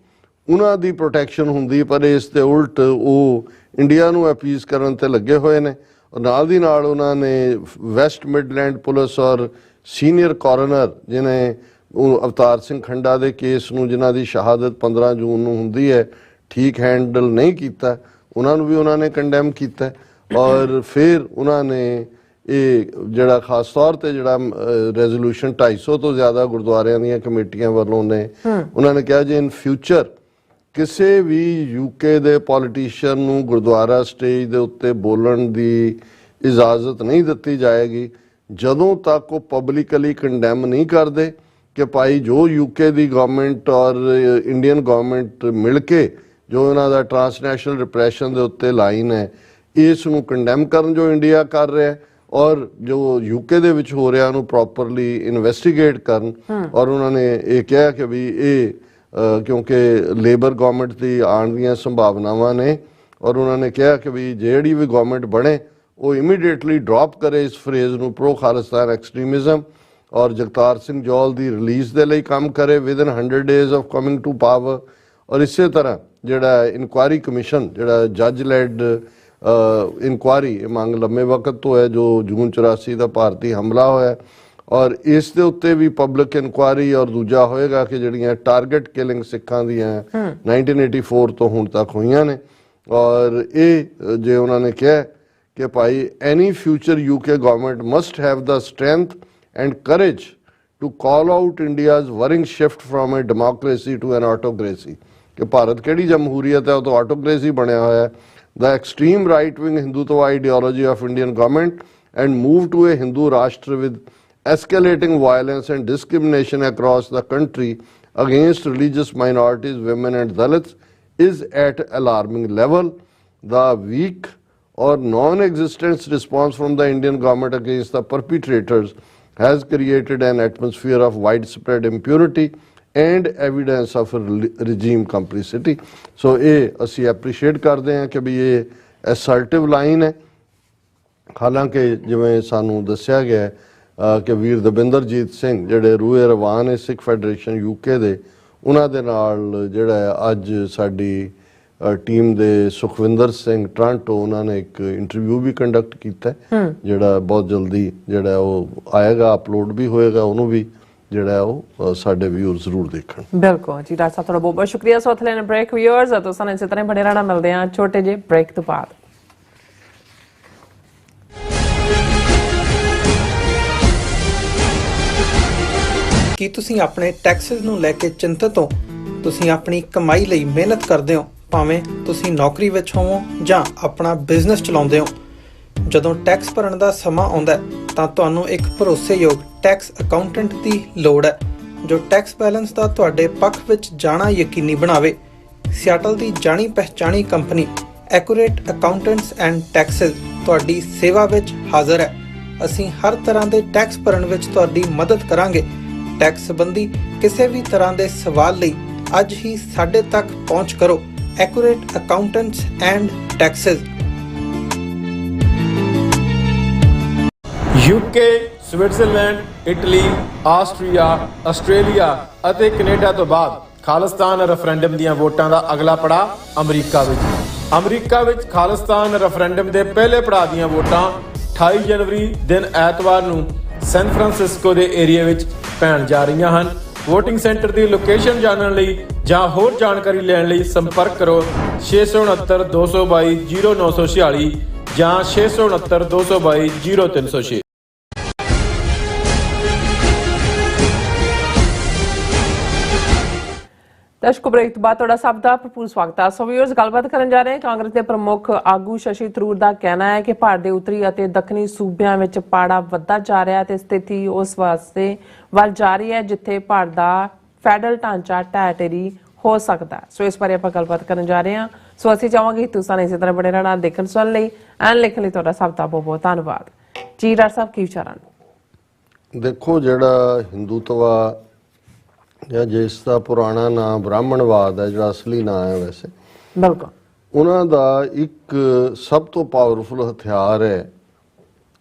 ਉਹਨਾਂ ਦੀ ਪ੍ਰੋਟੈਕਸ਼ਨ ਹੁੰਦੀ, ਪਰ ਇਸ ਦੇ ਉਲਟ ਉਹ ਇੰਡੀਆ ਨੂੰ ਅਪੀਜ਼ ਕਰਨ ਤੇ ਲੱਗੇ ਹੋਏ ਨੇ। ਔਰ ਨਾਲ ਦੀ ਨਾਲ ਉਹਨਾਂ ਨੇ ਵੈਸਟ ਮਿਡਲੈਂਡ ਪੁਲਿਸ ਔਰ ਸੀਨੀਅਰ ਕੋਰਨਰ ਜਿਹਨੇ ਉਹ ਅਵਤਾਰ ਸਿੰਘ ਖੰਡਾ ਦੇ ਕੇਸ ਨੂੰ, ਜਿਨ੍ਹਾਂ ਦੀ ਸ਼ਹਾਦਤ 15 ਜੂਨ ਨੂੰ ਹੁੰਦੀ ਹੈ, ਠੀਕ ਹੈਂਡਲ ਨਹੀਂ ਕੀਤਾ, ਉਹਨਾਂ ਨੂੰ ਵੀ ਉਹਨਾਂ ਨੇ ਕੰਡੈਮ ਕੀਤਾ। ਔਰ ਫਿਰ ਉਹਨਾਂ ਨੇ ਇਹ ਜਿਹੜਾ ਖਾਸ ਤੌਰ ਤੇ ਜਿਹੜਾ ਰੈਜ਼ੋਲੂਸ਼ਨ 250 ਤੋਂ ਜ਼ਿਆਦਾ ਗੁਰਦੁਆਰਿਆਂ ਦੀਆਂ ਕਮੇਟੀਆਂ ਵੱਲੋਂ ਨੇ, ਉਹਨਾਂ ਨੇ ਕਿਹਾ ਜੀ ਇਨ ਫਿਊਚਰ ਕਿਸੇ ਵੀ UK ਦੇ ਪੋਲੀਟੀਸ਼ੀਅਨ ਨੂੰ ਗੁਰਦੁਆਰਾ ਸਟੇਜ ਦੇ ਉੱਤੇ ਬੋਲਣ ਦੀ ਇਜਾਜ਼ਤ ਨਹੀਂ ਦਿੱਤੀ ਜਾਏਗੀ ਜਦੋਂ ਤੱਕ ਉਹ ਪਬਲਿਕਲੀ ਕੰਡੈਮ ਨਹੀਂ ਕਰਦੇ ਕਿ ਭਾਈ ਜੋ UK ਦੀ ਗਵਰਨਮੈਂਟ ਔਰ ਇੰਡੀਅਨ ਗਵਰਨਮੈਂਟ ਮਿਲ ਕੇ ਜੋ ਇਹਨਾਂ ਦਾ ਟਰਾਂਸਨੈਸ਼ਨਲ ਰਿਪਰੈਸ਼ਨ ਦੇ ਉੱਤੇ ਲਾਈਨ ਹੈ ਇਸ ਨੂੰ ਕੰਡੈਮ ਕਰਨ ਜੋ ਇੰਡੀਆ ਕਰ ਰਿਹਾ ਔਰ ਜੋ UK ਦੇ ਵਿੱਚ ਹੋ ਰਿਹਾ ਉਹਨੂੰ ਪ੍ਰੋਪਰਲੀ ਇਨਵੈਸਟੀਗੇਟ ਕਰਨ। ਔਰ ਉਹਨਾਂ ਨੇ ਇਹ ਕਿਹਾ ਕਿ ਵੀ ਇਹ ਕਿਉਂਕਿ ਲੇਬਰ ਗਵਰਨਮੈਂਟ ਦੀ ਆਉਣ ਦੀਆਂ ਸੰਭਾਵਨਾਵਾਂ ਨੇ, ਔਰ ਉਹਨਾਂ ਨੇ ਕਿਹਾ ਕਿ ਵੀ ਜਿਹੜੀ ਵੀ ਗਵਰਨਮੈਂਟ ਬਣੇ ਉਹ ਇਮੀਡੀਏਟਲੀ ਡ੍ਰੌਪ ਕਰੇ ਇਸ ਫਰੇਜ਼ ਨੂੰ ਪ੍ਰੋ ਖਾਲਿਸਤਾਨ ਐਕਸਟ੍ਰੀਮਿਜ਼ਮ, ਔਰ ਜਗਤਾਰ ਸਿੰਘ ਜੌਲ ਦੀ ਰਿਲੀਜ਼ ਦੇ ਲਈ ਕੰਮ ਕਰੇ within 100 days of coming to power. ਔਰ ਇਸੇ ਤਰ੍ਹਾਂ ਜਿਹੜਾ ਇਨਕੁਆਇਰੀ ਕਮਿਸ਼ਨ ਜਿਹੜਾ ਜੱਜ ਲੈਡ ਇਨਕੁਆਇਰੀ ਮੰਗ ਲੰਮੇ ਵਕਤ ਤੋਂ ਹੈ ਜੋ ਜੂਨ 84 ਦਾ ਭਾਰਤੀ ਹਮਲਾ ਹੋਇਆ, ਔਰ ਇਸ ਦੇ ਉੱਤੇ ਵੀ ਪਬਲਿਕ ਇਨਕੁਆਇਰੀ ਔਰ ਦੂਜਾ ਹੋਏਗਾ ਕਿ ਜਿਹੜੀਆਂ ਟਾਰਗੇਟ ਕਿਲਿੰਗ ਸਿੱਖਾਂ ਦੀਆਂ 1984 ਤੋਂ ਹੁਣ ਤੱਕ ਹੋਈਆਂ ਨੇ। ਔਰ ਇਹ ਜੇ ਉਹਨਾਂ ਨੇ ਕਿਹਾ ਕਿ ਭਾਈ any future UK government must have the strength and courage to call out India's worrying shift from a democracy to an autocracy, ਕਿ ਭਾਰਤ ਕਿਹੜੀ ਜਮਹੂਰੀਅਤ ਹੈ ਉਹ ਤਾਂ ਆਟੋਕ੍ਰੇਸੀ ਬਣਿਆ ਹੋਇਆ ਹੈ। The extreme right-wing Hindutva ideology of Indian government and move to a Hindu Rashtra with escalating violence and discrimination across the country against religious minorities, women and Dalits is at alarming level. The weak or non-existent response from the Indian government against the perpetrators has created an atmosphere of widespread impunity and evidence of regime complicity. So ਇਹ ਅਸੀਂ appreciate ਕਰਦੇ ਹਾਂ ਕਿ ਵੀ ਇਹ ਅਸਰਟਿਵ line ਹੈ। ਹਾਲਾਂਕਿ ਜਿਵੇਂ ਸਾਨੂੰ ਦੱਸਿਆ ਗਿਆ ਕਿ ਵੀਰ ਦਵਿੰਦਰਜੀਤ ਸਿੰਘ ਜਿਹੜੇ ਰੂਹੇ ਰਵਾਨ ਹੈ ਸਿੱਖ ਫੈਡਰੇਸ਼ਨ UK ਦੇ, ਉਹਨਾਂ ਦੇ ਨਾਲ ਜਿਹੜਾ ਅੱਜ ਸਾਡੀ ਟੀਮ ਦੇ ਸੁਖਵਿੰਦਰ ਸਿੰਘ ਟਰਾਂਟੋ ਉਹਨਾਂ ਨੇ ਇੱਕ ਇੰਟਰਵਿਊ ਵੀ ਕੰਡਕਟ ਕੀਤਾ ਜਿਹੜਾ ਬਹੁਤ ਜਲਦੀ ਜਿਹੜਾ ਉਹ ਆਏਗਾ, ਅਪਲੋਡ ਵੀ ਹੋਏਗਾ, ਉਹਨੂੰ ਵੀ ਜਿਹੜਾ ਹੈ ਉਹ ਸਾਡੇ ਵਿਊਅਰ ਜ਼ਰੂਰ ਦੇਖਣ। ਬਿਲਕੁਲ ਜੀ ਡਾਕਟਰ ਸਾਹਿਬ, ਤੁਹਾਡਾ ਬਹੁਤ ਬਹੁਤ ਸ਼ੁਕਰੀਆ। ਸੋ ਅਥਲੇ ਨੇ ਬ੍ਰੇਕ ਵਿਊਅਰਸ ਤੋਂ ਸਾਨੂੰ ਇਸੇ ਤਰ੍ਹਾਂ ਬਣੇ ਰਹਿਣਾ। ਮਿਲਦੇ ਹਾਂ ਛੋਟੇ ਜਿਹੇ ਬ੍ਰੇਕ ਤੋਂ ਬਾਅਦ। ਕੀ ਤੁਸੀਂ ਆਪਣੇ ਟੈਕਸਸ ਨੂੰ ਲੈ ਕੇ ਚਿੰਤਤ ਹੋ? ਤੁਸੀਂ ਆਪਣੀ ਕਮਾਈ ਲਈ ਮਿਹਨਤ ਕਰਦੇ ਹੋ, ਭਾਵੇਂ ਤੁਸੀਂ ਨੌਕਰੀ ਵਿੱਚ ਹੋਵੋ ਜਾਂ ਆਪਣਾ ਬਿਜ਼ਨਸ ਚਲਾਉਂਦੇ ਹੋ। ਜਦੋਂ ਟੈਕਸ ਭਰਨ ਦਾ ਸਮਾਂ ਆਉਂਦਾ ਹੈ ਤਾਂ ਤੁਹਾਨੂੰ ਇੱਕ ਭਰੋਸੇਯੋਗ ਟੈਕਸ ਅਕਾਊਂਟੈਂਟ ਦੀ ਲੋੜ ਹੈ ਜੋ ਟੈਕਸ ਬੈਲੈਂਸ ਦਾ ਤੁਹਾਡੇ ਪੱਖ ਵਿੱਚ ਜਾਣਾ ਯਕੀਨੀ ਬਣਾਵੇ। ਸਿਆਟਲ ਦੀ ਜਾਣੀ ਪਛਾਣੀ company Accurate Accountants and Taxes ਤੁਹਾਡੀ ਸੇਵਾ ਵਿੱਚ ਹਾਜ਼ਰ ਹੈ। ਅਸੀਂ ਹਰ ਤਰ੍ਹਾਂ ਦੇ ਟੈਕਸ ਭਰਨ ਵਿੱਚ ਤੁਹਾਡੀ ਮਦਦ ਕਰਾਂਗੇ। ਟੈਕਸ ਸੰਬੰਧੀ ਕਿਸੇ ਵੀ ਤਰ੍ਹਾਂ ਦੇ ਸਵਾਲ ਲਈ ਅੱਜ ਹੀ ਸਾਡੇ ਤੱਕ ਪਹੁੰਚ ਕਰੋ। Accurate Accountants and Texas. UK, Switzerland, Italy, Austria, Australia ਅਤੇ ਕੈਨੇਡਾ ਤੋਂ ਬਾਅਦ ਖਾਲਿਸਤਾਨ ਰੈਫਰੈਂਡਮ ਦੀਆਂ ਵੋਟਾਂ ਦਾ ਅਗਲਾ ਪੜਾਅ ਅਮਰੀਕਾ ਵਿੱਚ। ਅਮਰੀਕਾ ਵਿੱਚ ਖਾਲਿਸਤਾਨ ਰੈਫਰੈਂਡਮ ਦੇ ਪਹਿਲੇ ਪੜਾਅ ਦੀਆਂ ਵੋਟਾਂ 28 ਜਨਵਰੀ ਦਿਨ ਐਤਵਾਰ ਨੂੰ ਸੈਨ ਫਰਾਂਸਿਸਕੋ ਦੇ ਏਰੀਆ ਵਿੱਚ ਪੈਣ ਜਾ ਰਹੀਆਂ ਹਨ। ਵੋਟਿੰਗ ਸੈਂਟਰ ਦੀ ਲੋਕੇਸ਼ਨ ਜਾਣਨ ਲਈ ਜਾਂ ਹੋਰ ਜਾਣਕਾਰੀ ਲੈਣ ਲਈ ਸੰਪਰਕ ਕਰੋ 669 222 0946 ਜਾਂ 669 222 0306। ਦਰਸ਼ਕੋ, ਬ੍ਰੇਕ ਤੋਂ ਬਾਅਦ ਤੁਹਾਡਾ ਸਭ ਦਾ ਭਰਪੂਰ ਸਵਾਗਤ ਹੈ। ਸੋ ਵੀਅਰਸ, ਗੱਲਬਾਤ ਕਰਨ ਜਾ ਰਹੇ ਹਾਂ। ਕਾਂਗਰਸ ਦੇ ਪ੍ਰਮੁੱਖ ਆਗੂ ਸ਼ਸ਼ੀ ਥਰੂਰ ਦਾ ਕਹਿਣਾ ਹੈ ਕਿ ਭਾਰਤ ਦੇ ਉੱਤਰੀ ਅਤੇ ਦੱਖਣੀ ਸੂਬਿਆਂ ਵਿੱਚ ਪਾੜਾ ਵੱਧਦਾ ਜਾ ਰਿਹਾ ਹੈ ਤੇ ਸਥਿਤੀ ਉਸ ਵਾਸਤੇ ਵੱਲ ਜਾ ਰਹੀ ਹੈ ਜਿੱਥੇ ਭਾਰਤ ਦਾ ਫੈਡਰਲ ਢਾਂਚਾ ਢਹਿ ਢੇਰੀ ਹੋ ਸਕਦਾ ਹੈ। ਸੋ ਇਸ ਬਾਰੇ ਆਪਾਂ ਗੱਲਬਾਤ ਕਰਨ ਜਾ ਰਹੇ ਹਾਂ। ਸੋ ਅਸੀਂ ਚਾਹਾਂਗੇ ਕਿ ਤੁਸੀਂ ਇਸੇ ਤਰ੍ਹਾਂ ਬਣੇ ਰਹਿਣਾ ਦੇਖਣ ਸੁਣਨ ਲਈ ਐਨ ਲਿਖਣ ਲਈ ਤੁਹਾਡਾ ਸਭ ਦਾ ਬਹੁਤ ਬਹੁਤ ਧੰਨਵਾਦ ਜੀ। ਡਾਕਟਰ ਸਾਹਿਬ, ਕੀ ਵਿਚਾਰਾਂ ਨੇ? ਦੇਖੋ, ਜਿਹੜਾ ਹਿੰਦੂਤਵਾ ਜਾਂ ਜਿਸ ਦਾ ਪੁਰਾਣਾ ਨਾਮ ਬ੍ਰਾਹਮਣਵਾਦ ਹੈ, ਜਿਹੜਾ ਅਸਲੀ ਨਾਮ ਹੈ ਵੈਸੇ, ਬਿਲਕੁਲ ਉਹਨਾਂ ਦਾ ਇੱਕ ਸਭ ਤੋਂ ਪਾਵਰਫੁਲ ਹਥਿਆਰ ਹੈ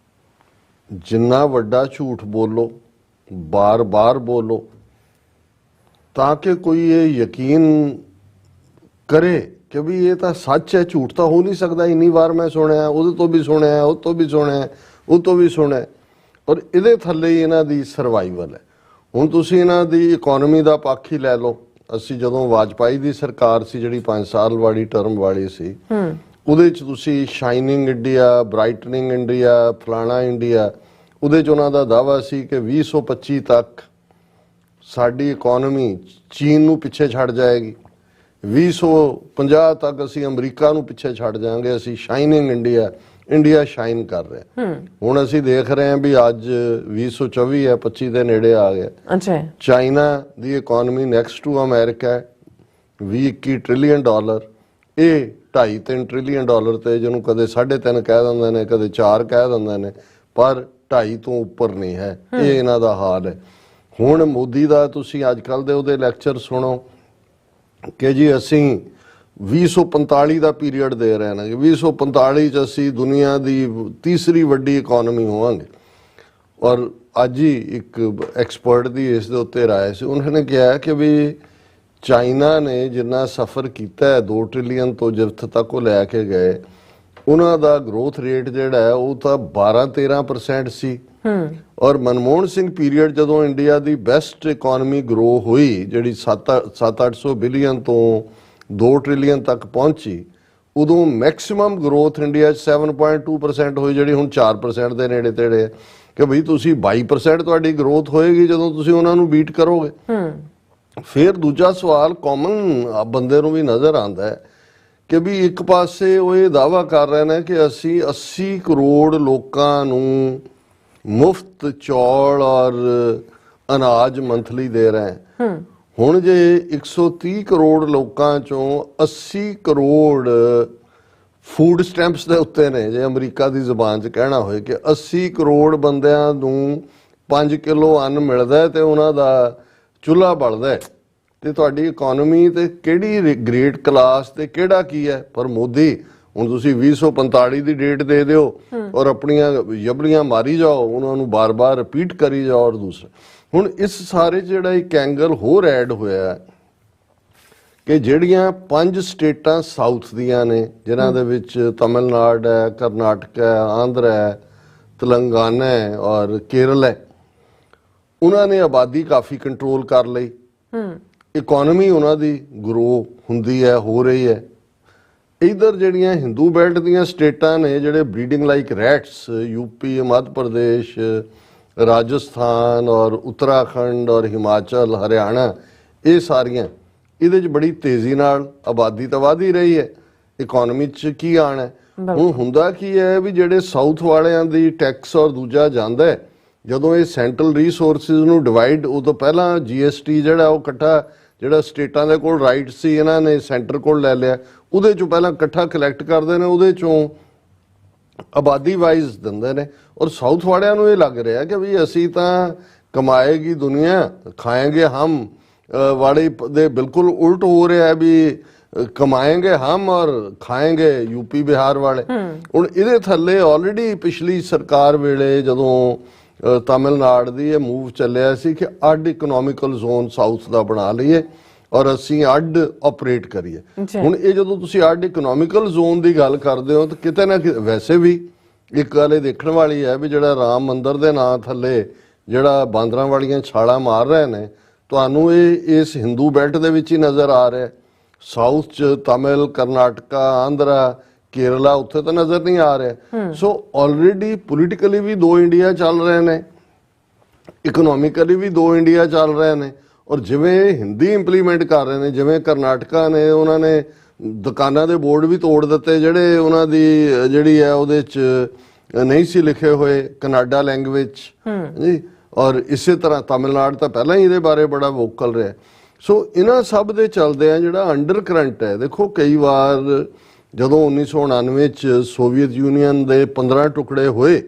ਜਿੰਨਾ ਵੱਡਾ ਝੂਠ ਬੋਲੋ, ਬਾਰ-ਬਾਰ ਬੋਲੋ, ਤਾਂ ਕਿ ਕੋਈ ਇਹ ਯਕੀਨ ਕਰੇ ਕਿ ਵੀ ਇਹ ਤਾਂ ਸੱਚ ਹੈ, ਝੂਠ ਤਾਂ ਹੋ ਨਹੀਂ ਸਕਦਾ। ਇੰਨੀ ਵਾਰ ਮੈਂ ਸੁਣਿਆ, ਉਹਦੇ ਤੋਂ ਵੀ ਸੁਣਿਆ, ਉਹ ਤੋਂ ਵੀ ਸੁਣਿਆ, ਉਹ ਤੋਂ ਵੀ ਸੁਣਿਆ, ਔਰ ਇਹਦੇ ਥੱਲੇ ਹੀ ਇਹਨਾਂ ਦੀ ਸਰਵਾਈਵਲ ਹੈ। ਹੁਣ ਤੁਸੀਂ ਇਹਨਾਂ ਦੀ ਇਕਨੋਮੀ ਦਾ ਪੱਖ ਹੀ ਲੈ ਲਓ। ਅਸੀਂ ਜਦੋਂ ਵਾਜਪਾਈ ਦੀ ਸਰਕਾਰ ਸੀ, ਜਿਹੜੀ 5 ਸਾਲ ਵਾਲੀ ਟਰਮ ਵਾਲੀ ਸੀ, ਉਹਦੇ 'ਚ ਤੁਸੀਂ ਸ਼ਾਈਨਿੰਗ ਇੰਡੀਆ, ਬ੍ਰਾਈਟਨਿੰਗ ਇੰਡੀਆ, ਫਲਾਣਾ ਇੰਡੀਆ, ਉਹਦੇ 'ਚ ਉਹਨਾਂ ਦਾ ਦਾਅਵਾ ਸੀ ਕਿ 2025 ਤੱਕ ਸਾਡੀ ਇਕਨੋਮੀ ਚੀਨ ਨੂੰ ਪਿੱਛੇ ਛੱਡ ਜਾਏਗੀ, 2050 ਤੱਕ ਅਸੀਂ ਅਮਰੀਕਾ ਨੂੰ ਪਿੱਛੇ ਛੱਡ ਜਾਵਾਂਗੇ। ਅਸੀਂ ਸ਼ਾਈਨਿੰਗ ਇੰਡੀਆ, ਇੰਡੀਆ ਸ਼ਾਈਨ ਕਰ ਰਿਹਾ। ਹੁਣ ਅਸੀਂ ਦੇਖ ਰਹੇ ਹਾਂ ਵੀ ਅੱਜ 2024 ਹੈ, 25 ਦੇ ਨੇੜੇ ਆ ਗਿਆ। ਅੱਛਾ, China the economy next to America ਹੈ, 20-21 ਟ੍ਰਿਲੀਅਨ ਡਾਲਰ। ਇਹ 2.5-3 ਟ੍ਰਿਲੀਅਨ ਡਾਲਰ ਤੇ ਜਿਹਨੂੰ ਕਦੇ 3.5 ਕਹਿ ਦਿੰਦੇ ਨੇ, ਕਦੇ 4 ਕਹਿ ਦਿੰਦੇ ਨੇ, ਪਰ 2.5 ਤੋਂ ਉੱਪਰ ਨਹੀਂ ਹੈ। ਇਹ ਇਹਨਾਂ ਦਾ ਹਾਲ ਹੈ। ਹੁਣ ਮੋਦੀ ਦਾ ਤੁਸੀਂ ਅੱਜ ਕੱਲ੍ਹ ਦੇ ਉਹਦੇ ਲੈਕਚਰ ਸੁਣੋ ਕਿ ਜੀ ਅਸੀਂ 2045 ਦਾ ਪੀਰੀਅਡ ਦੇ ਰਹੇ ਨੇ, 2045 'ਚ ਅਸੀਂ ਦੁਨੀਆ ਦੀ ਤੀਸਰੀ ਵੱਡੀ ਇਕਨੋਮੀ ਹੋਵਾਂਗੇ। ਔਰ ਅੱਜ ਹੀ ਇੱਕ ਐਕਸਪਰਟ ਦੀ ਇਸ ਦੇ ਉੱਤੇ ਰਾਏ ਸੀ। ਉਹਨਾਂ ਨੇ ਕਿਹਾ ਕਿ ਵੀ ਚਾਈਨਾ ਨੇ ਜਿੰਨਾ ਸਫ਼ਰ ਕੀਤਾ ਹੈ 2 ਟ੍ਰਿਲੀਅਨ ਤੋਂ ਜਿੱਥੇ ਤੱਕ ਉਹ ਲੈ ਕੇ ਗਏ, ਉਹਨਾਂ ਦਾ ਗਰੋਥ ਰੇਟ ਜਿਹੜਾ ਹੈ ਉਹ ਤਾਂ 12-13% ਸੀ। ਔਰ ਮਨਮੋਹਨ ਸਿੰਘ ਪੀਰੀਅਡ ਜਦੋਂ ਇੰਡੀਆ ਦੀ ਬੈਸਟ ਇਕਨੋਮੀ ਗਰੋ ਹੋਈ, ਜਿਹੜੀ 700-800 ਬਿਲੀਅਨ ਤੋਂ 2 ਟ੍ਰਿਲੀਅਨ ਤੱਕ ਪਹੁੰਚੀ, ਉਦੋਂ ਮੈਕਸਿਮਮ ਗਰੋਥ ਇੰਡੀਆ 'ਚ 7.2% ਹੋਈ, ਜਿਹੜੀ ਹੁਣ 4% ਦੇ ਨੇੜੇ ਤੇੜੇ ਹੈ। ਕਿ ਬਈ ਤੁਸੀਂ 22% ਤੁਹਾਡੀ ਗਰੋਥ ਹੋਏਗੀ ਜਦੋਂ ਤੁਸੀਂ ਉਹਨਾਂ ਨੂੰ ਬੀਟ ਕਰੋਗੇ। ਫਿਰ ਦੂਜਾ ਸਵਾਲ ਕਾਮਨ ਬੰਦੇ ਨੂੰ ਵੀ ਨਜ਼ਰ ਆਉਂਦਾ ਹੈ ਕਿ ਵੀ ਇੱਕ ਪਾਸੇ ਉਹ ਇਹ ਦਾਅਵਾ ਕਰ ਰਹੇ ਨੇ ਕਿ ਅਸੀਂ 80 ਕਰੋੜ ਲੋਕਾਂ ਨੂੰ ਮੁਫਤ ਚੌਲ ਔਰ ਅਨਾਜ ਮੰਥਲੀ ਦੇ ਰਹੇ ਹਾਂ। ਹੁਣ ਜੇ 130 ਕਰੋੜ ਲੋਕਾਂ ਚੋਂ 80 ਕਰੋੜ ਫੂਡ ਸਟੈਂਪਸ ਦੇ ਉੱਤੇ ਨੇ, ਜੇ ਅਮਰੀਕਾ ਦੀ ਜ਼ੁਬਾਨ 'ਚ ਕਹਿਣਾ ਹੋਏ ਕਿ 80 ਕਰੋੜ ਬੰਦਿਆਂ ਨੂੰ 5 ਕਿਲੋ ਅੰਨ ਮਿਲਦਾ ਤੇ ਉਹਨਾਂ ਦਾ ਚੁੱਲ੍ਹਾ ਬਲਦਾ, ਤੇ ਤੁਹਾਡੀ ਇਕਨੋਮੀ ਤੇ ਕਿਹੜੀ ਗ੍ਰੇਟ ਕਲਾਸ ਤੇ ਕਿਹੜਾ ਕੀ ਹੈ। ਪਰ ਮੋਦੀ ਹੁਣ ਤੁਸੀਂ 2045 ਦੀ ਡੇਟ ਦੇ ਦਿਓ ਔਰ ਆਪਣੀਆਂ ਜਬਲੀਆਂ ਮਾਰੀ ਜਾਓ, ਉਹਨਾਂ ਨੂੰ ਬਾਰ-ਬਾਰ ਰਿਪੀਟ ਕਰੀ ਜਾਓ। ਔਰ ਦੂਸਰਾ ਹੁਣ ਇਸ ਸਾਰੇ ਜਿਹੜਾ ਇੱਕ ਐਂਗਲ ਹੋਰ ਐਡ ਹੋਇਆ ਕਿ ਜਿਹੜੀਆਂ 5 ਸਟੇਟਾਂ ਸਾਊਥ ਦੀਆਂ ਨੇ, ਜਿਨ੍ਹਾਂ ਦੇ ਵਿੱਚ ਤਮਿਲਨਾਡੂ ਹੈ, ਕਰਨਾਟਕ ਹੈ, ਆਂਧਰਾ ਹੈ, ਤੇਲੰਗਾਨਾ ਹੈ ਔਰ ਕੇਰਲ ਹੈ, ਉਹਨਾਂ ਨੇ ਆਬਾਦੀ ਕਾਫੀ ਕੰਟਰੋਲ ਕਰ ਲਈ, ਇਕਨੋਮੀ ਉਹਨਾਂ ਦੀ ਗਰੋ ਹੁੰਦੀ ਹੈ, ਹੋ ਰਹੀ ਹੈ। ਇਧਰ ਜਿਹੜੀਆਂ ਹਿੰਦੂ ਬੈਲਟ ਦੀਆਂ ਸਟੇਟਾਂ ਨੇ, ਜਿਹੜੇ breeding like ਰੈਟਸ, UP, Madhya Pradesh, Rajasthan और उत्तराखंड और हिमाचल, हरियाणा, ਇਹ ਸਾਰੀਆਂ ਇਹਦੇ 'ਚ ਬੜੀ ਤੇਜ਼ੀ ਨਾਲ ਆਬਾਦੀ ਤਾਂ ਵਧ ਹੀ ਰਹੀ ਹੈ, ਇਕਨੋਮੀ 'ਚ ਕੀ ਆਣਾ ਹੈ। ਹੁਣ ਹੁੰਦਾ ਕੀ ਹੈ ਵੀ ਜਿਹੜੇ ਸਾਊਥ ਵਾਲਿਆਂ ਦੀ ਟੈਕਸ ਔਰ ਦੂਜਾ ਜਾਂਦਾ ਹੈ, ਜਦੋਂ ਇਹ ਸੈਂਟਰਲ ਰਿਸੋਰਸਿਸ ਨੂੰ ਡਿਵਾਈਡ, ਉਹ ਤੋਂ ਪਹਿਲਾਂ GST ਜਿਹੜਾ ਉਹ ਇਕੱਠਾ, ਜਿਹੜਾ ਸਟੇਟਾਂ ਦੇ ਕੋਲ ਰਾਈਟ ਸੀ ਇਹਨਾਂ ਨੇ ਸੈਂਟਰ ਕੋਲ ਲੈ ਲਿਆ, ਉਹਦੇ 'ਚੋਂ ਪਹਿਲਾਂ ਇਕੱਠਾ ਕਲੈਕਟ ਕਰਦੇ ਨੇ, ਉਹਦੇ 'ਚੋਂ ਆਬਾਦੀ ਵਾਈਜ਼ ਦਿੰਦੇ ਨੇ। ਔਰ ਸਾਊਥ ਵਾਲਿਆਂ ਨੂੰ ਇਹ ਲੱਗ ਰਿਹਾ ਕਿ ਵੀ ਅਸੀਂ ਤਾਂ ਕਮਾਏਗੀ ਦੁਨੀਆ, ਖਾਏਂਗੇ ਹਮ ਵਾਲੇ ਦੇ ਬਿਲਕੁਲ ਉਲਟ ਹੋ ਰਿਹਾ ਹੈ ਵੀ ਕਮਾਏਂਗੇ ਹਮ ਔਰ ਖਾਏਂਗੇ यूपी ਬਿਹਾਰ ਵਾਲੇ। ਹੁਣ ਇਹਦੇ ਥੱਲੇ ਆਲਰੇਡੀ ਪਿਛਲੀ ਸਰਕਾਰ ਵੇਲੇ ਜਦੋਂ ਤਾਮਿਲਨਾਡੂ ਦੀ ਇਹ ਮੂਵ ਚੱਲਿਆ ਸੀ ਕਿ ਅੱਡ ਇਕਨੋਮਿਕਲ ਜ਼ੋਨ ਸਾਊਥ ਦਾ ਬਣਾ ਲਈਏ ਔਰ ਅਸੀਂ ਅੱਡ ਆਪਰੇਟ ਕਰੀਏ। ਹੁਣ ਇਹ ਜਦੋਂ ਤੁਸੀਂ ਅੱਡ ਇਕਨੋਮਿਕਲ ਜ਼ੋਨ ਦੀ ਗੱਲ ਕਰਦੇ ਹੋ ਤਾਂ ਕਿਤੇ ਨਾ ਕਿਤੇ ਵੈਸੇ ਵੀ ਇੱਕ ਗੱਲ ਇਹ ਦੇਖਣ ਵਾਲੀ ਹੈ ਵੀ ਜਿਹੜਾ ਰਾਮ ਮੰਦਿਰ ਦੇ ਨਾਂ ਥੱਲੇ ਜਿਹੜਾ ਬਾਂਦਰਾਂ ਵਾਲੀਆਂ ਛਾਲਾਂ ਮਾਰ ਰਹੇ ਨੇ, ਤੁਹਾਨੂੰ ਇਹ ਇਸ ਹਿੰਦੂ ਬੈਲਟ ਦੇ ਵਿੱਚ ਹੀ ਨਜ਼ਰ ਆ ਰਿਹਾ। ਸਾਊਥ 'ਚ ਤਮਿਲ, ਕਰਨਾਟਕਾ, ਆਂਧਰਾ, ਕੇਰਲਾ, ਉੱਥੇ ਤਾਂ ਨਜ਼ਰ ਨਹੀਂ ਆ ਰਿਹਾ। ਸੋ ਆਲਰੇਡੀ ਪੋਲੀਟੀਕਲੀ ਵੀ ਦੋ ਇੰਡੀਆ ਚੱਲ ਰਹੇ ਨੇ, ਇਕਨੋਮਿਕਲੀ ਵੀ ਦੋ ਇੰਡੀਆ ਚੱਲ ਰਹੇ ਨੇ। ਔਰ ਜਿਵੇਂ ਹਿੰਦੀ ਇੰਪਲੀਮੈਂਟ ਕਰ ਰਹੇ ਨੇ, ਜਿਵੇਂ ਕਰਨਾਟਕਾ ਨੇ, ਉਹਨਾਂ ਨੇ ਦੁਕਾਨਾਂ ਦੇ ਬੋਰਡ ਵੀ ਤੋੜ ਦਿੱਤੇ ਜਿਹੜੇ ਉਹਨਾਂ ਦੀ ਜਿਹੜੀ ਹੈ ਉਹਦੇ 'ਚ ਨਹੀਂ ਸੀ ਲਿਖੇ ਹੋਏ ਕਨਾਡਾ ਲੈਂਗੁਏਜ ਜੀ। ਔਰ ਇਸੇ ਤਰ੍ਹਾਂ ਤਾਮਿਲਨਾਡੂ ਤਾਂ ਪਹਿਲਾਂ ਹੀ ਇਹਦੇ ਬਾਰੇ ਬੜਾ ਵੋਕਲ ਰਿਹਾ। ਸੋ ਇਹਨਾਂ ਸਭ ਦੇ ਚੱਲਦੇ ਆ ਜਿਹੜਾ ਅੰਡਰ ਕਰੰਟ ਹੈ, ਦੇਖੋ ਕਈ ਵਾਰ ਜਦੋਂ 1999 'ਚ ਸੋਵੀਅਤ ਯੂਨੀਅਨ ਦੇ 15 ਟੁਕੜੇ ਹੋਏ,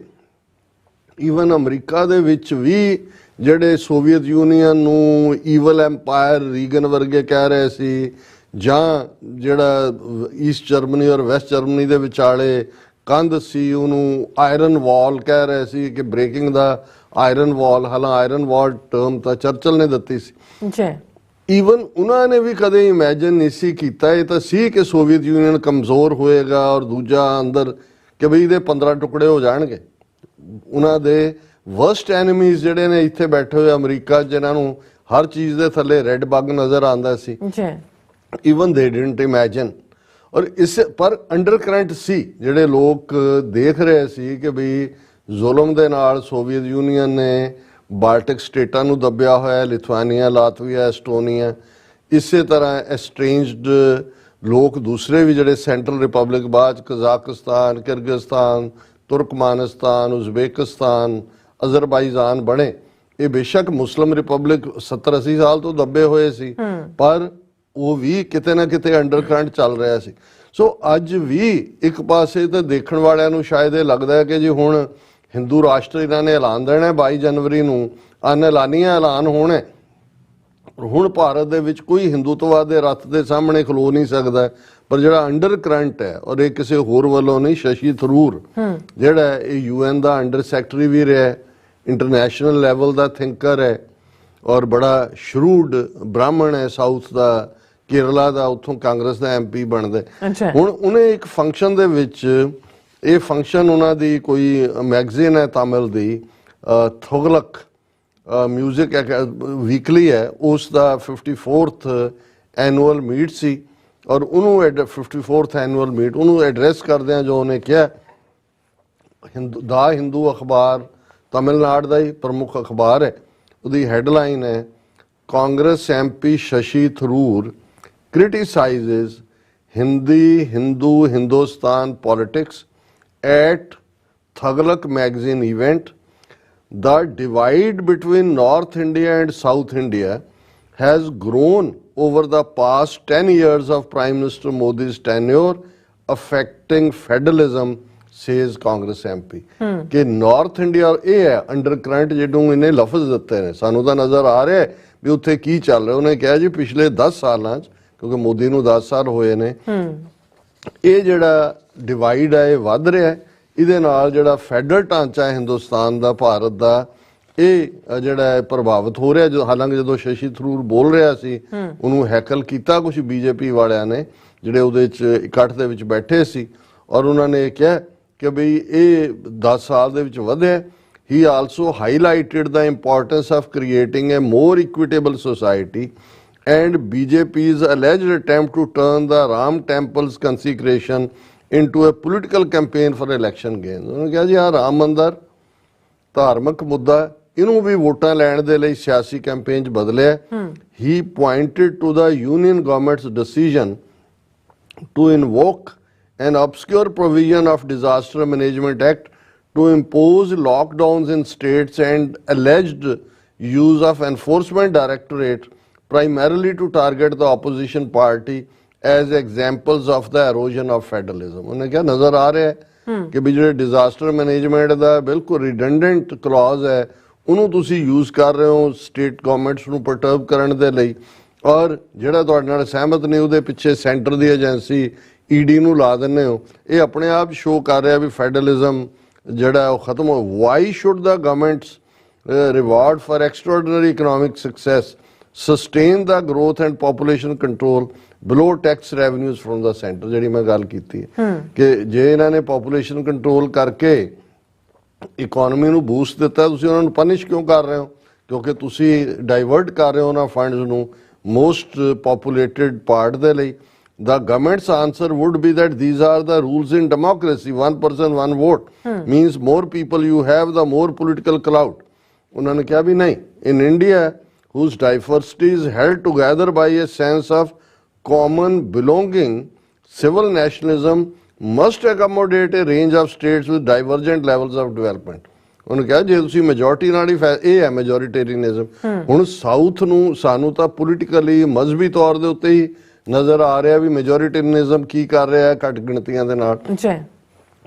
ਈਵਨ ਅਮਰੀਕਾ ਦੇ ਵਿੱਚ ਵੀ ਜਿਹੜੇ ਸੋਵੀਅਤ ਯੂਨੀਅਨ ਨੂੰ ਈਵਲ ਐਮਪਾਇਰ ਰੀਗਨ ਵਰਗੇ ਕਹਿ ਰਹੇ ਸੀ, ਜਾਂ ਜਿਹੜਾ ਈਸਟ ਜਰਮਨੀ ਔਰ ਵੈਸਟ ਜਰਮਨੀ ਦੇ ਵਿਚਾਲੇ ਕੰਧ ਸੀ ਉਹਨੂੰ ਆਇਰਨ ਵਾਲ ਕਹਿ ਰਹੇ ਸੀ ਕਿ ਬ੍ਰੇਕਿੰਗ ਦਾ ਆਇਰਨ ਵਾਲ। ਹਾਲਾਂ ਆਇਰਨ ਵਾਲ ਟਰਮ ਤਾਂ ਚਰਚਲ ਨੇ ਦਿੱਤੀ ਸੀ ਜੀ। ਈਵਨ ਉਹਨਾਂ ਨੇ ਵੀ ਕਦੇ ਇਮੇਜਿਨ ਨਹੀਂ ਸੀ ਕੀਤਾ, ਇਹ ਤਾਂ ਸੀ ਕਿ ਸੋਵੀਅਤ ਯੂਨੀਅਨ ਕਮਜ਼ੋਰ ਹੋਏਗਾ ਔਰ ਦੂਜਾ ਅੰਦਰ ਕਿ ਬਈ ਇਹਦੇ 15 ਟੁਕੜੇ ਹੋ ਜਾਣਗੇ। ਉਹਨਾਂ ਦੇ ਵਰਸਟ ਐਨੀਮੀਜ਼ ਜਿਹੜੇ ਨੇ ਇੱਥੇ ਬੈਠੇ ਹੋਏ ਅਮਰੀਕਾ, ਜਿਨ੍ਹਾਂ ਨੂੰ ਹਰ ਚੀਜ਼ ਦੇ ਥੱਲੇ ਰੈੱਡ ਬੱਗ ਨਜ਼ਰ ਆਉਂਦਾ ਸੀ, ਈਵਨ ਦੇ ਡਿਡਨਟ ਇਮੇਜਿਨ। ਔਰ ਇਸ ਪਰ ਅੰਡਰ ਕਰੰਟ ਸੀ, ਜਿਹੜੇ ਲੋਕ ਦੇਖ ਰਹੇ ਸੀ ਕਿ ਬਈ ਜ਼ੁਲਮ ਦੇ ਨਾਲ ਸੋਵੀਅਤ ਯੂਨੀਅਨ ਨੇ ਬਾਲਟਿਕ ਸਟੇਟਾਂ ਨੂੰ ਦੱਬਿਆ ਹੋਇਆ, ਲਿਥੁਆਨੀਆ, ਲਾਤਵੀਆ, ਐਸਟੋਨੀਆ। ਇਸੇ ਤਰ੍ਹਾਂ ਐਸਟ੍ਰੇਂਜਡ ਲੋਕ ਦੂਸਰੇ ਵੀ ਜਿਹੜੇ ਸੈਂਟਰਲ ਰਿਪਬਲਿਕ ਬਾਅਦ ਕਜ਼ਾਕਿਸਤਾਨ, ਕਿਰਗਿਜ਼ਸਤਾਨ, ਤੁਰਕਮਾਨਿਸਤਾਨ, ਉਜ਼ਬੇਕਿਸਤਾਨ, ਅਜ਼ਰਬਾਈਜਾਨ ਬਣੇ। ਇਹ ਬੇਸ਼ੱਕ ਮੁਸਲਿਮ ਰਿਪਬਲਿਕ 70-80 ਸਾਲ ਤੋਂ ਦੱਬੇ ਹੋਏ ਸੀ, ਪਰ ਉਹ ਵੀ ਕਿਤੇ ਨਾ ਕਿਤੇ ਅੰਡਰ ਕਰੰਟ ਚੱਲ ਰਿਹਾ ਸੀ। ਸੋ ਅੱਜ ਵੀ ਇੱਕ ਪਾਸੇ ਤਾਂ ਦੇਖਣ ਵਾਲਿਆਂ ਨੂੰ ਸ਼ਾਇਦ ਇਹ ਲੱਗਦਾ ਹੈ ਕਿ ਜੀ ਹੁਣ ਹਿੰਦੂ ਰਾਸ਼ਟਰ ਇਹਨਾਂ ਨੇ ਐਲਾਨ ਦੇਣਾ 22 ਜਨਵਰੀ ਨੂੰ, ਅਨਐਲਾਨੀਆ ਐਲਾਨ ਹੋਣਾ। ਹੁਣ ਭਾਰਤ ਦੇ ਵਿੱਚ ਕੋਈ ਹਿੰਦੂਤਵਾਦ ਦੇ ਰੱਥ ਦੇ ਸਾਹਮਣੇ ਖਲੋ ਨਹੀਂ ਸਕਦਾ। ਪਰ ਜਿਹੜਾ ਅੰਡਰ ਕਰੰਟ ਹੈ, ਔਰ ਇਹ ਕਿਸੇ ਹੋਰ ਵੱਲੋਂ ਨਹੀਂ, ਸ਼ਸ਼ੀ ਥਰੂਰ ਜਿਹੜਾ ਇਹ UN ਦਾ ਅੰਡਰ ਸੈਕਟਰੀ ਵੀ ਰਿਹਾ, ਇੰਟਰਨੈਸ਼ਨਲ ਲੈਵਲ ਦਾ ਥਿੰਕਰ ਹੈ ਔਰ ਬੜਾ ਸ਼ਰੂਡ ਬ੍ਰਾਹਮਣ ਹੈ, ਸਾਊਥ ਦਾ, ਕੇਰਲਾ ਦਾ, ਉੱਥੋਂ ਕਾਂਗਰਸ ਦਾ MP ਬਣਦਾ। ਹੁਣ ਉਹਨੇ ਇੱਕ ਫੰਕਸ਼ਨ ਦੇ ਵਿੱਚ, ਇਹ ਫੰਕਸ਼ਨ ਉਹਨਾਂ ਦੀ ਕੋਈ ਮੈਗਜ਼ੀਨ ਹੈ ਤਾਮਿਲ ਦੀ, ਥੋਗਲਕ ਮਿਊਜ਼ਿਕ ਵੀਕਲੀ ਹੈ, ਉਸ ਦਾ 54th ਐਨੂਅਲ ਮੀਟ ਸੀ। ਔਰ ਉਹਨੂੰ 54th ਐਨੂਅਲ ਮੀਟ ਉਹਨੂੰ ਐਡਰੈਸ ਕਰਦਿਆਂ ਜੋ ਉਹਨੇ ਕਿਹਾ, ਹਿੰਦੂ ਅਖਬਾਰ ਤਾਮਿਲਨਾਡੂ ਦਾ ਹੀ ਪ੍ਰਮੁੱਖ ਅਖਬਾਰ ਹੈ, ਉਹਦੀ ਹੈਡਲਾਈਨ ਹੈ, Congress MP Shashi Tharoor criticizes Hindu Hindustan politics at Thaglak magazine event. The divide between North India and South India has grown over the past 10 years of Prime Minister Modi's tenure, affecting federalism, says Congress MP. ਕਿ north India ਇਹ ਹੈ under current ਜਿਹਨੂੰ ਇਹਨੇ ਲਫ਼ਜ਼ ਦਿੱਤੇ ਨੇ, ਸਾਨੂੰ ਤਾਂ ਨਜ਼ਰ ਆ ਰਿਹਾ ਵੀ ਉੱਥੇ ਕੀ ਚੱਲ ਰਿਹਾ। ਉਹਨੇ ਕਿਹਾ ਜੀ ਪਿਛਲੇ 10 ਸਾਲਾਂ 'ਚ, ਕਿਉਂਕਿ ਮੋਦੀ ਨੂੰ 10 ਸਾਲ ਹੋਏ ਨੇ, ਇਹ ਜਿਹੜਾ ਡਿਵਾਈਡ ਹੈ ਇਹ ਵੱਧ ਰਿਹਾ। ਇਹਦੇ ਨਾਲ ਜਿਹੜਾ ਫੈਡਰਲ ਢਾਂਚਾ ਹੈ ਹਿੰਦੁਸਤਾਨ ਦਾ, ਭਾਰਤ ਦਾ, ਇਹ ਜਿਹੜਾ ਪ੍ਰਭਾਵਿਤ ਹੋ ਰਿਹਾ। ਹਾਲਾਂਕਿ ਜਦੋਂ ਸ਼ਸ਼ੀ ਥਰੂਰ ਬੋਲ ਰਿਹਾ ਸੀ, ਉਹਨੂੰ ਹੈਕਲ ਕੀਤਾ ਕੁਝ BJP ਵਾਲਿਆਂ ਨੇ ਜਿਹੜੇ ਉਹਦੇ 'ਚ ਇਕੱਠ ਦੇ ਵਿੱਚ ਬੈਠੇ ਸੀ, ਔਰ ਉਹਨਾਂ ਨੇ ਕਿਹਾ ਕਿ ਬਈ ਇਹ 10 ਸਾਲ ਦੇ ਵਿੱਚ ਵਧਿਆ। He also highlighted the importance of creating a more equitable society and BJP's alleged attempt to turn the Ram temple's consecration into a political campaign for election gains. उन्होंने कहा जी राम मंदिर धार्मिक मुद्दा है, ਇਹਨੂੰ ਵੀ ਵੋਟਾਂ ਲੈਣ ਦੇ ਲਈ ਸਿਆਸੀ ਕੈਂਪੇਨ 'ਚ ਬਦਲਿਆ। He pointed to the union government's decision to invoke an obscure provision of Disaster Management Act to impose lockdowns in states and alleged use of enforcement directorate primarily to target the opposition party as examples of the erosion of federalism। ਉਹਨੇ ਕਿਹਾ ਨਜ਼ਰ ਆ ਰਿਹਾ ਹੈ ਕਿ ਵੀ ਜਿਹੜੇ disaster management ਦਾ ਬਿਲਕੁਲ ਰਿਡੰਡੈਂਟ clause ਹੈ ਉਹਨੂੰ ਤੁਸੀਂ ਯੂਜ਼ ਕਰ ਰਹੇ ਹੋ ਸਟੇਟ ਗਵਰਨਮੈਂਟਸ ਨੂੰ ਪਰਟਰਬ ਕਰਨ ਦੇ ਲਈ, ਔਰ ਜਿਹੜਾ ਤੁਹਾਡੇ ਨਾਲ ਸਹਿਮਤ ਨਹੀਂ ਉਹਦੇ ਪਿੱਛੇ ਸੈਂਟਰ ਦੀ ਏਜੰਸੀ ਈਡੀ ਨੂੰ ਲਾ ਦਿੰਦੇ ਹੋ। ਇਹ ਆਪਣੇ ਆਪ ਸ਼ੋ ਕਰ ਰਿਹਾ ਵੀ ਫੈਡਰਲਿਜ਼ਮ ਜਿਹੜਾ ਉਹ ਖਤਮ ਹੋ। Why should the governments reward for extraordinary economic success sustain the growth and population control below tax revenues from the centre, ਜਿਹੜੀ ਮੈਂ ਗੱਲ ਕੀਤੀ ਹੈ ਕਿ ਜੇ ਇਹਨਾਂ ਨੇ ਪੋਪੂਲੇਸ਼ਨ ਕੰਟਰੋਲ ਕਰਕੇ ਇਕੋਨਮੀ ਨੂੰ ਬੂਸਟ ਦਿੱਤਾ, ਤੁਸੀਂ ਉਹਨਾਂ ਨੂੰ ਪਨਿਸ਼ ਕਿਉਂ ਕਰ ਰਹੇ ਹੋ? ਕਿਉਂਕਿ ਤੁਸੀਂ ਡਾਈਵਰਟ ਕਰ ਰਹੇ ਹੋ ਉਹਨਾਂ ਫੰਡਸ ਨੂੰ ਮੋਸਟ ਪੋਪੂਲੇਟਿਡ ਪਾਰਟ ਦੇ ਲਈ। The government's answer would be that these are the rules in democracy. One person, one vote means more people you have, the more political clout. उन्होंने क्या भी नहीं। In India, whose diversity is held together by a sense of common belonging, civil nationalism must accommodate a range of states with divergent levels of development. ਉਹਨੇ ਕਿਹਾ ਜੇ ਤੁਸੀਂ majority ਨਾਲ ਹੀ ਇਹ ਹੈ ਮੈਜੋਰਿਟੇਰੀਅਨਿਜ਼ਮ। ਹੁਣ ਸਾਊਥ ਨੂੰ ਸਾਨੂੰ ਤਾਂ ਪੋਲੀਟੀਕਲੀ ਮਜ਼ਹਬੀ ਤੌਰ ਦੇ ਉੱਤੇ ਹੀ ਨਜ਼ਰ ਆ ਰਿਹਾ ਵੀ ਮੈਜੋਰਿਟੇਰੀਅਨਿਜ਼ਮ ਕੀ ਕਰ ਰਿਹਾ ਹੈ ਘੱਟ ਗਿਣਤੀਆਂ ਦੇ ਨਾਲ।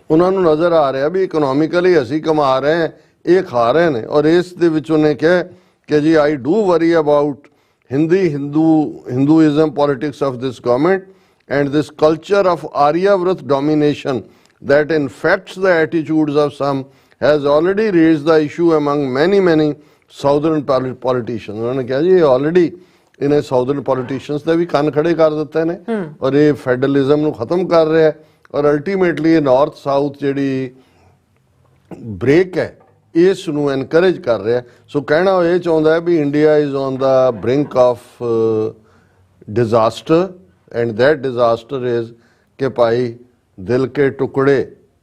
ਉਹਨਾਂ ਨੂੰ ਨਜ਼ਰ ਆ ਰਿਹਾ ਵੀ ਇਕਨੋਮਿਕਲੀ ਅਸੀਂ ਕਮਾ ਰਹੇ ਹਾਂ, ਇਹ ਖਾ ਰਹੇ ਨੇ। ਔਰ ਇਸ ਦੇ ਵਿੱਚ ਉਹਨੇ ਕਿਹਾ ਕਿ ਜੀ I do worry about Hinduism politics of this government and this culture of Aryavrat domination that infects the attitudes of some has already raised the issue among many southern politicians। उन्होंने कहा जी already इन्हें southern politicians ने भी कान खड़े कर देते हैं और ये फेडरलिज्म ਨੂੰ ਖਤਮ ਕਰ ਰਿਹਾ ਹੈ और ultimately north south ਜਿਹੜੀ break ਹੈ ਇਸ ਨੂੰ encourage ਕਰ ਰਿਹਾ। ਸੋ ਕਹਿਣਾ ਇਹ ਚਾਹੁੰਦਾ ਹੈ ਵੀ India is on the brink of disaster and that disaster is कि भाई दिल के टुकड़े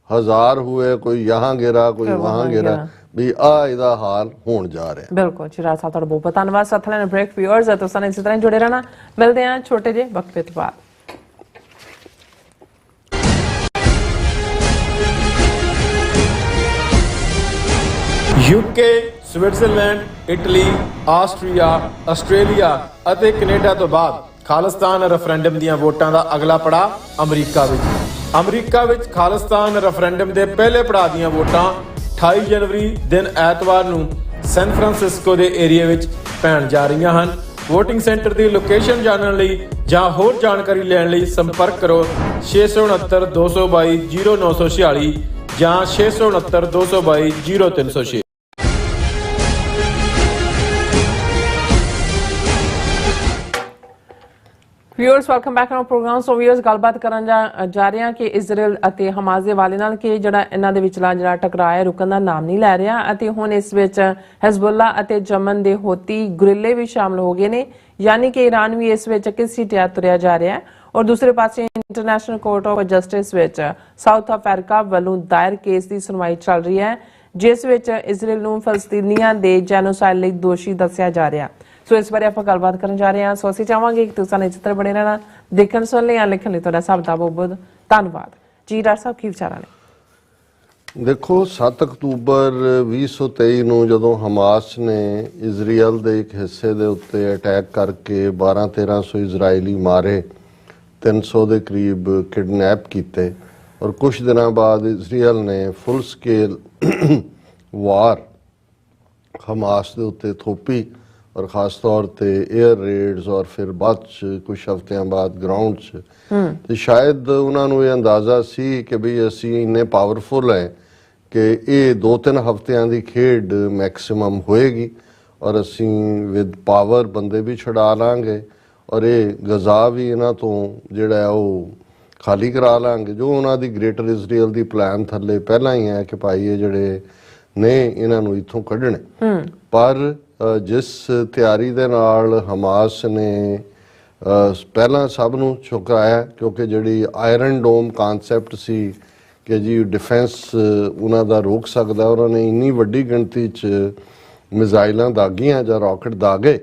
हजार हुए, कोई यहाँ गिरा कोई वहाँ गिरा, भी ਇਹਦਾ ਹਾਲ ਹੋਣ ਜਾ ਰਿਹਾ। ਬਿਲਕੁਲ ਜੀ ਰਾਜ ਸਾਹਿਬ, ਤੁਹਾਡਾ ਬਹੁਤ ਬਹੁਤ ਧੰਨਵਾਦ। ਸਾਥ ਲੈਣ ਬ੍ਰੇਕ ਵਿਊਅਰਸ ਹੈ ਤੁਸੀਂ ਇਸੇ ਤਰ੍ਹਾਂ ਜੁੜੇ ਰਹਿਣਾ। ਮਿਲਦੇ ਹਾਂ ਛੋਟੇ ਜਿਹੇ ਵਕਫੇ ਤੋਂ ਬਾਅਦ। UK, Switzerland, Italy, Austria, Australia ਅਤੇ ਕੈਨੇਡਾ ਤੋਂ ਬਾਅਦ ਖਾਲਿਸਤਾਨ ਰੈਫਰੈਂਡਮ ਦੀਆਂ ਵੋਟਾਂ ਦਾ ਅਗਲਾ ਪੜਾਅ ਅਮਰੀਕਾ ਵਿੱਚ। ਅਮਰੀਕਾ ਵਿੱਚ ਖਾਲਿਸਤਾਨ ਰੈਫਰੈਂਡਮ ਦੇ ਪਹਿਲੇ ਪੜਾਅ ਦੀਆਂ ਵੋਟਾਂ 28 ਜਨਵਰੀ ਦਿਨ ਐਤਵਾਰ ਨੂੰ ਸੈਨ ਫਰਾਂਸਿਸਕੋ ਦੇ ਏਰੀਆ ਵਿੱਚ ਪੈਣ ਜਾ ਰਹੀਆਂ ਹਨ। ਵੋਟਿੰਗ ਸੈਂਟਰ ਦੀ ਲੋਕੇਸ਼ਨ ਜਾਣਨ ਲਈ ਜਾਂ ਹੋਰ ਜਾਣਕਾਰੀ ਲੈਣ ਲਈ ਸੰਪਰਕ ਕਰੋ 669 222 0946 ਜਾਂ 669 222 0306। Viewers welcome back on programme. So viewers ਗੱਲਬਾਤ ਕਰਨ ਜਾ ਰਹੇ ਹਾਂ ਕਿ ਇਜ਼ਰਾਈਲ ਅਤੇ ਹਮਾਸ ਦੇ ਹਵਾਲੇ ਨਾਲ ਕਿ ਜਿਹੜਾ ਇਹਨਾਂ ਦੇ ਵਿਚਲਾ ਜਿਹੜਾ ਟਕਰਾਅ ਹੈ ਰੁਕਣ ਦਾ ਨਾਮ ਨਹੀਂ ਲੈ ਰਿਹਾ ਅਤੇ ਹੁਣ ਇਸ ਵਿੱਚ ਹਿਜ਼ਬੁੱਲਾ ਅਤੇ ਯਮਨ ਦੇ ਹੂਤੀ ਗੁਰਿਲੇ ਵੀ ਸ਼ਾਮਲ ਹੋ ਗਏ ਨੇ, ਯਾਨੀ ਕਿ ਈਰਾਨ ਵੀ ਇਸ ਵਿੱਚ ਘਸੀਟਿਆ ਤੁਰਿਆ ਜਾ ਰਿਹਾ ਹੈ। ਔਰ ਦੂਸਰੇ ਪਾਸੇ ਇੰਟਰਨੈਸ਼ਨਲ ਕੋਰਟ ਆਫ ਜਸਟਿਸ ਵਿੱਚ ਸਾਊਥ ਅਫਰੀਕਾ ਵੱਲੋਂ ਦਾਇਰ ਕੇਸ ਦੀ ਸੁਣਵਾਈ ਚੱਲ ਰਹੀ ਹੈ ਜਿਸ ਵਿੱਚ ਇਜ਼ਰਾਈਲ ਨੂੰ ਫਲਸਤੀਨੀਆਂ ਦੇ ਜੈਨੋਸਾਈਡ ਲਈ ਦੋਸ਼ੀ ਦੱਸਿਆ ਜਾ ਰਿਹਾ। ਸੋ ਇਸ ਬਾਰੇ ਆਪਾਂ ਗੱਲਬਾਤ ਕਰਨ ਜਾ ਰਹੇ ਹਾਂ। ਸੋ ਅਸੀਂ ਚਾਹਾਂਗੇ ਕਿ ਤੁਸੀਂ ਇਸ ਤਰ੍ਹਾਂ ਬਣੇ ਰਹਿਣਾ, ਦੇਖਣ ਸੁਣ ਲਈ ਜਾਂ ਲਿਖਣ ਲਈ ਤੁਹਾਡਾ ਸਭ ਦਾ ਬਹੁਤ ਬਹੁਤ ਧੰਨਵਾਦ ਜੀ। ਡਾਕਟਰ ਸਾਹਿਬ ਕੀ ਵਿਚਾਰਾਂ ਨੇ? ਦੇਖੋ 7 ਅਕਤੂਬਰ 2023 ਨੂੰ ਜਦੋਂ ਹਮਾਸ ਨੇ ਇਜ਼ਰਾਈਲ ਦੇ ਇੱਕ ਹਿੱਸੇ ਦੇ ਉੱਤੇ ਅਟੈਕ ਕਰਕੇ 1200-1300 ਇਜ਼ਰਾਈਲੀ ਮਾਰੇ, 300 ਦੇ ਕਰੀਬ ਕਿਡਨੈਪ ਕੀਤੇ ਔਰ ਕੁਝ ਦਿਨਾਂ ਬਾਅਦ ਇਜ਼ਰਾਈਲ ਨੇ ਫੁੱਲ ਸਕੇਲ ਵਾਰ ਹਮਾਸ ਦੇ ਉੱਤੇ ਥੋਪੀ और खास तौर पे एयर रेड्स और फिर बाद कुछ हफ्तियां बाद ग्राउंड तो शायद उन्होंने ये अंदाज़ा सी कि भी असी इन्ने पावरफुल है कि ये 2-3 हफ्तियां दी खेड मैक्सिमम होएगी और असी विद पावर बंदे भी छड़ा लांगे और ये गजा भी इन्हां तो जिहड़ा वो खाली करा लांगे। जो उन्हां the greater Israel the plan थल्ले पहला ही है कि भाई ये जिहड़े ਨੇ ਇਹਨਾਂ ਨੂੰ ਇੱਥੋਂ ਕੱਢਣੇ। ਪਰ ਜਿਸ ਤਿਆਰੀ ਦੇ ਨਾਲ ਹਮਾਸ ਨੇ ਪਹਿਲਾਂ ਸਭ ਨੂੰ ਚੁਕਾਇਆ, ਕਿਉਂਕਿ ਜਿਹੜੀ ਆਇਰਨ ਡੋਮ ਕਾਨਸੈਪਟ ਸੀ ਕਿ ਜੀ ਡਿਫੈਂਸ ਉਹਨਾਂ ਦਾ ਰੋਕ ਸਕਦਾ, ਉਹਨਾਂ ਨੇ ਇੰਨੀ ਵੱਡੀ ਗਿਣਤੀ 'ਚ ਮਿਜ਼ਾਈਲਾਂ ਦਾਗੀਆਂ ਜਾਂ ਰਾਕਟ ਦਾਗੇ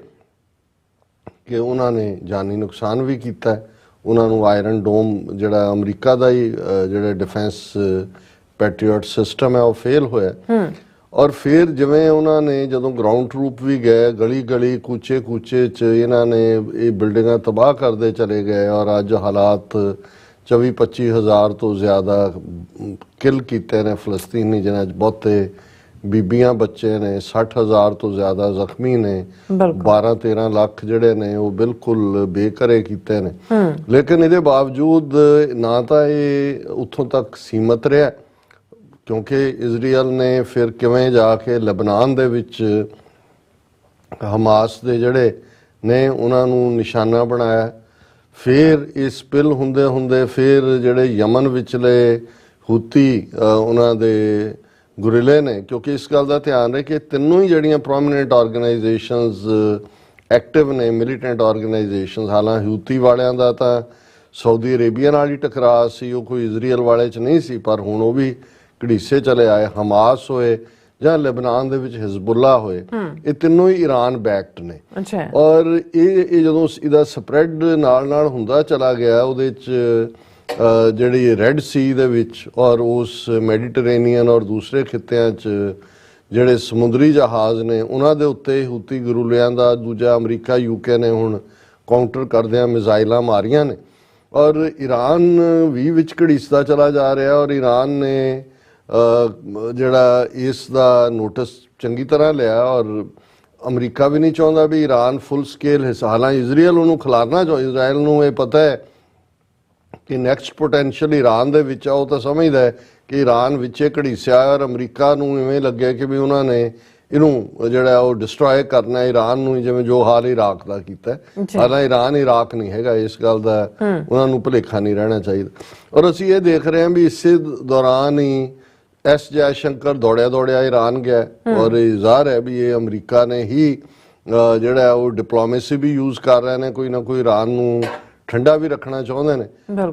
ਕਿ ਉਹਨਾਂ ਨੇ ਜਾਨੀ ਨੁਕਸਾਨ ਵੀ ਕੀਤਾ। ਉਹਨਾਂ ਨੂੰ ਆਇਰਨ ਡੋਮ ਜਿਹੜਾ ਅਮਰੀਕਾ ਦਾ ਹੀ ਜਿਹੜਾ ਡਿਫੈਂਸ ਪੈਟਰੀਅਟ ਸਿਸਟਮ ਹੈ ਉਹ ਫੇਲ ਹੋਇਆ। ਔਰ ਫਿਰ ਜਿਵੇਂ ਉਹਨਾਂ ਨੇ ਜਦੋਂ ਗਰਾਊਂਡ ਟਰੂਪ ਵੀ ਗਏ, ਗਲੀ ਗਲੀ ਕੂਚੇ ਕੂਚੇ 'ਚ ਇਹਨਾਂ ਨੇ ਇਹ ਬਿਲਡਿੰਗਾਂ ਤਬਾਹ ਕਰਦੇ ਚਲੇ ਗਏ। ਔਰ ਅੱਜ ਹਾਲਾਤ 24-25 ਹਜ਼ਾਰ ਤੋਂ ਜ਼ਿਆਦਾ ਕਿਲ ਕੀਤੇ ਨੇ ਫਲਸਤੀਨੀ, ਜਿਨ੍ਹਾਂ 'ਚ ਬਹੁਤੇ ਬੀਬੀਆਂ ਬੱਚੇ ਨੇ, 60 ਹਜ਼ਾਰ ਤੋਂ ਜ਼ਿਆਦਾ ਜ਼ਖਮੀ ਨੇ, 12-13 ਲੱਖ ਜਿਹੜੇ ਨੇ ਉਹ ਬਿਲਕੁਲ ਬੇਘਰੇ ਕੀਤੇ ਨੇ। ਲੇਕਿਨ ਇਹਦੇ ਬਾਵਜੂਦ ਨਾ ਤਾਂ ਇਹ ਉੱਥੋਂ ਤੱਕ ਸੀਮਤ ਰਿਹਾ, ਕਿਉਂਕਿ ਇਜ਼ਰਾਈਲ ਨੇ ਫਿਰ ਕਿਵੇਂ ਜਾ ਕੇ ਲਬਨਾਨ ਦੇ ਵਿੱਚ ਹਮਾਸ ਦੇ ਜਿਹੜੇ ਨੇ ਉਹਨਾਂ ਨੂੰ ਨਿਸ਼ਾਨਾ ਬਣਾਇਆ। ਫਿਰ ਇਹ ਸਪਿਲ ਹੁੰਦੇ ਹੁੰਦੇ ਫਿਰ ਜਿਹੜੇ ਯਮਨ ਵਿਚਲੇ ਹੂਤੀ ਉਹਨਾਂ ਦੇ ਗੁਰਿਲੇ ਨੇ, ਕਿਉਂਕਿ ਇਸ ਗੱਲ ਦਾ ਧਿਆਨ ਰਹੇ ਕਿ ਤਿੰਨੋਂ ਹੀ ਜਿਹੜੀਆਂ ਪ੍ਰੋਮੀਨੈਂਟ ਆਰਗੇਨਾਈਜੇਸ਼ਨਸ ਐਕਟਿਵ ਨੇ, ਮਿਲੀਟੈਂਟ ਆਰਗੇਨਾਈਜੇਸ਼ਨਸ। ਹਾਲਾਂਕਿ ਹੂਤੀ ਵਾਲਿਆਂ ਦਾ ਤਾਂ ਸਾਊਦੀ ਅਰੇਬੀਆ ਨਾਲ ਹੀ ਟਕਰਾਅ ਸੀ, ਉਹ ਕੋਈ ਇਜ਼ਰਾਈਲ ਵਾਲੇ 'ਚ ਨਹੀਂ ਸੀ, ਪਰ ਹੁਣ ਉਹ ਵੀ ਘੜੀਸੇ ਚਲੇ ਆਏ। ਹਮਾਸ ਹੋਏ ਜਾਂ ਲੈਬਨਾਨ ਦੇ ਵਿੱਚ ਹਿਜ਼ਬੁੱਲਾ ਹੋਏ, ਇਹ ਤਿੰਨੋਂ ਹੀ ਈਰਾਨ ਬੈਕਡ ਨੇ। ਔਰ ਇਹ ਜਦੋਂ ਇਹਦਾ ਸਪਰੈਡ ਨਾਲ ਨਾਲ ਹੁੰਦਾ ਚਲਾ ਗਿਆ, ਉਹਦੇ 'ਚ ਜਿਹੜੀ ਰੈੱਡ ਸੀ ਦੇ ਵਿੱਚ ਔਰ ਉਸ ਮੈਡੀਟਰੇਨੀਅਨ ਔਰ ਦੂਸਰੇ ਖਿੱਤਿਆਂ 'ਚ ਜਿਹੜੇ ਸਮੁੰਦਰੀ ਜਹਾਜ਼ ਨੇ ਉਹਨਾਂ ਦੇ ਉੱਤੇ ਹੂਤੀ ਗੁਰੂਲਿਆਂ ਦਾ, ਦੂਜਾ ਅਮਰੀਕਾ UK ਨੇ ਹੁਣ ਕਾਊਂਟਰ ਕਰਦਿਆਂ ਮਿਜ਼ਾਈਲਾਂ ਮਾਰੀਆਂ ਨੇ। ਔਰ ਈਰਾਨ ਵੀ ਵਿੱਚ ਘੜੀਸਦਾ ਚਲਾ ਜਾ ਰਿਹਾ। ਔਰ ਈਰਾਨ ਨੇ ਜਿਹੜਾ ਇਸ ਦਾ ਨੋਟਿਸ ਚੰਗੀ ਤਰ੍ਹਾਂ ਲਿਆ। ਔਰ ਅਮਰੀਕਾ ਵੀ ਨਹੀਂ ਚਾਹੁੰਦਾ ਵੀ ਈਰਾਨ ਫੁੱਲ ਸਕੇਲ ਹਾਲਾਂਕਿ ਇਜ਼ਰਾਈਲ ਉਹਨੂੰ ਖਿਲਾਰਨਾ ਚਾਹੁੰਦਾ। ਇਜ਼ਰਾਈਲ ਨੂੰ ਇਹ ਪਤਾ ਹੈ ਕਿ ਨੈਕਸਟ ਪੋਟੈਂਸ਼ੀਅਲ ਈਰਾਨ ਦੇ ਵਿੱਚ ਆ, ਉਹ ਤਾਂ ਸਮਝਦਾ ਹੈ ਕਿ ਈਰਾਨ ਵਿੱਚੇ ਘੜੀਸਿਆ ਔਰ ਅਮਰੀਕਾ ਨੂੰ ਇਵੇਂ ਲੱਗਿਆ ਕਿ ਵੀ ਉਹਨਾਂ ਨੇ ਇਹਨੂੰ ਜਿਹੜਾ ਉਹ ਡਿਸਟਰੋਏ ਕਰਨਾ ਈਰਾਨ ਨੂੰ, ਜਿਵੇਂ ਜੋ ਹਾਲ ਇਰਾਕ ਦਾ ਕੀਤਾ। ਹਾਲਾਂਕਿ ਈਰਾਨ ਇਰਾਕ ਨਹੀਂ ਹੈਗਾ, ਇਸ ਗੱਲ ਦਾ ਉਹਨਾਂ ਨੂੰ ਭੁਲੇਖਾ ਨਹੀਂ ਰਹਿਣਾ ਚਾਹੀਦਾ। ਔਰ ਅਸੀਂ ਇਹ ਦੇਖ ਰਹੇ ਹਾਂ ਵੀ ਇਸੇ ਦੌਰਾਨ ਹੀ ਜੈ ਸ਼ੰਕਰ ਦੌੜਿਆ ਈਰਾਨ ਗਿਆ। ਔਰ ਇਹ ਜ਼ਾਹਰ ਹੈ ਵੀ ਇਹ ਅਮਰੀਕਾ ਨੇ ਹੀ ਜਿਹੜਾ ਉਹ ਡਿਪਲੋਮੇਸੀ ਵੀ ਯੂਜ਼ ਕਰ ਰਹੇ ਨੇ, ਕੋਈ ਨਾ ਕੋਈ ਈਰਾਨ ਨੂੰ ਠੰਡਾ ਵੀ ਰੱਖਣਾ ਚਾਹੁੰਦੇ ਨੇ।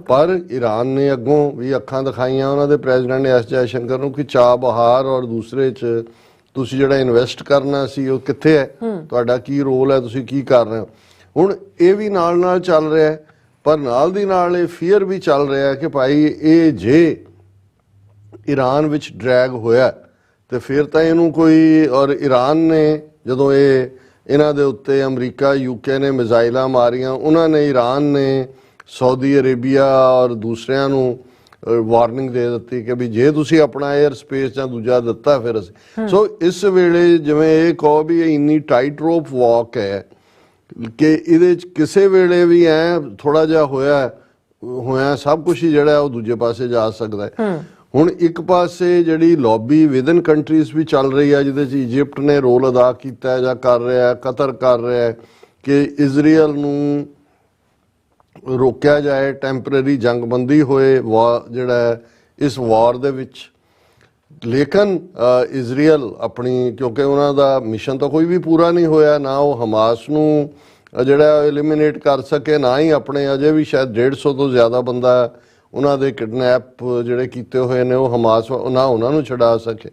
ਪਰ ਈਰਾਨ ਨੇ ਅੱਗੋਂ ਵੀ ਅੱਖਾਂ ਦਿਖਾਈਆਂ ਉਹਨਾਂ ਦੇ ਪ੍ਰੈਜ਼ੀਡੈਂਟ ਨੇ ਜੈ ਸ਼ੰਕਰ ਨੂੰ ਕਿ ਚਾਬਹਾਰ ਔਰ ਦੂਸਰੇ 'ਚ ਤੁਸੀਂ ਜਿਹੜਾ ਇਨਵੈਸਟ ਕਰਨਾ ਸੀ ਉਹ ਕਿੱਥੇ ਹੈ, ਤੁਹਾਡਾ ਕੀ ਰੋਲ ਹੈ, ਤੁਸੀਂ ਕੀ ਕਰ ਰਹੇ ਹੋ। ਹੁਣ ਇਹ ਵੀ ਨਾਲ ਨਾਲ ਚੱਲ ਰਿਹਾ, ਪਰ ਨਾਲ ਦੀ ਨਾਲ ਇਹ ਫੀਅਰ ਵੀ ਚੱਲ ਰਿਹਾ ਕਿ ਭਾਈ ਇਹ ਜੇ ਈਰਾਨ ਵਿੱਚ ਡਰੈਗ ਹੋਇਆ ਤੇ ਫਿਰ ਤਾਂ ਇਹਨੂੰ ਕੋਈ, ਔਰ ਈਰਾਨ ਨੇ ਜਦੋਂ ਇਹਨਾਂ ਦੇ ਉੱਤੇ ਅਮਰੀਕਾ UK ਨੇ ਮਿਜ਼ਾਈਲਾਂ ਮਾਰੀਆਂ, ਉਹਨਾਂ ਨੇ ਈਰਾਨ ਨੇ ਸਾਊਦੀ ਅਰੇਬੀਆ ਔਰ ਦੂਸਰਿਆਂ ਨੂੰ ਵਾਰਨਿੰਗ ਦੇ ਦਿੱਤੀ ਕਿ ਵੀ ਜੇ ਤੁਸੀਂ ਆਪਣਾ 에ਅਰ ਸਪੇਸ ਜਾਂ ਦੂਜਾ ਦਿੱਤਾ ਫਿਰ ਅਸੀਂ। ਸੋ ਇਸ ਵੇਲੇ ਜਿਵੇਂ ਇਹ ਕਹੋ ਵੀ ਇਹ ਇੰਨੀ ਟਾਈਟ ਰੋਪ ਵਾਕ ਹੈ ਕਿ ਇਹਦੇ 'ਚ ਕਿਸੇ ਵੇਲੇ ਵੀ ਐ ਥੋੜਾ ਜਿਹਾ ਹੋਇਆ ਸਭ ਕੁਝ ਹੀ ਜਿਹੜਾ ਉਹ ਦੂਜੇ ਪਾਸੇ ਜਾ ਸਕਦਾ ਹੈ। ਹੁਣ ਇੱਕ ਪਾਸੇ ਜਿਹੜੀ ਲੌਬੀ ਵਿਦਨ ਕੰਟਰੀਜ਼ ਵੀ ਚੱਲ ਰਹੀ ਹੈ, ਜਿਹਦੇ 'ਚ ਇਜਿਪਟ ਨੇ ਰੋਲ ਅਦਾ ਕੀਤਾ ਜਾਂ ਕਰ ਰਿਹਾ, ਕਤਰ ਕਰ ਰਿਹਾ ਕਿ ਇਜ਼ਰਾਈਲ ਨੂੰ ਰੋਕਿਆ ਜਾਏ, ਟੈਂਪਰੇਰੀ ਜੰਗਬੰਦੀ ਹੋਏ ਜਿਹੜਾ ਇਸ ਵਾਰ ਦੇ ਵਿੱਚ। ਲੇਕਿਨ ਇਜ਼ਰਾਈਲ ਆਪਣੀ, ਕਿਉਂਕਿ ਉਹਨਾਂ ਦਾ ਮਿਸ਼ਨ ਤਾਂ ਕੋਈ ਵੀ ਪੂਰਾ ਨਹੀਂ ਹੋਇਆ, ਨਾ ਉਹ ਹਮਾਸ ਨੂੰ ਜਿਹੜਾ ਐਲੀਮੀਨੇਟ ਕਰ ਸਕੇ, ਨਾ ਹੀ ਆਪਣੇ ਅਜੇ ਵੀ ਸ਼ਾਇਦ 150 ਤੋਂ ਜ਼ਿਆਦਾ ਬੰਦਾ ਉਹਨਾਂ ਦੇ ਕਿਡਨੈਪ ਜਿਹੜੇ ਕੀਤੇ ਹੋਏ ਨੇ ਉਹ ਹਮਾਸ ਨਾ ਉਹਨਾਂ ਨੂੰ ਛਡਾ ਸਕੇ।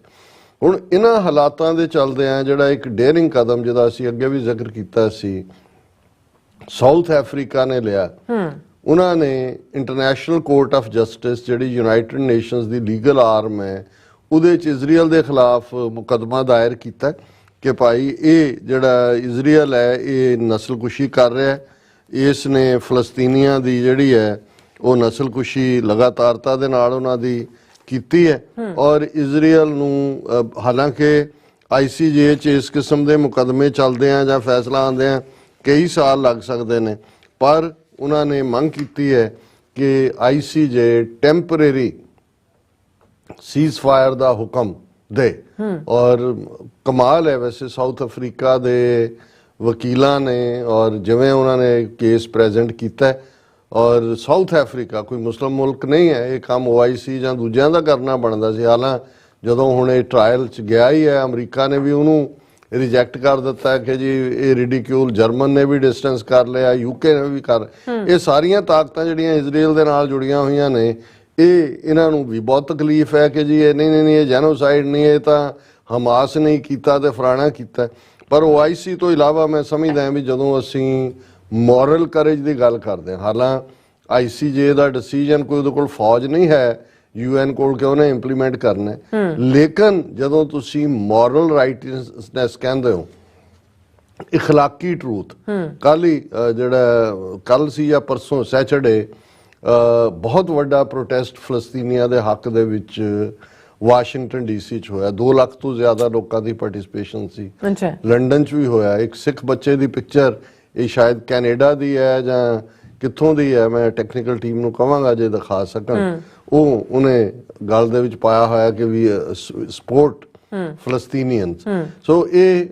ਹੁਣ ਇਹਨਾਂ ਹਾਲਾਤਾਂ ਦੇ ਚੱਲਦਿਆਂ ਜਿਹੜਾ ਇੱਕ ਡੇਅਰਿੰਗ ਕਦਮ ਜਿਹਦਾ ਅਸੀਂ ਅੱਗੇ ਵੀ ਜ਼ਿਕਰ ਕੀਤਾ ਸੀ, ਸਾਊਥ ਅਫਰੀਕਾ ਨੇ ਲਿਆ। ਉਹਨਾਂ ਨੇ ਇੰਟਰਨੈਸ਼ਨਲ ਕੋਰਟ ਆਫ ਜਸਟਿਸ ਜਿਹੜੀ ਯੂਨਾਈਟਿਡ ਨੇਸ਼ਨਸ ਦੀ ਲੀਗਲ ਆਰਮ ਹੈ, ਉਹਦੇ 'ਚ ਇਜ਼ਰਾਈਲ ਦੇ ਖਿਲਾਫ ਮੁਕੱਦਮਾ ਦਾਇਰ ਕੀਤਾ ਕਿ ਭਾਈ ਇਹ ਜਿਹੜਾ ਇਜ਼ਰਾਈਲ ਹੈ ਇਹ ਨਸਲਕੁਸ਼ੀ ਕਰ ਰਿਹਾ, ਇਸ ਨੇ ਫਲਸਤੀਨੀਆਂ ਦੀ ਜਿਹੜੀ ਹੈ ਉਹ ਨਸਲਕੁਸ਼ੀ ਲਗਾਤਾਰਤਾ ਦੇ ਨਾਲ ਉਹਨਾਂ ਦੀ ਕੀਤੀ ਹੈ। ਔਰ ਇਜ਼ਰਾਈਲ ਨੂੰ ਹਾਲਾਂਕਿ ICJ 'ਚ ਇਸ ਕਿਸਮ ਦੇ ਮੁਕੱਦਮੇ ਚੱਲਦੇ ਆ ਜਾਂ ਫੈਸਲਾ ਆਉਂਦੇ ਆ ਕਈ ਸਾਲ ਲੱਗ ਸਕਦੇ ਨੇ, ਪਰ ਉਹਨਾਂ ਨੇ ਮੰਗ ਕੀਤੀ ਹੈ ਕਿ ICJ ਟੈਂਪਰੇਰੀ ਸੀਜ਼ਫਾਇਰ ਦਾ ਹੁਕਮ ਦੇ। ਔਰ ਕਮਾਲ ਹੈ ਵੈਸੇ ਸਾਊਥ ਅਫਰੀਕਾ ਦੇ ਵਕੀਲਾਂ ਨੇ ਔਰ ਜਿਵੇਂ ਉਹਨਾਂ ਨੇ ਕੇਸ ਪ੍ਰੈਜ਼ੈਂਟ ਕੀਤਾ ਹੈ। ਔਰ ਸਾਊਥ ਅਫਰੀਕਾ ਕੋਈ ਮੁਸਲਿਮ ਮੁਲਕ ਨਹੀਂ ਹੈ, ਇਹ ਕੰਮ OIC ਜਾਂ ਦੂਜਿਆਂ ਦਾ ਕਰਨਾ ਬਣਦਾ ਸੀ। ਹਾਲਾਂ ਜਦੋਂ ਹੁਣ ਇਹ ਟ੍ਰਾਇਲ 'ਚ ਗਿਆ ਹੀ ਹੈ, ਅਮਰੀਕਾ ਨੇ ਵੀ ਉਹਨੂੰ ਰਿਜੈਕਟ ਕਰ ਦਿੱਤਾ ਕਿ ਜੀ ਇਹ ਰਿਡੀਕਿਊਲ, ਜਰਮਨ ਨੇ ਵੀ ਡਿਸਟੈਂਸ ਕਰ ਲਿਆ, ਯੂਕੇ ਨੇ ਵੀ ਕਰ, ਇਹ ਸਾਰੀਆਂ ਤਾਕਤਾਂ ਜਿਹੜੀਆਂ ਇਜ਼ਰਾਈਲ ਦੇ ਨਾਲ ਜੁੜੀਆਂ ਹੋਈਆਂ ਨੇ, ਇਹਨਾਂ ਨੂੰ ਵੀ ਬਹੁਤ ਤਕਲੀਫ ਹੈ ਕਿ ਜੀ ਇਹ ਨਹੀਂ ਇਹ ਜੈਨੋਸਾਈਡ ਨਹੀਂ, ਇਹ ਤਾਂ ਹਮਾਸ ਨਹੀਂ ਕੀਤਾ ਤੇ ਫਲਾਣਾ ਕੀਤਾ। ਪਰ OIC ਤੋਂ ਇਲਾਵਾ ਮੈਂ ਸਮਝਦਾ ਵੀ ਜਦੋਂ ਅਸੀਂ ਮੋਰਲ ਕਰੇਜ ਦੀ ਗੱਲ ਕਰਦੇ ਹਾਂ, ਹਾਲਾਂ ICJ ਦਾ ਡਿਸੀਜਨ ਕੋਈ ਉਹਦੇ ਕੋਲ ਫੌਜ ਨਹੀਂ ਹੈ UN ਕੋਲ ਕਿ ਉਹਨੇ ਇੰਪਲੀਮੈਂਟ ਕਰਨਾ, ਲੇਕਿਨ ਜਦੋਂ ਤੁਸੀਂ ਮੋਰਲ ਰਾਈਟਨੈਸ ਕਹਿੰਦੇ ਹੋ, ਇਖਲਾਕੀ ਟਰੂਥ, ਕੱਲ ਹੀ ਜਿਹੜਾ ਕੱਲ ਸੀ ਜਾਂ ਪਰਸੋਂ ਸੈਚਰਡੇ ਬਹੁਤ ਵੱਡਾ ਪ੍ਰੋਟੈਸਟ ਫਲਸਤੀਨੀਆਂ ਦੇ ਹੱਕ ਦੇ ਵਿੱਚ ਵਾਸ਼ਿੰਗਟਨ DC 'ਚ ਹੋਇਆ, 2 ਲੱਖ ਤੋਂ ਜ਼ਿਆਦਾ ਲੋਕਾਂ ਦੀ ਪਾਰਟਿਸਿਪੇਸ਼ਨ ਸੀ। ਲੰਡਨ 'ਚ ਵੀ ਹੋਇਆ। ਇੱਕ ਸਿੱਖ ਬੱਚੇ ਦੀ ਪਿਕਚਰ, ਇਹ ਸ਼ਾਇਦ ਕੈਨੇਡਾ ਦੀ ਹੈ ਜਾਂ ਕਿੱਥੋਂ ਦੀ ਹੈ, ਮੈਂ ਟੈਕਨੀਕਲ ਟੀਮ ਨੂੰ ਕਹਾਂਗਾ ਜੇ ਦਿਖਾ ਸਕਣ, ਉਹਨੇ ਗੱਲ ਦੇ ਵਿੱਚ ਪਾਇਆ ਹੋਇਆ ਕਿ ਵੀ ਸਪੋਰਟ ਫਲਸਤੀਨੀਅਨਸ। ਸੋ ਇਹ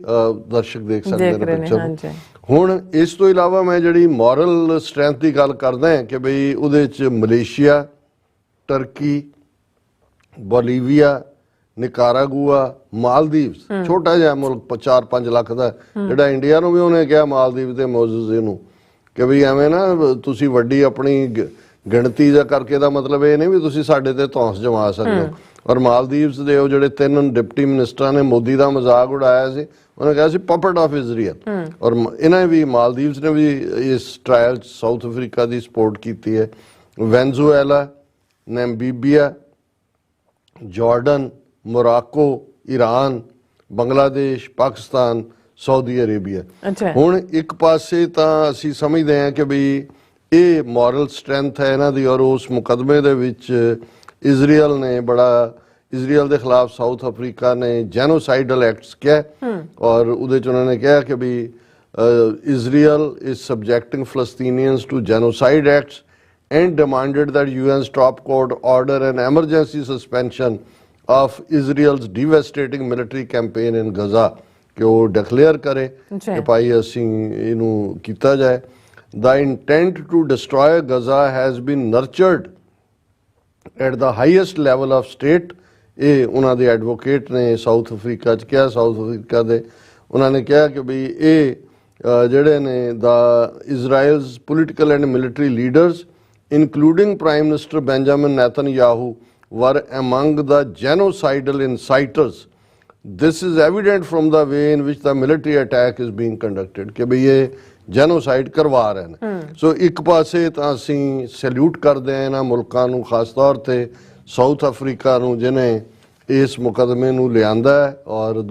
ਦਰਸ਼ਕ ਦੇਖ ਸਕਦੇ ਨੇ ਪਿਕਚਰ। ਹੁਣ ਇਸ ਤੋਂ ਇਲਾਵਾ ਮੈਂ ਜਿਹੜੀ ਮੋਰਲ ਸਟਰੈਂਥ ਦੀ ਗੱਲ ਕਰਦਾ ਹਾਂ ਕਿ ਬਈ ਉਹਦੇ 'ਚ Malaysia, turkey, Bolivia, Nicaragua, Maldives, ਛੋਟਾ ਜਿਹਾ ਮੁਲਕ 4-5 ਲੱਖ ਦਾ, ਜਿਹੜਾ ਇੰਡੀਆ ਨੂੰ ਵੀ ਉਹਨੇ ਕਿਹਾ ਮਾਲਦੀਵ ਤੇ ਮੋਜ਼ਸ ਨੂੰ ਕਿ ਵੀ ਐਵੇਂ ਨਾ ਤੁਸੀਂ ਵੱਡੀ ਆਪਣੀ ਗਿਣਤੀ ਦਾ ਕਰਕੇ ਦਾ ਮਤਲਬ ਇਹ ਨਹੀਂ ਵੀ ਤੁਸੀਂ ਸਾਡੇ ਤੇ ਧੌਂਸ ਜਮਾ ਸਕਦੇ ਹੋ। ਔਰ ਮਾਲਦੀਵਸ ਦੇ ਉਹ ਜਿਹੜੇ 3 ਡਿਪਟੀ ਮਿਨਿਸਟਰਾਂ ਨੇ ਮੋਦੀ ਦਾ ਮਜ਼ਾਕ ਉਡਾਇਆ ਸੀ, ਉਹਨੇ ਕਿਹਾ ਸੀ ਪਪਟ ਆਫ ਇਜ਼ਰਾਈਲ। ਔਰ ਇਹਨਾਂ ਵੀ ਮਾਲਦੀਵਸ ਨੇ ਵੀ ਇਸ ਟ੍ਰਾਇਲ 'ਚ ਸਾਊਥ ਅਫਰੀਕਾ ਦੀ ਸਪੋਰਟ ਕੀਤੀ ਹੈ। Venezuela, Namibia, Jordan, Morocco, Iran, Bangladesh, Pakistan, Saudi Arabia. ਹੁਣ ਇੱਕ ਪਾਸੇ ਤਾਂ ਅਸੀਂ ਸਮਝਦੇ ਹਾਂ ਕਿ ਬਈ ਇਹ ਮੋਰਲ ਸਟਰੈਂਥ ਹੈ ਇਹਨਾਂ ਦੀ, ਔਰ ਉਸ ਮੁਕਦਮੇ ਦੇ ਵਿੱਚ ਇਜ਼ਰਾਈਲ ਨੇ ਇਜ਼ਰਾਈਲ ਦੇ ਖਿਲਾਫ ਸਾਊਥ ਅਫਰੀਕਾ ਨੇ ਜੈਨੋਸਾਈਡਲ ਐਕਟਸ ਕਿਹਾ, ਔਰ ਉਹਦੇ 'ਚ ਉਹਨਾਂ ਨੇ ਕਿਹਾ ਕਿ ਵੀ Israel is subjecting Palestinians to genocide acts and demanded that UN's top court order an emergency suspension of Israel's devastating military campaign in Gaza, कि वो declare करे कि भाई असीं इनू कीता जाए। The intent to destroy Gaza has been nurtured at the highest level of state, ਇਹ ਉਹਨਾਂ ਦੇ ਐਡਵੋਕੇਟ ਨੇ ਸਾਊਥ ਅਫਰੀਕਾ 'ਚ ਕਿਹਾ। ਸਾਊਥ ਅਫਰੀਕਾ ਦੇ ਉਹਨਾਂ ਨੇ ਕਿਹਾ ਕਿ ਬਈ ਇਹ ਜਿਹੜੇ ਨੇ the Israel's political and military leaders including Prime Minister Benjamin Netanyahu, were among the genocidal inciters. This is evident from the way in which the military attack is being conducted, कि भाई ये genocide करवा रहे हैं। So एक पासे ਤਾਂ ਅਸੀਂ सैल्यूट ਕਰਦੇ ਹਾਂ ਇਹਨਾਂ ਮੁਲਕਾਂ ਨੂੰ, ਖਾਸ ਤੌਰ ਤੇ ਸਾਊਥ ਅਫਰੀਕਾ ਨੂੰ ਜਿਨੇ ਇਸ ਮੁਕਦਮੇ ਨੂੰ ਲਿਆਂਦਾ ਹੈ, ਔਰ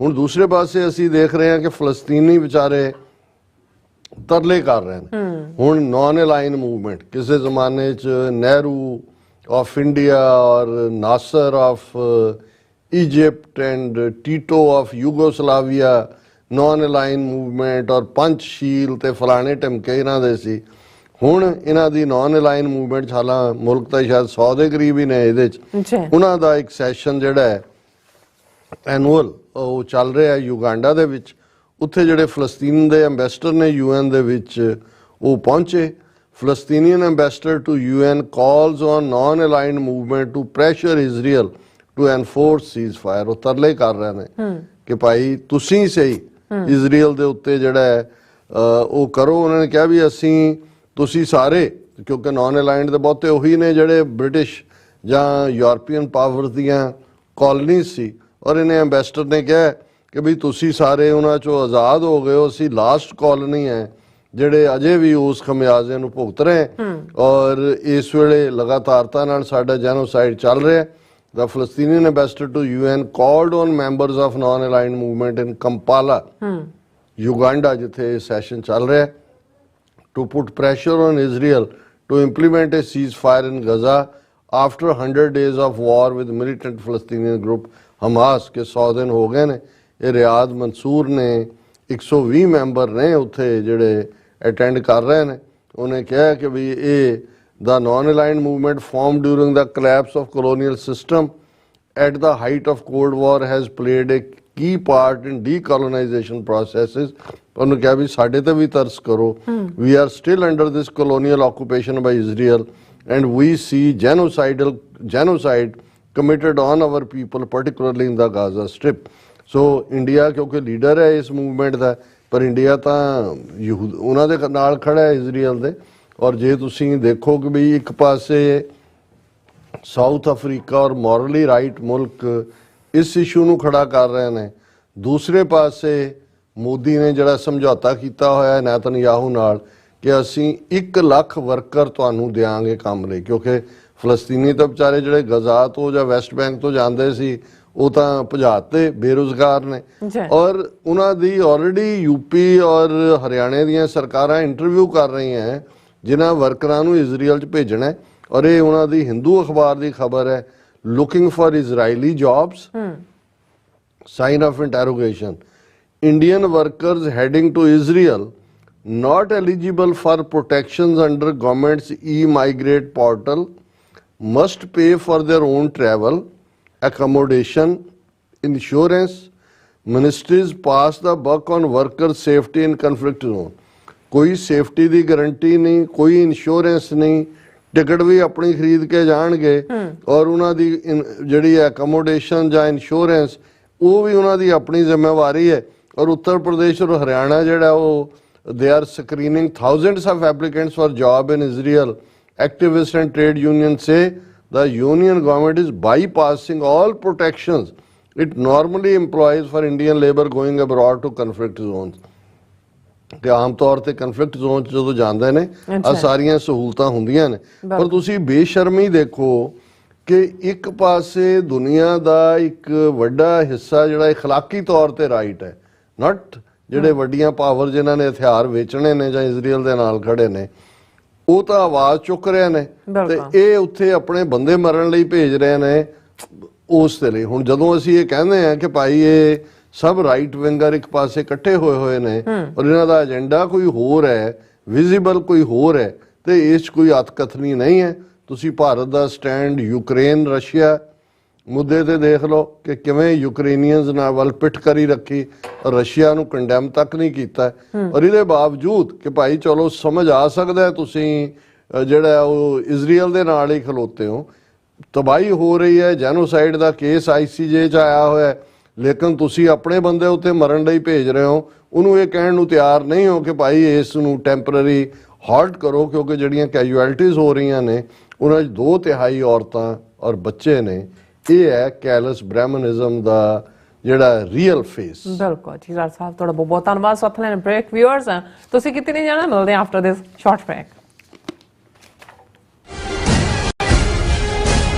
ਹੁਣ ਦੂਸਰੇ ਪਾਸੇ ਅਸੀਂ ਦੇਖ ਰਹੇ ਹਾਂ ਕਿ ਫਲਸਤੀਨੀ ਵਿਚਾਰੇ ਤਰਲੇ ਕਰ ਰਹੇ ਨੇ। ਹੁਣ ਨੌਨ ਅਲਾਈਨ ਮੂਵਮੈਂਟ, ਕਿਸੇ ਜ਼ਮਾਨੇ 'ਚ ਨਹਿਰੂ ਆਫ ਇੰਡੀਆ ਔਰ Nasser of Egypt and Tito of Yugoslavia, non aligned movement ਔਰ ਪੰਚਸ਼ੀਲ ਤੇ ਫਲਾਣੇ ਢਮਕੇ ਇਹਨਾਂ ਦੇ ਸੀ। ਹੁਣ ਇਹਨਾਂ ਦੀ ਨੌਨ ਅਲਾਈਨ ਮੂਵਮੈਂਟ 'ਚ, ਹਾਲਾਂ ਮੁਲਕ ਤਾਂ ਸ਼ਾਇਦ 100 ਦੇ ਕਰੀਬ ਹੀ ਨੇ ਇਹਦੇ 'ਚ, ਉਹਨਾਂ ਦਾ ਇੱਕ ਸੈਸ਼ਨ ਜਿਹੜਾ ਹੈ ਐਨੂਅਲ ਉਹ ਚੱਲ ਰਿਹਾ ਯੂਗਾਂਡਾ ਦੇ ਵਿੱਚ। ਉੱਥੇ ਜਿਹੜੇ ਫਲਸਤੀਨ ਦੇ ਐਂਬੈਸਡਰ ਨੇ UN ਦੇ ਵਿੱਚ ਉਹ ਪਹੁੰਚੇ। Palestinian ambassador to UN calls on non aligned movement to pressure Israel to enforce ceasefire. ਉਹ ਤਰਲੇ ਕਰ ਰਹੇ ਨੇ ਕਿ ਭਾਈ ਤੁਸੀਂ ਸਹੀ ਇਜ਼ਰਾਈਲ ਦੇ ਉੱਤੇ ਜਿਹੜਾ ਹੈ ਉਹ ਕਰੋ। ਉਹਨਾਂ ਨੇ ਕਿਹਾ ਵੀ ਤੁਸੀਂ ਸਾਰੇ, ਕਿਉਂਕਿ ਨਾਨ ਅਲਾਈਨਡ ਦੇ ਬਹੁਤੇ ਉਹੀ ਨੇ ਜਿਹੜੇ ਬ੍ਰਿਟਿਸ਼ ਜਾਂ ਯੂਰਪੀਅਨ ਪਾਵਰਸ ਦੀਆਂ ਕਾਲੋਨੀਜ਼ ਸੀ, ਔਰ ਇਹਨੇ ਐਂਬੈਸਡਰ ਨੇ ਕਿਹਾ ਕਿ ਵੀ ਤੁਸੀਂ ਸਾਰੇ ਉਹਨਾਂ 'ਚੋਂ ਆਜ਼ਾਦ ਹੋ ਗਏ ਹੋ, ਅਸੀਂ ਲਾਸਟ ਕਾਲੋਨੀ ਹੈ ਜਿਹੜੇ ਅਜੇ ਵੀ ਉਸ ਖਮਿਆਜ਼ੇ ਨੂੰ ਭੁਗਤ ਰਹੇ, ਔਰ ਇਸ ਵੇਲੇ ਲਗਾਤਾਰਤਾ ਨਾਲ ਸਾਡਾ ਜੈਨੋਸਾਈਡ ਚੱਲ ਰਿਹਾ। The Palestinian ambassador to UN called on members of non-aligned movement in Kampala, Uganda, ਜਿੱਥੇ ਸੈਸ਼ਨ ਚੱਲ ਰਿਹਾ, to put pressure on Israel to implement a ceasefire in Gaza after 100 days of war with militant Palestinian group Hamas, के 100 दिन हो गए ने। ਇਹ Riyadh Mansoor ਨੇ 120 ਮੈਂਬਰ ਨੇ ਉੱਥੇ ਜਿਹੜੇ ਅਟੈਂਡ ਕਰ ਰਹੇ ਨੇ। ਉਹਨੇ ਕਿਹਾ ਕਿ ਵੀ ਇਹ the non-aligned movement formed during the collapse of colonial system at the height of Cold War has played a key part in decolonization processes. ਉਹਨੂੰ ਕਿਹਾ ਵੀ ਸਾਡੇ ਤੇ ਵੀ ਤਰਸ ਕਰੋ। We are still under this colonial occupation by Israel and we see genocide committed on our people, particularly in the Gaza Strip. So India ਕਿਉਂਕਿ leader ਹੈ ਇਸ movement ਦਾ, ਪਰ ਇੰਡੀਆ ਤਾਂ ਉਹਨਾਂ ਦੇ ਨਾਲ ਖੜਾ ਹੈ ਇਜ਼ਰਾਈਲ ਦੇ। ਔਰ ਜੇ ਤੁਸੀਂ ਦੇਖੋ ਕਿ ਵੀ ਇੱਕ ਪਾਸੇ ਸਾਊਥ ਅਫਰੀਕਾ ਔਰ ਮੋਰਲੀ ਰਾਈਟ ਮੁਲਕ ਇਸ ਇਸ਼ੂ ਨੂੰ ਖੜਾ ਕਰ ਰਹੇ ਨੇ, ਦੂਸਰੇ ਪਾਸੇ ਮੋਦੀ ਨੇ ਜਿਹੜਾ ਸਮਝੌਤਾ ਕੀਤਾ ਹੋਇਆ ਨੇਤਨਯਾਹੂ ਨਾਲ ਕਿ ਅਸੀਂ 1 ਲੱਖ ਵਰਕਰ ਤੁਹਾਨੂੰ ਦਿਆਂਗੇ ਕੰਮ ਲਈ, ਕਿਉਂਕਿ ਫਲਸਤੀਨੀ ਤਾਂ ਵਿਚਾਰੇ ਜਿਹੜੇ ਗਜ਼ਾ ਤੋਂ ਜਾਂ ਵੈਸਟ ਬੈਂਕ ਤੋਂ ਜਾਂਦੇ ਸੀ ਉਹ ਤਾਂ ਭਜਾਤੇ ਬੇਰੁਜ਼ਗਾਰ ਨੇ। ਔਰ ਉਹਨਾਂ ਦੀ ਆਲਰੇਡੀ ਯੂਪੀ ਔਰ ਹਰਿਆਣੇ ਦੀਆਂ ਸਰਕਾਰਾਂ ਇੰਟਰਵਿਊ ਕਰ ਰਹੀਆਂ ਜਿਨ੍ਹਾਂ ਵਰਕਰਾਂ ਨੂੰ ਇਜ਼ਰਾਈਲ 'ਚ ਭੇਜਣਾ। ਔਰ ਇਹ ਉਹਨਾਂ ਦੀ ਹਿੰਦੂ ਅਖਬਾਰ ਦੀ ਖਬਰ ਹੈ, looking for Israeli jobs sign of interrogation, Indian workers heading to Israel not eligible for protections under government's e-migrate portal must pay for their own travel, accommodation, insurance. Ministries pass the buck on worker safety in conflict zone. कोई safety ਦੀ guarantee ਨਹੀਂ, ਕੋਈ insurance ਨਹੀਂ, ticket ਵੀ ਆਪਣੀ ਖਰੀਦ ਕੇ ਜਾਣਗੇ ਔਰ ਉਹਨਾਂ ਦੀ ਜਿਹੜੀ ਐਕੋਮੋਡੇਸ਼ਨ ਜਾਂ ਇੰਸ਼ੋਰੈਂਸ ਉਹ ਵੀ ਉਹਨਾਂ ਦੀ ਆਪਣੀ ਜ਼ਿੰਮੇਵਾਰੀ ਹੈ। ਔਰ ਉੱਤਰ ਪ੍ਰਦੇਸ਼ ਔਰ ਹਰਿਆਣਾ ਜਿਹੜਾ ਉਹ they are screening thousands of applicants for job in Israel. Activists and trade unions say the union government is bypassing all protections it normally employs for Indian labor going abroad to conflict zones. ਕਿ ਆਮ ਤੌਰ ਤੇ conflict zone 'ਚ ਜਦੋਂ ਜਾਂਦੇ ਨੇ ਆ ਸਾਰੀਆਂ ਸਹੂਲਤਾਂ ਹੁੰਦੀਆਂ ਨੇ, ਪਰ ਤੁਸੀਂ ਬੇਸ਼ਰਮੀ ਦੇਖੋ ਕਿ ਇੱਕ ਪਾਸੇ ਦੁਨੀਆ ਦਾ ਇੱਕ ਵੱਡਾ ਹਿੱਸਾ ਜਿਹੜਾ ਇਖਲਾਕੀ ਤੌਰ ਤੇ ਰਾਈਟ ਹੈ, ਨਾਟ ਜਿਹੜੇ ਵੱਡੀਆਂ ਪਾਵਰ ਜਿਨ੍ਹਾਂ ਨੇ ਹਥਿਆਰ ਵੇਚਣੇ ਨੇ ਜਾਂ ਇਜ਼ਰਾਈਲ ਦੇ ਨਾਲ ਖੜੇ ਨੇ, ਉਹ ਤਾਂ ਆਵਾਜ਼ ਚੁੱਕ ਰਹੇ ਨੇ ਤੇ ਇਹ ਉੱਥੇ ਆਪਣੇ ਬੰਦੇ ਮਰਨ ਲਈ ਭੇਜ ਰਹੇ ਨੇ ਉਸ ਦੇ ਲਈ। ਹੁਣ ਜਦੋਂ ਅਸੀਂ ਇਹ ਕਹਿੰਦੇ ਆ ਕਿ ਭਾਈ ਇਹ ਸਭ ਰਾਈਟ ਵਿੰਗਰ ਇੱਕ ਪਾਸੇ ਇਕੱਠੇ ਹੋਏ ਨੇ ਔਰ ਇਹਨਾਂ ਦਾ ਏਜੰਡਾ ਕੋਈ ਹੋਰ ਹੈ, ਵਿਜ਼ੀਬਲ ਕੋਈ ਹੋਰ ਹੈ, ਤੇ ਇਸ 'ਚ ਕੋਈ ਅਤਕਥਨੀ ਨਹੀਂ ਹੈ। ਤੁਸੀਂ ਭਾਰਤ ਦਾ ਸਟੈਂਡ ਯੂਕਰੇਨ ਰਸ਼ੀਆ ਮੁੱਦੇ ਤੇ ਦੇਖ ਲਓ ਕਿ ਕਿਵੇਂ ਯੂਕਰੇਨੀਅਨਸ ਨਾਲ ਵੱਲ ਪਿੱਠ ਕਰੀ ਰੱਖੀ, ਰਸ਼ੀਆ ਨੂੰ ਕੰਡੈਮ ਤੱਕ ਨਹੀਂ ਕੀਤਾ। ਔਰ ਇਹਦੇ ਬਾਵਜੂਦ ਕਿ ਭਾਈ ਚਲੋ ਸਮਝ ਆ ਸਕਦਾ ਤੁਸੀਂ ਜਿਹੜਾ ਉਹ ਇਜ਼ਰਾਈਲ ਦੇ ਨਾਲ ਹੀ ਖਲੋਤੇ ਹੋ, ਤਬਾਹੀ ਹੋ ਰਹੀ ਹੈ, ਜੈਨੋਸਾਈਡ ਦਾ ਕੇਸ ICJ 'ਚ ਆਇਆ ਹੋਇਆ, ਲੇਕਿਨ ਤੁਸੀਂ ਆਪਣੇ ਬੰਦੇ ਉੱਥੇ ਮਰਨ ਲਈ ਭੇਜ ਰਹੇ ਹੋ। ਉਹਨੂੰ ਇਹ ਕਹਿਣ ਨੂੰ ਤਿਆਰ ਨਹੀਂ ਹੋ ਕਿ ਭਾਈ ਇਸ ਨੂੰ ਟੈਂਪਰਰੀ ਹਾਲਟ ਕਰੋ, ਕਿਉਂਕਿ ਜਿਹੜੀਆਂ ਕੈਜੁਅਲਟੀਜ਼ ਹੋ ਰਹੀਆਂ ਨੇ ਉਹਨਾਂ 'ਚ 2/3 ਔਰਤਾਂ ਔਰ ਬੱਚੇ ਨੇ। ਇਹ ਹੈ ਕੈਲਸ ਬ੍ਰਾਹਮਨਿਜ਼ਮ ਦਾ ਜਿਹੜਾ ਰੀਅਲ ਫੇਸ। ਬਿਲਕੁਲ ਜੀ ਰਾਜ ਸਾਹਿਬ, ਤੁਹਾਡਾ ਬਹੁਤ ਬਹੁਤ ਧੰਨਵਾਦ। ਸਾਥ ਲੈਣ ਬ੍ਰੇਕ ਵਿਊਅਰਸ ਤੁਸੀਂ ਕਿਤੇ ਨਹੀਂ ਜਾਣਾ, ਮਿਲਦੇ ਹਾਂ ਆਫਟਰ ਦਿਸ ਸ਼ਾਰਟ ਬ੍ਰੇਕ।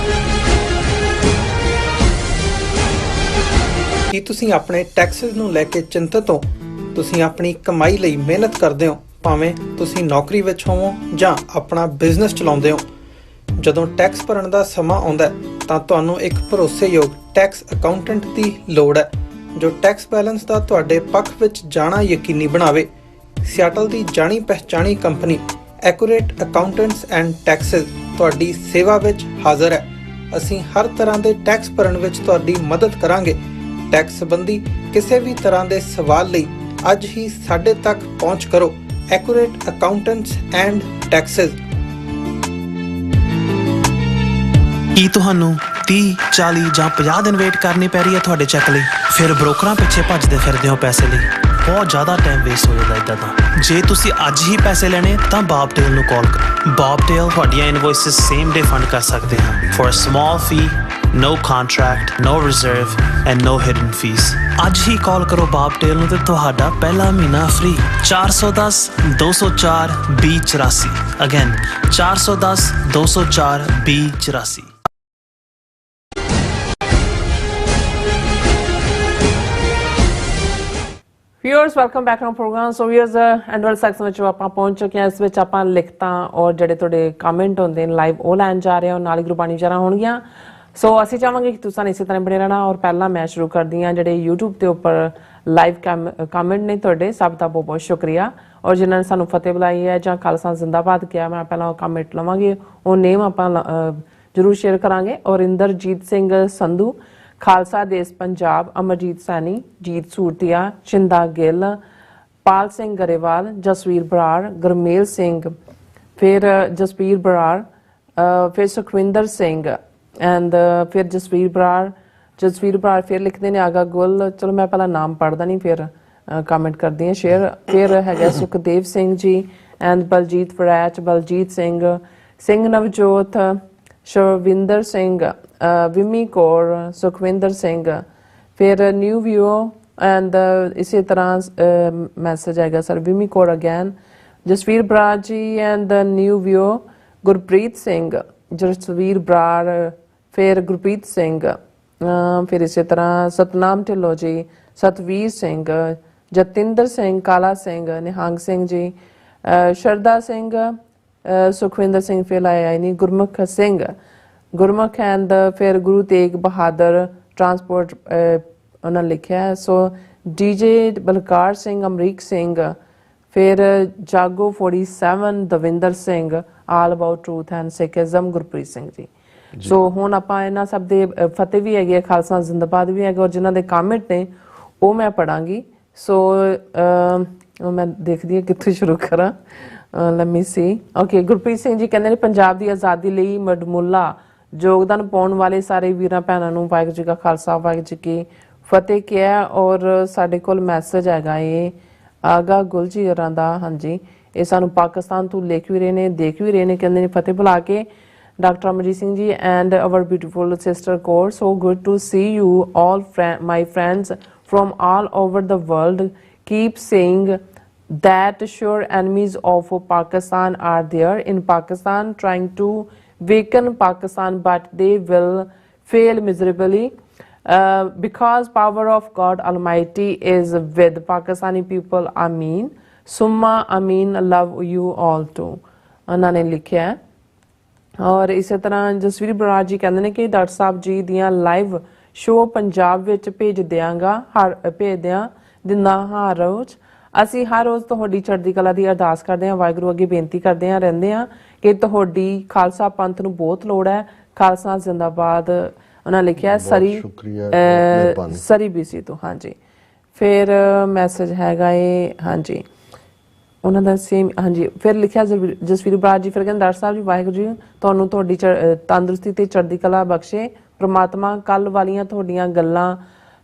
ਕੀ ਤੁਸੀਂ ਆਪਣੇ ਟੈਕਸਸ ਨੂੰ ਲੈ ਕੇ ਚਿੰਤਤ ਹੋ? ਤੁਸੀਂ ਆਪਣੀ ਕਮਾਈ ਲਈ ਮਿਹਨਤ ਕਰਦੇ ਹੋ, ਭਾਵੇਂ ਤੁਸੀਂ ਨੌਕਰੀ ਵਿੱਚ ਹੋਵੋ ਜਾਂ ਆਪਣਾ ਬਿਜ਼ਨਸ ਚਲਾਉਂਦੇ ਹੋ। ਜਦੋਂ ਟੈਕਸ ਭਰਨ ਦਾ ਸਮਾਂ ਆਉਂਦਾ ਹੈ ਤਾਂ ਤੁਹਾਨੂੰ ਇੱਕ ਭਰੋਸੇਯੋਗ ਟੈਕਸ ਅਕਾਊਂਟੈਂਟ ਦੀ ਲੋੜ ਹੈ ਜੋ ਟੈਕਸ ਬੈਲੈਂਸ ਦਾ ਤੁਹਾਡੇ ਪੱਖ ਵਿੱਚ ਜਾਣਾ ਯਕੀਨੀ ਬਣਾਵੇ। ਸਿਆਟਲ ਦੀ ਜਾਣੀ ਪਛਾਣੀ company Accurate Accountants and Taxes ਤੁਹਾਡੀ ਸੇਵਾ ਵਿੱਚ ਹਾਜ਼ਰ ਹੈ। ਅਸੀਂ ਹਰ ਤਰ੍ਹਾਂ ਦੇ ਟੈਕਸ ਭਰਨ ਵਿੱਚ ਤੁਹਾਡੀ ਮਦਦ ਕਰਾਂਗੇ। ਟੈਕਸ ਸੰਬੰਧੀ ਕਿਸੇ ਵੀ ਤਰ੍ਹਾਂ ਦੇ ਸਵਾਲ ਲਈ ਅੱਜ ਹੀ ਸਾਡੇ ਤੱਕ ਪਹੁੰਚ ਕਰੋ। Accurate Accountants and Taxes. ਕੀ ਤੁਹਾਨੂੰ 30, 40 ਜਾਂ 50 ਦਿਨ ਵੇਟ ਕਰਨੀ ਪੈ ਰਹੀ ਹੈ ਤੁਹਾਡੇ ਚੈੱਕ ਲਈ? ਫਿਰ ਬ੍ਰੋਕਰਾਂ ਪਿੱਛੇ ਭੱਜਦੇ ਫਿਰਦੇ ਹੋ ਪੈਸੇ ਲਈ, ਬਹੁਤ ਜ਼ਿਆਦਾ ਟਾਈਮ ਵੇਸਟ ਹੋ ਜਾਂਦਾ ਇੱਦਾਂ ਤਾਂ। ਜੇ ਤੁਸੀਂ ਅੱਜ ਹੀ ਪੈਸੇ ਲੈਣੇ ਤਾਂ ਬੌਬਟੇਲ ਨੂੰ ਕਾਲ ਕਰੋ। ਬੌਬਟੇਲ ਤੁਹਾਡੀਆਂ ਇਨਵੋਇਸਿਸ ਸੇਮ ਡੇ ਫੰਡ ਕਰ ਸਕਦੇ ਹਨ for a small fee, no contract, no reserve and no hidden fees। ਅੱਜ ਹੀ ਕਾਲ ਕਰੋ ਬੌਬਟੇਲ ਨੂੰ ਤੇ ਤੁਹਾਡਾ ਪਹਿਲਾ ਮਹੀਨਾ free. 410 204 2084। Again 410 204 2084। Viewers welcome back to programme. So viewers end ਵਾਲੇ ਸੈਕਸ਼ਨ ਵਿੱਚ ਆਪਾਂ ਪਹੁੰਚ ਚੁੱਕੇ ਹਾਂ। ਇਸ ਵਿੱਚ ਆਪਾਂ ਲਿਖਤਾਂ ਔਰ ਜਿਹੜੇ ਤੁਹਾਡੇ ਕਮੈਂਟ ਹੁੰਦੇ ਨੇ ਲਾਈਵ ਉਹ ਲੈਣ ਜਾ ਰਹੇ ਹਾਂ, ਨਾਲ ਹੀ ਗੁਰਬਾਣੀ ਵਿਚਾਰਾਂ ਹੋਣਗੀਆਂ। ਸੋ ਅਸੀਂ ਚਾਹਾਂਗੇ ਕਿ ਤੁਸੀਂ ਇਸੇ ਤਰ੍ਹਾਂ ਬਣੇ ਰਹਿਣਾ। ਔਰ ਪਹਿਲਾਂ ਮੈਂ ਸ਼ੁਰੂ ਕਰਦੀ ਹਾਂ ਜਿਹੜੇ YouTube ਦੇ ਉੱਪਰ ਲਾਈਵ ਕਮੈਂਟ ਨੇ ਤੁਹਾਡੇ ਸਭ ਦਾ ਬਹੁਤ ਬਹੁਤ ਸ਼ੁਕਰੀਆ। ਔਰ ਜਿਨ੍ਹਾਂ ਨੇ ਸਾਨੂੰ ਫਤਿਹ ਬੁਲਾਈ ਹੈ ਜਾਂ ਖਾਲਸਾ ਜ਼ਿੰਦਾਬਾਦ ਕਿਹਾ, ਮੈਂ ਪਹਿਲਾਂ ਉਹ ਕਮੈਂਟ ਲਵਾਂਗੀ, ਉਹ ਨੇਮ ਆਪਾਂ ਜ਼ਰੂਰ ਸ਼ੇਅਰ ਕਰਾਂਗੇ। ਔਰ ਇੰਦਰਜੀਤ ਸਿੰਘ ਸੰਧੂ, ਖਾਲਸਾ ਦੇਸ਼ ਪੰਜਾਬ, ਅਮਰਜੀਤ ਸੈਣੀ, ਜੀਤ ਸੂਰਤੀਆ, ਚਿੰਦਾ ਗਿੱਲ, ਪਾਲ ਸਿੰਘ ਗਰੇਵਾਲ, ਜਸਵੀਰ ਬਰਾੜ, ਗੁਰਮੇਲ ਸਿੰਘ, ਫਿਰ ਜਸਪੀਰ ਬਰਾੜ, ਫਿਰ ਸੁਖਵਿੰਦਰ ਸਿੰਘ, ਐਂਡ ਫਿਰ ਜਸਵੀਰ ਬਰਾੜ ਫਿਰ ਲਿਖਦੇ ਨੇ ਆਗਾ ਗੁੱਲ, ਚਲੋ ਮੈਂ ਪਹਿਲਾਂ ਨਾਮ ਪੜ੍ਹਦਾ ਨਹੀਂ ਫਿਰ ਕਮੈਂਟ ਕਰਦੀ ਹਾਂ ਸ਼ੇਅਰ। ਫਿਰ ਹੈਗਾ ਸੁਖਦੇਵ ਸਿੰਘ ਜੀ ਐਂਡ ਬਲਜੀਤ ਫਰੈਚ, ਬਲਜੀਤ ਸਿੰਘ ਨਵਜੋਤ, ਸ਼ਵਿੰਦਰ ਸਿੰਘ, ਵਿਮੀ ਕੌਰ, ਸੁਖਵਿੰਦਰ ਸਿੰਘ, ਫਿਰ ਨਿਊ ਵਿਊ ਐਂਡ ਇਸੇ ਤਰ੍ਹਾਂ ਮੈਸੇਜ ਆਏਗਾ sir ਵਿਮੀ Kaur ਅਗੈਨ, Jasvir Brar ji and new view, Gurpreet Singh, Jasvir Brar, ਫਿਰ ਗੁਰਪ੍ਰੀਤ ਸਿੰਘ, ਫਿਰ ਇਸੇ ਤਰ੍ਹਾਂ ਸਤਨਾਮ ਢਿੱਲੋਂ ਜੀ, ਸਤਵੀਰ ਸਿੰਘ, ਜਤਿੰਦਰ ਸਿੰਘ, ਕਾਲਾ ਸਿੰਘ, ਨਿਹੰਗ ਸਿੰਘ ਜੀ, ਸ਼ਰਦਾ ਸਿੰਘ, ਸੁਖਵਿੰਦਰ ਸਿੰਘ ਫਿਰ ਆਇਆ ਨਹੀਂ, ਗੁਰਮੁਖ ਐਂਡ ਫਿਰ ਗੁਰੂ ਤੇਗ ਬਹਾਦਰ ਟਰਾਂਸਪੋਰਟ ਉਹਨਾਂ ਲਿਖਿਆ। ਸੋ ਡੀਜੇ ਬਲਕਾਰ ਸਿੰਘ, ਅਮਰੀਕ ਸਿੰਘ, ਫਿਰ ਜਾਗੋ 47, Davinder Singh, all about truth and ਸਿੱਖਿਜ਼ਮ, Gurpreet Singh ji. ਸੋ ਹੁਣ ਆਪਾਂ ਇਹਨਾਂ ਸਭ ਦੇ ਫਤਿਹ ਵੀ ਹੈਗੇ, ਖਾਲਸਾ ਜ਼ਿੰਦਾਬਾਦ ਵੀ ਹੈਗਾ, ਔਰ ਜਿਨ੍ਹਾਂ ਦੇ ਕਮੈਂਟ ਨੇ ਉਹ ਮੈਂ ਪੜਾਂਗੀ। ਸੋ ਮੈਂ ਦੇਖਦੀ ਹਾਂ ਕਿੱਥੋਂ ਸ਼ੁਰੂ ਕਰਾਂ। ਲੈਟ ਮੀ ਸੀ। ਓਕੇ, ਗੁਰਪ੍ਰੀਤ ਸਿੰਘ ਜੀ ਕਹਿੰਦੇ ਨੇ ਪੰਜਾਬ ਦੀ ਆਜ਼ਾਦੀ ਲਈ ਮਡਮੁੱਲਾ ਯੋਗਦਾਨ ਪਾਉਣ ਵਾਲੇ ਸਾਰੇ ਵੀਰਾਂ ਭੈਣਾਂ ਨੂੰ ਵਾਹਿਗੁਰੂ ਜੀ ਕਾ ਖਾਲਸਾ ਵਾਹਿਗੁਰੂ ਜੀ ਕੀ ਫਤਿਹ ਕਿਹਾ। ਔਰ ਸਾਡੇ ਕੋਲ ਮੈਸੇਜ ਹੈਗਾ ਇਹ ਆਗਾ ਗੁਲ ਜੀ ਹੋਰਾਂ ਦਾ, ਹਾਂਜੀ, ਇਹ ਸਾਨੂੰ ਪਾਕਿਸਤਾਨ ਤੋਂ ਲਿਖ ਵੀ ਰਹੇ ਨੇ, ਦੇਖ ਵੀ ਰਹੇ ਨੇ, ਕਹਿੰਦੇ ਨੇ ਫਤਿਹ ਬੁਲਾ ਕੇ Dr. Amarjit Singh ji and our beautiful sister Kaur, so good to see you all my friends from all over the world. Keep saying that sure enemies of Pakistan are there in Pakistan trying to weaken Pakistan, but they will fail miserably because power of God Almighty is with Pakistani people. Ameen. Summa Ameen. Love you all too. ਉਹਨਾਂ ਨੇ ਲਿਖਿਆ। ਔਰ ਇਸੇ ਤਰ੍ਹਾਂ ਜਸਵੀਰ ਬਰਾੜ ਜੀ ਕਹਿੰਦੇ ਨੇ ਕਿ doctor Sahib ji ਦੀਆਂ ਲਾਈਵ ਸ਼ੋਅ ਪੰਜਾਬ ਵਿੱਚ ਭੇਜ ਦਿਆਂਗਾ, ਦਿੰਦਾ ਹਰ ਰੋਜ਼। ਅਸੀਂ ਹਰ ਰੋਜ਼ ਤੁਹਾਡੀ ਚੜ੍ਹਦੀ ਕਲਾ ਦੀ ਅਰਦਾਸ ਕਰਦੇ ਹਾਂ, ਵਾਹਿਗੁਰੂ ਅੱਗੇ ਬੇਨਤੀ ਕਰਦੇ ਹਾਂ ਰਹਿੰਦੇ ਹਾਂ ਕਿ ਤੁਹਾਡੀ ਖਾਲਸਾ ਪੰਥ ਨੂੰ ਬਹੁਤ ਲੋੜ ਹੈ। ਖਾਲਸਾ ਜ਼ਿੰਦਾਬਾਦ ਉਹਨਾਂ ਲਿਖਿਆ। ਸਰੀ BC ਤੋਂ, ਹਾਂਜੀ। ਫਿਰ ਮੈਸੇਜ ਹੈਗਾ ਇਹ, ਹਾਂਜੀ, ਉਹਨਾਂ ਦਾ ਸੇਮ, ਹਾਂਜੀ। ਫਿਰ ਲਿਖਿਆ ਜਸਵੀਰ ਬਰਾੜ ਜੀ, ਫਿਰ ਕਹਿੰਦੇ ਡਾਕਟਰ ਸਾਹਿਬ ਜੀ ਵਾਹਿਗੁਰੂ ਜੀ ਤੁਹਾਨੂੰ ਤੁਹਾਡੀ ਤੰਦਰੁਸਤੀ ਤੇ ਚੜ੍ਹਦੀ ਕਲਾ ਬਖਸ਼ੇ ਪ੍ਰਮਾਤਮਾ। ਕੱਲ ਵਾਲੀਆਂ ਤੁਹਾਡੀਆਂ ਗੱਲਾਂ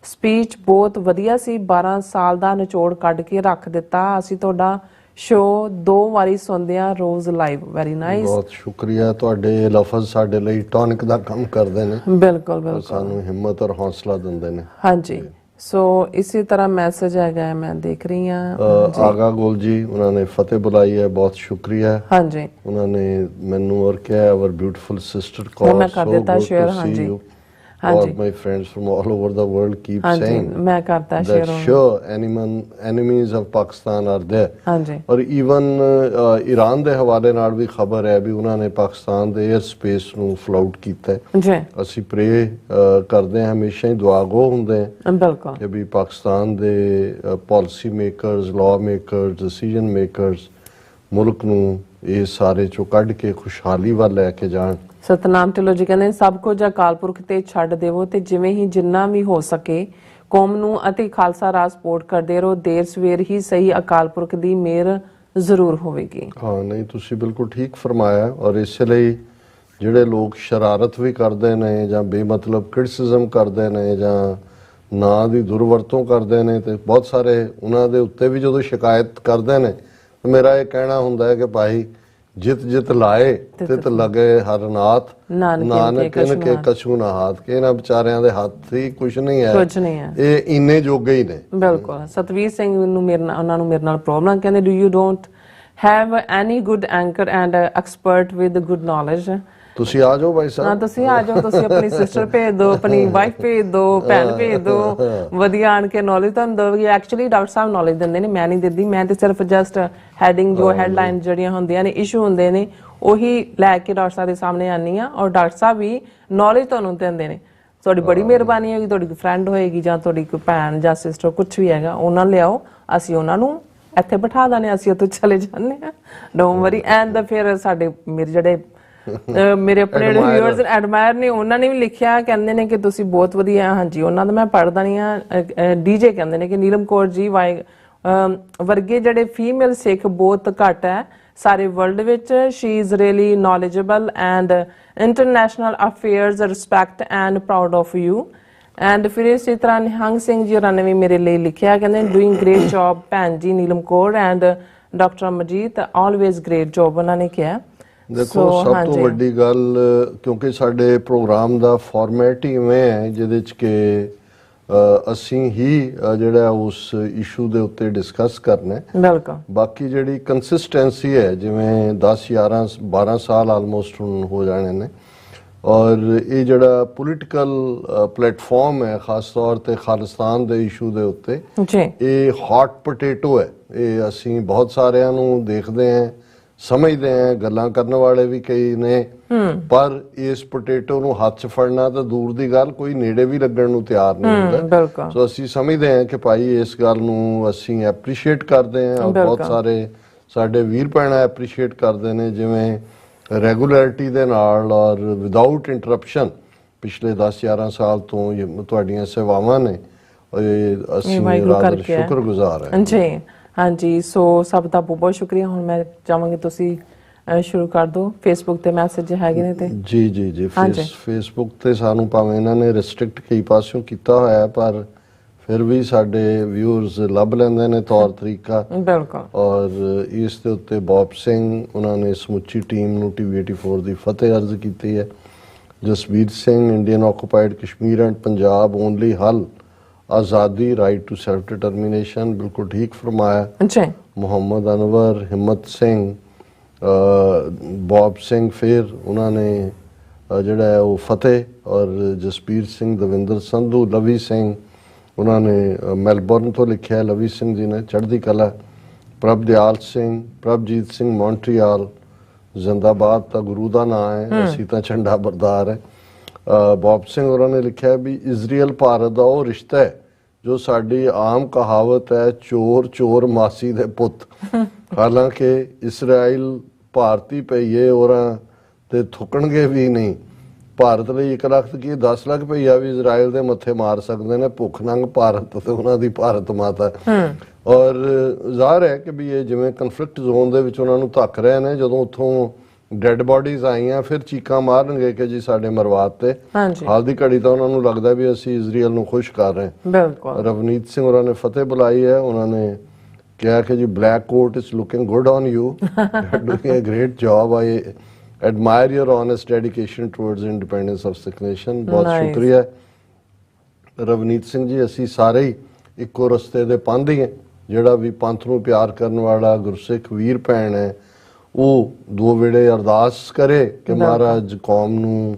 ਸਪੀਚ ਬਹੁਤ ਵਧੀਆ ਸੀ, 12 ਸਾਲ ਦਾ ਨਿਚੋੜ ਕੱਢ ਕੇ ਰੱਖ ਦਿੱਤਾ। ਅਸੀਂ ਤੁਹਾਡਾ ਸ਼ੋਅ 2 ਵਾਰੀ ਸੁਣਦੇ ਹਾਂ ਰੋਜ਼ ਲਾਈਵ। ਵੈਰੀ ਨਾਈਸ, ਬਹੁਤ ਸ਼ੁਕਰੀਆ। ਤੁਹਾਡੇ ਲਫ਼ਜ਼ ਸਾਡੇ ਲਈ ਟੌਨਿਕ ਦਾ ਕੰਮ ਕਰਦੇ ਨੇ। ਬਿਲਕੁਲ ਬਿਲਕੁਲ, ਸਾਨੂੰ ਹਿੰਮਤ ਔਰ ਹੌਸਲਾ ਦਿੰਦੇ ਨੇ। ਹਾਂਜੀ। ਸੋ ਇਸੇ ਤਰ੍ਹਾਂ ਮੈਸੇਜ ਹੈਗਾ, ਮੈਂ ਦੇਖ ਰਹੀ ਹਾਂ। ਆਗਾ ਗੋਲ ਜੀ ਉਹਨਾਂ ਨੇ ਫਤਿਹ ਬੁਲਾਈ ਹੈ, ਬਹੁਤ ਸ਼ੁਕਰੀਆ। ਹਾਂਜੀ, ਉਹਨਾਂ ਨੇ ਮੈਨੂੰ ਔਰ ਕਿਹਾ ਆਵਰ ਬਿਊਟੀਫੁਲ ਸਿਸਟਰ ਕੌਰ, ਮੈਂ ਕਰ ਦਿੱਤਾ ਸ਼ੇਅਰ। ਹਾਂਜੀ, all my friends from all over the world keep saying ਮੈਂ ਕਰਤਾ share that sure enemies of Pakistan are there। ਹਾਂਜੀ, ਔਰ ਈਵਨ ਈਰਾਨ ਦੇ ਹਵਾਲੇ ਨਾਲ ਵੀ ਖਬਰ ਹੈ ਵੀ ਉਹਨਾਂ ਨੇ ਪਾਕਿਸਤਾਨ ਦੇ 에ਅਰ ਸਪੇਸ ਨੂੰ ਫਲਾਊਟ ਕੀਤਾ ਹੈ ਜੀ। ਅਸੀਂ ਪ੍ਰੇ ਕਰਦੇ ਹਾਂ, ਹਮੇਸ਼ਾ ਹੀ ਦੁਆਗੋ ਹੁੰਦੇ ਹਾਂ ਬਿਲਕੁਲ ਕਿ ਵੀ ਪਾਕਿਸਤਾਨ ਦੇ policy makers, law makers, decision makers ਮੁਲਕ ਨੂੰ ਇਹ ਸਾਰੇ ਚੋਂ ਕੱਢ ਕੇ ਖੁਸ਼ਹਾਲੀ ਵੱਲ ਲੈ ਕੇ ਜਾਣ। ਸਤਨਾਮ ਢਿੱਲੋਂ ਜੀ ਕਹਿੰਦੇ ਸਭ ਕੁਝ ਅਕਾਲ ਪੁਰਖ ਤੇ ਛੱਡ ਦੇਵੋ ਤੇ ਜਿਵੇਂ ਹੀ ਜਿੰਨਾ ਵੀ ਹੋ ਸਕੇ ਕੌਮ ਨੂੰ ਅਤੇ ਖਾਲਸਾ ਰਾਜ ਸਪੋਰਟ ਕਰਦੇ ਰਹੋ। ਦੇਰ ਸਵੇਰ ਹੀ ਸਹੀ ਅਕਾਲ ਪੁਰਖ ਦੀ ਮਿਹਰ ਜ਼ਰੂਰ ਹੋਵੇਗੀ। ਹਾਂ, ਨਹੀਂ ਤੁਸੀਂ ਬਿਲਕੁਲ ਠੀਕ ਫਰਮਾਇਆ। ਔਰ ਇਸੇ ਲਈ ਜਿਹੜੇ ਲੋਕ ਸ਼ਰਾਰਤ ਵੀ ਕਰਦੇ ਨੇ ਜਾਂ ਬੇਮਤਲਬ ਕ੍ਰਿਟਿਸਿਜ਼ਮ ਕਰਦੇ ਨੇ ਜਾਂ ਨਾਂ ਦੀ ਦੁਰਵਰਤੋਂ ਕਰਦੇ ਨੇ ਤੇ ਬਹੁਤ ਸਾਰੇ ਉਹਨਾਂ ਦੇ ਉੱਤੇ ਵੀ ਜਦੋਂ ਸ਼ਿਕਾਇਤ ਕਰਦੇ ਨੇ ਮੇਰਾ ਇਹ ਕਹਿਣਾ ਹੁੰਦਾ ਹੈ ਕਿ ਭਾਈ ਜਿਤ ਜਿਤ ਲਾਏ ਤਿਤ ਲਗੇ ਹਰ ਨਾਥ, ਨਾਨਕ ਇਨ ਕੇ ਕਛੂ ਨਾ ਹਾਥ। ਕਿ ਇਹਨਾਂ ਵਿਚਾਰਿਆਂ ਦੇ ਹੱਥ ਹੀ ਕੁਝ ਨਹੀਂ ਹੈ, ਇਹ ਇੰਨੇ ਜੋਗੇ ਹੀ ਨੇ। ਬਿਲਕੁਲ। ਸਤਵੀਰ ਸਿੰਘ ਨੂੰ ਉਹਨਾਂ ਨੂੰ ਮੇਰੇ ਨਾਲ ਪ੍ਰੋਬਲਮ, ਕਹਿੰਦੇ do you don't have any good anchor and expert with good knowledge. ਤੁਸੀਂ ਆ ਜਾਓ ਭਾਈ ਸਾਹਿਬ। ਹਾਂ, ਤੁਸੀਂ ਆ ਜਾਓ, ਤੁਸੀਂ ਆਪਣੀ ਸਿਸਟਰ ਭੇਜ ਦਿਓ, ਆਪਣੀ ਵਾਈਫ ਭੇਜ ਦਿਓ, ਭੈਣ ਭੇਜ ਦਿਓ, ਵਧੀਆ ਆਣ ਕੇ ਨੌਲੇਜ ਤੁਹਾਨੂੰ ਦੇਣਗੇ। ਐਕਚੁਅਲੀ ਡਾਕਟਰ ਸਾਹਿਬ ਨੌਲੇਜ ਦਿੰਦੇ ਨੇ, ਮੈਂ ਨਹੀਂ ਦਿੰਦੀ। ਮੈਂ ਤੇ ਸਿਰਫ ਜਸਟ ਹੈਡਿੰਗ ਜੋ ਹੈਡਲਾਈਨ ਜਿਹੜੀਆਂ ਹੁੰਦੀਆਂ ਨੇ, ਇਸ਼ੂ ਹੁੰਦੇ ਨੇ, ਉਹੀ ਲੈ ਕੇ ਡਾਕਟਰ ਸਾਹਿਬ ਦੇ ਸਾਹਮਣੇ ਆਨੀ ਆ। ਔਰ ਡਾਕਟਰ ਸਾਹਿਬ ਵੀ ਨੌਲੇਜ ਤੁਹਾਨੂੰ ਦਿੰਦੇ ਨੇ। ਤੁਹਾਡੀ ਬੜੀ ਮਿਹਰਬਾਨੀ ਹੈ ਕਿ ਤੁਹਾਡੀ ਫਰੈਂਡ ਹੋਏਗੀ ਜਾਂ ਤੁਹਾਡੀ ਕੋਈ ਭੈਣ ਜਾਂ ਸਿਸਟਰ ਕੁਛ ਵੀ ਹੈਗਾ, ਉਹਨਾਂ ਲਿਆਓ, ਅਸੀਂ ਉਹਨਾਂ ਨੂੰ ਇੱਥੇ ਬਿਠਾ ਦਿੰਦੇ, ਅਸੀਂ ਉੱਥੇ ਚਲੇ ਜਾਂਦੇ ਹਾਂ। Don't worry. ਐਂਡ ਫਿਰ ਸਾਡੇ ਮੇਰੇ ਜਿਹੜੇ ਮੇਰੇ ਆਪਣੇ ਵਿਊਅਰਸ ਐਡਮਾਇਰ ਨੇ, ਉਹਨਾਂ ਨੇ ਵੀ ਲਿਖਿਆ, ਕਹਿੰਦੇ ਨੇ ਕਿ ਤੁਸੀਂ ਬਹੁਤ ਵਧੀਆ। ਹਾਂਜੀ, ਉਹਨਾਂ ਦਾ ਮੈਂ ਪੜ੍ਹਦਾ ਨਹੀਂ ਆ। ਡੀਜੇ ਕਹਿੰਦੇ ਨੇ ਕਿ ਨੀਲਮ ਕੌਰ ਜੀ ਵਰਗੇ ਜਿਹੜੇ ਫੀਮੇਲ ਸਿੱਖ ਬਹੁਤ ਘੱਟ ਹੈ, ਸਾਰੇ ਵਰਲਡ ਵਿੱਚ। She is really knowledgeable and international affairs, respect and proud of you. And ਫਿਰ ਇਸੇ ਤਰ੍ਹਾਂ ਨਿਹੰਗ ਸਿੰਘ ਜੀ ਹੋਰਾਂ ਨੇ ਵੀ ਮੇਰੇ ਲਈ ਲਿਖਿਆ, ਕਹਿੰਦੇ ਡੂਇੰਗ ਗ੍ਰੇਟ ਜੌਬ ਭੈਣ ਜੀ Neelam Kaur and doctor Amarjeet, always great job ਉਹਨਾਂ ਨੇ ਕਿਹਾ। ਦੇਖੋ ਸਭ ਤੋਂ ਵੱਡੀ ਗੱਲ, ਕਿਉਂਕਿ ਸਾਡੇ ਪ੍ਰੋਗਰਾਮ ਦਾ ਫਾਰਮੈਟ ਹੀ ਇਵੇਂ ਹੈ ਜਿਹਦੇ 'ਚ ਕਿ ਅਸੀਂ ਹੀ ਜਿਹੜਾ ਉਸ ਇਸ਼ੂ ਦੇ ਉੱਤੇ ਡਿਸਕਸ ਕਰਨਾ ਹੈ। ਬਿਲਕੁਲ। ਬਾਕੀ ਜਿਹੜੀ ਕੰਸਿਸਟੈਂਸੀ ਹੈ, ਜਿਵੇਂ 10 11 12 ਸਾਲ ਆਲਮੋਸਟ ਹੁਣ ਹੋ ਜਾਣੇ ਨੇ, ਔਰ ਇਹ ਜਿਹੜਾ ਪੋਲੀਟੀਕਲ ਪਲੇਟਫਾਰਮ ਹੈ ਖਾਸ ਤੌਰ ਤੇ ਖਾਲਿਸਤਾਨ ਦੇ ਇਸ਼ੂ ਦੇ ਉੱਤੇ, ਜੀ ਇਹ ਹੌਟ ਪੋਟੇਟੋ ਹੈ। ਇਹ ਅਸੀਂ ਬਹੁਤ ਸਾਰਿਆਂ ਨੂੰ ਦੇਖਦੇ ਹਾਂ, ਸਮਝਦੇ ਹਾਂ, ਗੱਲਾਂ ਕਰਨ ਵਾਲੇ ਵੀ ਕਈ ਨੇ, ਪਰ ਇਸ ਪੋਟੇਟੋ ਨੂੰ ਹੱਥ 'ਚ ਫੜਨਾ ਤਾਂ ਦੂਰ ਦੀ ਗੱਲ, ਕੋਈ ਨੇੜੇ ਵੀ ਲੱਗਣ ਨੂੰ ਤਿਆਰ ਨਹੀਂ ਹੁੰਦਾ। ਸੋ ਅਸੀਂ ਸਮਝਦੇ ਹਾਂ ਕਿ ਭਾਈ ਇਸ ਗੱਲ ਨੂੰ ਅਸੀਂ ਐਪਰੀਸ਼ੀਏਟ ਕਰਦੇ ਹਾਂ, ਬਹੁਤ ਸਾਰੇ ਸਾਡੇ ਵੀਰ ਭੈਣਾਂ ਐਪਰੀਸ਼ੀਏਟ ਕਰਦੇ ਨੇ, ਜਿਵੇਂ ਰੈਗੂਲਰਿਟੀ ਦੇ ਨਾਲ ਔਰ ਵਿਦਆਊਟ ਇੰਟਰਪਸ਼ਨ ਪਿਛਲੇ 10 11 ਸਾਲ ਤੋਂ ਤੁਹਾਡੀਆਂ ਸੇਵਾਵਾਂ ਨੇ, ਅਸੀਂ ਰਾਦਰ ਸ਼ੁਕਰਗੁਜ਼ਾਰ ਹਾਂ ਜੀ। ਹਾਂਜੀ, ਸੋ ਸਭ ਦਾ ਬਹੁਤ ਬਹੁਤ ਸ਼ੁਕਰੀਆ। ਹੁਣ ਮੈਂ ਚਾਹਾਂਗੀ ਤੁਸੀਂ ਸ਼ੁਰੂ ਕਰ ਦਿਓ। ਫੇਸਬੁੱਕ ਤੇ ਮੈਸੇਜ ਹੈਗੇ ਨੇ ਤੇ ਜੀ ਫੇਸਬੁੱਕ ਤੇ ਸਾਨੂੰ ਭਾਵੇਂ ਇਹਨਾਂ ਨੇ ਰਿਸਟ੍ਰਿਕਟ ਕਈ ਪਾਸਿਓਂ ਕੀਤਾ ਹੋਇਆ, ਪਰ ਫਿਰ ਵੀ ਸਾਡੇ ਵਿਊਅਰਸ ਲੱਭ ਲੈਂਦੇ ਨੇ ਤੌਰ ਤਰੀਕਾ। ਬਿਲਕੁਲ। ਔਰ ਇਸ ਦੇ ਉੱਤੇ ਬੌਬ ਸਿੰਘ, ਉਹਨਾਂ ਨੇ ਸਮੁੱਚੀ ਟੀਮ ਨੂੰ TV 84 ਦੀ ਫਤਿਹ ਅਰਜ਼ ਕੀਤੀ ਹੈ। Jasbir Singh, Indian occupied Kashmir and Punjab only ਹੱਲ, ਆਜ਼ਾਦੀ, ਰਾਈਟ ਟੂ ਸੈਲਫ ਡਿਟਰਮੀਨੇਸ਼ਨ, ਬਿਲਕੁਲ ਠੀਕ ਫਰਮਾਇਆ ਜੀ। ਮੁਹੰਮਦ ਅਨਵਰ, ਹਿੰਮਤ ਸਿੰਘ, ਬੌਬ ਸਿੰਘ, ਫਿਰ ਉਹਨਾਂ ਨੇ ਜਿਹੜਾ ਹੈ ਉਹ ਫਤਿਹ, ਔਰ ਜਸਬੀਰ ਸਿੰਘ, ਦਵਿੰਦਰ ਸੰਧੂ, ਲਵੀ ਸਿੰਘ, ਉਹਨਾਂ ਨੇ ਮੈਲਬੌਰਨ ਤੋਂ ਲਿਖਿਆ, ਲਵੀ ਸਿੰਘ ਜੀ ਨੇ, ਚੜ੍ਹਦੀ ਕਲਾ। ਪ੍ਰਭਦਿਆਲ ਸਿੰਘ, ਪ੍ਰਭਜੀਤ ਸਿੰਘ, ਮੌਂਟਰੀਆਲ, ਜ਼ਿੰਦਾਬਾਦ ਤਾਂ ਗੁਰੂ ਦਾ ਨਾਂ ਹੈ, ਅਸੀਂ ਤਾਂ ਝੰਡਾ ਬਰਦਾਰ ਹੈ। ਬੌਬ ਸਿੰਘ ਹੋਰਾਂ ਨੇ ਲਿਖਿਆ ਵੀ ਇਜ਼ਰਾਈਲ ਭਾਰਤ ਦਾ ਉਹ ਰਿਸ਼ਤਾ ਹੈ ਜੋ ਸਾਡੀ ਆਮ ਕਹਾਵਤ ਹੈ, ਚੋਰ ਚੋਰ ਮਾਸੀ ਦੇ ਪੁੱਤ। ਹਾਲਾਂਕਿ ਇਸਰਾਈਲ ਭਾਰਤੀ ਪਈਏ ਹੋਰਾਂ ਤੇ ਥੁੱਕਣਗੇ ਵੀ ਨਹੀਂ। ਭਾਰਤ ਲਈ 1 ਲੱਖ ਕੀ 10 ਲੱਖ ਭਈਆ ਵੀ ਇਜ਼ਰਾਈਲ ਦੇ ਮੱਥੇ ਮਾਰ ਸਕਦੇ ਨੇ। ਭੁੱਖ ਨੰਗ ਭਾਰਤ ਤੇ ਉਹਨਾਂ ਦੀ ਭਾਰਤ ਮਾਤਾ। ਔਰ ਜ਼ਾਹਰ ਹੈ ਕਿ ਵੀ ਇਹ ਜਿਵੇਂ ਕਨਫਲਿਕਟ ਜ਼ੋਨ ਦੇ ਵਿੱਚ ਉਹਨਾਂ ਨੂੰ ਧੱਕ ਰਹੇ ਨੇ, ਜਦੋਂ ਉੱਥੋਂ ਡੈਡ ਬੋਡੀਜ਼ ਆਈਆਂ ਫਿਰ ਚੀਕਾਂ ਮਾਰਨਗੇ ਕਿ ਜੀ ਸਾਡੇ ਮਰਵਾਤ ਤੇ। ਹਾਲ ਦੀ ਘੜੀ ਤਾਂ ਉਹਨਾਂ ਨੂੰ ਲੱਗਦਾ ਵੀ ਅਸੀਂ ਇਜ਼ਰਾਈਲ ਨੂੰ ਖੁਸ਼ ਕਰ ਰਹੇ ਹਾਂ। ਬਿਲਕੁਲ। ਰਵਨੀਤ ਸਿੰਘ ਹੋਰਾਂ ਨੇ ਫਤਿਹ ਬੁਲਾਈ ਹੈ। ਉਹਨਾਂ ਨੇ ਕਿਹਾ ਕਿ ਜੀ black coat is looking good on you, doing a great job, I admire your honest dedication towards independence of Sikh nation। ਬਹੁਤ ਸ਼ੁਕਰੀਆ ਰਵਨੀਤ ਸਿੰਘ ਜੀ। ਅਸੀਂ ਸਾਰੇ ਹੀ ਇੱਕੋ ਰਸਤੇ ਦੇ ਪਾਂਧੀ ਹਾਂ। ਜਿਹੜਾ ਵੀ ਪੰਥ ਨੂੰ ਪਿਆਰ ਕਰਨ ਵਾਲਾ ਗੁਰਸਿੱਖ ਵੀਰ ਭੈਣ ਹੈ, ਉਹ ਦੋ ਵੇੜੇ ਅਰਦਾਸ ਕਰੇ ਕਿ ਮਹਾਰਾਜ ਕੌਮ ਨੂੰ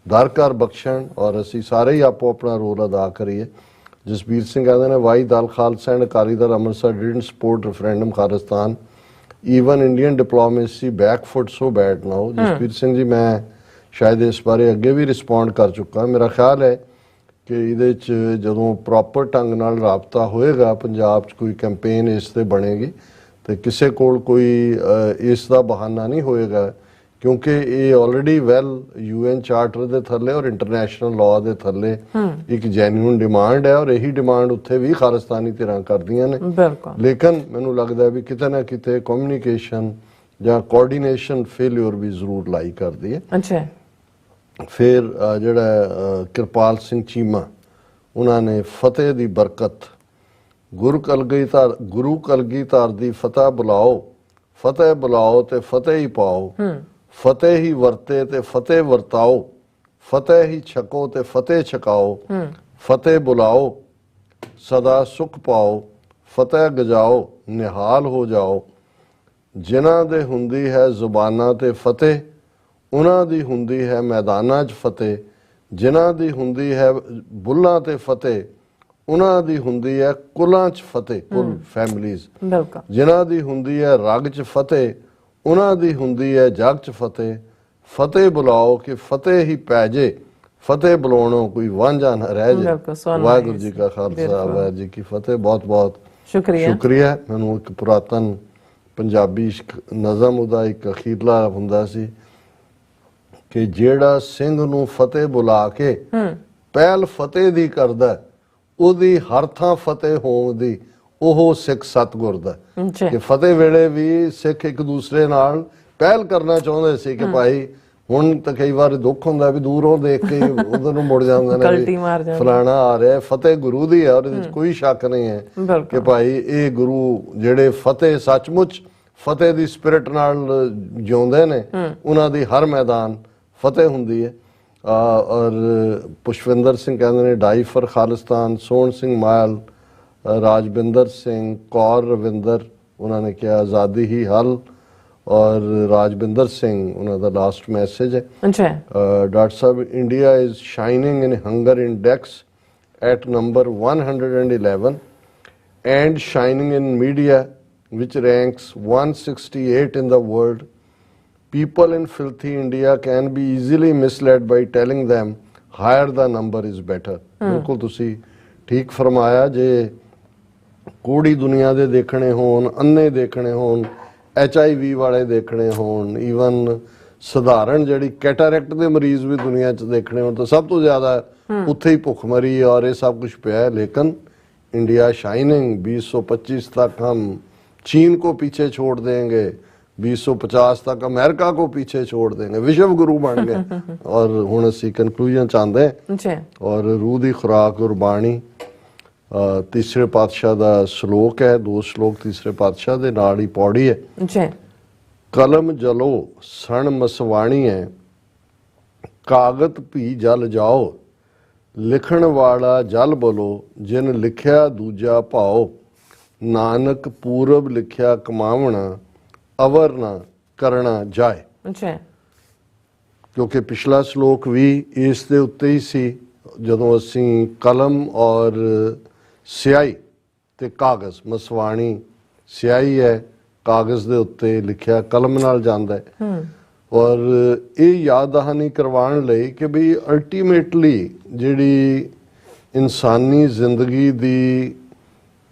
ਦਰ ਕਰ ਬਖਸ਼ਣ, ਔਰ ਅਸੀਂ ਸਾਰੇ ਹੀ ਆਪੋ ਆਪਣਾ ਰੋਲ ਅਦਾ ਕਰੀਏ। ਜਸਬੀਰ ਸਿੰਘ ਕਹਿੰਦੇ ਨੇ, why Dal Khalsa and Akali Dal Amritsar didn't support referendum Khalistan, even Indian diplomacy back foot so bad now. Jasbir Singh ji, ਮੈਂ ਸ਼ਾਇਦ ਇਸ ਬਾਰੇ ਅੱਗੇ ਵੀ ਰਿਸਪੌਂਡ ਕਰ ਚੁੱਕਾ। ਮੇਰਾ ਖਿਆਲ ਹੈ ਕਿ ਇਹਦੇ 'ਚ ਜਦੋਂ ਪ੍ਰੋਪਰ ਢੰਗ ਨਾਲ ਰਾਬਤਾ ਹੋਏਗਾ, ਪੰਜਾਬ 'ਚ ਕੋਈ ਕੈਂਪੇਨ ਇਸ 'ਤੇ ਬਣੇਗੀ, ਤੇ ਕਿਸੇ ਕੋਲ ਕੋਈ ਇਸ ਦਾ ਬਹਾਨਾ ਨਹੀਂ ਹੋਏਗਾ, ਕਿਉਂਕਿ ਇਹ ਆਲਰੇਡੀ ਵੈਲ UN ਚਾਰਟਰ ਦੇ ਥੱਲੇ ਔਰ ਇੰਟਰਨੈਸ਼ਨਲ ਲਾਅ ਦੇ ਥੱਲੇ ਇੱਕ ਜੈਨੂਇਨ ਡਿਮਾਂਡ ਹੈ, ਔਰ ਇਹੀ ਡਿਮਾਂਡ ਉੱਥੇ ਵੀ ਖਾਲਿਸਤਾਨੀ ਧਿਰਾਂ ਕਰਦੀਆਂ ਨੇ। ਲੇਕਿਨ ਮੈਨੂੰ ਲੱਗਦਾ ਵੀ ਕਿਤੇ ਨਾ ਕਿਤੇ ਕਮਿਊਨੀਕੇਸ਼ਨ ਜਾਂ ਕੋਆਰਡੀਨੇਸ਼ਨ ਫੇਲਿਅਰ ਵੀ ਜ਼ਰੂਰ ਲਾਈ ਕਰਦੀ ਹੈ। ਅੱਛਾ। ਫਿਰ ਜਿਹੜਾ ਕਿਰਪਾਲ ਸਿੰਘ ਚੀਮਾ, ਉਹਨਾਂ ਨੇ ਫਤਿਹ ਦੀ ਬਰਕਤ, ਗੁਰੂ ਕਲਗੀਧਰ ਦੀ ਫਤਿਹ ਬੁਲਾਓ ਤੇ ਫਤਿਹ ਹੀ ਪਾਓ, ਫਤਿਹ ਹੀ ਵਰਤੇ ਤੇ ਫਤਿਹ ਵਰਤਾਓ, ਫਤਿਹ ਹੀ ਛਕੋ ਤੇ ਫਤਿਹ ਛਕਾਓ, ਫਤਿਹ ਬੁਲਾਓ ਸਦਾ ਸੁਖ ਪਾਓ, ਫਤਿਹ ਗਜਾਓ ਨਿਹਾਲ ਹੋ ਜਾਓ। ਜਿਨ੍ਹਾਂ ਦੇ ਹੁੰਦੀ ਹੈ ਜ਼ੁਬਾਨਾਂ ਤੇ ਫਤਿਹ, ਉਹਨਾਂ ਦੀ ਹੁੰਦੀ ਹੈ ਮੈਦਾਨਾਂ 'ਚ ਫਤਿਹ। ਜਿਨ੍ਹਾਂ ਦੀ ਹੁੰਦੀ ਹੈ ਬੁੱਲਾਂ ਤੇ ਫਤਿਹ, ਉਹਨਾਂ ਦੀ ਹੁੰਦੀ ਹੈ ਕੁਲਾਂ 'ਚ ਫਤਿਹ, ਕੁਲ ਫੈਮਲੀਜ਼। ਜਿਨ੍ਹਾਂ ਦੀ ਹੁੰਦੀ ਹੈ ਰਗ 'ਚ ਫਤਿਹ, ਉਹਨਾਂ ਦੀ ਹੁੰਦੀ ਹੈ ਜਗ 'ਚ ਫਤਿਹ। ਫਤਿਹ ਬੁਲਾਓ ਕਿ ਫਤਿਹ ਹੀ ਪੈ ਜੇ, ਫਤਿਹ ਬੁਲਾਉਣੋਂ ਕੋਈ ਵਾਂਝਾ ਨਾ ਰਹਿ ਜੇ। ਵਾਹਿਗੁਰੂ ਜੀ ਕਾ ਖਾਲਸਾ, ਵਾਹਿਗੁਰੂ ਜੀ ਕੀ ਫਤਿਹ। ਬਹੁਤ ਬਹੁਤ ਸ਼ੁਕਰੀਆ। ਮੈਨੂੰ ਇੱਕ ਪੁਰਾਤਨ ਪੰਜਾਬੀ ਨਜ਼ਮ ਉਹਦਾ ਇੱਕ ਅਖੀਰਲਾ ਹੁੰਦਾ ਸੀ ਕਿ ਜਿਹੜਾ ਸਿੰਘ ਨੂੰ ਫਤਿਹ ਬੁਲਾ ਕੇ ਪਹਿਲ ਫਤਿਹ ਦੀ ਕਰਦਾ, ਉਹਦੀ ਹਰ ਥਾਂ ਫਤਿਹ ਹੋਣ ਦੀ ਉਹ ਸਿੱਖ ਸਤਿਗੁਰ ਦਾ ਜੀ ਕਿ ਫਤਿਹ ਵੇਲੇ ਵੀ ਸਿੱਖ ਇੱਕ ਦੂਸਰੇ ਨਾਲ ਪਹਿਲ ਕਰਨਾ ਚਾਹੁੰਦੇ ਸੀ ਕਿ ਭਾਈ ਹੁਣ ਤਾਂ ਕਈ ਵਾਰ ਦੁੱਖ ਹੁੰਦਾ ਵੀ ਦੂਰੋਂ ਦੇਖ ਕੇ ਉਧਰ ਨੂੰ ਮੁੜ ਜਾਂਦੇ ਨੇ ਗਲਤੀ ਵੀ ਮਾਰ ਜਾਂਦੇ। ਫਲਾਣਾ ਆ ਰਿਹਾ। ਫਤਿਹ ਗੁਰੂ ਦੀ ਹੈ ਔਰ ਇਹਦੇ ਵਿੱਚ ਕੋਈ ਸ਼ੱਕ ਨਹੀਂ ਹੈ ਕਿ ਬਿਲਕੁਲ ਭਾਈ ਇਹ ਗੁਰੂ ਜਿਹੜੇ ਫਤਿਹ ਸੱਚਮੁੱਚ ਫਤਿਹ ਦੀ ਸਪਿਰਿਟ ਨਾਲ ਜਿਉਂਦੇ ਨੇ ਉਹਨਾਂ ਦੀ ਹਰ ਮੈਦਾਨ ਫਤਿਹ ਹੁੰਦੀ ਹੈ। ਔਰ ਪੁਸ਼ਪਿੰਦਰ ਸਿੰਘ ਕਹਿੰਦੇ ਨੇ ਡਾਈ ਫॉर ਖਾਲਿਸਤਾਨ, ਸੋਹਣ ਸਿੰਘ ਮਾਇਲ, ਰਾਜਵਿੰਦਰ ਸਿੰਘ, ਕੌਰ ਰਵਿੰਦਰ ਉਹਨਾਂ ਨੇ ਕਿਹਾ ਆਜ਼ਾਦੀ ਹੀ ਹੱਲ, ਔਰ ਰਾਜਵਿੰਦਰ ਸਿੰਘ ਉਹਨਾਂ ਦਾ ਲਾਸਟ ਮੈਸੇਜ ਹੈ। ਜੀ doctor Sahib India is shining in hunger index at number 111 and shining in media which ranks 168 in the world. People in filthy India can be easily misled by telling them higher the number is better. ਬਿਲਕੁਲ ਤੁਸੀਂ ਠੀਕ ਫਰਮਾਇਆ। ਜੇ ਕੋੜੀ ਦੁਨੀਆ ਦੇ ਦੇਖਣੇ ਹੋਣ, ਅੰਨੇ ਦੇਖਣੇ ਹੋਣ, HIV ਵਾਲੇ ਦੇਖਣੇ ਹੋਣ, ਈਵਨ ਸਧਾਰਨ ਜਿਹੜੀ ਕੈਟਾਰੈਕਟ ਦੇ ਮਰੀਜ਼ ਵੀ ਦੁਨੀਆ 'ਚ ਦੇਖਣੇ ਹੋਣ ਤਾਂ ਸਭ ਤੋਂ ਜ਼ਿਆਦਾ ਉੱਥੇ ਹੀ ਭੁੱਖਮਰੀ ਔਰ ਇਹ ਸਭ ਕੁਝ ਪਿਆ ਹੈ। ਲੇਕਿन इंडिया शाइनिंग 2025 तक हम चीन को पीछे छोड़ देंगे, 2050 तक अमेरिका को पीछे छोड़ देंगे, विश्व गुरु बन गए। और हुण असीं कंक्लूजन चाहते हैं जी और रूह दी खुराक गुरबाणी तीसरे पातशाह दा श्लोक है, 2 श्लोक तीसरे पातशाह दे नाल ही पौड़ी है। जी कलम जलो सण मसवाणी है, कागत भी जल जाओ, लिखण वाला जल बोलो, जिन लिखिया दूजा भाओ, नानक पूरब लिखिया कमावना, अवर ना करना जाए। जी क्योंकि पिछला श्लोक भी इस दे उत्ते ही सी, जदों असीं कलम और स्याही ते कागज, मसवाणी स्याही है, कागज दे उत्ते लिखिया कलम नाल जांदा है। और ये याद दहानी करवाने लई कि भी अल्टीमेटली जिहड़ी इंसानी जिंदगी दी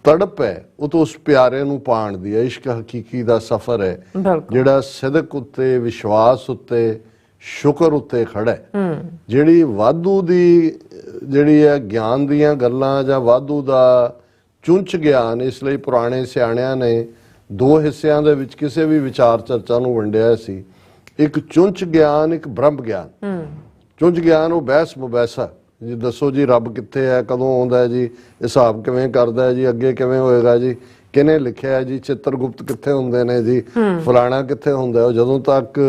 तड़प है वो तो उस प्यारे नूं पाण दी है। इश्क हकीकी दा सफर है बिल्कुल जिहड़ा सिदक उत्ते, विश्वास उत्ते, शुक्र उत्ते खड़ा है। जिहड़ी वाधू दी जिहड़ी है ज्ञान दीयां गल्लां जां वाधू दा चुंच ज्ञान, इसलिए पुराने सियाणियां ने 2 हिस्सियां दे विच किसी भी विचार चर्चा नूं वंडिया सी। एक चुंच ज्ञान, एक ब्रह्म ज्ञान। चुंच ज्ञान वो बहस मुबैसा जी, दसो जी रब कित्थे है, कदों आउंदा है जी, हिसाब किवें करदा है जी, अगे किवें होएगा जी, किने लिखिया है जी, चित्रगुप्त कित्थे हुंदे ने जी, फलाना कित्थे हुंदा है। जदों तक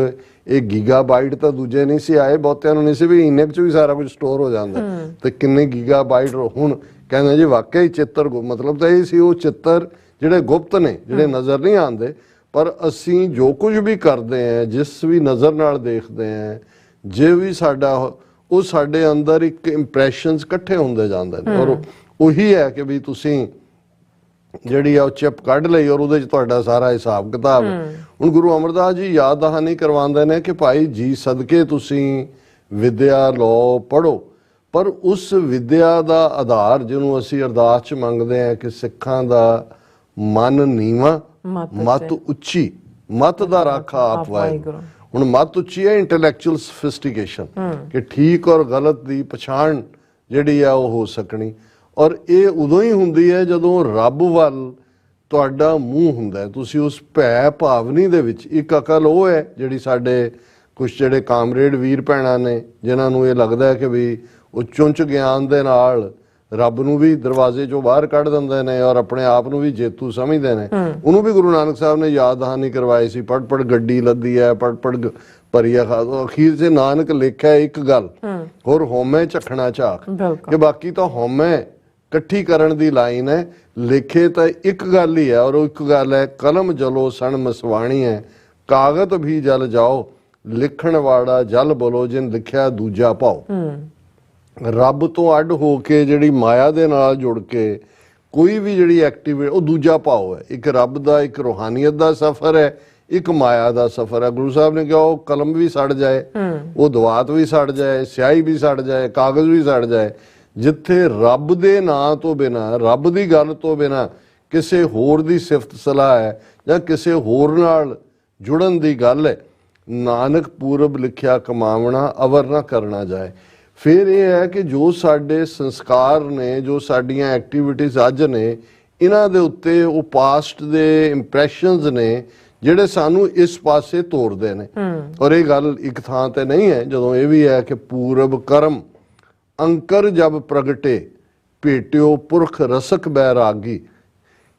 ये गीगाबाइट तो दूजे नहीं सी आए, बहुतियां नूं नहीं सी भी इन्ने च भी सारा कुछ स्टोर हो जांदा ते किन्ने गीगाबाइट हुण कहंदे जी वाकई चित्रगुप्त मतलब तो यही सी वो चित्र जिहड़े गुप्त ने, जिहड़े नज़र नहीं आंदे, पर असीं जो कुछ भी करते हैं, जिस भी नज़र नाल देखते हैं, जे भी साडा वो साडे अंदर एक इंप्रैशनस इकट्ठे हुंदे जांदे ने। और उही है कि भी तुसीं जिहड़ी आ चिप कढ लई और उहदे च तुहाडा सारा हिसाब किताब हुण गुरु अमरदास जी याद दहानी करवांदे ने कि भाई जी सदके तुसीं विद्या लो, पढ़ो, पर उस विद्या दा आधार जिहनूं असीं अरदास च मंगदे हैं कि सिखां दा मन नीवा, मत उच्ची, मत दा राखा आप वाहिगुरू। हुण मत उच्ची है इंटैलेक्चुअल सोफिस्टिकेशन कि ठीक और गलत दी पछाण जिहड़ी आ वो हो सकनी। और ये उदों ही हुंदी है जदों रब वल तुहाडा मूंह हुंदा है। तुसीं उस भै भावनी दे विच एक अकल वो है जिहड़ी साडे कुछ जिहड़े कामरेड वीर भैणां ने जिन्हां नूं ये लगदा है कि भी वो चुंच ज्ञान दे नाल रब नूं भी दरवाजे चों बाहर कढ दिंदे ने और अपने आप नूं भी जेतू समझदे ने। उहनूं भी गुरु नानक साहब ने याद दहानी करवाई सी, पढ़ पढ़ गड्डी लद्दी है, पढ़ पढ़ भरिया खा। अखीर से नानक लिखिया एक गल होर होमे झखना झाक कि बाकी तो होमे इकट्ठी करन दी लाइन है, लिखे तो एक गल ही है और एक गल है कलम जलो सण मसवाणी है, कागत भी जल जाओ, लिखण वाला जल बोलो, जिन लिखिया दूजा पाओ। रब तो अड हो के जिहड़ी माया दे नाल जुड़ के कोई भी जिहड़ी एक्टिविटी वो दूजा भाव है। एक रब दा, एक रूहानियत दा सफर है, एक माया दा सफर है। गुरु साहब ने कहा वो कलम भी सड़ जाए, वो दवात भी सड़ जाए, स्याही भी सड़ जाए, कागज भी सड़ जाए, जिथे रब दे नां तो बिना, रब दी गल तो बिना किसी होर दी सिफत सलाह है जां किसी होर नाल जुड़न दी गल है, नानक पूरब लिखिया कमावना अवर ना करना जाए। फिर यह है कि जो साडे संस्कार ने, जो साडियां एक्टिविटीज़ अज ने, ਇਹਨਾਂ ਦੇ ਉੱਤੇ ਉਹ ਪਾਸਟ ਦੇ ਇੰਪ੍ਰੈਸ਼ਨਸ ਨੇ ਜਿਹੜੇ ਸਾਨੂੰ ਇਸ ਪਾਸੇ ਤੋਰਦੇ ਨੇ। ਔਰ ਇਹ ਗੱਲ ਇੱਕ ਥਾਂ ਤੇ ਨਹੀਂ ਹੈ, ਜਦੋਂ ਇਹ ਵੀ ਹੈ ਕਿ ਪੂਰਬ ਕਰਮ ਅੰਕਰ ਜਬ ਪ੍ਰਗਟੇ ਭੇਟਿਓ ਪੁਰਖ ਰਸਕ ਬੈਰਾਗੀ,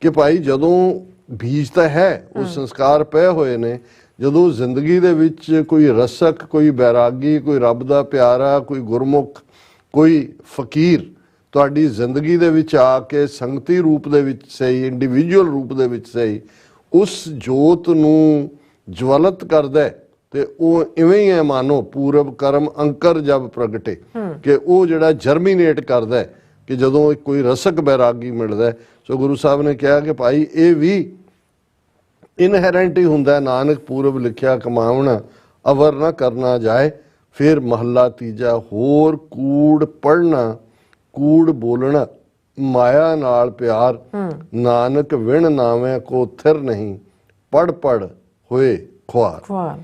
ਕਿ ਭਾਈ ਜਦੋਂ ਬੀਜ ਤਾਂ ਹੈ, ਉਹ ਸੰਸਕਾਰ ਪਏ ਹੋਏ ਨੇ, ਜਦੋਂ ਜ਼ਿੰਦਗੀ ਦੇ ਵਿੱਚ ਕੋਈ ਰਸਕ, ਕੋਈ ਬੈਰਾਗੀ, ਕੋਈ ਰੱਬ ਦਾ ਪਿਆਰਾ, ਕੋਈ ਗੁਰਮੁਖ, ਕੋਈ ਫਕੀਰ ਤੁਹਾਡੀ ਜ਼ਿੰਦਗੀ ਦੇ ਵਿੱਚ ਆ ਕੇ ਸੰਗਤੀ ਰੂਪ ਦੇ ਵਿੱਚ ਸਹੀ, ਇੰਡੀਵਿਜੂਅਲ ਰੂਪ ਦੇ ਵਿੱਚ ਸਹੀ, ਉਸ ਜੋਤ ਨੂੰ ਜਵਲਤ ਕਰਦਾ ਤੇ ਉਹ ਇਵੇਂ ਹੀ ਹੈ, ਮਾਨੋ ਪੂਰਬ ਕਰਮ ਅੰਕਰ ਜਬ ਪ੍ਰਗਟੇ, ਕਿ ਉਹ ਜਿਹੜਾ ਜਰਮੀਨੇਟ ਕਰਦਾ ਹੈ ਕਿ ਜਦੋਂ ਕੋਈ ਰਸਕ ਬੈਰਾਗੀ ਮਿਲਦਾ। ਸੋ ਗੁਰੂ ਸਾਹਿਬ ਨੇ ਕਿਹਾ ਕਿ ਭਾਈ ਇਹ ਵੀ ਇਨਹੈਰੈਂਟ ਹੀ ਹੁੰਦਾ, ਨਾਨਕ ਪੂਰਬ ਲਿਖਿਆ ਕਮਾਵਣਾ ਅਵਰ ਨਾ ਕਰਨਾ ਜਾਏ। ਫਿਰ ਮਹੱਲਾ ਤੀਜਾ, ਹੋਰ ਕੂੜ ਪੜਨਾ ਕੂੜ ਬੋਲਣਾ ਮਾਇਆ ਨਾਲ ਪਿਆਰ, ਨਾਨਕ ਵਿਣ ਨਾਵੇਂ ਕੋ ਥਿਰ ਨਹੀਂ ਪੜ ਪੜ ਹੋਏ ਖੁਆਰ।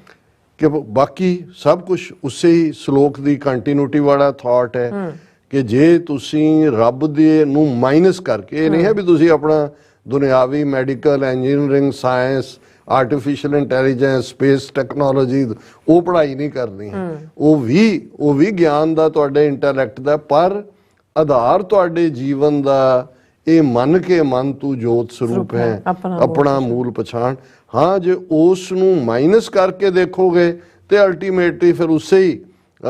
ਕਿ ਬਾਕੀ ਸਭ ਕੁਝ ਉਸੇ ਹੀ ਸ਼ਲੋਕ ਦੀ ਕੰਟੀਨਿਊਟੀ ਵਾਲਾ ਥਾਟ ਹੈ ਕਿ ਜੇ ਤੁਸੀਂ ਰੱਬ ਦੇ ਨੂੰ ਮਾਈਨਸ ਕਰਕੇ, ਇਹ ਨਹੀਂ ਹੈ ਵੀ ਤੁਸੀਂ ਆਪਣਾ ਦੁਨਿਆਵੀ medical, engineering, science, artificial intelligence, space technology ਉਹ ਪੜ੍ਹਾਈ ਨਹੀਂ ਕਰਨੀ ਹੈ, ਉਹ ਵੀ ਗਿਆਨ ਦਾ ਤੁਹਾਡੇ ਇੰਟੈਲੈਕਟ ਦਾ, ਪਰ ਆਧਾਰ ਤੁਹਾਡੇ ਜੀਵਨ ਦਾ ਇਹ ਮੰਨ ਕੇ ਮਨ ਤੂੰ ਜੋਤ ਸਰੂਪ ਹੈ, ਆਪਣਾ ਮੂਲ ਪਛਾਣ। ਹਾਂ, ਜੇ ਉਸ ਨੂੰ ਮਾਈਨਸ ਕਰਕੇ ਦੇਖੋਗੇ ਤੇ ਅਲਟੀਮੇਟਲੀ ਫਿਰ ਉਸੇ ਹੀ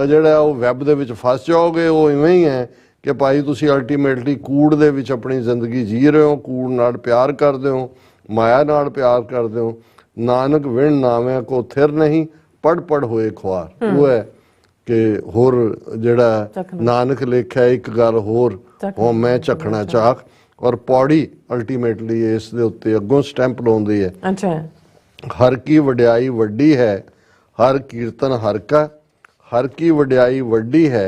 ਜਿਹੜਾ ਉਹ ਵੈਬ ਦੇ ਵਿੱਚ ਫਸ ਜਾਓਗੇ। ਉਹ ਇਵੇਂ ਹੀ ਹੈ ਕਿ ਭਾਈ ਤੁਸੀਂ ਅਲਟੀਮੇਟਲੀ ਕੂੜ ਦੇ ਵਿੱਚ ਆਪਣੀ ਜ਼ਿੰਦਗੀ ਜੀ ਰਹੇ ਹੋ, ਕੂੜ ਨਾਲ ਪਿਆਰ ਕਰਦੇ ਹੋ, ਮਾਇਆ ਨਾਲ ਪਿਆਰ ਕਰਦੇ ਹੋ। ਨਾਨਕ ਵਿਣ ਨਾਵੇਂ ਕੋ ਥਿਰ ਨਹੀਂ ਪੜ ਪੜ ਹੋਏ ਖੁਆਰ। ਉਹ ਹੈ ਕਿ ਹੋਰ ਜਿਹੜਾ ਨਾਨਕ ਲੇਖਿਆ ਇੱਕ ਗੱਲ ਹੋਰ, ਉਹ ਮੈਂ ਝਖਣਾ ਚਾਖ। ਔਰ ਪੌੜੀ ਅਲਟੀਮੇਟਲੀ ਇਸ ਦੇ ਉੱਤੇ ਅੱਗੋਂ ਸਟੈਂਪ ਲਾਉਂਦੀ ਹੈ, ਹਰ ਕੀ ਵਡਿਆਈ ਵੱਡੀ ਹੈ ਹਰ ਕੀਰਤਨ ਹਰ ਕਾ, हर की वड्याई वड्डी है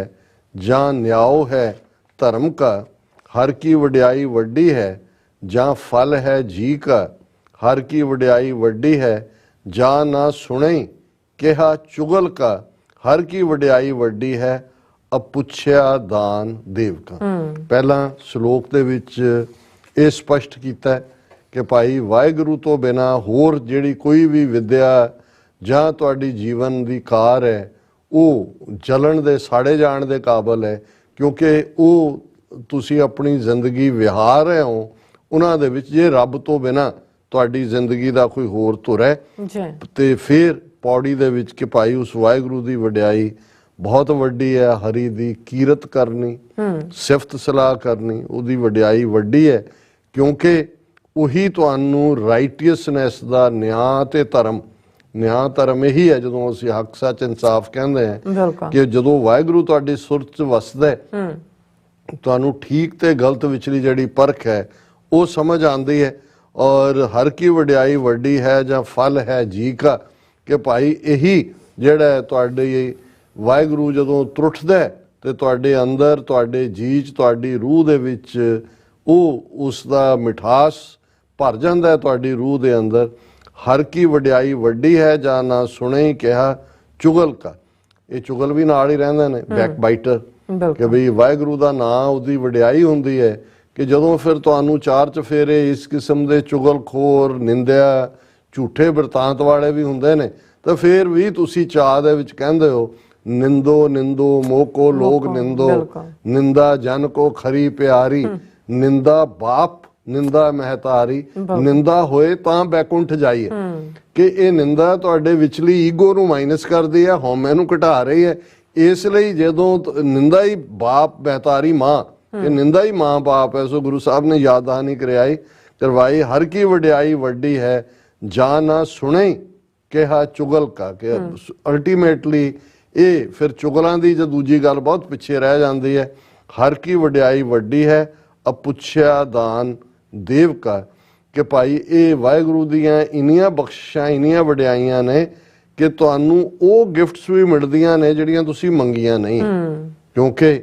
जहाँ न्याओ है धर्म का, हर की वड्याई वड्डी है जहाँ फल है जी का, हर की वड्याई वड्डी है जहाँ ना सुने केहा चुगल का, हर की वड्याई वड्डी है अपुछया दान देव का। पहला श्लोक दे विच ये स्पष्ट कीता कि भाई वाहिगुरू तो बिना होर जिहड़ी कोई भी विद्या जां तुहाडी जीवन दी कार है ਉਹ ਜਲਣ ਦੇ ਸਾੜੇ ਜਾਣ ਦੇ ਕਾਬਲ ਹੈ, ਕਿਉਂਕਿ ਉਹ ਤੁਸੀਂ ਆਪਣੀ ਜ਼ਿੰਦਗੀ ਵਿਹਾਰ ਰਹੇ ਹੋ ਉਹਨਾਂ ਦੇ ਵਿੱਚ। ਜੇ ਰੱਬ ਤੋਂ ਬਿਨਾ ਤੁਹਾਡੀ ਜ਼ਿੰਦਗੀ ਦਾ ਕੋਈ ਹੋਰ ਧੁਰ ਹੈ ਤੇ ਫਿਰ ਪੌੜੀ ਦੇ ਵਿੱਚ ਕਿ ਭਾਈ ਉਸ ਵਾਹਿਗੁਰੂ ਦੀ ਵਡਿਆਈ ਬਹੁਤ ਵੱਡੀ ਹੈ, ਹਰੀ ਦੀ ਕੀਰਤ ਕਰਨੀ, ਸਿਫਤ ਸਲਾਹ ਕਰਨੀ, ਉਹਦੀ ਵਡਿਆਈ ਵੱਡੀ ਹੈ, ਕਿਉਂਕਿ ਉਹੀ ਤੁਹਾਨੂੰ ਰਾਈਟੀਅਸਨੈਸ ਦਾ ਨਿਆਂ ਤੇ ਧਰਮ, ਨਿਆਂ ਧਰਮ ਇਹੀ ਹੈ ਜਦੋਂ ਅਸੀਂ ਹੱਕ ਸੱਚ ਇਨਸਾਫ ਕਹਿੰਦੇ ਹਾਂ ਕਿ ਜਦੋਂ ਵਾਹਿਗੁਰੂ ਤੁਹਾਡੀ ਸੁਰਤ 'ਚ ਵਸਦਾ ਹੈ ਤੁਹਾਨੂੰ ਠੀਕ ਤੇ ਗਲਤ ਵਿਚਲੀ ਜਿਹੜੀ ਪਰਖ ਹੈ ਉਹ ਸਮਝ ਆਉਂਦੀ ਹੈ। ਔਰ ਹਰ ਕੀ ਵਡਿਆਈ ਵੱਡੀ ਹੈ ਜਾਂ ਫਲ ਹੈ ਜੀ ਕਾ, ਕਿ ਭਾਈ ਇਹੀ ਜਿਹੜਾ ਤੁਹਾਡੇ ਵਾਹਿਗੁਰੂ ਜਦੋਂ ਤਰੁੱਠਦਾ ਤੇ ਤੁਹਾਡੇ ਅੰਦਰ, ਤੁਹਾਡੇ ਜੀ 'ਚ, ਤੁਹਾਡੀ ਰੂਹ ਦੇ ਵਿੱਚ ਉਹ ਉਸ ਦਾ ਮਿਠਾਸ ਭਰ ਜਾਂਦਾ ਹੈ ਤੁਹਾਡੀ ਰੂਹ ਦੇ ਅੰਦਰ। ਹਰ ਕੀ ਵਡਿਆਈ ਵੱਡੀ ਹੈ ਜਾਂ ਨਾ ਸੁਣੇ ਕਿਹਾ ਚੁਗਲ ਕਾ, ਇਹ ਚੁਗਲ ਵੀ ਨਾਲ ਹੀ ਰਹਿੰਦੇ ਨੇ, ਬੈਕ ਬਾਈਟਰ, ਕਿ ਬਈ ਵਾਹਿਗੁਰੂ ਦਾ ਨਾਂ ਉਹਦੀ ਵਡਿਆਈ ਹੁੰਦੀ ਹੈ ਕਿ ਜਦੋਂ ਫਿਰ ਤੁਹਾਨੂੰ ਚਾਰ ਚਫੇਰੇ ਇਸ ਕਿਸਮ ਦੇ ਚੁਗਲਖੋਰ, ਨਿੰਦਿਆ, ਝੂਠੇ ਬਿਰਤਾਂਤ ਵਾਲੇ ਵੀ ਹੁੰਦੇ ਨੇ, ਤਾਂ ਫਿਰ ਵੀ ਤੁਸੀਂ ਚਾਹ ਦੇ ਵਿੱਚ ਕਹਿੰਦੇ ਹੋ ਨਿੰਦੋ ਨਿੰਦੋ ਮੋਕੋ ਲੋਕ ਨਿੰਦੋ, ਨਿੰਦਾ ਜਨ ਕੋ ਖਰੀ ਪਿਆਰੀ, ਨਿੰਦਾ ਬਾਪ ਨਿੰਦਾ ਮਹਿਤਾਰੀ, ਨਿੰਦਾ ਹੋਏ ਤਾਂ ਬੈਕੁੰਠ ਜਾਈਏ। ਕਿ ਇਹ ਨਿੰਦਾ ਤੁਹਾਡੇ ਵਿਚਲੀ ਈਗੋ ਨੂੰ ਮਾਈਨਸ ਕਰਦੀ ਹੈ, ਹਉਮੈ ਨੂੰ ਘਟਾ ਰਹੀ ਹੈ। ਇਸ ਲਈ ਜਦੋਂ ਨਿੰਦਾ ਹੀ ਬਾਪ ਮਹਿਤਾਰੀ ਮਾਂ, ਇਹ ਨਿੰਦਾ ਹੀ ਮਾਂ ਬਾਪ ਹੈ। ਸੋ ਗੁਰੂ ਸਾਹਿਬ ਨੇ ਯਾਦ ਦਹਾਨੀ ਕਰਵਾਈ, ਹਰ ਕੀ ਵਡਿਆਈ ਵੱਡੀ ਹੈ ਜਾਂ ਨਾ ਸੁਣੇ ਕਿਹਾ ਚੁਗਲ ਕਾ, ਕਿ ਅਲਟੀਮੇਟਲੀ ਇਹ ਫਿਰ ਚੁਗਲਾਂ ਦੀ ਜੋ ਦੂਜੀ ਗੱਲ ਬਹੁਤ ਪਿੱਛੇ ਰਹਿ ਜਾਂਦੀ ਹੈ। ਹਰ ਕੀ ਵਡਿਆਈ ਵੱਡੀ ਹੈ ਅਪੁੱਛਿਆ ਦਾਨ ਦੇਵ ਕਾ, ਕਿ ਭਾਈ ਇਹ ਵਾਹਿਗੁਰੂ ਦੀਆਂ ਇੰਨੀਆਂ ਬਖਸ਼ਿਸ਼ਾਂ, ਇੰਨੀਆਂ ਵਡਿਆਈਆਂ ਨੇ ਕਿ ਤੁਹਾਨੂੰ ਉਹ ਗਿਫਟਸ ਵੀ ਮਿਲਦੀਆਂ ਨੇ ਜਿਹੜੀਆਂ ਤੁਸੀਂ ਮੰਗੀਆਂ ਨਹੀਂ, ਕਿਉਂਕਿ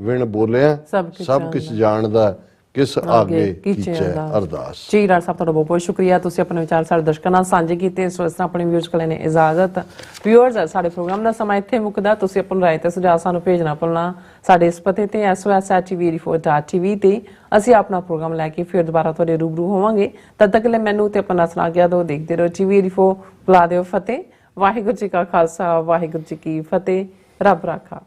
ਵਿਣ ਬੋਲਿਆ ਸਭ ਕੁਝ ਜਾਣਦਾ ਕਿਸ ਆਗੇ ਕੀਚੈ ਅਰਦਾਸ। ਜੀ ਡਾਕਟਰ ਸਾਹਿਬ ਤੁਹਾਡਾ ਬਹੁਤ ਬਹੁਤ ਸ਼ੁਕਰੀਆ, ਤੁਸੀਂ ਆਪਣੇ ਵਿਚਾਰ ਸਾਡੇ ਦਰਸ਼ਕਾਂ ਨਾਲ ਸਾਂਝੇ ਕੀਤੇ। ਇਸ ਵਕਤ ਆਪਣੇ ਵਿਊਅਰਸ ਕੋਲ ਨੇ ਇਜਾਜ਼ਤ। ਵਿਊਅਰਸ, ਸਾਡੇ ਪ੍ਰੋਗਰਾਮ ਦਾ ਸਮਾਂ ਇੱਥੇ ਮੁੱਕਦਾ। ਤੁਸੀਂ ਆਪਣੀ ਰਾਏ ਤੇ ਸੁਝਾਅ ਸਾਨੂੰ ਭੇਜਣਾ ਭੁੱਲਣਾ ਸਾਡੇ ਇਸ ਪਤੇ ਤੇ sos@tv84.tv ਤੇ। ਅਸੀਂ ਆਪਣਾ ਪ੍ਰੋਗਰਾਮ ਲੈ ਕੇ ਫਿਰ ਦੁਬਾਰਾ ਤੁਹਾਡੇ ਰੂਬਰੂ ਹੋਵਾਂਗੇ। ਤਦ ਤੱਕ ਲਈ ਮੈਨੂੰ ਤੇ ਆਪਣਾ ਸੁਣਾ ਗਿਆ ਦੋ ਦੇਖਦੇ ਰਹੋ TV84। ਬੁਲਾ ਦਿਓ ਫਤਿਹ। ਵਾਹਿਗੁਰੂ ਜੀ ਕਾ ਖਾਲਸਾ, ਵਾਹਿਗੁਰੂ ਜੀ ਕੀ ਫਤਿਹ। ਰੱਬ ਰਾਖਾ।